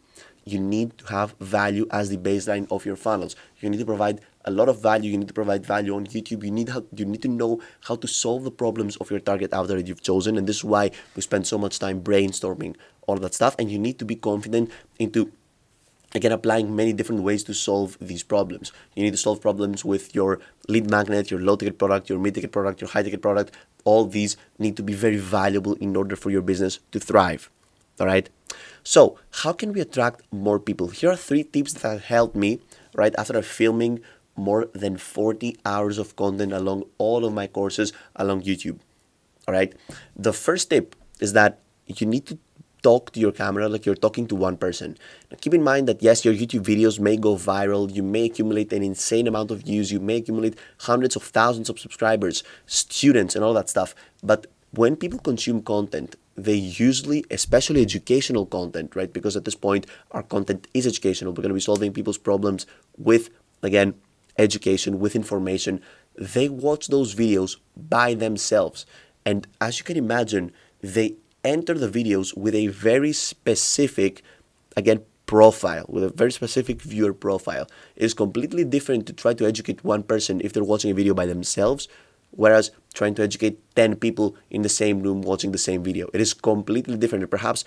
You need to have value as the baseline of your funnels. You need to provide a lot of value. You need to provide value on YouTube. You need to know how to solve the problems of your target avatar that you've chosen. And this is why we spend so much time brainstorming all of that stuff. And you need to be confident into, again, applying many different ways to solve these problems. You need to solve problems with your lead magnet, your low-ticket product, your mid-ticket product, your high-ticket product. All these need to be very valuable in order for your business to thrive. All right? So how can we attract more people? Here are 3 tips that have helped me, right, after filming more than 40 hours of content along all of my courses along YouTube. All right? The first tip is that you need to talk to your camera like you're talking to one person. Now, keep in mind that yes, your YouTube videos may go viral, you may accumulate an insane amount of views, you may accumulate hundreds of thousands of subscribers, students, and all that stuff. But when people consume content, they usually, especially educational content, right? Because at this point, our content is educational. We're going to be solving people's problems with, again, education, with information. They watch those videos by themselves. And as you can imagine, they enter the videos with a very specific, again, profile, with a very specific viewer profile. It is completely different to try to educate one person if they're watching a video by themselves, whereas trying to educate 10 people in the same room watching the same video. It is completely different. And perhaps,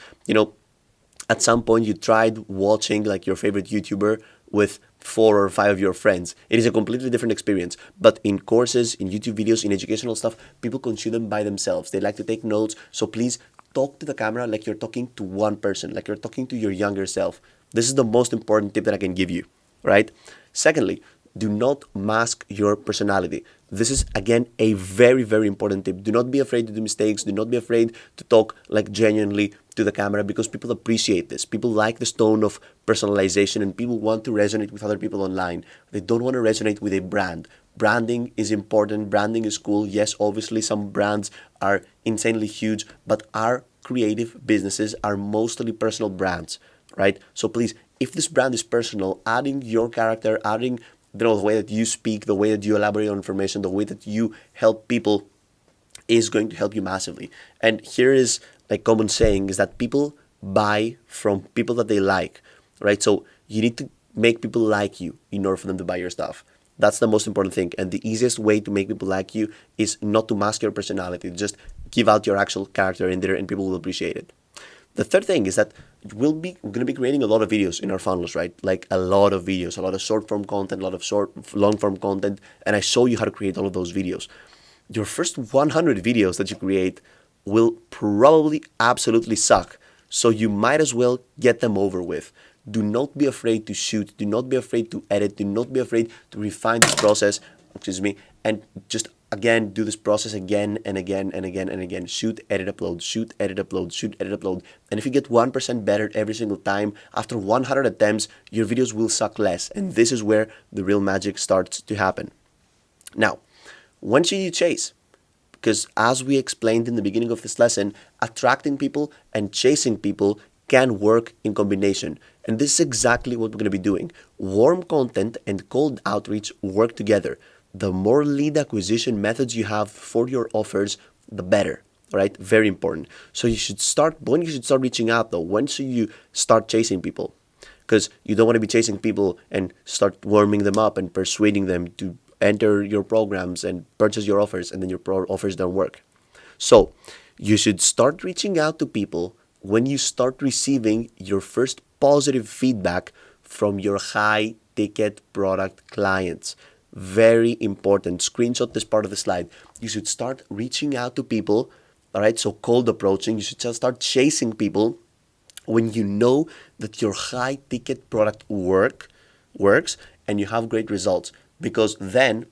at some point you tried watching like your favorite YouTuber with 4 or 5 of your friends. It is a completely different experience. But in courses, in YouTube videos, in educational stuff, people consume them by themselves. They like to take notes. So please talk to the camera like you're talking to one person, like you're talking to your younger self. This is the most important tip that I can give you, right? Secondly, do not mask your personality. This is, again, a very, very important tip. Do not be afraid to do mistakes. Do not be afraid to talk like genuinely to the camera, because people appreciate this. People like this tone of personalization, and people want to resonate with other people online. They don't want to resonate with a brand. Branding is important. Branding is cool. Yes, obviously some brands are insanely huge, but our creative businesses are mostly personal brands, right? So please, if this brand is personal, adding your character, adding the way that you speak, the way that you elaborate on information, the way that you help people is going to help you massively. And here is like common saying is that people buy from people that they like, right? So you need to make people like you in order for them to buy your stuff. That's the most important thing. And the easiest way to make people like you is not to mask your personality. Just give out your actual character in there and people will appreciate it. The third thing is that we're going to be creating a lot of videos in our funnels, right? Like a lot of videos, a lot of short form content, a lot of long form content. And I show you how to create all of those videos. Your first 100 videos that you create will probably absolutely suck. So you might as well get them over with. Do not be afraid to shoot. Do not be afraid to edit. Do not be afraid to refine this process, and just again, do this process again and again and again and again. Shoot, edit, upload, shoot, edit, upload, shoot, edit, upload. And if you get 1% better every single time, after 100 attempts, your videos will suck less. And this is where the real magic starts to happen. Now, when should you chase? Because as we explained in the beginning of this lesson, attracting people and chasing people can work in combination. And this is exactly what we're going to be doing. Warm content and cold outreach work together. The more lead acquisition methods you have for your offers, the better, right? Very important. So when you should start reaching out though? When should you start chasing people? Because you don't want to be chasing people and start warming them up and persuading them to enter your programs and purchase your offers, and then your offers don't work. So you should start reaching out to people when you start receiving your first positive feedback from your high ticket product clients. Very important. Screenshot this part of the slide. You should start reaching out to people All right, so cold approaching, you should just start chasing people when you know that your high ticket product works and you have great results, because then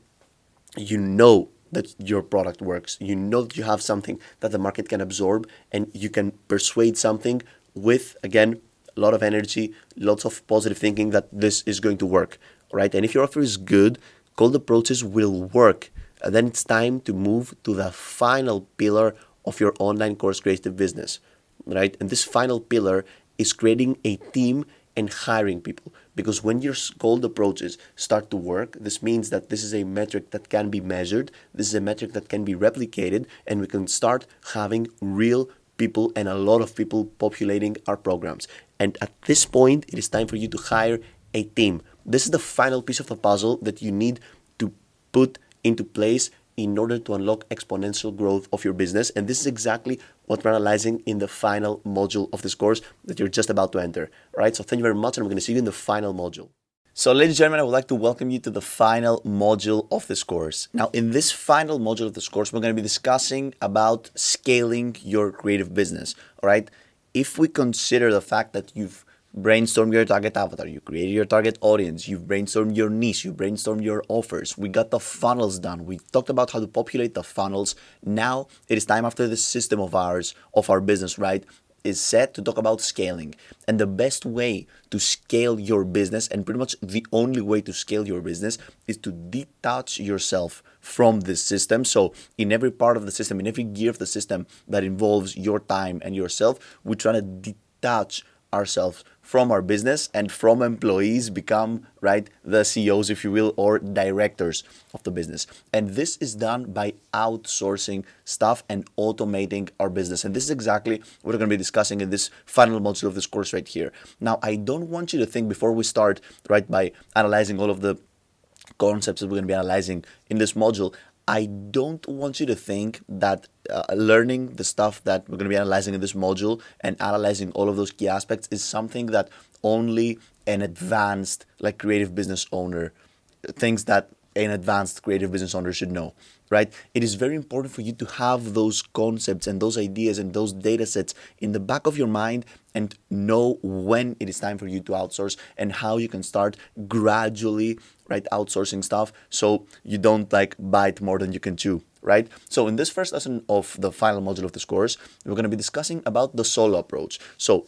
you know that your product works. You know that you have something that the market can absorb, and you can persuade something with, again, a lot of energy, lots of positive thinking that this is going to work, right? And if your offer is good, cold approaches will work. And then it's time to move to the final pillar of your online course creative business, right? And this final pillar is creating a team and hiring people. Because when your cold approaches start to work, this means that this is a metric that can be measured, this is a metric that can be replicated, and we can start having real people and a lot of people populating our programs. And at this point, it is time for you to hire a team. This is the final piece of the puzzle that you need to put into place in order to unlock exponential growth of your business. And this is exactly what we're analyzing in the final module of this course that you're just about to enter. All right, so thank you very much, and I'm going to see you in the final module. So, ladies and gentlemen, I would like to welcome you to the final module of this course. Now, in this final module of this course, we're going to be discussing about scaling your creative business. All right, if we consider the fact that you've brainstorm your target avatar, you created your target audience, you've brainstormed your niche, you brainstormed your offers, we got the funnels done, we talked about how to populate the funnels. Now it is time, after this system of ours, of our business, right, is set, to talk about scaling. And the best way to scale your business, and pretty much the only way to scale your business, is to detach yourself from this system. So in every part of the system, in every gear of the system that involves your time and yourself, we're trying to detach ourselves from our business, and from employees become, right, the CEOs, if you will, or directors of the business. And this is done by outsourcing stuff and automating our business. And this is exactly what we're going to be discussing in this final module of this course right here. Now, I don't want you to think, before we start, right, by analyzing all of the concepts that we're going to be analyzing in this module, I don't want you to think that learning the stuff that we're going to be analyzing in this module and analyzing all of those key aspects is something that only an advanced, like, creative business owner thinks that an advanced creative business owner should know, right? It is very important for you to have those concepts and those ideas and those data sets in the back of your mind, and know when it is time for you to outsource, and how you can start gradually, right, outsourcing stuff, so you don't, like, bite more than you can chew, right? So in this first lesson of the final module of this course, we're going to be discussing about the solo approach. So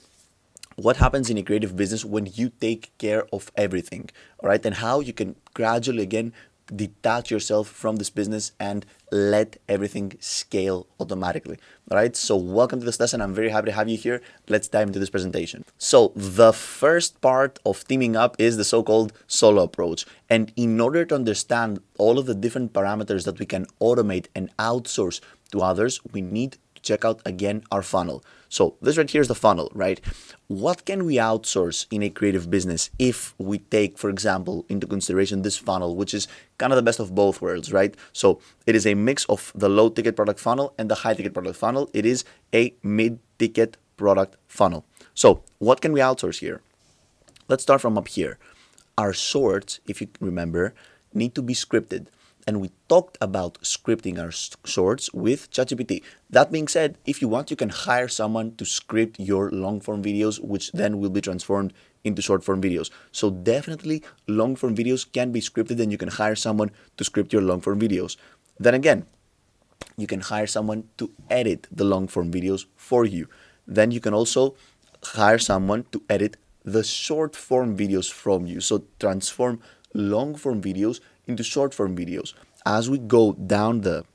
what happens in a creative business when you take care of everything, all right? And how you can gradually, again, detach yourself from this business and let everything scale automatically. All right, so welcome to this lesson. I'm very happy to have you here. Let's dive into this presentation. So the first part of teaming up is the so-called solo approach. And in order to understand all of the different parameters that we can automate and outsource to others, we need to check out, again, our funnel. So this right here is the funnel, right? What can we outsource in a creative business if we take, for example, into consideration this funnel, which is kind of the best of both worlds, right? So it is a mix of the low ticket product funnel and the high ticket product funnel. It is a mid ticket product funnel. So what can we outsource here? Let's start from up here. Our shorts, if you remember, need to be scripted. And we talked about scripting our shorts with ChatGPT. That being said, if you want, you can hire someone to script your long form videos, which then will be transformed into short form videos. So definitely long form videos can be scripted, and you can hire someone to script your long form videos. Then again, you can hire someone to edit the long form videos for you. Then you can also hire someone to edit the short form videos from you. So transform long form videos into short form videos. As we go down the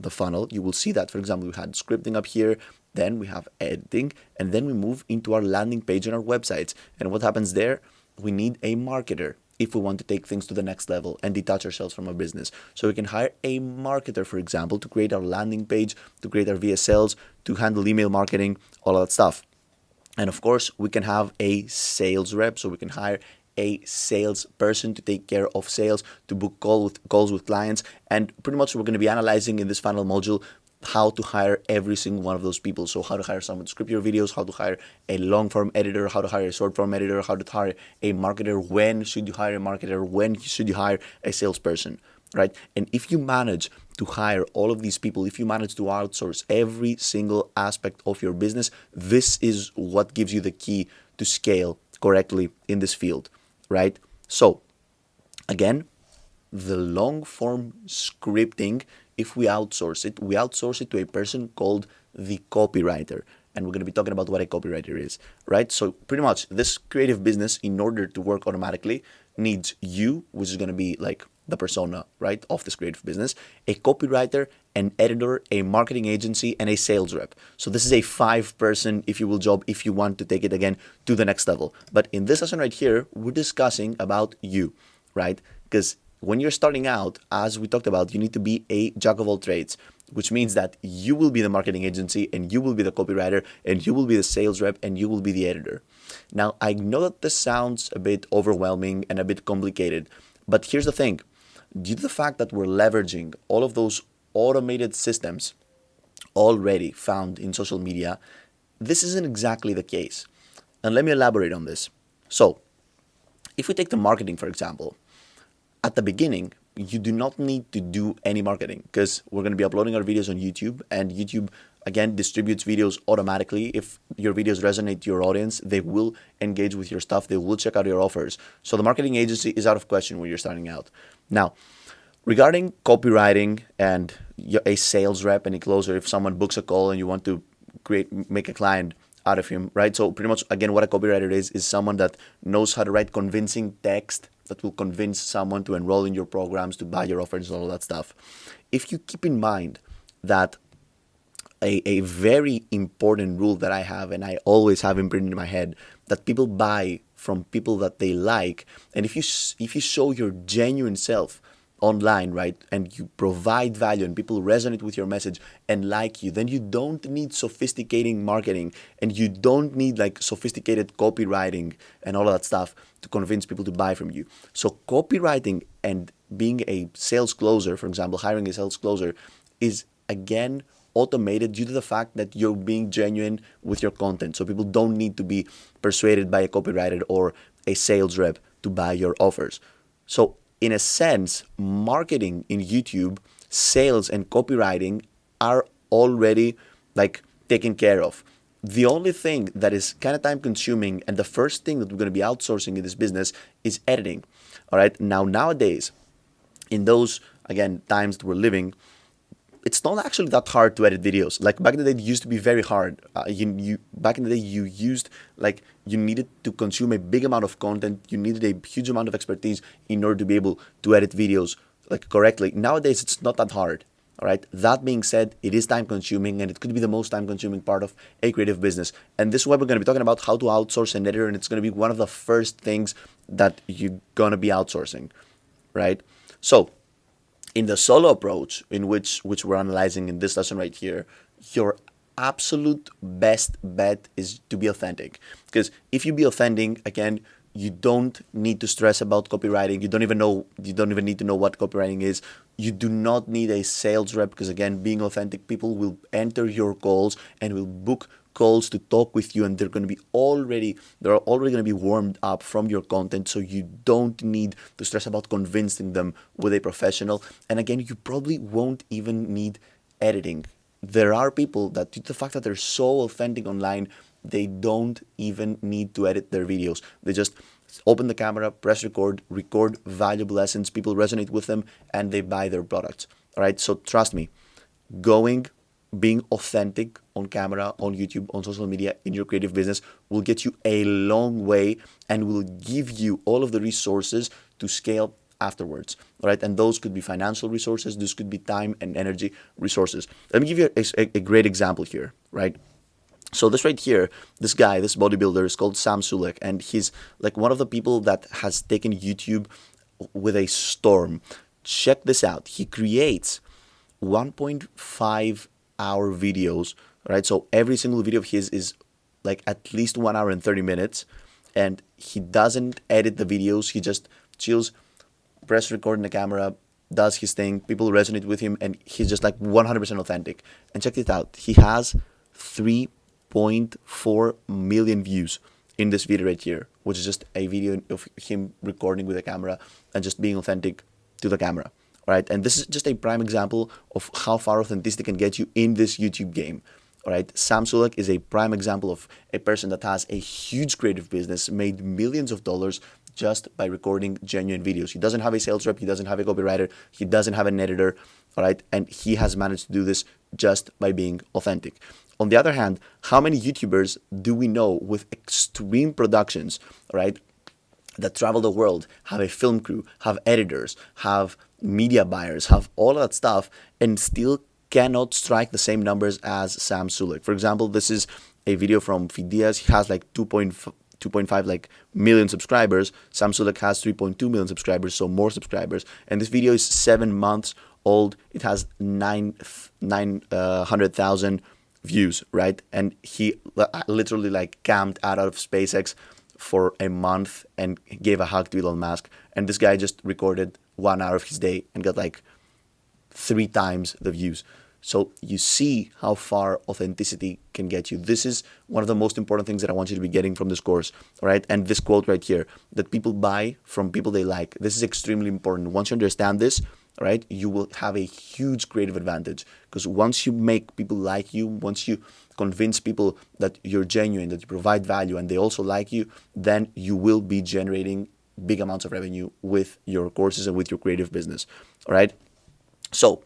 funnel, you will see that, for example, we had scripting up here, then we have editing, and then we move into our landing page on our websites. And what happens there? We need a marketer if we want to take things to the next level and detach ourselves from our business. So we can hire a marketer, for example, to create our landing page, to create our VSLs, to handle email marketing, all of that stuff. And of course, we can have a sales rep, so we can hire a salesperson to take care of sales, to book calls with clients. And pretty much we're going to be analyzing in this final module how to hire every single one of those people. So how to hire someone to script your videos, how to hire a long form editor, how to hire a short form editor, how to hire a marketer, when should you hire a marketer, when should you hire a salesperson. right? And if you manage to hire all of these people, if you manage to outsource every single aspect of your business, this is what gives you the key to scale correctly in this field, right? So again, the long form scripting, if we outsource it to a person called the copywriter. And we're going to be talking about what a copywriter is, right? So pretty much this creative business, in order to work automatically, needs you, which is going to be like the persona, right, of this creative business, a copywriter, an editor, a marketing agency, and a sales rep. So this is a 5-person, if you will, job if you want to take it again to the next level. But in this lesson right here, we're discussing about you, right? Because when you're starting out, as we talked about, you need to be a jack of all trades, which means that you will be the marketing agency and you will be the copywriter and you will be the sales rep and you will be the editor. Now, I know that this sounds a bit overwhelming and a bit complicated, but here's the thing. Due to the fact that we're leveraging all of those automated systems already found in social media, this isn't exactly the case. And let me elaborate on this. So, if we take the marketing, for example, at the beginning, you do not need to do any marketing because we're going to be uploading our videos on YouTube, and YouTube again distributes videos automatically. If your videos resonate to your audience, they will engage with your stuff, they will check out your offers. So the marketing agency is out of question when you're starting out. Now, regarding copywriting and a sales rep and a closer, if someone books a call and you want to make a client out of him, right? So pretty much again what a copywriter is someone that knows how to write convincing text that will convince someone to enroll in your programs, to buy your offers, all that stuff. If you keep in mind that a very important rule that I have, and I always have imprinted in my head, that people buy from people that they like, and if you show your genuine self online, right, and you provide value and people resonate with your message and like you, then you don't need sophisticated marketing and you don't need like sophisticated copywriting and all of that stuff to convince people to buy from you. So copywriting and being a sales closer, for example, hiring a sales closer, is again automated due to the fact that you're being genuine with your content. So people don't need to be persuaded by a copywriter or a sales rep to buy your offers. So in a sense, marketing in YouTube, sales and copywriting are already like taken care of. The only thing that is kind of time consuming and the first thing that we're going to be outsourcing in this business is editing. All right. Now, nowadays, in those, again, times that we're living, it's not actually that hard to edit videos. Like back in the day, it used to be very hard. Back in the day, you needed to consume a big amount of content. You needed a huge amount of expertise in order to be able to edit videos like correctly. Nowadays, it's not that hard. All right. That being said, it is time consuming, and it could be the most time consuming part of a creative business. And this is why we're going to be talking about how to outsource an editor, and it's going to be one of the first things that you're going to be outsourcing, right? So, in the solo approach, in which we're analyzing in this lesson right here, your absolute best bet is to be authentic. Because if you be authentic, again, you don't need to stress about copywriting. You don't even need to know what copywriting is. You do not need a sales rep because again, being authentic, people will enter your calls and will book calls to talk with you, and they're already going to be warmed up from your content, so you don't need to stress about convincing them with a professional. And again, you probably won't even need editing. There are people that, due to the fact that they're so authentic online, they don't even need to edit their videos. They just open the camera, press record valuable lessons, people resonate with them, and they buy their products. All right, so trust me, being authentic on camera, on YouTube, on social media, in your creative business will get you a long way and will give you all of the resources to scale afterwards. All right, and those could be financial resources, this could be time and energy resources. Let me give you a great example here, right? So this right here, this guy, this bodybuilder is called Sam Sulek, and he's like one of the people that has taken YouTube with a storm. Check this out. He creates 1.5-hour videos, right? So every single video of his is like at least 1 hour and 30 minutes, and he doesn't edit the videos. He just chills, press record in the camera, does his thing. People resonate with him, and he's just like 100% authentic. And check this out. He has 3.4 million views in this video right here, which is just a video of him recording with a camera and just being authentic to the camera. right? And this is just a prime example of how far authenticity can get you in this YouTube game. All right, Sam Sulek is a prime example of a person that has a huge creative business, made millions of dollars just by recording genuine videos. He doesn't have a sales rep, he doesn't have a copywriter, he doesn't have an editor, all right? And he has managed to do this just by being authentic. On the other hand, how many YouTubers do we know with extreme productions, all right, that travel the world, have a film crew, have editors, have media buyers, have all of that stuff, and still cannot strike the same numbers as Sam Sulek? For example, this is a video from Fidias. He has like 2.5 like million subscribers. Sam Sulek has 3.2 million subscribers, so more subscribers. And this video is 7 months old. It has 900,000 views, right? And he literally like camped out of SpaceX for a month and gave a hug to Elon Musk. And this guy just recorded 1 hour of his day and got like 3 times the views. So you see how far authenticity can get you. This is one of the most important things that I want you to be getting from this course, all right? And this quote right here, that people buy from people they like. This is extremely important. Once you understand this, all right, you will have a huge creative advantage, because once you make people like you, once you convince people that you're genuine, that you provide value, and they also like you, then you will be generating big amounts of revenue with your courses and with your creative business, all right? So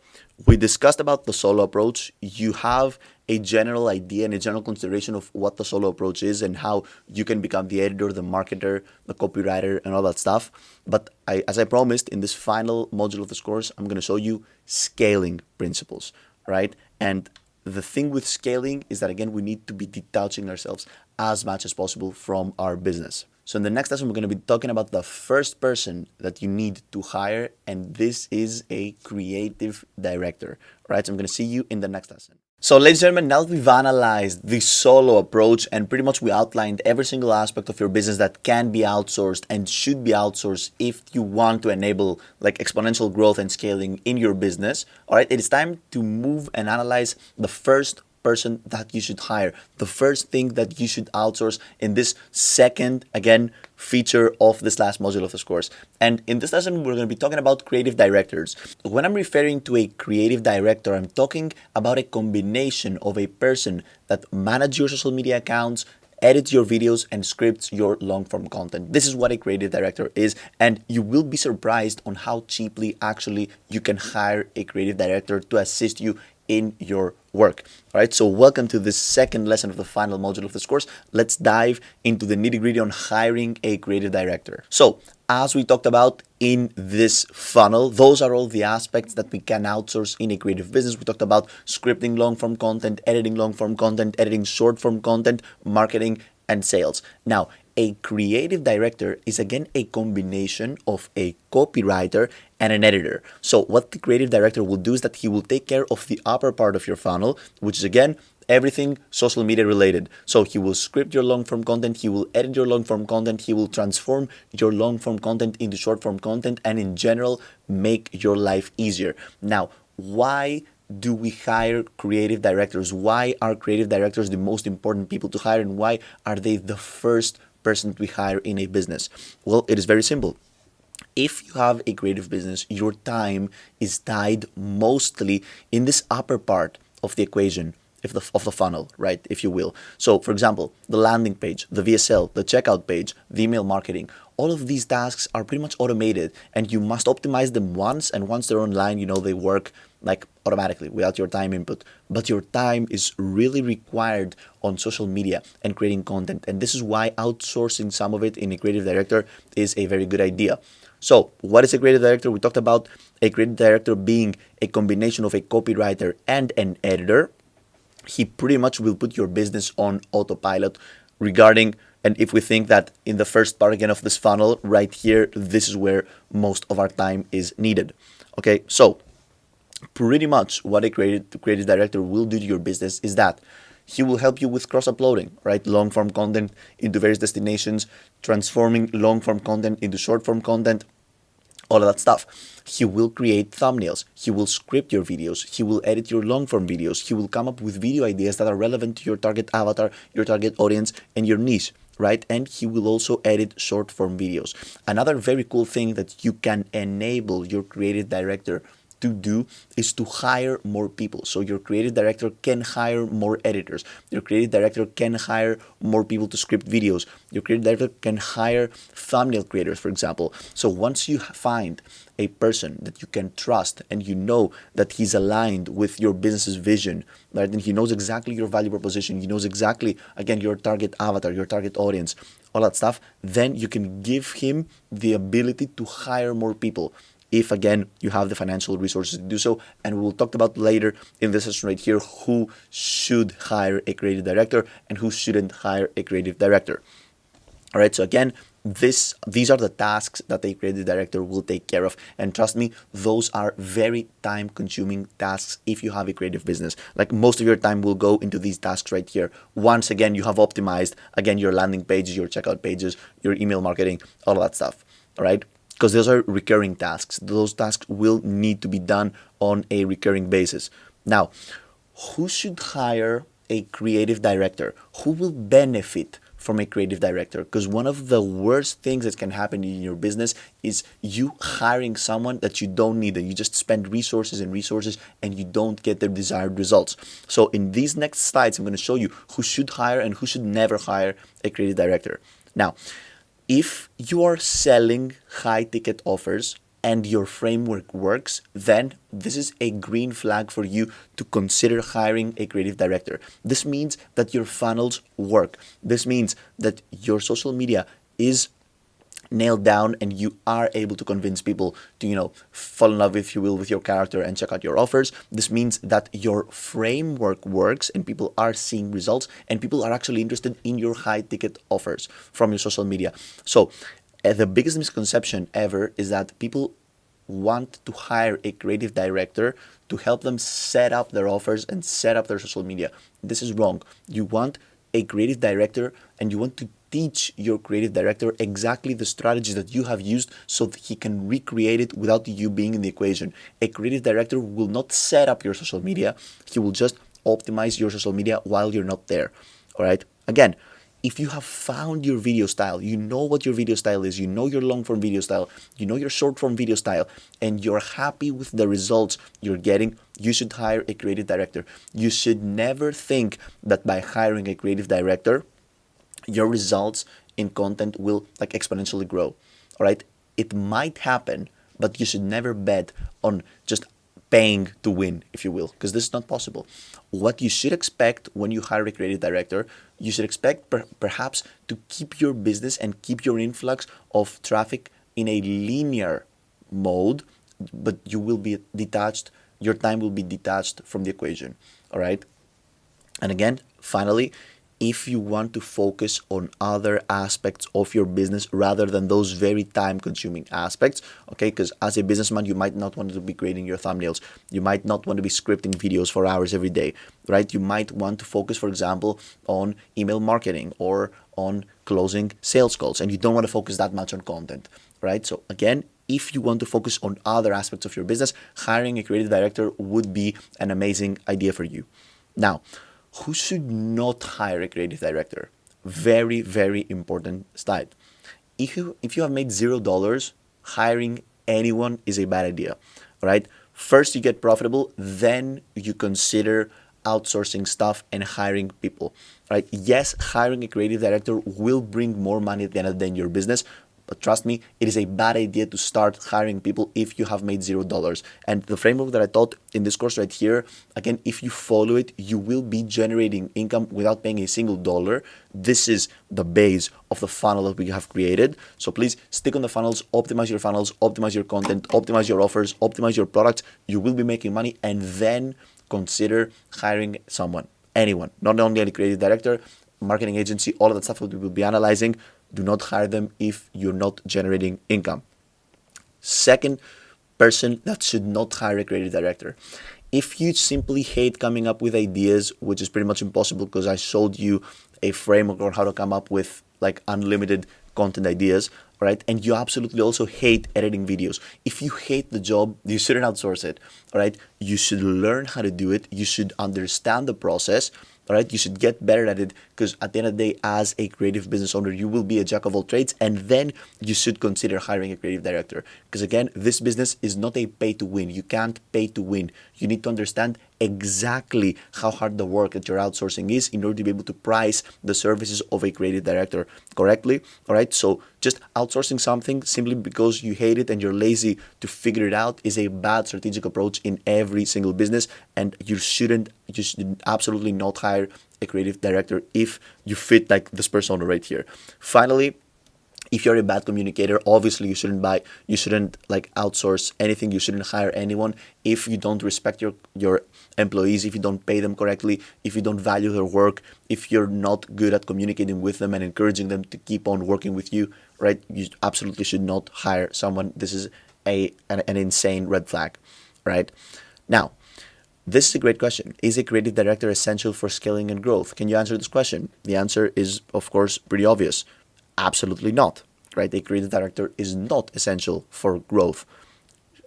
we discussed about the solo approach. You have a general idea and a general consideration of what the solo approach is and how you can become the editor, the marketer, the copywriter, and all that stuff. But as I promised, in this final module of this course, I'm going to show you scaling principles, right? And the thing with scaling is that, again, we need to be detaching ourselves as much as possible from our business. So in the next lesson, we're going to be talking about the first person that you need to hire, and this is a creative director, right? So I'm going to see you in the next lesson. So ladies and gentlemen, now that we've analyzed the solo approach and pretty much we outlined every single aspect of your business that can be outsourced and should be outsourced if you want to enable like exponential growth and scaling in your business, all right, it is time to move and analyze the first person that you should hire, the first thing that you should outsource in this second, again, feature of this last module of this course. And in this lesson, we're going to be talking about creative directors. When I'm referring to a creative director, I'm talking about a combination of a person that manages your social media accounts, edits your videos, and scripts your long-form content. This is what a creative director is, and you will be surprised on how cheaply actually you can hire a creative director to assist you in your work. All right, so welcome to this second lesson of the final module of this course. Let's dive into the nitty-gritty on hiring a creative director. So as we talked about in this funnel, those are all the aspects that we can outsource in a creative business. We talked about scripting long-form content, editing long-form content, editing short-form content, marketing, and sales. Now, a creative director is again a combination of a copywriter and an editor. So what the creative director will do is that he will take care of the upper part of your funnel, which is again everything social media related. So he will script your long form content, he will edit your long form content, he will transform your long form content into short form content, and in general make your life easier. Now, why do we hire creative directors? Why are creative directors the most important people to hire, and why are they the first person we hire in a business? Well, it is very simple. If you have a creative business, your time is tied mostly in this upper part of the equation, of the funnel, right, if you will. So, for example, the landing page, the VSL, the checkout page, the email marketing, all of these tasks are pretty much automated, and you must optimize them once, and once they're online, you know, they work like automatically without your time input. But your time is really required on social media and creating content, and this is why outsourcing some of it in a creative director is a very good idea. So what is a creative director? We talked about a creative director being a combination of a copywriter and an editor. He pretty much will put your business on autopilot regarding, and if we think that in the first part again of this funnel right here, this is where most of our time is needed. Okay, so pretty much what a creative director will do to your business is that he will help you with cross-uploading, right? Long-form content into various destinations, transforming long-form content into short-form content, all of that stuff. He will create thumbnails. He will script your videos. He will edit your long-form videos. He will come up with video ideas that are relevant to your target avatar, your target audience, and your niche. right? And he will also edit short form videos. Another very cool thing that you can enable your creative director to do is to hire more people. So your creative director can hire more editors. Your creative director can hire more people to script videos. Your creative director can hire thumbnail creators, for example. So once you find a person that you can trust and you know that he's aligned with your business's vision, right? And he knows exactly your value proposition. He knows exactly, again, your target avatar, your target audience, all that stuff. Then you can give him the ability to hire more people if, again, you have the financial resources to do so. And we'll talk about later in this session right here who should hire a creative director and who shouldn't hire a creative director. All right, so again, these are the tasks that a creative director will take care of. And trust me, those are very time-consuming tasks if you have a creative business. Like, most of your time will go into these tasks right here. Once, again, you have optimized, again, your landing pages, your checkout pages, your email marketing, all of that stuff. All right? Because those are recurring tasks. Those tasks will need to be done on a recurring basis. Now, who should hire a creative director? Who will benefit from a creative director? Because one of the worst things that can happen in your business is you hiring someone that you don't need, and you just spend resources and resources and you don't get the desired results. So in these next slides, I'm going to show you who should hire and who should never hire a creative director. Now, if you are selling high ticket offers and your framework works, then this is a green flag for you to consider hiring a creative director. This means that your funnels work. This means that your social media is nailed down and you are able to convince people to, fall in love, if you will, with your character and check out your offers. This means that your framework works and people are seeing results and people are actually interested in your high ticket offers from your social media. So the biggest misconception ever is that people want to hire a creative director to help them set up their offers and set up their social media. This is wrong. You want a creative director and you want to teach your creative director exactly the strategies that you have used so that he can recreate it without you being in the equation. A creative director will not set up your social media. He will just optimize your social media while you're not there. All right. Again, if you have found your video style, you know what your video style is, you know your long form video style, you know your short form video style, and you're happy with the results you're getting, you should hire a creative director. You should never think that by hiring a creative director, your results in content will exponentially grow. All right. It might happen, but you should never bet on just paying to win, if you will, because this is not possible. What you should expect when you hire a creative director, you should expect perhaps to keep your business and keep your influx of traffic in a linear mode, but you will be detached, your time will be detached from the equation. All right. And again, finally, if you want to focus on other aspects of your business rather than those very time-consuming aspects, okay, because as a businessman, you might not want to be creating your thumbnails. You might not want to be scripting videos for hours every day, right? You might want to focus, for example, on email marketing or on closing sales calls, and you don't want to focus that much on content, right? So again, if you want to focus on other aspects of your business, hiring a creative director would be an amazing idea for you. Now, who should not hire a creative director? Very, very important slide. If you have made $0, hiring anyone is a bad idea. All right. First, you get profitable, then you consider outsourcing stuff and hiring people. Right? Yes, hiring a creative director will bring more money at the end of the day in your business. But trust me, it is a bad idea to start hiring people if you have made $0. And the framework that I taught in this course right here, again, if you follow it, you will be generating income without paying a single dollar. This is the base of the funnel that we have created. So please stick on the funnels, optimize your content, optimize your offers, optimize your products. You will be making money, and then consider hiring someone, anyone, not only a creative director, marketing agency, all of that stuff that we will be analyzing. Do not hire them if you're not generating income. Second person that should not hire a creative director. If you simply hate coming up with ideas, which is pretty much impossible because I showed you a framework on how to come up with unlimited content ideas, right? And you absolutely also hate editing videos. If you hate the job, you shouldn't outsource it. all right? You should learn how to do it. You should understand the process, all right? You should get better at it, because at the end of the day, as a creative business owner, you will be a jack of all trades, and then you should consider hiring a creative director. Because again, this business is not a pay to win. You can't pay to win. You need to understand exactly how hard the work that you're outsourcing is in order to be able to price the services of a creative director correctly. All right. So just outsourcing something simply because you hate it and you're lazy to figure it out is a bad strategic approach in every single business. And you should absolutely not hire a creative director if you fit like this persona right here. Finally, if you're a bad communicator, obviously you shouldn't like outsource anything. You shouldn't hire anyone if you don't respect your employees, if you don't pay them correctly, if you don't value their work, if you're not good at communicating with them and encouraging them to keep on working with you, right? You absolutely should not hire someone. This is an insane red flag, right? Now, this is a great question. Is a creative director essential for scaling and growth? Can you answer this question? The answer is, of course, pretty obvious. Absolutely not, right? A creative director is not essential for growth.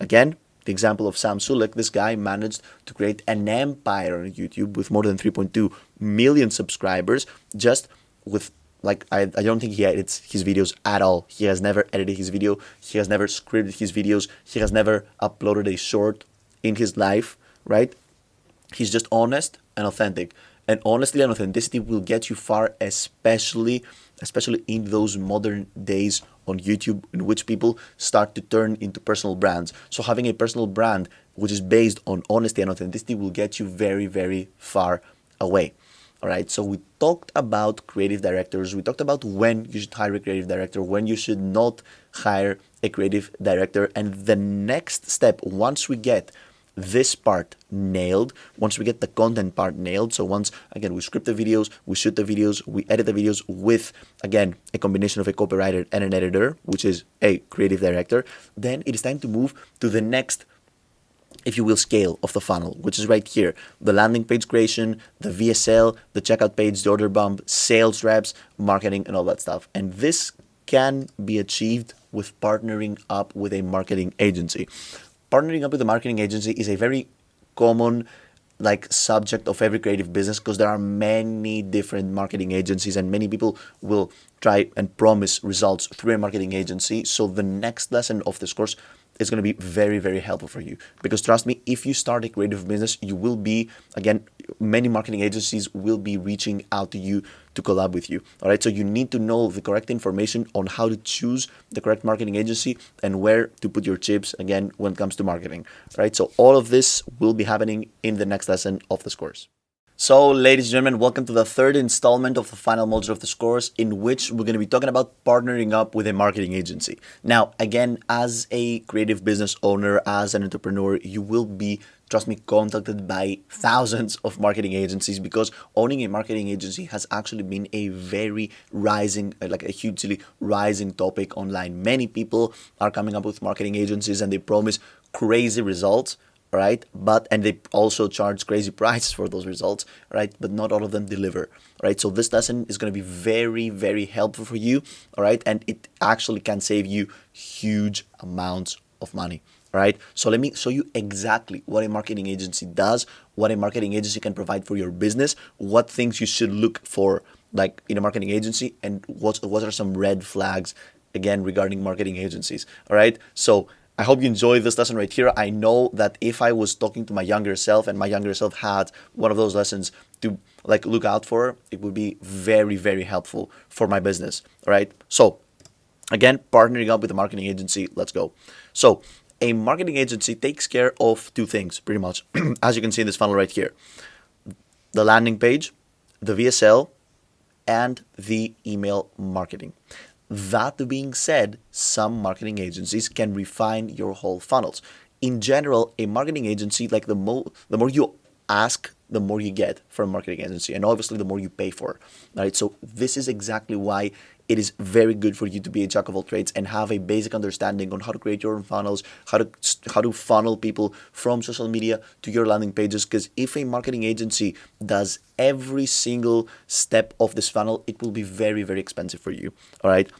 Again, the example of Sam Sulek, this guy managed to create an empire on YouTube with more than 3.2 million subscribers just with I don't think he edits his videos at all. He has never edited his video. He has never scripted his videos. He has never uploaded a short in his life, right? He's just honest and authentic. And honesty and authenticity will get you far, especially in those modern days on YouTube in which people start to turn into personal brands. So having a personal brand which is based on honesty and authenticity will get you very, very far away. All right, so we talked about creative directors. We talked about when you should hire a creative director, when you should not hire a creative director. And the next step, once we get this part nailed, once we get the content part nailed, so once again we script the videos, we shoot the videos, we edit the videos with again a combination of a copywriter and an editor, which is a creative director, then it is time to move to the next, if you will, scale of the funnel, which is right here: the landing page creation, the VSL, the checkout page, the order bump, sales reps, marketing, and all that stuff. And this can be achieved with partnering up with a marketing agency. Partnering up with a marketing agency is a very common subject of every creative business, because there are many different marketing agencies and many people will try and promise results through a marketing agency. So the next lesson of this course is going to be very, very helpful for you, because trust me, if you start a creative business, you will be, again, many marketing agencies will be reaching out to you to collab with you. All right, so you need to know the correct information on how to choose the correct marketing agency and where to put your chips, again, when it comes to marketing. All right, so all of this will be happening in the next lesson of this course. So, ladies and gentlemen, welcome to the third installment of the final module of this course, in which we're going to be talking about partnering up with a marketing agency. Now, again, as a creative business owner, as an entrepreneur, you will be, trust me, contacted by thousands of marketing agencies, because owning a marketing agency has actually been a very a hugely rising topic online. Many people are coming up with marketing agencies and they promise crazy results, right? And they also charge crazy prices for those results, right? But not all of them deliver, right? So this lesson is going to be very, very helpful for you, all right? And it actually can save you huge amounts of money, all right? So let me show you exactly what a marketing agency does, what a marketing agency can provide for your business, what things you should look for in a marketing agency, and what are some red flags, again, regarding marketing agencies, all right? So I hope you enjoy this lesson right here. I know that if I was talking to my younger self and my younger self had one of those lessons to look out for, it would be very, very helpful for my business. All right. So again, partnering up with a marketing agency. Let's go. So a marketing agency takes care of two things pretty much, as you can see in this funnel right here: the landing page, the VSL, and the email marketing. That being said, some marketing agencies can refine your whole funnels. In general, a marketing agency, the more you ask, the more you get from a marketing agency, and obviously the more you pay for. Right? So this is exactly why it is very good for you to be a jack of all trades and have a basic understanding on how to create your own funnels, how to funnel people from social media to your landing pages. Because if a marketing agency does every single step of this funnel, it will be very, very expensive for you. All right.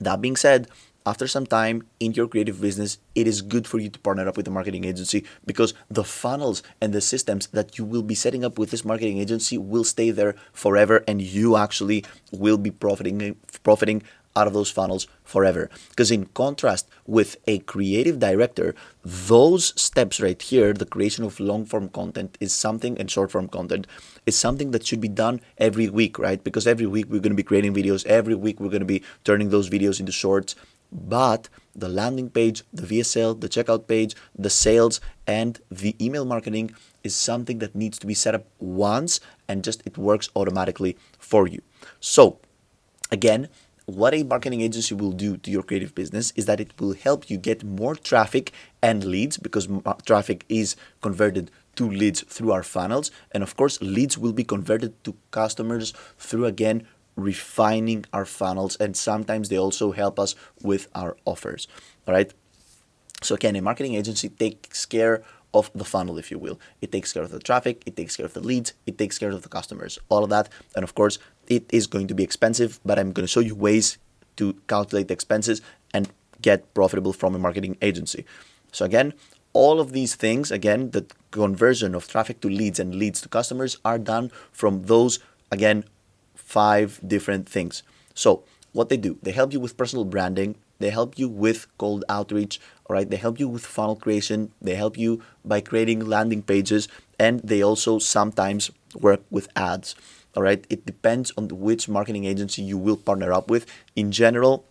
That being said, after some time in your creative business, it is good for you to partner up with a marketing agency, because the funnels and the systems that you will be setting up with this marketing agency will stay there forever, and you actually will be profiting out of those funnels forever. Because in contrast with a creative director, those steps right here, the creation of long form content is something, and short form content is something that should be done every week, right? Because every week we're going to be creating videos, every week we're going to be turning those videos into shorts. But the landing page, the VSL, the checkout page, the sales, and the email marketing is something that needs to be set up once, and just it works automatically for you. So again, what a marketing agency will do to your creative business is that it will help you get more traffic and leads, because traffic is converted to leads through our funnels. And of course, leads will be converted to customers through, again, refining our funnels. And sometimes they also help us with our offers. All right. So again, a marketing agency takes care of the funnel, if you will. It takes care of the traffic, it takes care of the leads, it takes care of the customers, all of that. And of course, it is going to be expensive, but I'm going to show you ways to calculate the expenses and get profitable from a marketing agency. So again, all of these things, again, the conversion of traffic to leads and leads to customers are done from those, again, 5 different things. So what they do, they help you with personal branding, they help you with cold outreach, all right? They help you with funnel creation, they help you by creating landing pages, and they also sometimes work with ads, all right? It depends on which marketing agency you will partner up with. In general,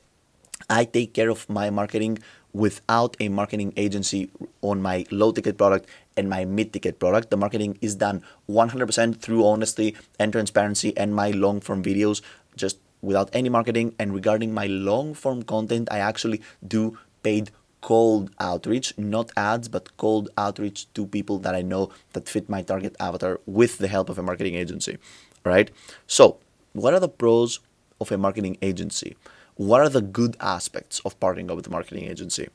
I take care of my marketing without a marketing agency on my low ticket product and my mid ticket product. The marketing is done 100% through honesty and transparency and my long form videos, just without any marketing. And regarding my long form content, I actually do paid cold outreach, not ads, but cold outreach to people that I know that fit my target avatar with the help of a marketing agency. All right. So what are the pros of a marketing agency? What are the good aspects of partnering up with a marketing agency?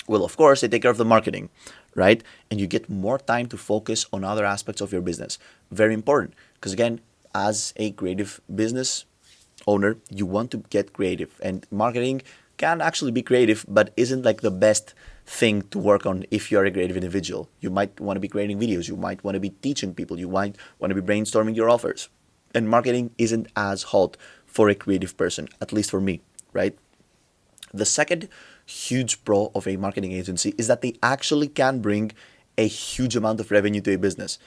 Well, of course, they take care of the marketing, right? And you get more time to focus on other aspects of your business. Very important, because again, as a creative business owner, you want to get creative, and marketing can actually be creative, but isn't like the best thing to work on if you're a creative individual. You might want to be creating videos, you might want to be teaching people, you might want to be brainstorming your offers. And marketing isn't as hot for a creative person, at least for me, right? The second huge pro of a marketing agency is that they actually can bring a huge amount of revenue to a business.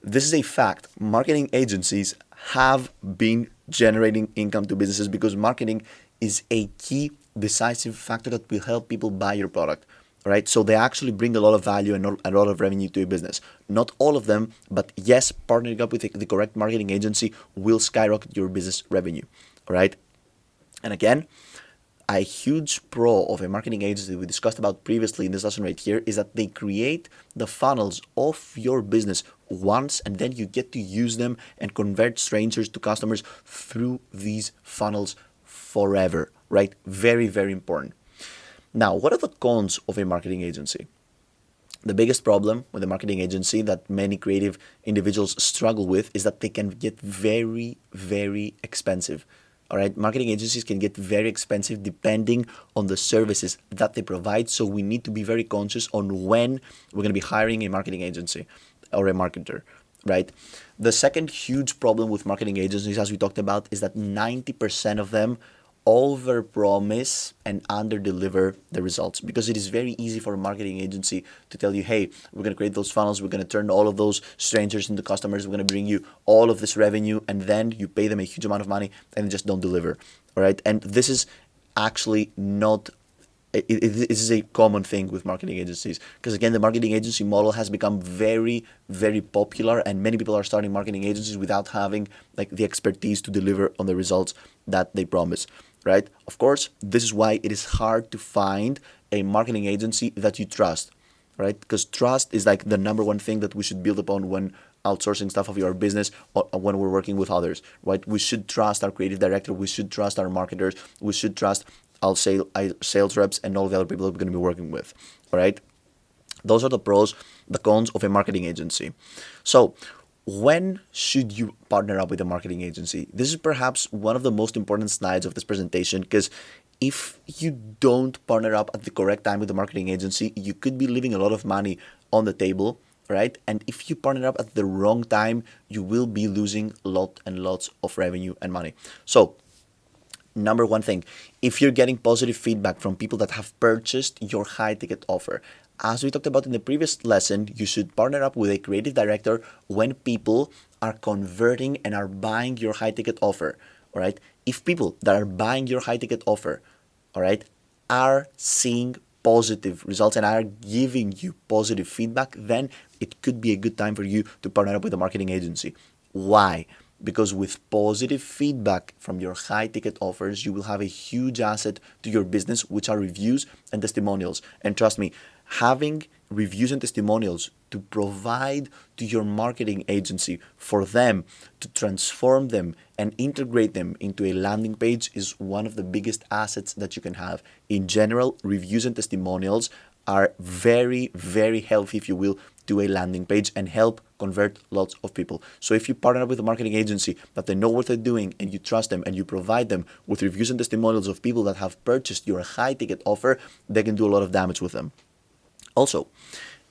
This is a fact. Marketing agencies have been generating income to businesses because marketing is a key decisive factor that will help people buy your product, right? So they actually bring a lot of value and a lot of revenue to a business. Not all of them, but yes, partnering up with the correct marketing agency will skyrocket your business revenue, all right? And again, a huge pro of a marketing agency we discussed about previously in this lesson right here is that they create the funnels of your business once, and then you get to use them and convert strangers to customers through these funnels forever, right? Very, very important. Now, what are the cons of a marketing agency? The biggest problem with a marketing agency that many creative individuals struggle with is that they can get very, very expensive. All right, marketing agencies can get very expensive depending on the services that they provide. So we need to be very conscious on when we're going to be hiring a marketing agency or a marketer, right? The second huge problem with marketing agencies, as we talked about, is that 90% of them overpromise and underdeliver the results, because it is very easy for a marketing agency to tell you, hey, we're going to create those funnels, we're going to turn all of those strangers into customers, we're going to bring you all of this revenue, and then you pay them a huge amount of money and they just don't deliver. All right, and this is actually not this is a common thing with marketing agencies, because again, the marketing agency model has become very, very popular, and many people are starting marketing agencies without having like the expertise to deliver on the results that they promise, right? Of course, this is why it is hard to find a marketing agency that you trust, right? Because trust is like the number one thing that we should build upon when outsourcing stuff of your business or when we're working with others, right? We should trust our creative director, we should trust our marketers, we should trust our sales reps and all the other people that we're going to be working with, all right? Those are the pros, the cons of a marketing agency. So when should you partner up with a marketing agency? This is perhaps one of the most important slides of this presentation, because if you don't partner up at the correct time with the marketing agency, you could be leaving a lot of money on the table, right? And if you partner up at the wrong time, you will be losing lots of revenue and money. So number one thing, if you're getting positive feedback from people that have purchased your high ticket offer, as we talked about in the previous lesson, you should partner up with a creative director when people are converting and are buying your high ticket offer. All right. If people that are buying your high ticket offer, all right, are seeing positive results and are giving you positive feedback, then it could be a good time for you to partner up with a marketing agency. Why? Because with positive feedback from your high ticket offers, you will have a huge asset to your business, which are reviews and testimonials. And trust me, having reviews and testimonials to provide to your marketing agency for them to transform them and integrate them into a landing page is one of the biggest assets that you can have. In general, reviews and testimonials are very healthy, if you will, to a landing page and help convert lots of people. So if you partner up with a marketing agency that they know what they're doing and you trust them and you provide them with reviews and testimonials of people that have purchased your high ticket offer, they can do a lot of damage with them. Also,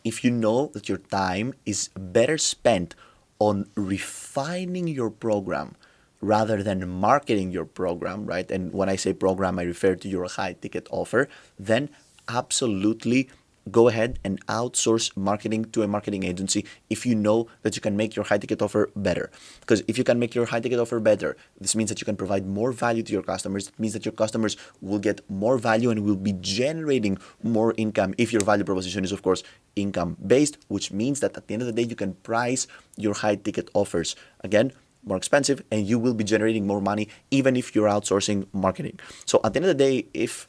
if you know that your time is better spent on refining your program rather than marketing your program, right? And when I say program, I refer to your high ticket offer, then absolutely go ahead and outsource marketing to a marketing agency if you know that you can make your high ticket offer better. Because if you can make your high ticket offer better, this means that you can provide more value to your customers. It means that your customers will get more value and will be generating more income if your value proposition is, of course, income based, which means that at the end of the day, you can price your high ticket offers again more expensive and you will be generating more money even if you're outsourcing marketing. So at the end of the day, if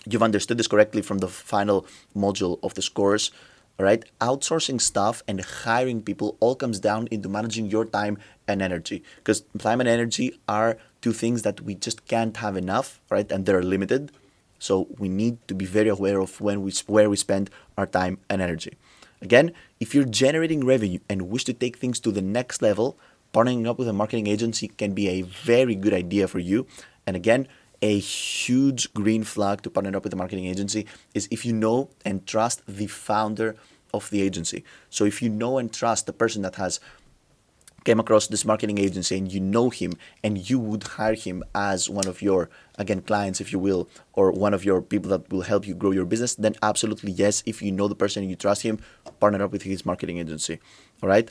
you've understood this correctly from the final module of this course, all right, outsourcing stuff and hiring people all comes down into managing your time and energy, because time and energy are two things that we just can't have enough, right? And they're limited. So we need to be very aware of where we spend our time and energy. Again, if you're generating revenue and wish to take things to the next level, partnering up with a marketing agency can be a very good idea for you. And again, a huge green flag to partner up with a marketing agency is if you know and trust the founder of the agency. So if you know and trust the person that has came across this marketing agency and you know him and you would hire him as one of your, again, clients, if you will, or one of your people that will help you grow your business, then absolutely yes. If you know the person and you trust him, partner up with his marketing agency. All right.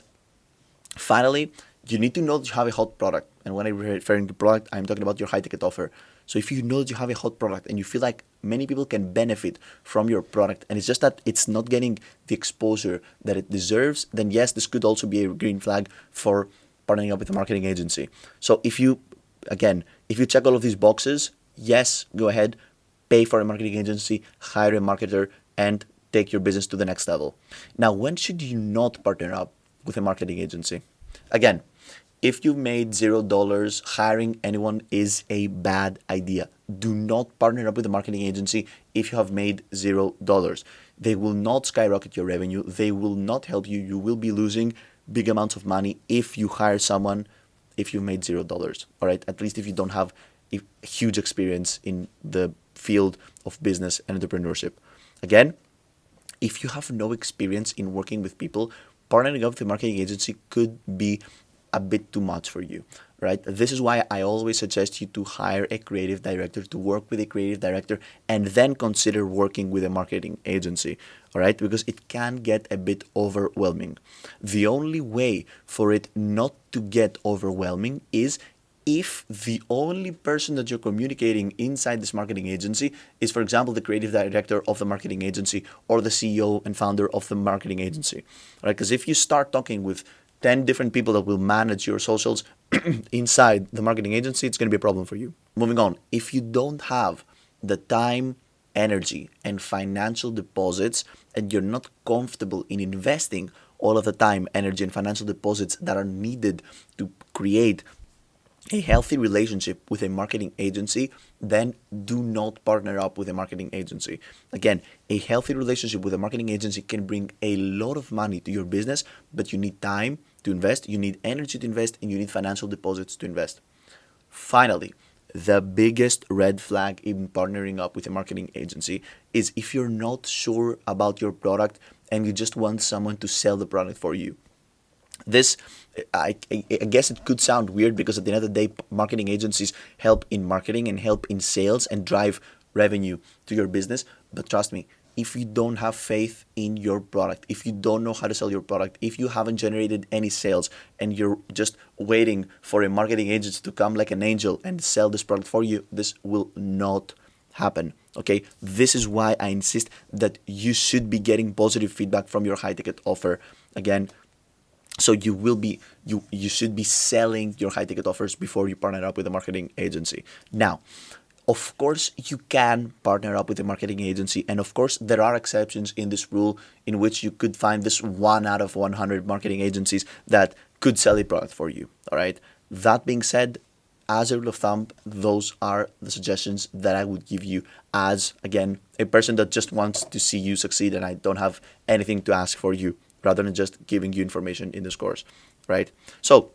Finally, you need to know that you have a hot product. And when I'm referring to product, I'm talking about your high ticket offer. So if you know that you have a hot product and you feel like many people can benefit from your product and it's just that it's not getting the exposure that it deserves, then yes, this could also be a green flag for partnering up with a marketing agency. So if you check all of these boxes, yes, go ahead, pay for a marketing agency, hire a marketer, and take your business to the next level. Now, when should you not partner up with a marketing agency? Again, if you made $0, hiring anyone is a bad idea. Do not partner up with a marketing agency if you have made $0. They will not skyrocket your revenue. They will not help you. You will be losing big amounts of money if you hire someone if you made $0. All right, at least if you don't have a huge experience in the field of business and entrepreneurship. Again, if you have no experience in working with people, partnering up with a marketing agency could be a bit too much for you, right? This is why I always suggest you to hire a creative director, to work with a creative director, and then consider working with a marketing agency, all right? Because it can get a bit overwhelming. The only way for it not to get overwhelming is if the only person that you're communicating inside this marketing agency is, for example, the creative director of the marketing agency or the CEO and founder of the marketing agency, right? Because if you start talking with 10 different people that will manage your socials inside the marketing agency, it's going to be a problem for you. Moving on, if you don't have the time, energy, and financial deposits, and you're not comfortable in investing all of the time, energy, and financial deposits that are needed to create a healthy relationship with a marketing agency, then do not partner up with a marketing agency. Again, a healthy relationship with a marketing agency can bring a lot of money to your business, but you need time to invest, you need energy to invest, and you need financial deposits to invest. Finally, the biggest red flag in partnering up with a marketing agency is if you're not sure about your product and you just want someone to sell the product for you. This, I guess it could sound weird because at the end of the day, marketing agencies help in marketing and help in sales and drive revenue to your business. But trust me, if you don't have faith in your product, if you don't know how to sell your product, if you haven't generated any sales and you're just waiting for a marketing agency to come like an angel and sell this product for you, this will not happen. Okay, this is why I insist that you should be getting positive feedback from your high ticket offer. Again, so you should be selling your high ticket offers before you partner up with a marketing agency. Now, of course, you can partner up with a marketing agency, and of course, there are exceptions in this rule in which you could find this 1 out of 100 marketing agencies that could sell a product for you. All right. That being said, as a rule of thumb, those are the suggestions that I would give you as, again, a person that just wants to see you succeed, and I don't have anything to ask for you, rather than just giving you information in this course, right? So,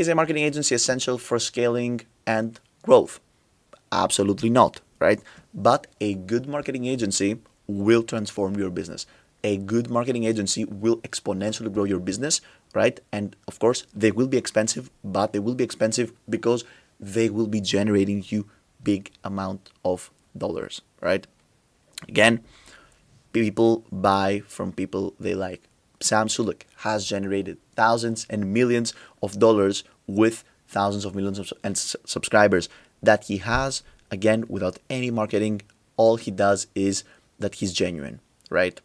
is a marketing agency essential for scaling and growth? Absolutely not, right? But a good marketing agency will transform your business. A good marketing agency will exponentially grow your business, right? And of course, they will be expensive, but they will be expensive because they will be generating you big amount of dollars, right? Again, people buy from people they like. Sam Sulek has generated thousands and millions of dollars with thousands of millions of subscribers that he has, again, without any marketing. All he does is that he's genuine, right?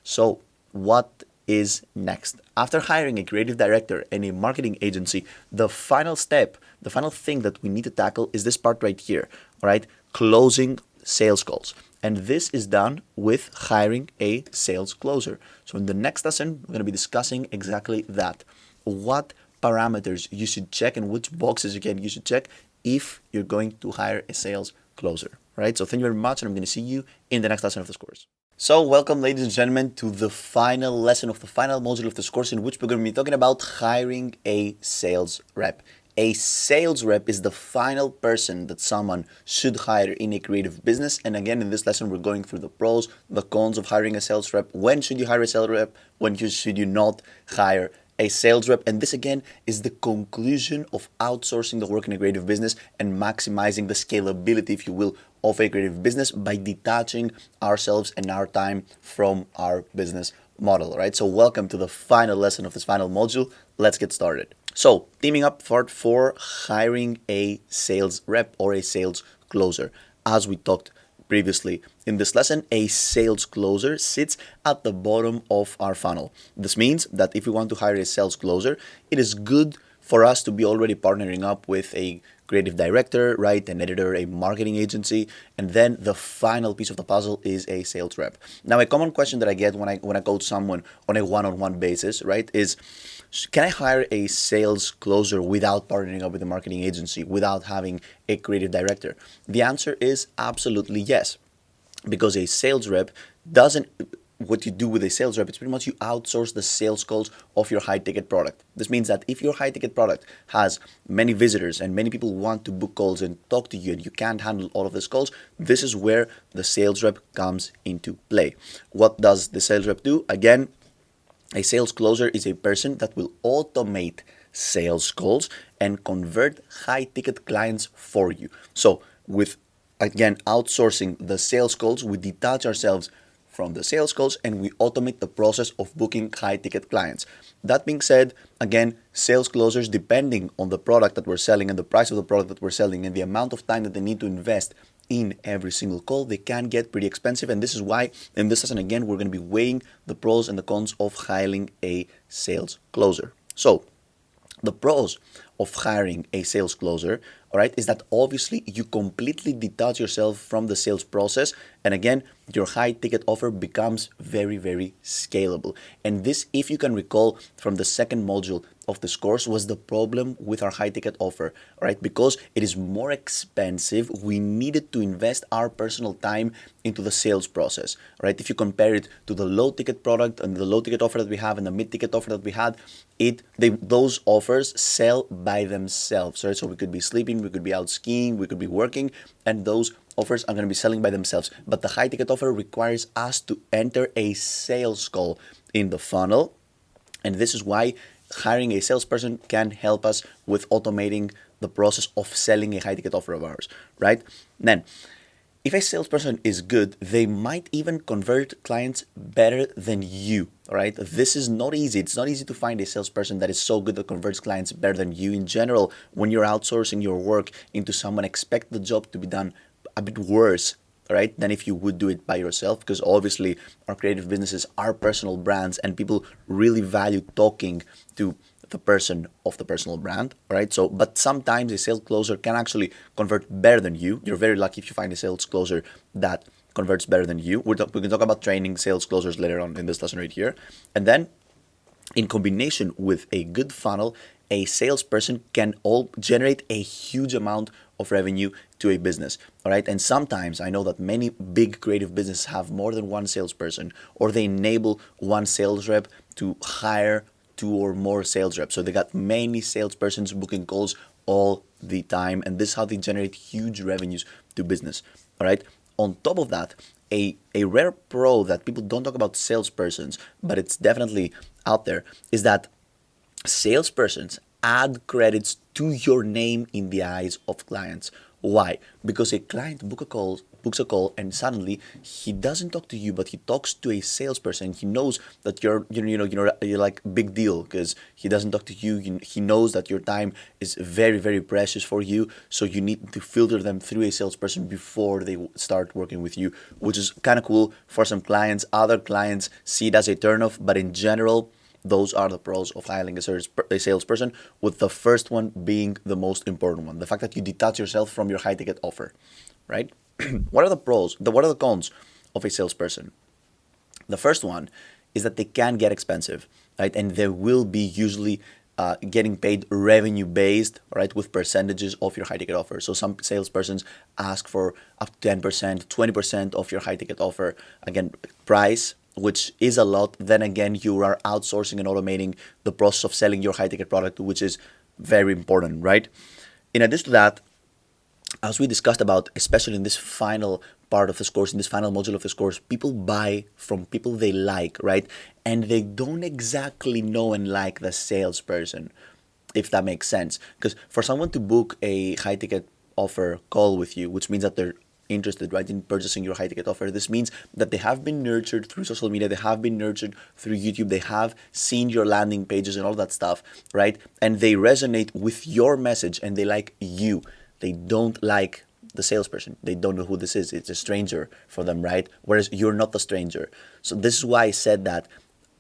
So what is next? After hiring a creative director and a marketing agency, the final step, the final thing that we need to tackle is this part right here, all right? Closing sales calls. And this is done with hiring a sales closer. So in the next lesson, we're going to be discussing exactly that. What parameters you should check and which boxes again you should check if you're going to hire a sales closer, right? So thank you very much, and I'm going to see you in the next lesson of this course. So welcome, ladies and gentlemen, to the final lesson of the final module of this course, in which we're going to be talking about hiring a sales rep. A sales rep is the final person that someone should hire in a creative business. And again, in this lesson, we're going through the pros, the cons of hiring a sales rep. When should you hire a sales rep? When should you not hire a sales rep? And this again is the conclusion of outsourcing the work in a creative business and maximizing the scalability, if you will, of a creative business by detaching ourselves and our time from our business model, right? So welcome to the final lesson of this final module. Let's get started. So teaming up for hiring a sales rep or a sales closer. As we talked previously in this lesson, a sales closer sits at the bottom of our funnel. This means that if we want to hire a sales closer, it is good for us to be already partnering up with a creative director, right, an editor, a marketing agency, and then the final piece of the puzzle is a sales rep. Now, a common question that I get when I coach someone on a one-on-one basis, right, is can I hire a sales closer without partnering up with a marketing agency, without having a creative director? The answer is absolutely yes, because a sales rep doesn't. What you do with a sales rep, it's pretty much you outsource the sales calls of your high ticket product. This means that if your high ticket product has many visitors and many people want to book calls and talk to you and you can't handle all of these calls, this is where the sales rep comes into play. What does the sales rep do? Again, a sales closer is a person that will automate sales calls and convert high ticket clients for you. So with, again, outsourcing the sales calls, we detach ourselves from the sales calls and we automate the process of booking high ticket clients. That being said, again, sales closers, depending on the product that we're selling and the price of the product that we're selling and the amount of time that they need to invest in every single call, they can get pretty expensive. And this is why in this lesson, again, we're going to be weighing the pros and the cons of hiring a sales closer. So the pros of hiring a sales closer, all right, is that obviously you completely detach yourself from the sales process. And again, your high ticket offer becomes very, very scalable. And this, if you can recall from the second module of this course was the problem with our high ticket offer, right? Because it is more expensive, we needed to invest our personal time into the sales process, right? If you compare it to the low ticket product and the low ticket offer that we have and the mid ticket offer that we had, those offers sell by themselves, right? So we could be sleeping, we could be out skiing, we could be working, and those offers are going to be selling by themselves. But the high ticket offer requires us to enter a sales call in the funnel, and this is why hiring a salesperson can help us with automating the process of selling a high ticket offer of ours, right? Then, if a salesperson is good, they might even convert clients better than you, right? This is not easy. It's not easy to find a salesperson that is so good that converts clients better than you. In general, when you're outsourcing your work into someone, expect the job to be done a bit worse, right, than if you would do it by yourself, because obviously our creative businesses are personal brands and people really value talking to the person of the personal brand, right? So, but sometimes a sales closer can actually convert better than you. You're very lucky if you find a sales closer that converts better than you. We can talk about training sales closers later on in this lesson right here. And then in combination with a good funnel, a salesperson can all generate a huge amount of revenue to a business. All right. And sometimes I know that many big creative businesses have more than one salesperson, or they enable one sales rep to hire two or more sales reps. So they got many salespersons booking calls all the time. And this is how they generate huge revenues to business. All right. On top of that, a rare pro that people don't talk about salespersons, but it's definitely out there, is that salespersons add credits to your name in the eyes of clients. Why? Because a client books a call, and suddenly he doesn't talk to you, but he talks to a salesperson. He knows that you're like big deal because he doesn't talk to you. He knows that your time is very, very precious for you. So you need to filter them through a salesperson before they start working with you, which is kind of cool for some clients. Other clients see it as a turnoff, but in general, those are the pros of hiring a salesperson, with the first one being the most important one. The fact that you detach yourself from your high ticket offer, right? What are the pros? What are the cons of a salesperson? The first one is that they can get expensive, right? And they will be usually getting paid revenue based, right, with percentages of your high ticket offer. So some salespersons ask for up to 10%, 20% of your high ticket offer, again, price, which is a lot. Then again, you are outsourcing and automating the process of selling your high ticket product, which is very important, right? In addition to that, as we discussed about, especially in this final part of this course, in this final module of this course, people buy from people they like, right? And they don't exactly know and like the salesperson, if that makes sense. Because for someone to book a high ticket offer call with you, which means that they're interested, right, in purchasing your high ticket offer, this means that they have been nurtured through social media, they have been nurtured through YouTube, they have seen your landing pages and all that stuff, right? And they resonate with your message and they like you. They don't like the salesperson. They don't know who this is. It's a stranger for them, right? Whereas you're not the stranger. So this is why I said that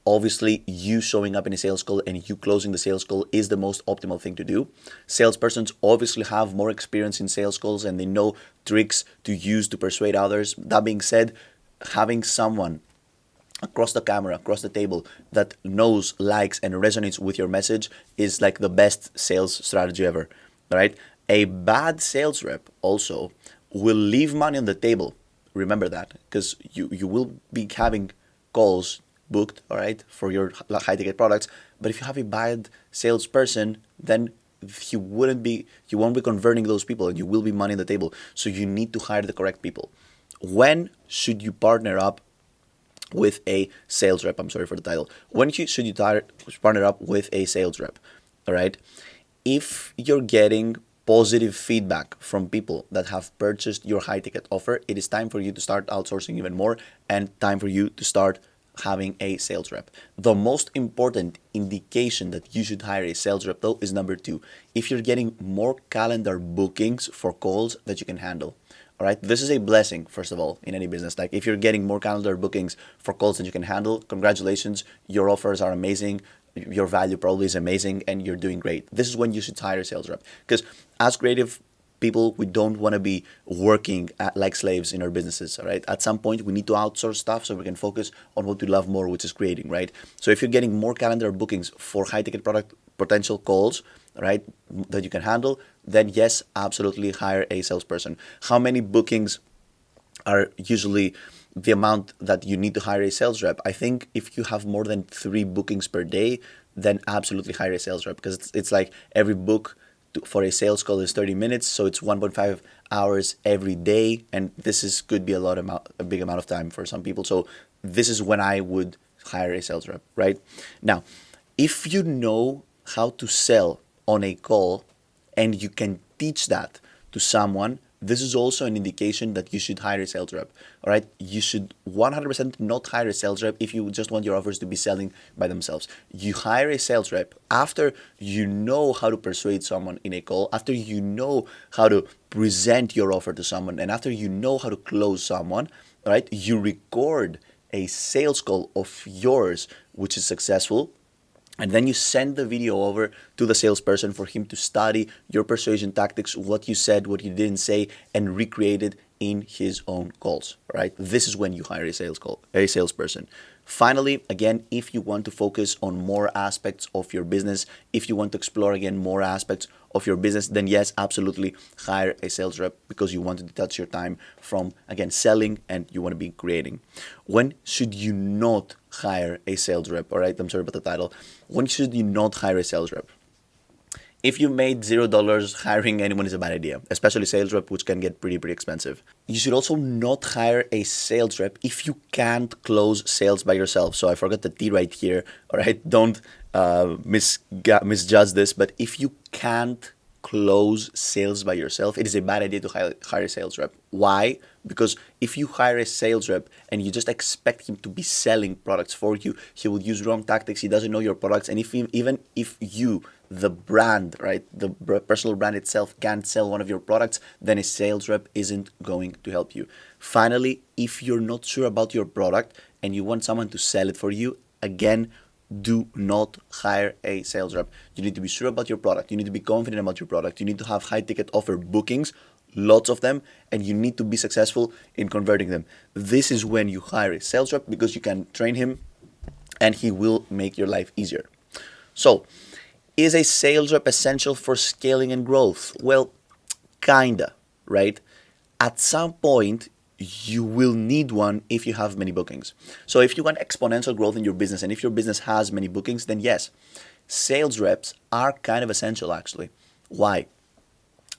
obviously you showing up in a sales call and you closing the sales call is the most optimal thing to do. Salespersons obviously have more experience in sales calls and they know tricks to use to persuade others. That being said, having someone across the camera, across the table, that knows, likes, and resonates with your message is like the best sales strategy ever, right? A bad sales rep also will leave money on the table. Remember that, because you will be having calls booked, all right, for your high ticket products. But if you have a bad salesperson, then you won't be converting those people, and you will be money on the table. So you need to hire the correct people. When should you partner up with a sales rep? I'm sorry for the title. When should you partner up with a sales rep? All right, if you're getting positive feedback from people that have purchased your high ticket offer, it is time for you to start outsourcing even more and time for you to start having a sales rep. The most important indication that you should hire a sales rep though is number 2. If you're getting more calendar bookings for calls that you can handle. All right, this is a blessing, first of all, in any business. Like if you're getting more calendar bookings for calls that you can handle, congratulations, your offers are amazing. Your value probably is amazing and you're doing great. This is when you should hire a sales rep, because as creative people, we don't want to be working like slaves in our businesses, all right? At some point, we need to outsource stuff so we can focus on what we love more, which is creating, right? So if you're getting more calendar bookings for high ticket potential calls, right, that you can handle, then yes, absolutely hire a salesperson. How many bookings are usually the amount that you need to hire a sales rep? I think if you have more than 3 bookings per day, then absolutely hire a sales rep, because it's like every book for a sales call is 30 minutes, so it's 1.5 hours every day, and this is could be a big amount of time for some people. So this is when I would hire a sales rep, right? Now, if you know how to sell on a call and you can teach that to someone, this is also an indication that you should hire a sales rep. All right, you should 100% not hire a sales rep if you just want your offers to be selling by themselves. You hire a sales rep after you know how to persuade someone in a call, after you know how to present your offer to someone, and after you know how to close someone. All right, you record a sales call of yours which is successful, and then you send the video over to the salesperson for him to study your persuasion tactics, what you said, what you didn't say, and recreate it in his own calls. Right? This is when you hire a salesperson. Finally, again, if you want to focus on more aspects of your business, if you want to explore again more aspects of your business, then yes, absolutely hire a sales rep, because you want to detach your time from, again, selling, and you want to be creating. When should you not hire a sales rep? All right, I'm sorry about the title. When should you not hire a sales rep? If you made $0, hiring anyone is a bad idea, especially sales rep, which can get pretty expensive. You should also not hire a sales rep if you can't close sales by yourself. So I forgot the T right here. All right, don't misjudge this, but if you can't close sales by yourself, it is a bad idea to hire a sales rep. Why? Because if you hire a sales rep and you just expect him to be selling products for you, he will use wrong tactics. He doesn't know your products, and even if you, the brand, right, the personal brand itself, can't sell one of your products, then a sales rep isn't going to help you. Finally, if you're not sure about your product and you want someone to sell it for you, again, do not hire a sales rep. You need to be sure about your product. You need to be confident about your product. You need to have high ticket offer bookings, lots of them, and you need to be successful in converting them. This is when you hire a sales rep, because you can train him and he will make your life easier. So, is a sales rep essential for scaling and growth? Well, kinda, right? At some point, you will need one if you have many bookings. So if you want exponential growth in your business, and if your business has many bookings, then yes, sales reps are kind of essential actually. Why?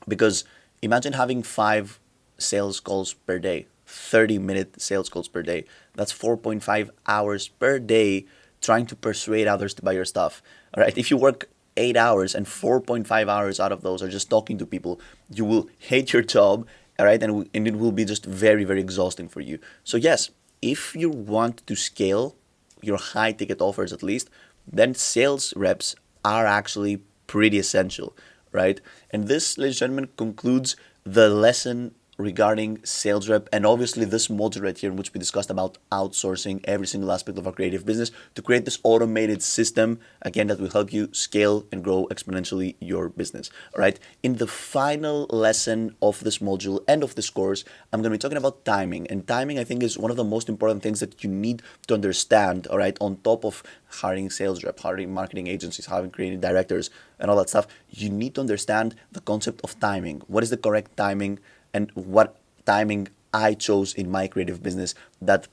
Because imagine having 5 sales calls per day, 30-minute sales calls per day. That's 4.5 hours per day trying to persuade others to buy your stuff. All right, if you work 8 hours and 4.5 hours out of those are just talking to people, you will hate your job. All right, and it will be just very exhausting for you. So yes, if you want to scale your high ticket offers at least, then sales reps are actually pretty essential, right? And this, ladies and gentlemen, concludes the lesson regarding sales rep, and obviously this module right here in which we discussed about outsourcing every single aspect of our creative business to create this automated system, again, that will help you scale and grow exponentially your business. All right, in the final lesson of this module and of this course, I'm going to be talking about timing, and timing, I think, is one of the most important things that you need to understand. All right, on top of hiring sales rep, hiring marketing agencies, hiring creative directors, and all that stuff, you need to understand the concept of timing. What is the correct timing, and what timing I chose in my creative business that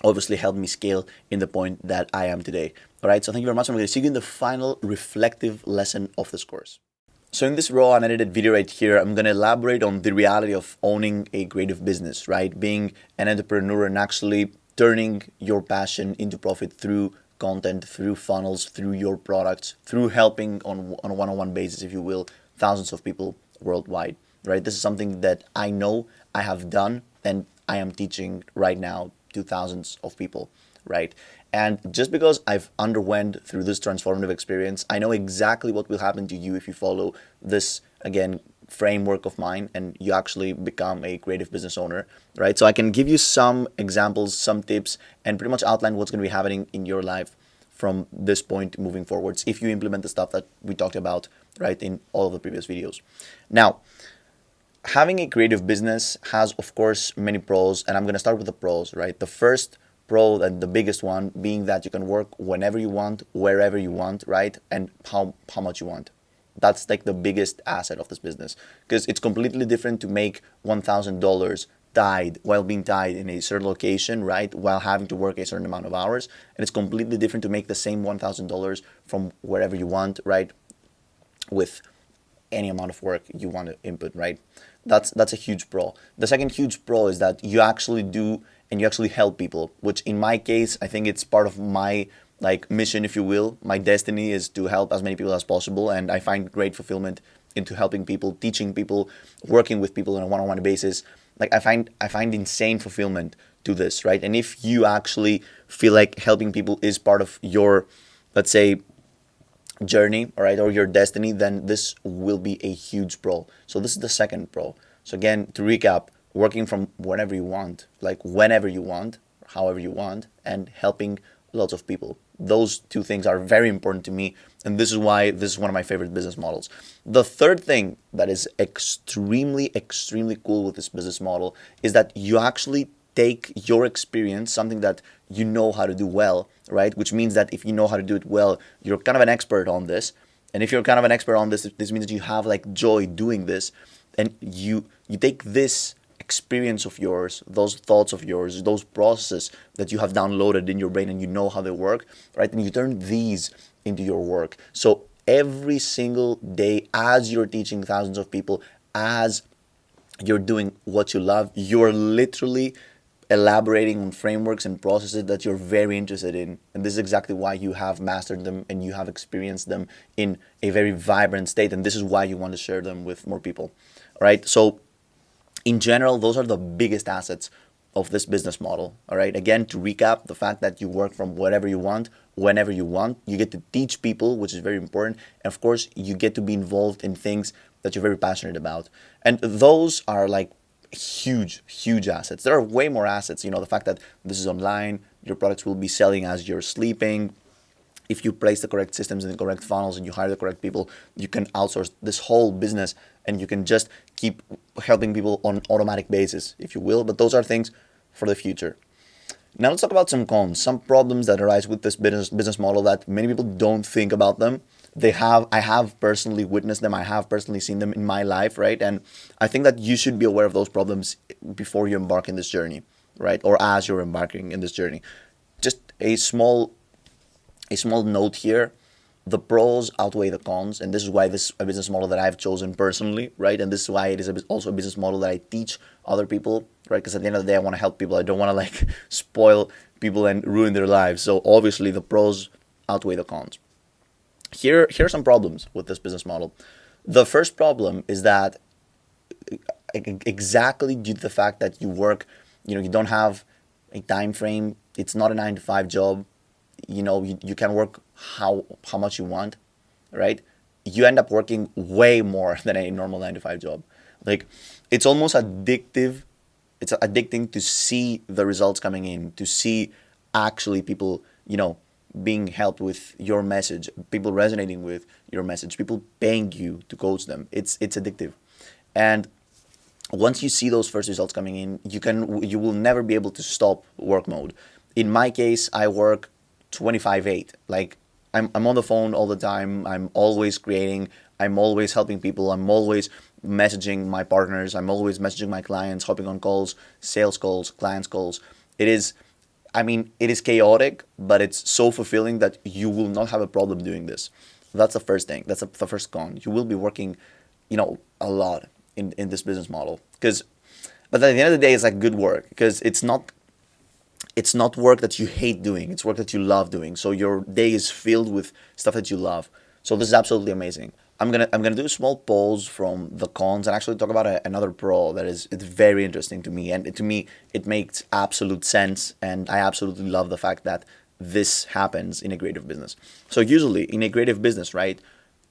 obviously helped me scale in the point that I am today. All right, so thank you very much. I'm going to see you in the final reflective lesson of this course. So in this raw unedited video right here, I'm going to elaborate on the reality of owning a creative business, right? Being an entrepreneur and actually turning your passion into profit through content, through funnels, through your products, through helping on a one-on-one basis, if you will, thousands of people worldwide. Right? This is something that I know I have done, and I am teaching right now to thousands of people, right? And just because I've underwent through this transformative experience, I know exactly what will happen to you if you follow this, again, framework of mine and you actually become a creative business owner, right? So I can give you some examples, some tips, and pretty much outline what's going to be happening in your life from this point moving forwards if you implement the stuff that we talked about, right, in all of the previous videos. Now, having a creative business has, of course, many pros, and I'm going to start with the pros, right? The first pro, and the biggest one being that you can work whenever you want, wherever you want, right? And how much you want. That's like the biggest asset of this business, because it's completely different to make $1,000 tied while being tied in a certain location, right? While having to work a certain amount of hours. And it's completely different to make the same $1,000 from wherever you want, right? With any amount of work you want to input, right? That's a huge pro. The second huge pro is that you actually do, and you actually help people, which in my case, I think it's part of my like mission, if you will. My destiny is to help as many people as possible, and I find great fulfillment into helping people, teaching people, working with people on a one-on-one basis. Like I find insane fulfillment to this, right? And if you actually feel like helping people is part of your, let's say, journey, all right, or your destiny, then this will be a huge pro. So this is the second pro. So again, to recap, working from whenever you want, like whenever you want, however you want, and helping lots of people. Those two things are very important to me, and this is why this is one of my favorite business models. The third thing that is extremely cool with this business model is that you actually take your experience, something that you know how to do well, right? Which means that if you know how to do it well, you're kind of an expert on this. And if you're kind of an expert on this means that you have like joy doing this, and you take this experience of yours, those thoughts of yours, those processes that you have downloaded in your brain and you know how they work, right? And you turn these into your work. So every single day, as you're teaching thousands of people, as you're doing what you love, you're literally elaborating on frameworks and processes that you're very interested in. And this is exactly why you have mastered them and you have experienced them in a very vibrant state. And this is why you want to share them with more people. All right. So in general, those are the biggest assets of this business model. All right. Again, to recap, the fact that you work from whatever you want, whenever you want, you get to teach people, which is very important. And of course, you get to be involved in things that you're very passionate about. And those are like huge assets. There are way more assets. The fact that this is online, your products will be selling as you're sleeping. If you place the correct systems and the correct funnels and you hire the correct people, you can outsource this whole business and you can just keep helping people on automatic basis, if you will. But those are things for the future. Now let's talk about some cons, some problems that arise with this business model that many people don't think about them. I have personally witnessed them. I have personally seen them in my life, right? And I think that you should be aware of those problems before you embark in this journey, right? Or as you're embarking in this journey. Just a small note here. The pros outweigh the cons, and this is why this is a business model that I've chosen personally, right? And this is why it is also a business model that I teach other people, right? Because at the end of the day, I want to help people. I don't want to like spoil people and ruin their lives. So obviously, the pros outweigh the cons. Here are some problems with this business model. The first problem is that exactly due to the fact that you work, you don't have a time frame. It's not a 9 to 5 job. You can work how much you want, right? You end up working way more than a normal 9 to 5 job. Like it's almost addictive. It's addicting to see the results coming in, to see actually people, being helped with your message, people resonating with your message, people paying you to coach them. It's addictive. And once you see those first results coming in, you will never be able to stop work mode. In my case, I work 25/8. Like I'm on the phone all the time. I'm always creating. I'm always helping people. I'm always messaging my partners. I'm always messaging my clients, hopping on calls, sales calls, clients calls. It is chaotic, but it's so fulfilling that you will not have a problem doing this. That's the first thing. That's the first con. You will be working, a lot in this business model. But at the end of the day, it's like good work because it's not work that you hate doing. It's work that you love doing. So your day is filled with stuff that you love. So this is absolutely amazing. I'm gonna do a small pause from the cons and actually talk about another pro that it's very interesting to me, and to me it makes absolute sense, and I absolutely love the fact that this happens in a creative business. So usually in a creative business, right,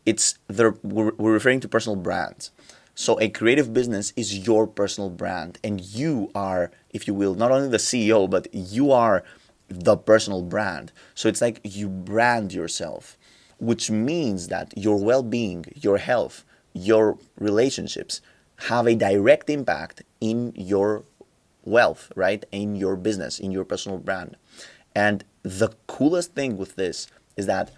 we're referring to personal brands. So a creative business is your personal brand, and you are, if you will, not only the CEO, but you are the personal brand. So it's like you brand yourself, which means that your well-being, your health, your relationships have a direct impact in your wealth, right? In your business, in your personal brand. And the coolest thing with this is that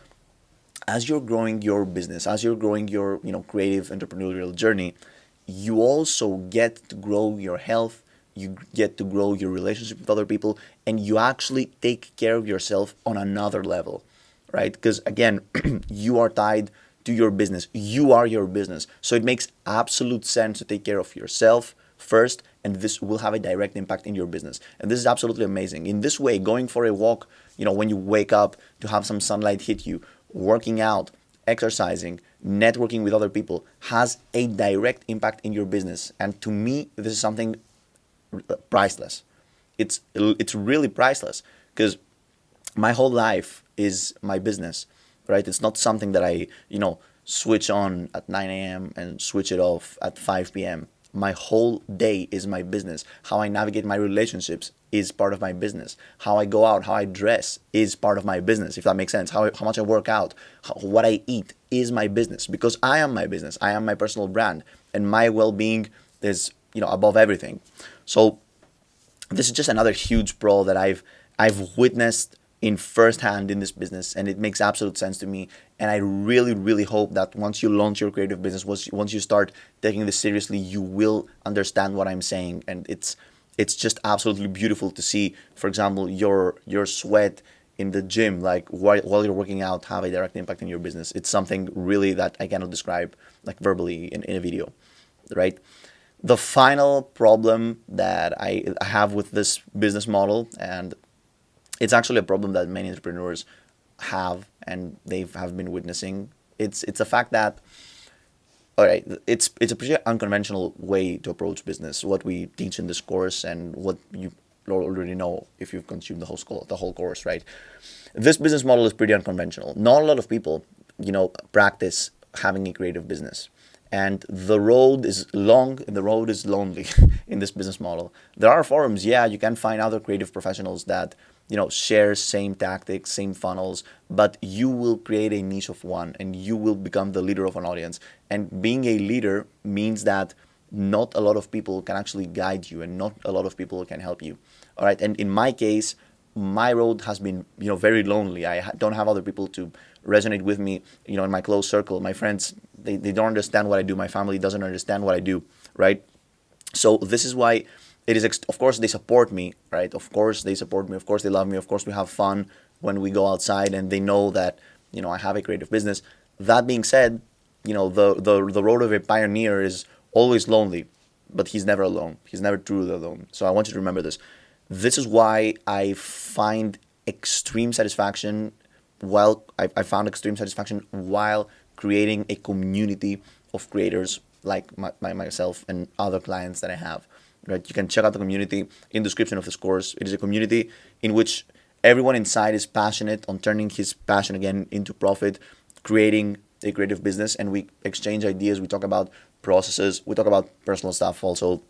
as you're growing your business, as you're growing your, creative entrepreneurial journey, you also get to grow your health, you get to grow your relationship with other people, and you actually take care of yourself on another level, right? Because again, you are tied to your business. You are your business. So it makes absolute sense to take care of yourself first, and this will have a direct impact in your business. And this is absolutely amazing. In this way, going for a walk, when you wake up, to have some sunlight hit you, working out, exercising, networking with other people has a direct impact in your business. And to me, this is something priceless. It's really priceless because my whole life is my business, right? It's not something that I, switch on at 9 a.m. and switch it off at 5 p.m. My whole day is my business. How I navigate my relationships is part of my business. How I go out, how I dress is part of my business, if that makes sense. How much I work out, what I eat is my business because I am my business. I am my personal brand and my well-being is, above everything. So this is just another huge pro that I've witnessed in firsthand in this business, and it makes absolute sense to me. And I really, really hope that once you launch your creative business, once you start taking this seriously, you will understand what I'm saying. And it's just absolutely beautiful to see, for example, your sweat in the gym, like while you're working out, have a direct impact in your business. It's something really that I cannot describe like verbally in a video, right? The final problem that I have with this business model, and it's actually a problem that many entrepreneurs have and they have been witnessing. It's a fact that, all right, it's a pretty unconventional way to approach business. What we teach in this course and what you already know if you've consumed the whole course, right? This business model is pretty unconventional. Not a lot of people, practice having a creative business. And the road is long and the road is lonely in this business model. There are forums, yeah, you can find other creative professionals that share same tactics, same funnels, but you will create a niche of one and you will become the leader of an audience. And being a leader means that not a lot of people can actually guide you and not a lot of people can help you. All right. And in my case, my road has been, very lonely. I don't have other people to resonate with me, in my close circle. My friends, they don't understand what I do. My family doesn't understand what I do, right? So this is why it is, of course, they support me, right? Of course, they support me. Of course, they love me. Of course, we have fun when we go outside and they know that, I have a creative business. That being said, the road of a pioneer is always lonely, but he's never alone. He's never truly alone. So I want you to remember this. This is why I find extreme satisfaction I found extreme satisfaction while creating a community of creators like myself and other clients that I have. Right? You can check out the community in the description of this course. It is a community in which everyone inside is passionate on turning his passion again into profit, creating a creative business, and we exchange ideas. We talk about processes. We talk about personal stuff also.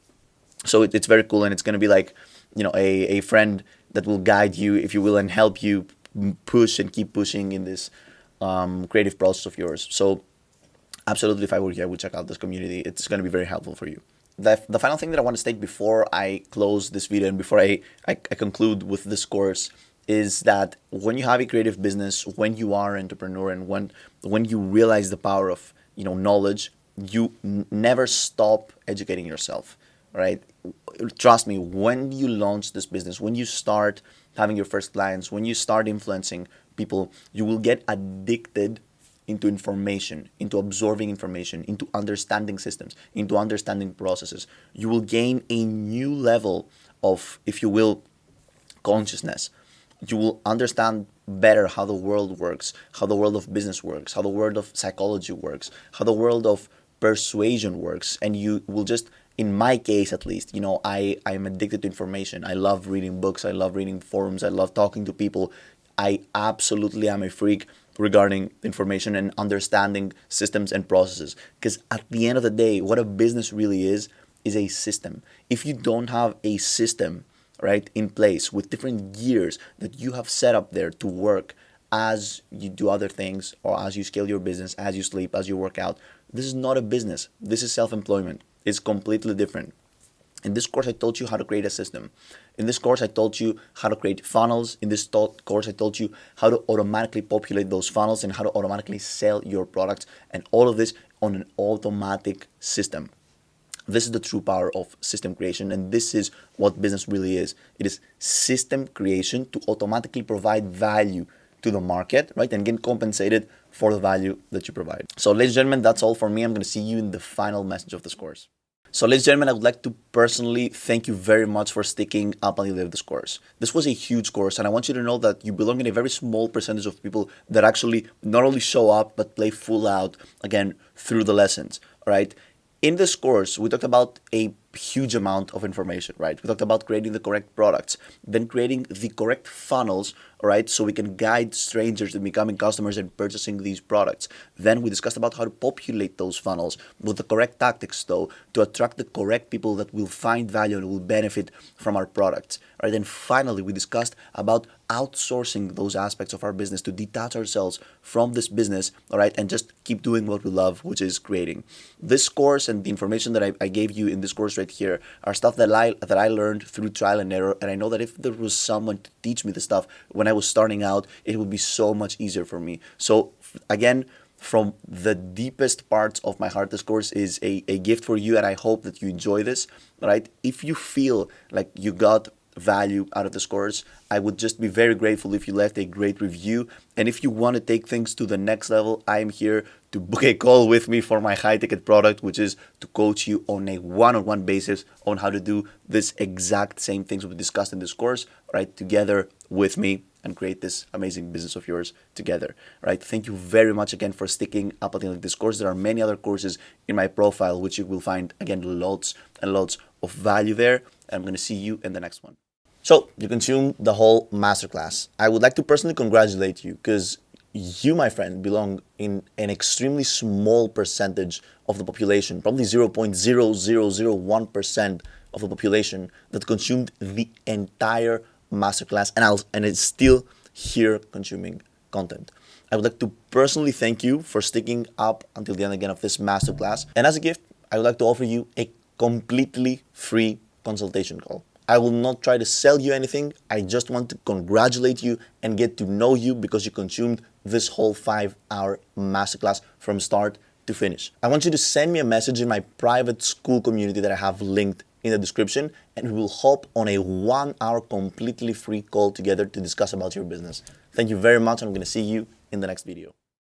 So it's very cool, and it's going to be like, a friend that will guide you, if you will, and help you push and keep pushing in this creative process of yours. So absolutely, if I were here, I would check out this community. It's going to be very helpful for you. The final thing that I want to state before I close this video and before I conclude with this course is that when you have a creative business, when you are an entrepreneur, and when you realize the power of knowledge, you never stop educating yourself, right? Trust me, when you launch this business, when you start having your first clients, when you start influencing people, you will get addicted into information, into absorbing information, into understanding systems, into understanding processes. You will gain a new level of, if you will, consciousness. You will understand better how the world works, how the world of business works, how the world of psychology works, how the world of persuasion works. And you will just, in my case at least, I'm addicted to information. I love reading books. I love reading forums. I love talking to people. I absolutely am a freak regarding information and understanding systems and processes. Because at the end of the day, what a business really is a system. If you don't have a system, right, in place with different gears that you have set up there to work as you do other things or as you scale your business, as you sleep, as you work out, this is not a business. This is self-employment. It's completely different. In this course, I taught you how to create a system. In this course, I taught you how to create funnels. In this course, I taught you how to automatically populate those funnels and how to automatically sell your products, and all of this on an automatic system. This is the true power of system creation, and this is what business really is. It is system creation to automatically provide value to the market, right? And get compensated for the value that you provide. So, ladies and gentlemen, that's all for me. I'm going to see you in the final message of this course. So, ladies and gentlemen, I would like to personally thank you very much for sticking up until the end of this course. This was a huge course, and I want you to know that you belong in a very small percentage of people that actually not only show up, but play full out, again, through the lessons, all right? In this course, we talked about a huge amount of information, right? We talked about creating the correct products, then creating the correct funnels, all right, so we can guide strangers in becoming customers and purchasing these products. Then we discussed about how to populate those funnels with the correct tactics, though, to attract the correct people that will find value and will benefit from our products. All right, and finally, we discussed about outsourcing those aspects of our business to detach ourselves from this business, all right, and just keep doing what we love, which is creating. This course and the information that I gave you in this course right here are stuff that I learned through trial and error, and I know that if there was someone to teach me this stuff when I was starting out, it would be so much easier for me. So again, from the deepest parts of my heart, this course is a gift for you, and I hope that you enjoy this, right? If you feel like you got value out of this course, I would just be very grateful if you left a great review. And if you want to take things to the next level, I am here to book a call with me for my high ticket product, which is to coach you on a one-on-one basis on how to do this exact same things we discussed in this course, right, together with me, and create this amazing business of yours together, right? Thank you very much again for sticking up until this course. There are many other courses in my profile, which you will find, again, lots and lots of value there. And I'm going to see you in the next one. So you consumed the whole masterclass. I would like to personally congratulate you, because you, my friend, belong in an extremely small percentage of the population, probably 0.0001% of the population that consumed the entire masterclass and is still here consuming content. I would like to personally thank you for sticking up until the end again of this masterclass. And as a gift, I would like to offer you a completely free consultation call. I will not try to sell you anything. I just want to congratulate you and get to know you because you consumed this whole 5-hour masterclass from start to finish. I want you to send me a message in my private school community that I have linked in the description, and we will hop on a 1-hour completely free call together to discuss about your business. Thank you very much. I'm going to see you in the next video.